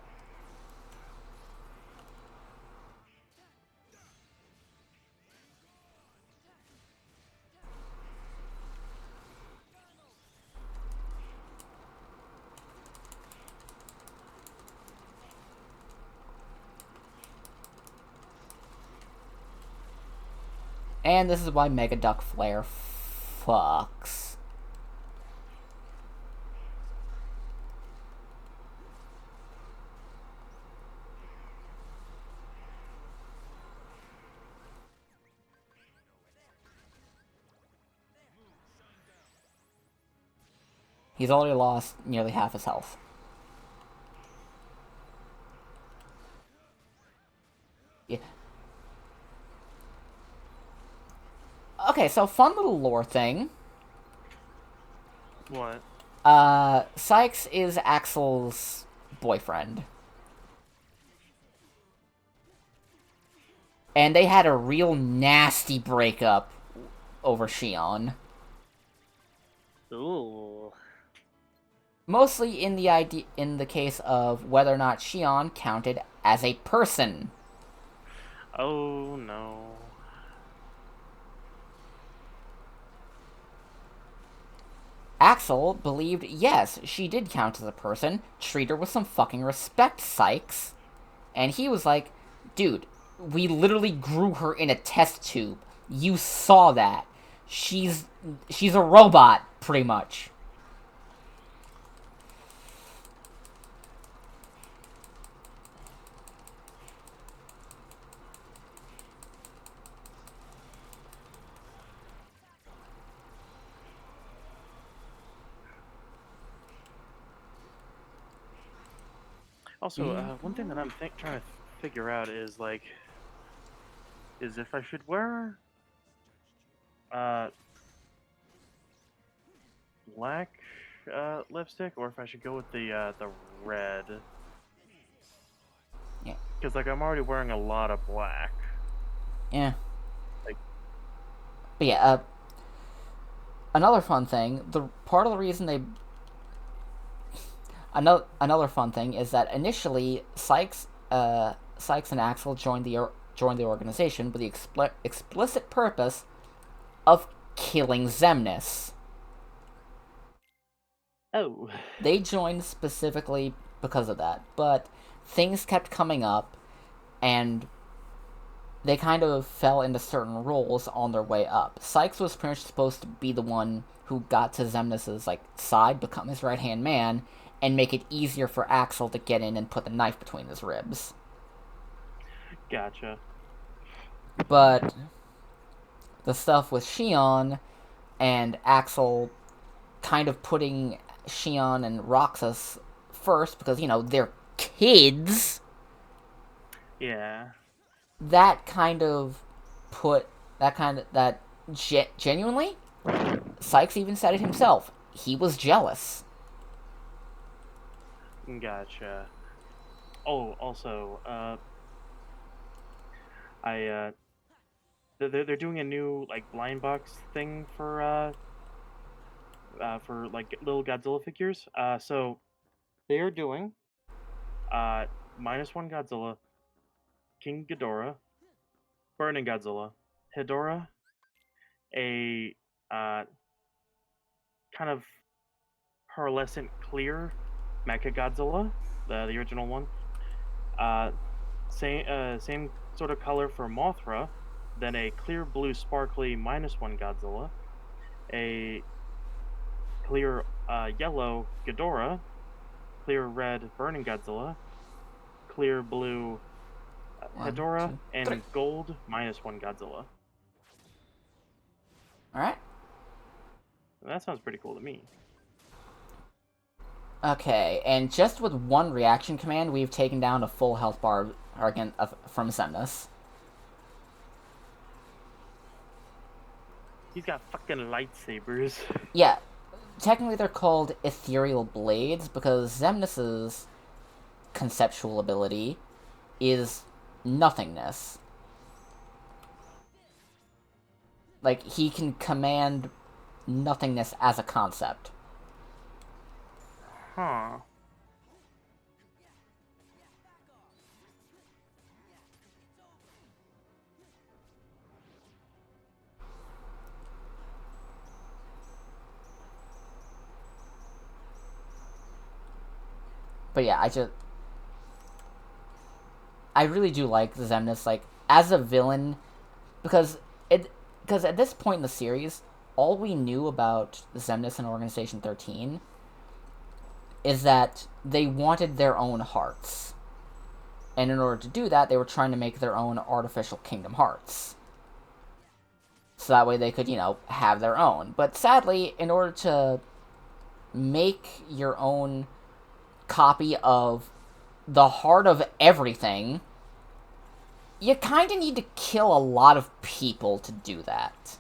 And this is why Mega Duck Flare fucks. He's already lost nearly half his health. Yeah. Okay, so fun little lore thing. What? Sykes is Axel's boyfriend. And they had a real nasty breakup over Shion. Ooh. Mostly in the case of whether or not Shion counted as a person. Oh no. Axel believed, yes, she did count as a person. Treat her with some fucking respect, Sykes. And he was like, dude, we literally grew her in a test tube. You saw that. She's a robot, pretty much. Also, one thing that I'm trying to figure out is like, is if I should wear black lipstick or if I should go with the red. Yeah. Because like I'm already wearing a lot of black. Yeah. Like- But yeah, another fun thing, part of the reason they... Another fun thing is that initially Sykes and Axel joined the organization with the explicit purpose of killing Xemnas. Oh. They joined specifically because of that, but things kept coming up, and they kind of fell into certain roles on their way up. Sykes was pretty much supposed to be the one who got to Xemnas' side, become his right-hand man, and make it easier for Axel to get in and put the knife between his ribs. Gotcha. But the stuff with Shion and Axel kind of putting Shion and Roxas first because, they're kids. Yeah. That genuinely, Sykes even said it himself. He was jealous. Gotcha. Oh, also, they're doing a new blind box thing for little Godzilla figures. So they are doing -1 Godzilla, King Ghidorah, Burning Godzilla, Hedorah, a kind of pearlescent clear Mechagodzilla, the original one. Same sort of color for Mothra, then a clear blue sparkly -1 Godzilla, a clear yellow Ghidorah, clear red Burning Godzilla, clear blue Hedorah, and gold -1 Godzilla. Alright. That sounds pretty cool to me. Okay, and just with one reaction command, we've taken down a full health bar from Xemnas. He's got fucking lightsabers. Yeah, technically they're called ethereal blades because Xemnas' conceptual ability is nothingness. He can command nothingness as a concept. Huh. But yeah, I really do like Xemnas, as a villain, because at this point in the series, all we knew about Xemnas and Organization 13 is that they wanted their own hearts. And in order to do that, they were trying to make their own artificial Kingdom Hearts. So that way they could, have their own. But sadly, in order to make your own copy of the heart of everything, you kind of need to kill a lot of people to do that.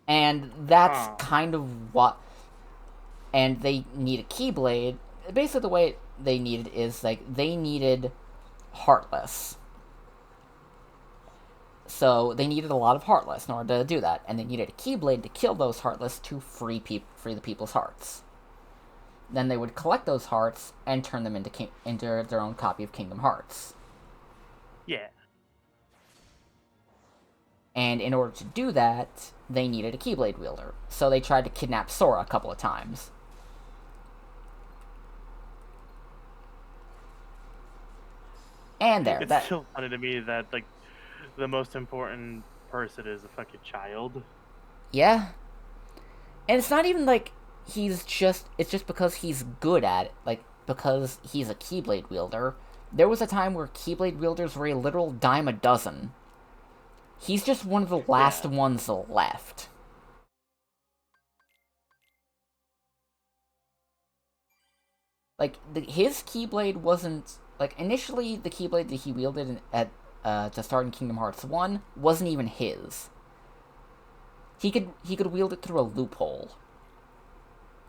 And that's kind of what... And they need a Keyblade. Basically, the way they needed is, like, they needed Heartless. So they needed a lot of Heartless in order to do that, and they needed a Keyblade to kill those Heartless to free the people's hearts. Then they would collect those hearts and turn them into their own copy of Kingdom Hearts. Yeah. And in order to do that, they needed a Keyblade wielder. So they tried to kidnap Sora a couple of times. And there, It's still funny to me that, like, the most important person is a fucking child. Yeah. And it's not even like it's just because he's good at it, like, because he's a Keyblade wielder. There was a time where Keyblade wielders were a literal dime a dozen. He's just one of the last ones left. Like, his Keyblade wasn't... Like, initially, the Keyblade that he wielded to start in Kingdom Hearts 1 wasn't even his. He could wield it through a loophole.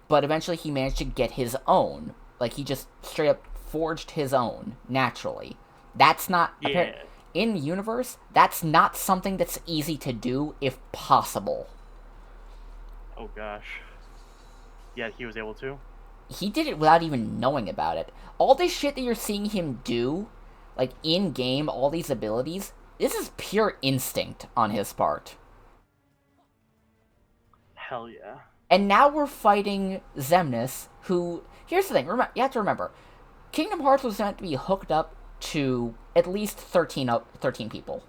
But eventually he managed to get his own. Like, he just straight up forged his own, naturally. That's not... Yeah. In the universe, that's not something that's easy to do, if possible. Oh, gosh. Yeah, he was able to? He did it without even knowing about it. All this shit that you're seeing him do, like, in-game, all these abilities, this is pure instinct on his part. Hell yeah. And now we're fighting Xemnas, who... Here's the thing, you have to remember, Kingdom Hearts was meant to be hooked up to at least 13 people.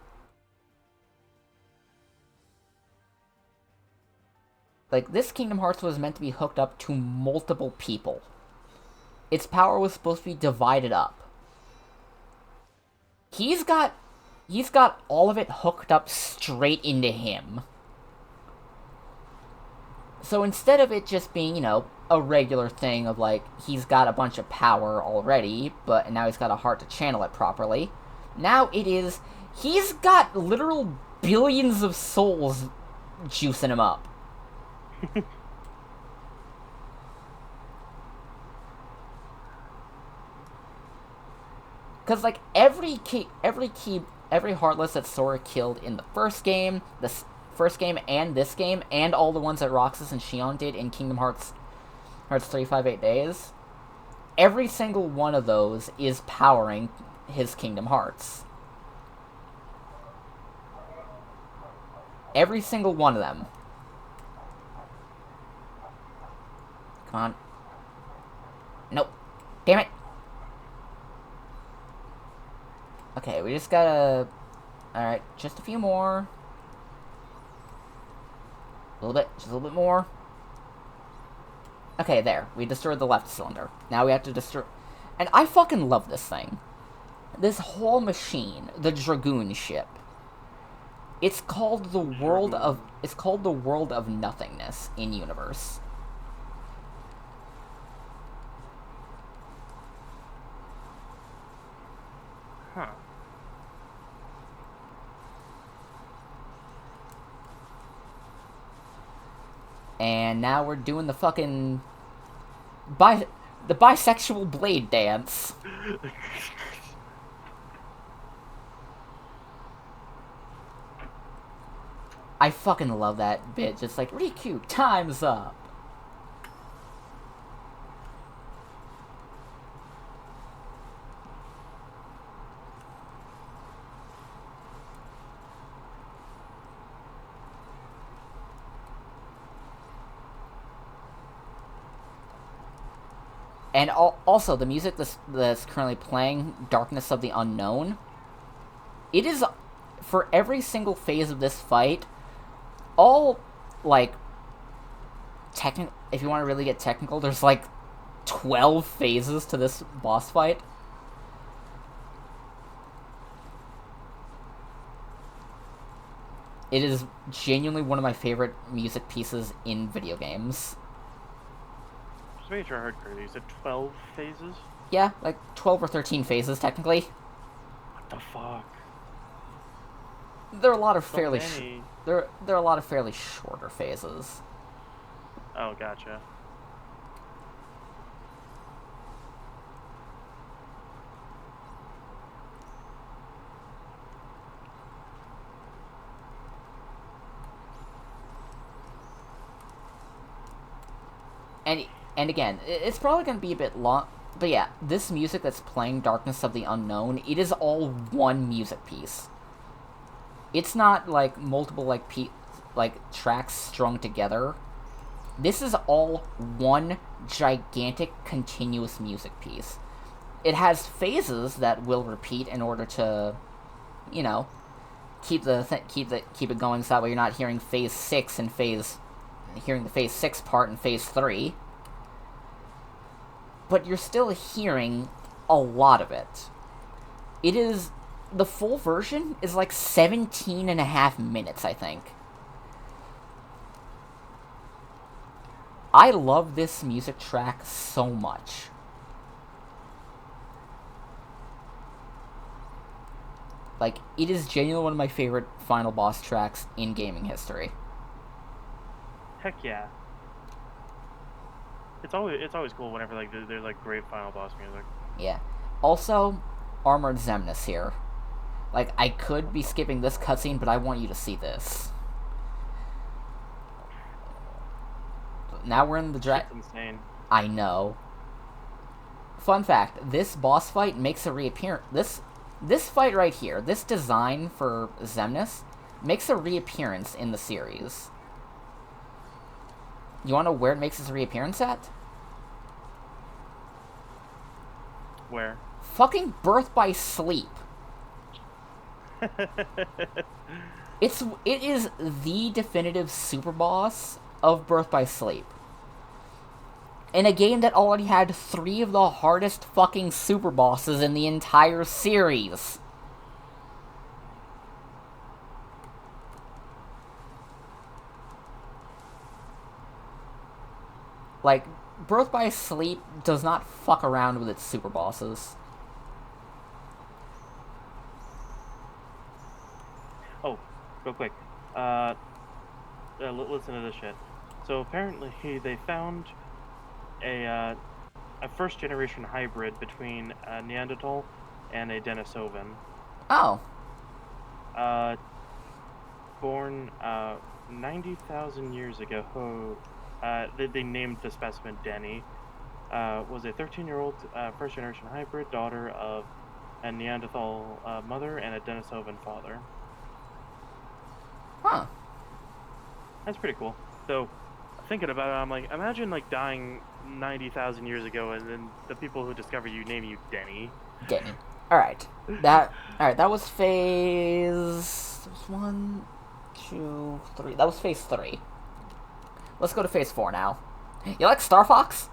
Like, this Kingdom Hearts was meant to be hooked up to multiple people. Its power was supposed to be divided up. He's got all of it hooked up straight into him. So instead of it just being, you know, a regular thing of, like, he's got a bunch of power already, and now he's got a heart to channel it properly, now it is, he's got literal billions of souls juicing him up. Because, like, every Heartless that Sora killed in the first game and this game, and all the ones that Roxas and Xion did in Kingdom Hearts 358 Days, every single one of those is powering his Kingdom Hearts. Every single one of them. Come on. Nope. Damn it. Okay, we just gotta... Alright, just a few more. Just a little bit more. Okay, there. We destroyed the left cylinder. Now we have to destroy... And I fucking love this thing. This whole machine, the Dragoon ship. It's called the world of... It's called the world of nothingness in universe. Huh. And now we're doing the fucking... the bisexual blade dance. I fucking love that bit. Just like, Riku, time's up. And also, the music that's currently playing, Darkness of the Unknown, it is, for every single phase of this fight, all, like, if you want to really get technical, there's, like, 12 phases to this boss fight. It is genuinely one of my favorite music pieces in video games. Just making sure I heard correctly. You said 12 phases? Yeah, like 12 or 13 phases, technically. What the fuck? There are a lot of So fairly many. there are a lot of fairly shorter phases. Oh, gotcha. And again, it's probably going to be a bit long, but yeah, this music that's playing Darkness of the Unknown, it is all one music piece. It's not like multiple like tracks strung together. This is all one gigantic continuous music piece. It has phases that will repeat in order to, you know, keep it going so that way you're not hearing phase 6 and hearing the phase 6 part in phase 3. But you're still hearing a lot of it. The full version is like 17 and a half minutes, I think. I love this music track so much. Like, it is genuinely one of my favorite final boss tracks in gaming history. Heck yeah. It's always cool whenever like there's like great final boss music. Yeah. Also, Armored Xemnas here. Like, I could be skipping this cutscene, but I want you to see this. Now we're in the Shit's insane. I know. Fun fact, this boss fight makes a reappearance. This fight right here, this design for Xemnas, makes a reappearance in the series. You wanna know where it makes its reappearance at? Where? Fucking Birth by Sleep. It is the definitive super boss of Birth by Sleep. In a game that already had 3 of the hardest fucking super bosses in the entire series. Like, Birth by Sleep does not fuck around with its super bosses. Oh, real quick. Listen to this shit. So apparently they found a first generation hybrid between a Neanderthal and a Denisovan. Oh. Born 90,000 years ago. They named the specimen Denny. Was a 13-year-old first generation hybrid, daughter of a Neanderthal mother and a Denisovan father. Huh. That's pretty cool. So, thinking about it, I'm like, imagine like dying 90,000 years ago, and then the people who discover you name you Denny. Denny. Alright. That was phase 1, 2, 3. That was phase 3. Let's go to phase 4 now. You like Star Fox?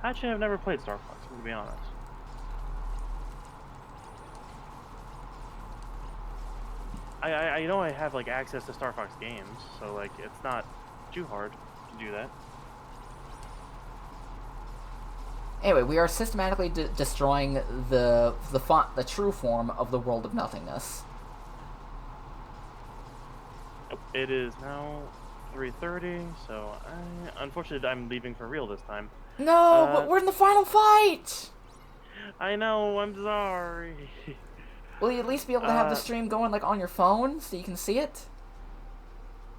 Actually, I've never played Star Fox, to be honest. I know I have like access to Star Fox games, so like it's not too hard to do that. Anyway, we are systematically destroying the true form of the world of nothingness. It is now 3:30, so unfortunately I'm leaving for real this time. No, but we're in the final fight! I know, I'm sorry. Will you at least be able to have the stream going like on your phone so you can see it?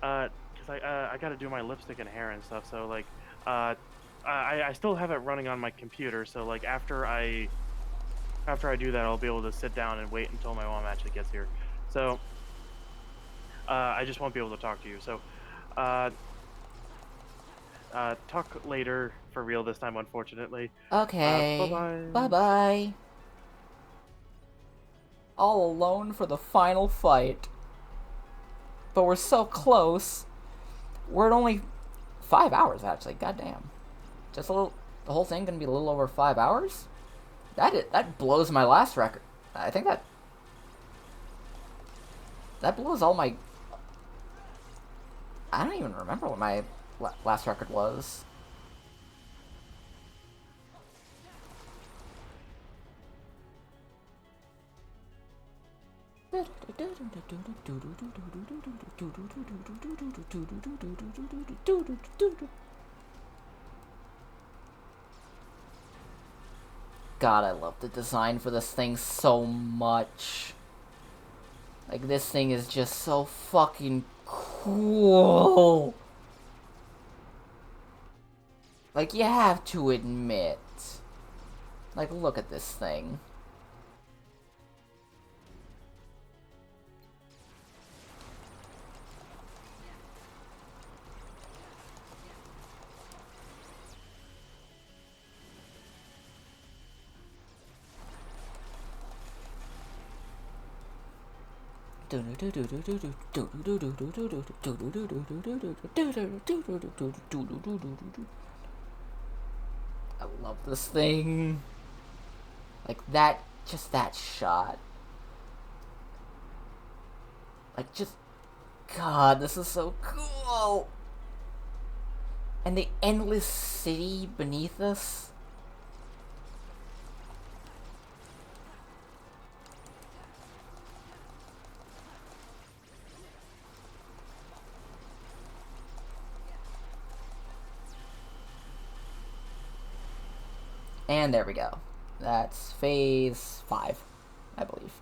Cause I gotta do my lipstick and hair and stuff, so like, I still have it running on my computer, so like after I do that, I'll be able to sit down and wait until my mom actually gets here. So, I just won't be able to talk to you. So, talk later for real this time, unfortunately. Okay. Bye-bye. Bye-bye. All alone for the final fight. But we're so close. We're at only 5 hours, actually. Goddamn. Just a little... The whole thing gonna be a little over 5 hours? That blows my last record. I think that... That blows all my... I don't even remember what my last record was. God, I love the design for this thing so much. Like, this thing is just so fucking cool. Like, you have to admit. Like, look at this thing. I love this thing. Like that, just that shot. Like just, God, this is so cool. And the endless city beneath us. And there we go. That's phase 5, I believe.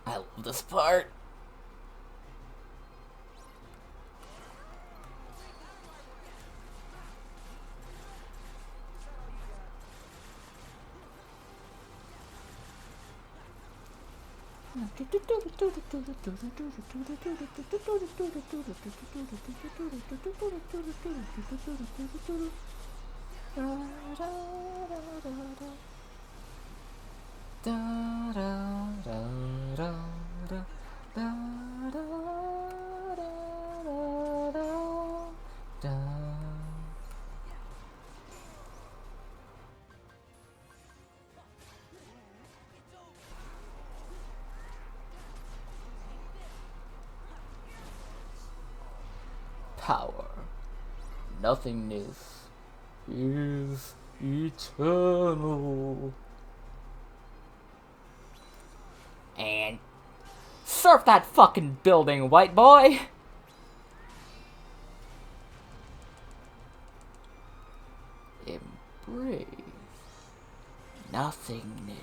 I love this part. Power. Nothingness is eternal. And surf that fucking building, white boy! Embrace nothingness.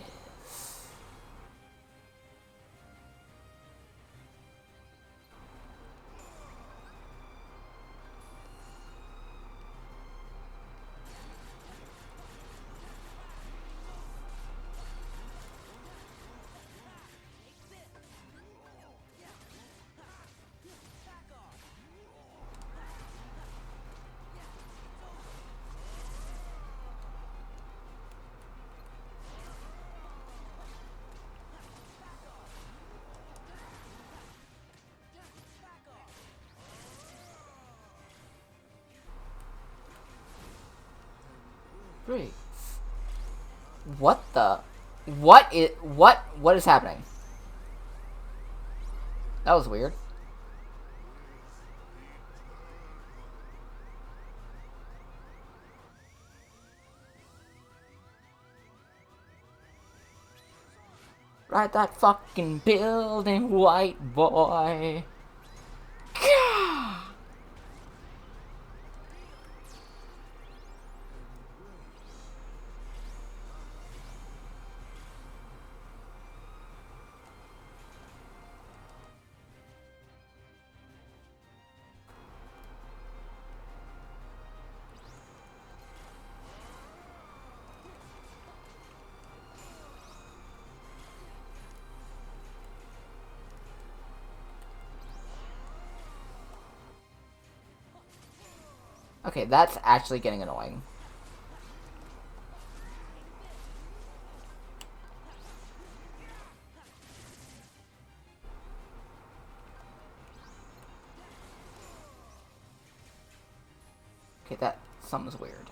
Great. What the? What is happening? That was weird. Ride that fucking building, white boy. Gah! Okay, that's actually getting annoying. Okay, that's Something's weird.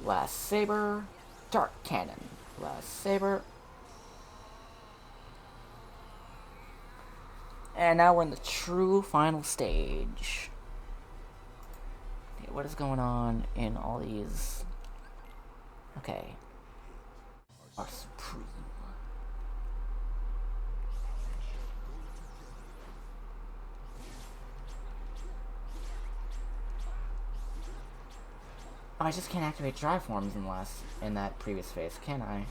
Last Saber, Dark Cannon. Last Saber. And now we're in the true final stage. Okay, what is going on in all these? Okay. Our Supreme. Oh, I just can't activate drive forms in that previous phase, can I?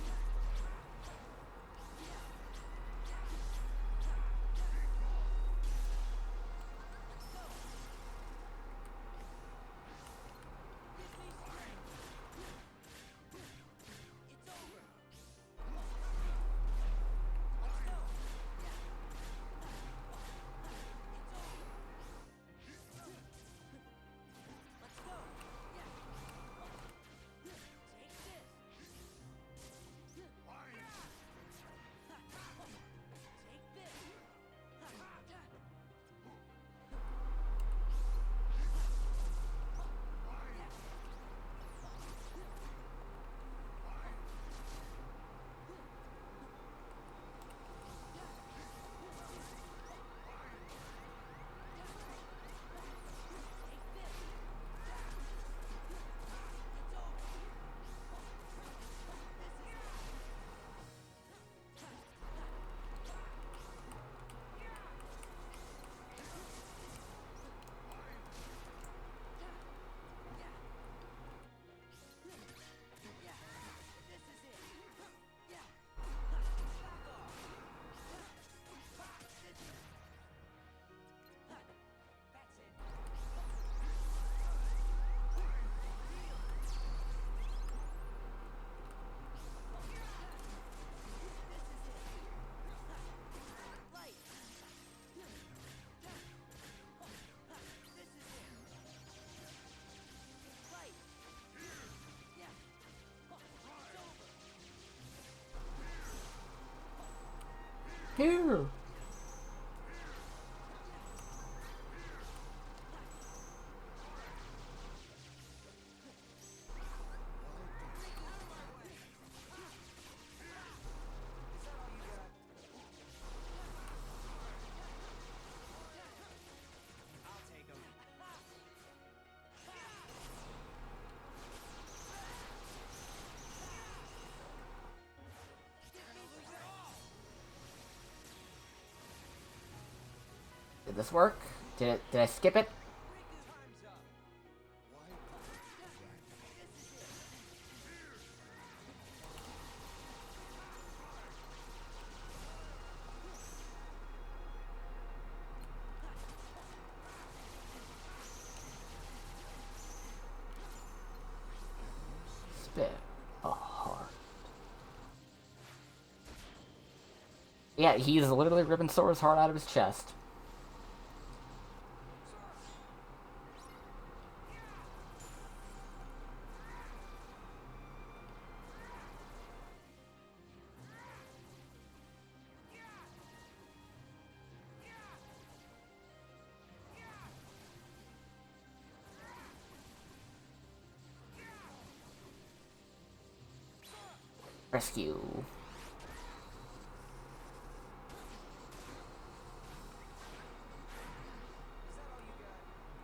Here. Did this work? Did I skip it? Spit a heart. Yeah, he's literally ripping Sora's heart out of his chest. Rescue.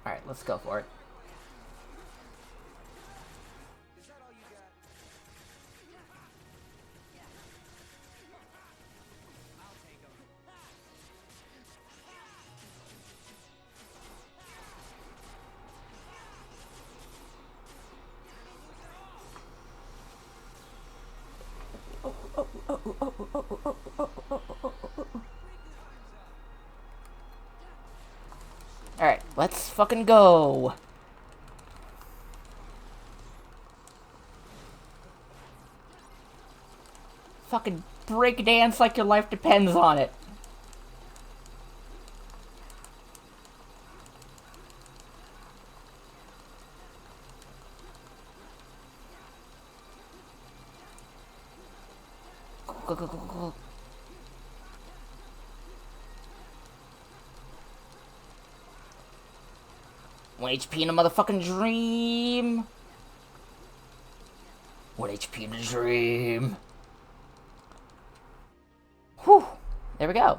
Alright, let's go for it. Alright, let's fucking go. Fucking break dance like your life depends on it. Go, go, go, go, go. One HP in a motherfucking dream. 1 HP in a dream. Whew. There we go.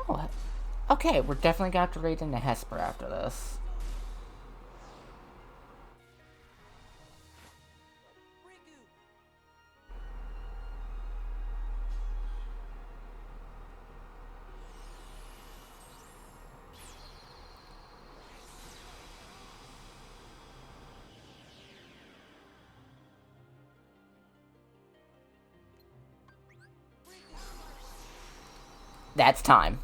Oh, okay, we're definitely gonna have to raid into Hesper after this. That's time.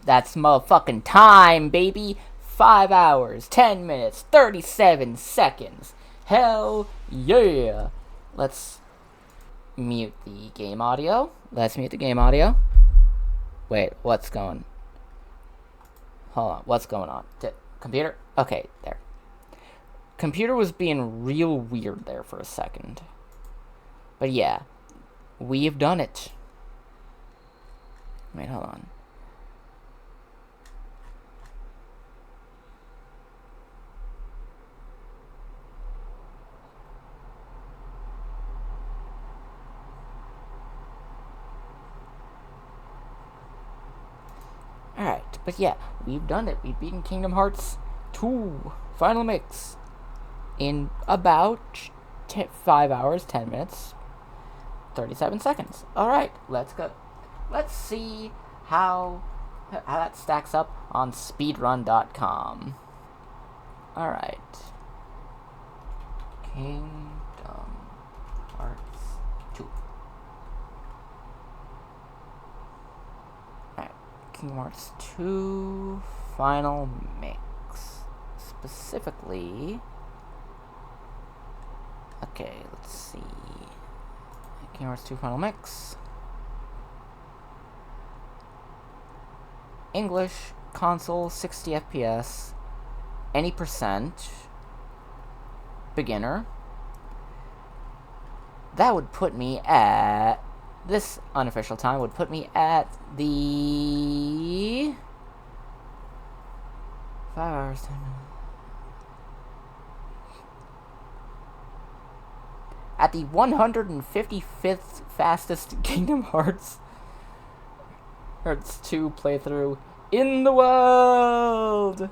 That's motherfucking time, baby. 5 hours, 10 minutes, 37 seconds. Hell yeah. Let's mute the game audio. Let's mute the game audio. Wait, what's going? Hold on, what's going on? Computer? Okay, there. Computer was being real weird there for a second. But yeah, we've done it. Wait, hold on. Alright, but yeah, we've done it. We've beaten Kingdom Hearts 2 Final Mix in about 5 hours, 10 minutes, 37 seconds. Alright, let's go. Let's see how that stacks up on speedrun.com. Alright. Kingdom Hearts 2. Alright. Kingdom Hearts 2 Final Mix. Specifically... Okay, let's see. Kingdom Hearts 2 Final Mix. English, console, 60 FPS, any percent, beginner. That would put me at, this unofficial time would put me at the 5 hours, 10 minutes. At the 155th fastest Kingdom Hearts 2 playthrough in the world!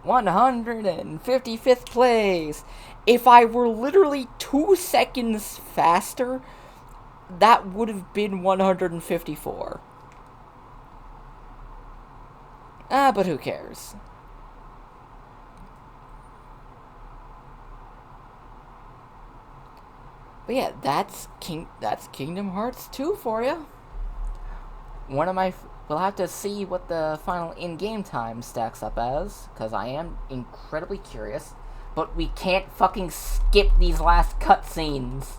155th place! If I were literally 2 seconds faster, that would have been 154. But who cares? But yeah, that's Kingdom Hearts 2 for you. We'll have to see what the final in-game time stacks up as, because I am incredibly curious. But we can't fucking skip these last cutscenes.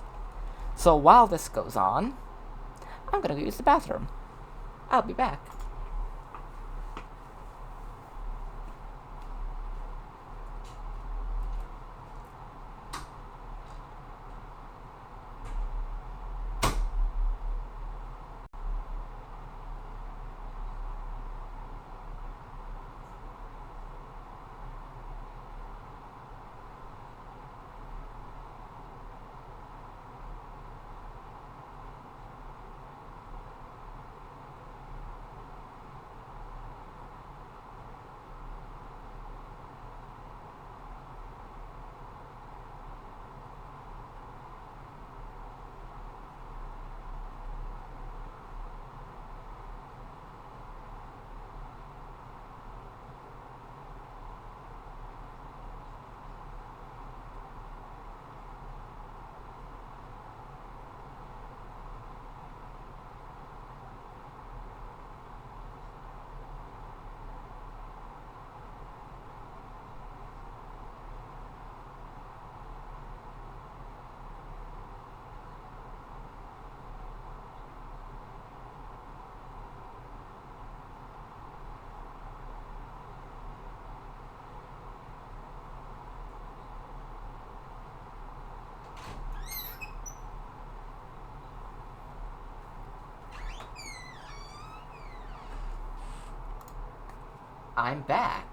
So while this goes on, I'm gonna go use the bathroom. I'll be back. I'm back.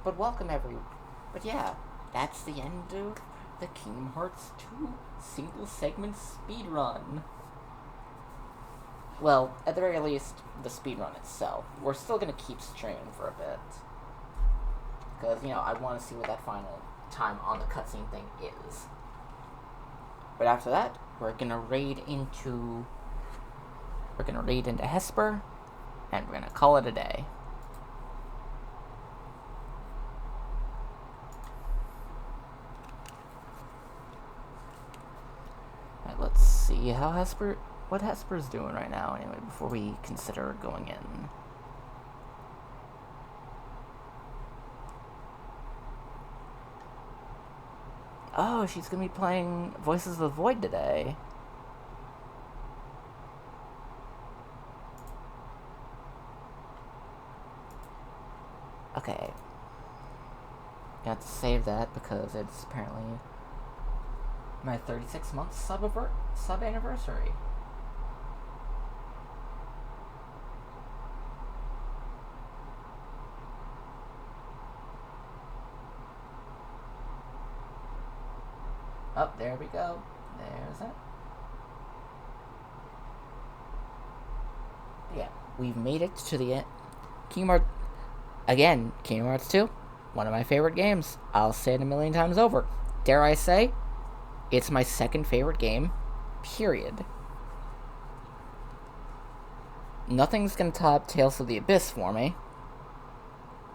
But welcome everyone. But yeah, that's the end of the Kingdom Hearts 2 single segment speedrun. Well, at the very least, the speedrun itself. We're still gonna keep streaming for a bit. Because, you know, I want to see what that final time on the cutscene thing is. But after that, we're gonna raid into Hesper, and we're gonna call it a day. Alright, let's see what Hesper's doing right now anyway, before we consider going in. Oh, she's gonna be playing Voices of the Void today. Okay. I have to save that because it's apparently my 36-month sub anniversary. Oh, there we go. There's it. Yeah, we've made it to the end. Kingdom Hearts 2, one of my favorite games. I'll say it a million times over. Dare I say, it's my second favorite game, period. Nothing's gonna top Tales of the Abyss for me,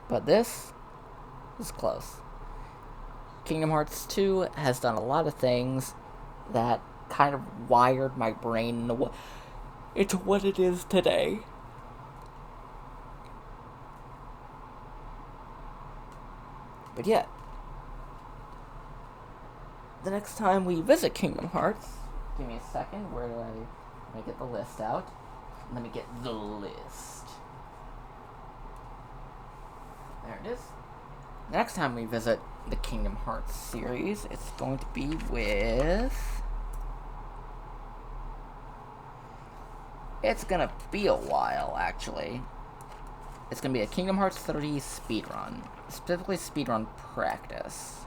but this is close. Kingdom Hearts 2 has done a lot of things that kind of wired my brain into what it is today. But yeah, the next time we visit Kingdom Hearts, give me a second, let me get the list out. Let me get the list. There it is. The next time we visit the Kingdom Hearts series, it's going to be with... It's gonna be a while, actually. It's gonna be a Kingdom Hearts 3 speedrun. Specifically speedrun practice.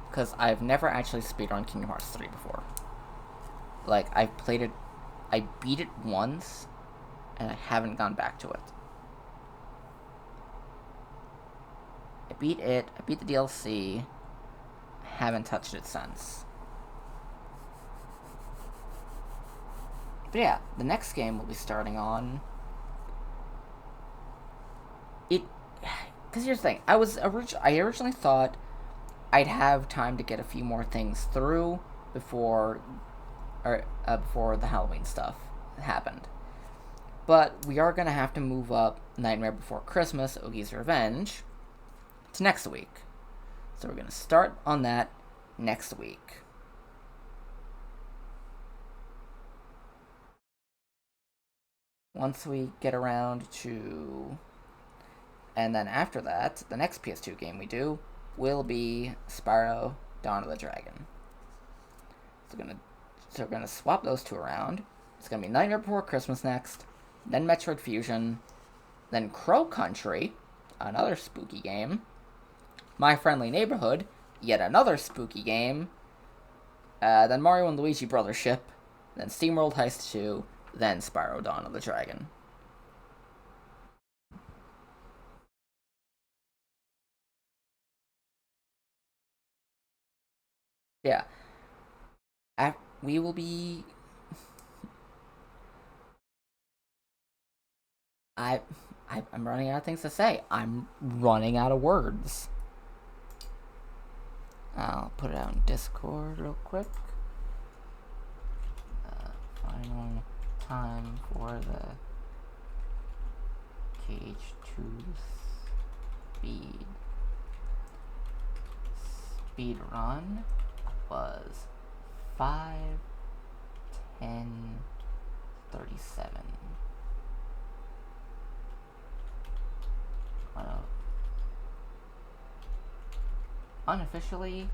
Because I've never actually speedrun Kingdom Hearts 3 before. Like, I've played it... I beat it once, and I haven't gone back to it. I beat the DLC, haven't touched it since. But yeah, the next game we'll be starting on... Because here's the thing, I originally thought I'd have time to get a few more things through before the Halloween stuff happened. But we are going to have to move up Nightmare Before Christmas, Oogie's Revenge, to next week. So we're going to start on that next week. Once we get around to... And then after that, the next PS2 game we do will be Spyro Dawn of the Dragon. So we're gonna swap those two around. It's gonna be Nightmare Before Christmas next, then Metroid Fusion, then Crow Country, another spooky game, My Friendly Neighborhood, yet another spooky game, then Mario and Luigi Brothership, then SteamWorld Heist 2, then Spyro Dawn of the Dragon. Yeah. We will be... I'm running out of things to say. I'm running out of words. I'll put it out in Discord real quick. Final time for the Cage 2 speed run was 5:10:37. Unofficially,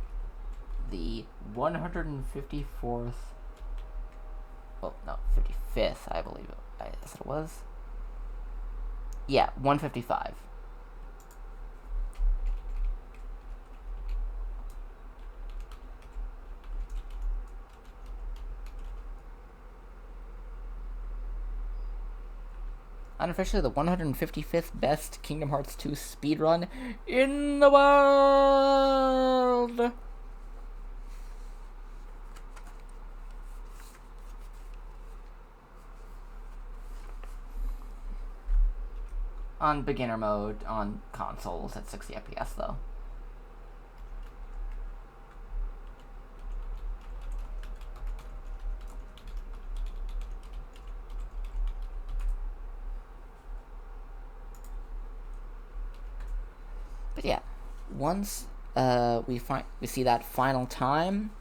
the 154th, well, no, 55th, I believe it was, Yeah, 155. Unofficially, the 155th best Kingdom Hearts 2 speedrun in the world! On beginner mode, on consoles at 60 FPS, though. But yeah, once we see that final time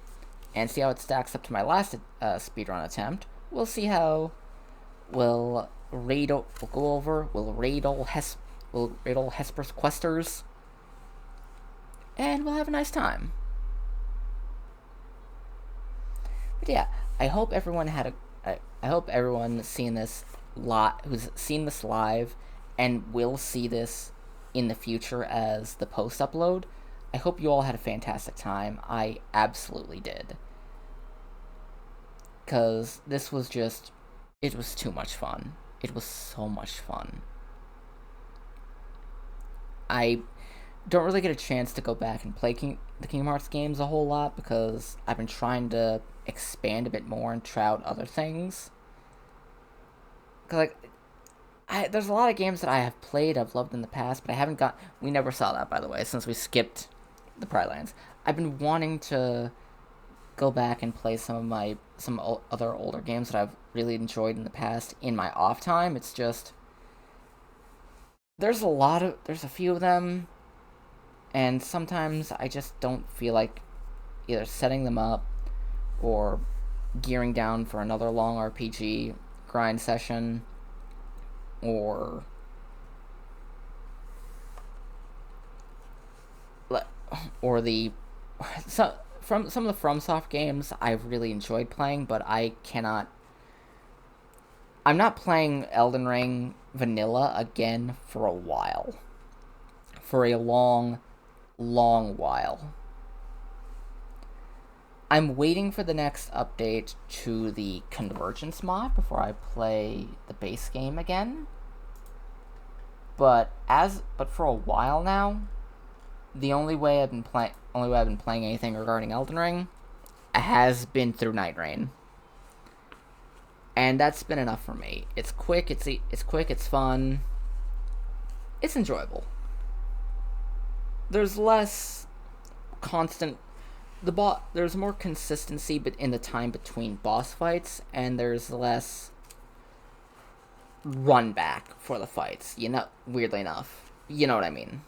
and see how it stacks up to my last speedrun attempt, we'll see how we'll raid all Hesper's questers, and we'll have a nice time. But yeah, I hope everyone I hope everyone seen this who's seen this live and will see this in the future as the post upload. I hope you all had a fantastic time. I absolutely did. Because this was just, it was too much fun. It was so much fun. I don't really get a chance to go back and play the Kingdom Hearts games a whole lot because I've been trying to expand a bit more and try out other things. Because, there's a lot of games that I have played, I've loved in the past, but I haven't got... We never saw that, by the way, since we skipped the Pride Lands. I've been wanting to go back and play some other older games that I've really enjoyed in the past in my off time. It's just... There's a few of them, and sometimes I just don't feel like either setting them up or gearing down for another long RPG grind session, or from some of the FromSoft games I've really enjoyed playing, but I'm not playing Elden Ring vanilla again for a while. For a long, long while. I'm waiting for the next update to the Convergence mod before I play the base game again. But for a while now, the only way I've been playing anything regarding Elden Ring has been through Night Rain. And that's been enough for me. It's quick, it's fun. It's enjoyable. There's less constant... There's more consistency in the time between boss fights, and there's less run back for the fights. Weirdly enough. You know what I mean.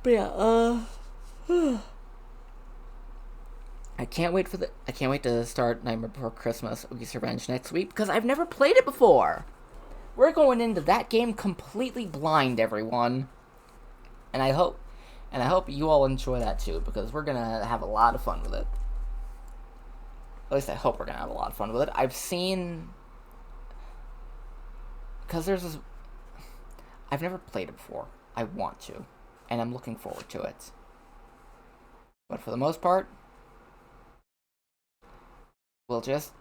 But yeah, I can't wait to start Nightmare Before Christmas, Oogie's Revenge next week, because I've never played it before. We're going into that game completely blind, everyone. And I hope you all enjoy that too, because we're gonna have a lot of fun with it. At least I hope we're gonna have a lot of fun with it. I've seen... Because there's this... I've never played it before. I want to. And I'm looking forward to it. But for the most part... We'll just...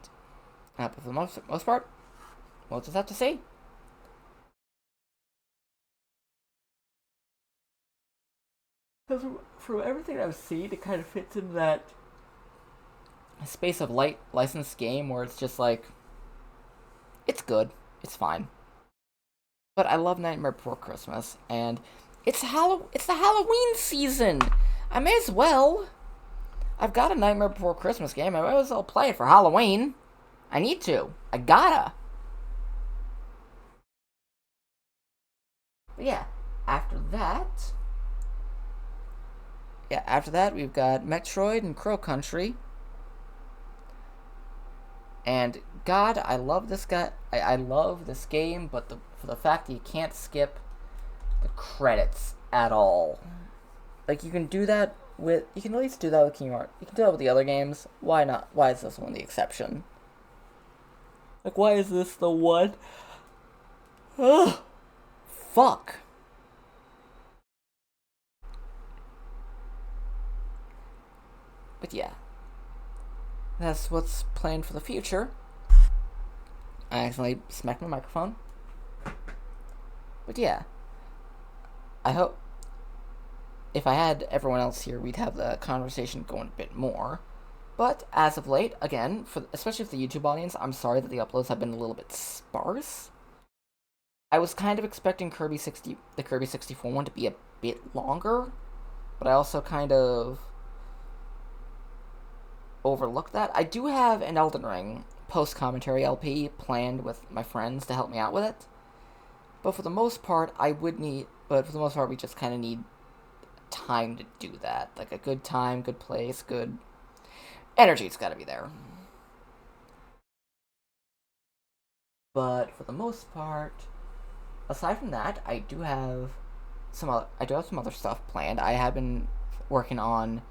for the most part, we'll just have to see. Because from everything I've seen, it kind of fits in that space of light licensed game where it's just like, it's good, it's fine. But I love Nightmare Before Christmas, and it's the Halloween season. I may as well. I've got a Nightmare Before Christmas game. I might as well play it for Halloween. I need to. I gotta. But yeah, after that, we've got Metroid and Crow Country. And God, I love this guy. I love this game, but for the fact that you can't skip the credits at all. Like, you can at least do that with Kingdom Hearts. You can do that with the other games. Why not? Why is this one the exception? Like, why is this the one Ugh. Fuck. But yeah. That's what's planned for the future. I accidentally smacked my microphone. But yeah. I hope if I had everyone else here, we'd have the conversation going a bit more. But as of late, again, especially for the YouTube audience, I'm sorry that the uploads have been a little bit sparse. I was kind of expecting the Kirby 64 one to be a bit longer, but I also kind of overlooked that. I do have an Elden Ring post-commentary LP planned with my friends to help me out with it. But for the most part, we just kind of need time to do that. Like a good time, good place, good energy's gotta be there. But for the most part, aside from that, I do have some other stuff planned. I have been working on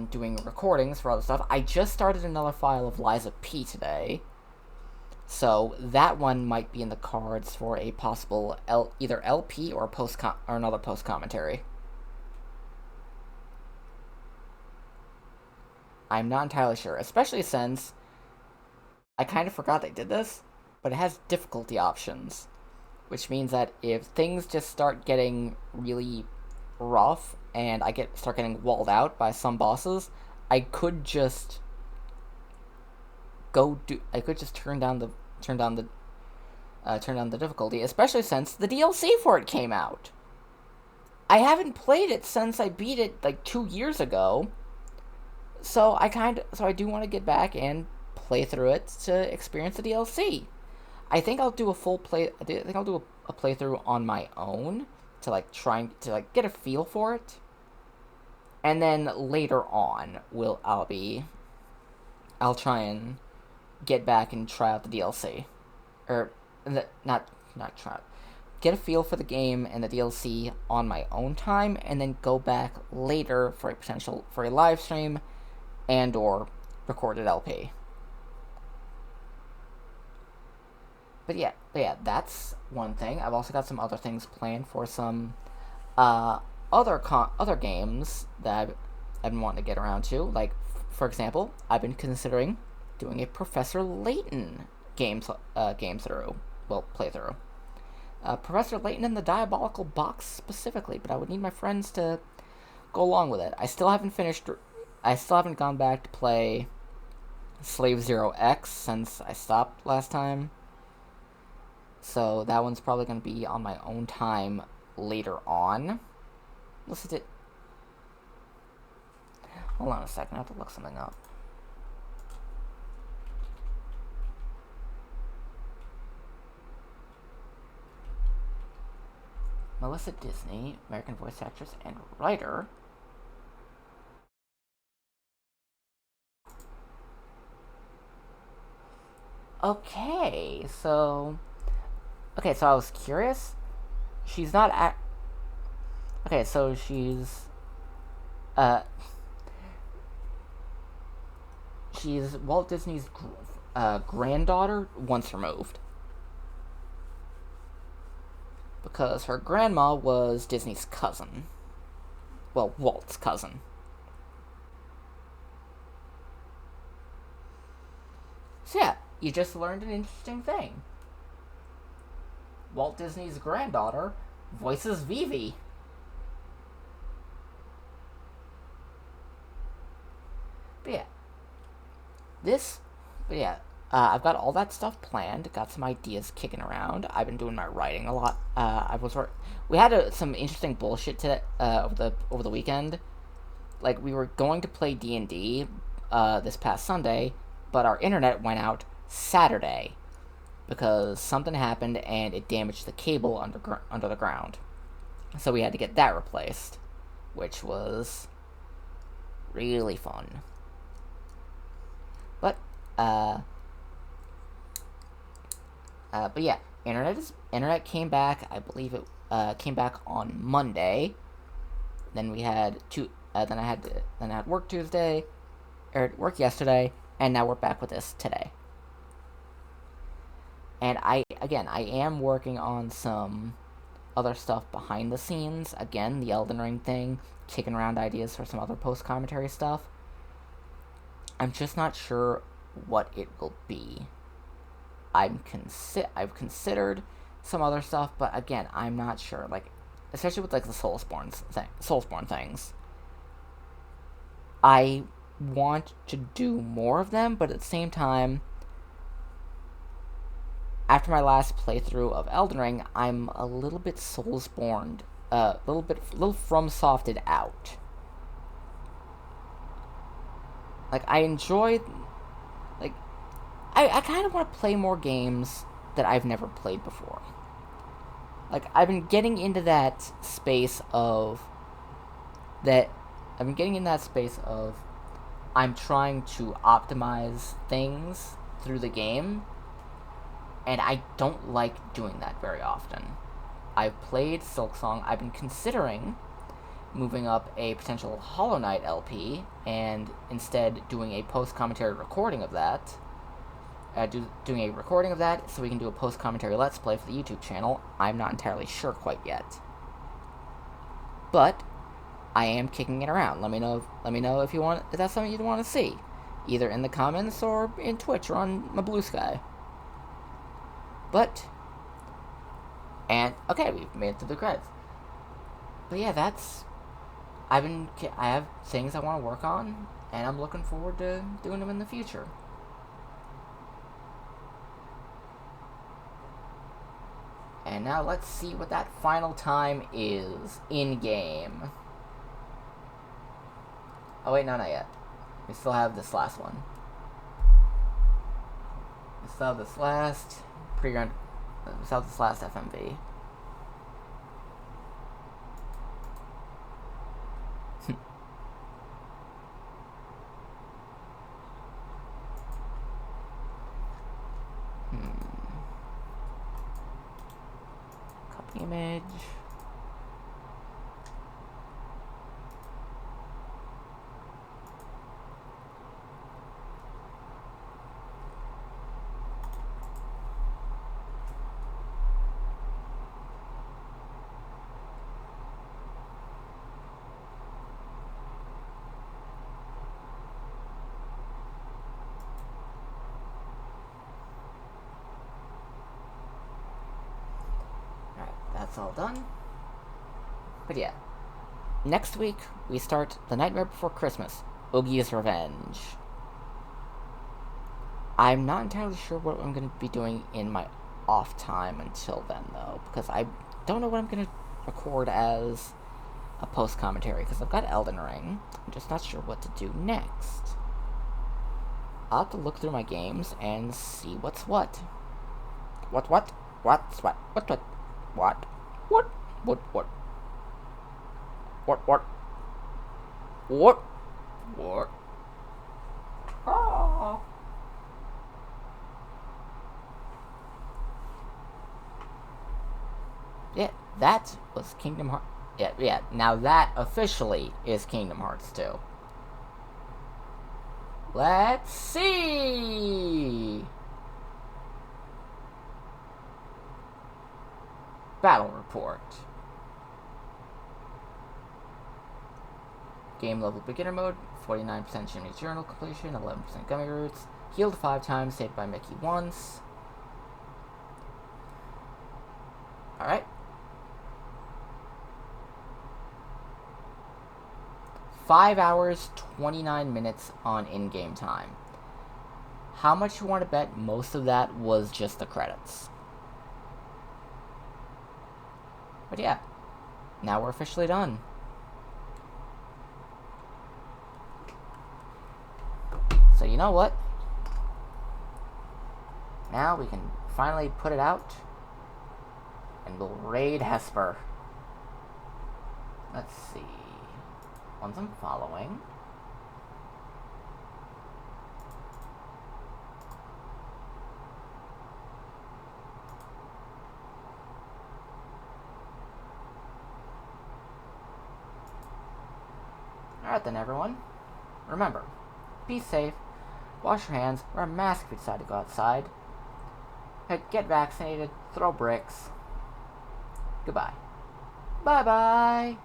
doing recordings for other stuff. I just started another file of Liza P today, so that one might be in the cards for a possible either LP or another post commentary. I'm not entirely sure, especially since I kind of forgot they did this, but it has difficulty options, which means that if things just start getting really rough and I start getting walled out by some bosses, I could just turn down the difficulty, especially since the DLC for it came out. I haven't played it since I beat it like 2 years ago. So I do want to get back and play through it to experience the DLC. I think I'll do a playthrough on my own to get a feel for it. And then later on, I'll try and get back and try out the DLC. Get a feel for the game and the DLC on my own time, and then go back later for a live stream and or recorded LP. But yeah, that's one thing. I've also got some other things planned for some other games that I've been wanting to get around to. Like, for example, I've been considering doing a Professor Layton playthrough. Professor Layton and the Diabolical Box specifically, but I would need my friends to go along with it. I still haven't gone back to play Slave Zero X since I stopped last time. So that one's probably going to be on my own time later on. Hold on a second, I have to look something up. Melissa Disney, American voice actress and writer. Okay, so I was curious. She's not okay, so she's Walt Disney's granddaughter once removed. Because her grandma was Disney's cousin. Well, Walt's cousin. So yeah, you just learned an interesting thing. Walt Disney's granddaughter voices Vivi. But yeah, I've got all that stuff planned. Got some ideas kicking around. I've been doing my writing a lot. We had some interesting bullshit today over the weekend. Like, we were going to play D&D this past Sunday, but our internet went out Saturday because something happened and it damaged the cable under the ground. So we had to get that replaced, which was really fun. But yeah, internet came back. I believe it came back on Monday. Then we had then I had work Tuesday, or work yesterday, and now we're back with this today. And I am working on some other stuff behind the scenes. Again, the Elden Ring thing, kicking around ideas for some other post-commentary stuff. I'm just not sure what it will be. I've considered some other stuff, but again, I'm not sure. Like, especially with like the Soulsborne things. I want to do more of them, but at the same time, after my last playthrough of Elden Ring, I'm a little bit Soulsborne, little FromSofted out. Like, I enjoy, like, I kind of want to play more games that I've never played before. Like, I've been getting into that space of, I'm trying to optimize things through the game, and I don't like doing that very often. I've played Silksong. I've been considering moving up a potential Hollow Knight LP, and instead doing a post-commentary recording of that. Doing a recording of that, so we can do a post-commentary Let's Play for the YouTube channel. I'm not entirely sure quite yet. But I am kicking it around. Let me know if that's something you'd want to see, either in the comments or in Twitch or on my Blue Sky. Okay, we've made it through the credits. But yeah, I have things I want to work on, and I'm looking forward to doing them in the future. And now let's see what that final time is in-game. Oh wait, no, not yet. We still have this last one. We still have this last pre-run. We still have this last FMV. Copy image. That's all done. But yeah. Next week, we start The Nightmare Before Christmas, Oogie's Revenge. I'm not entirely sure what I'm going to be doing in my off time until then, though, because I don't know what I'm going to record as a post-commentary, because I've got Elden Ring. I'm just not sure what to do next. I'll have to look through my games and see what's what. What? Oh. Yeah, that was Kingdom Hearts. Yeah, now that officially is Kingdom Hearts 2. Let's see! Battle Report. Game level beginner mode, 49% Jimmy Journal completion, 11% Gummy Roots, healed 5 times, saved by Mickey once. Alright. 5 hours, 29 minutes on in-game time. How much you want to bet most of that was just the credits? But yeah, now we're officially done. So you know what? Now we can finally put it out, and we'll raid Hesper. Let's see. Ones I'm following. Alright then, everyone. Remember, be safe, wash your hands, wear a mask if you decide to go outside. Get vaccinated. Throw bricks. Goodbye. Bye-bye.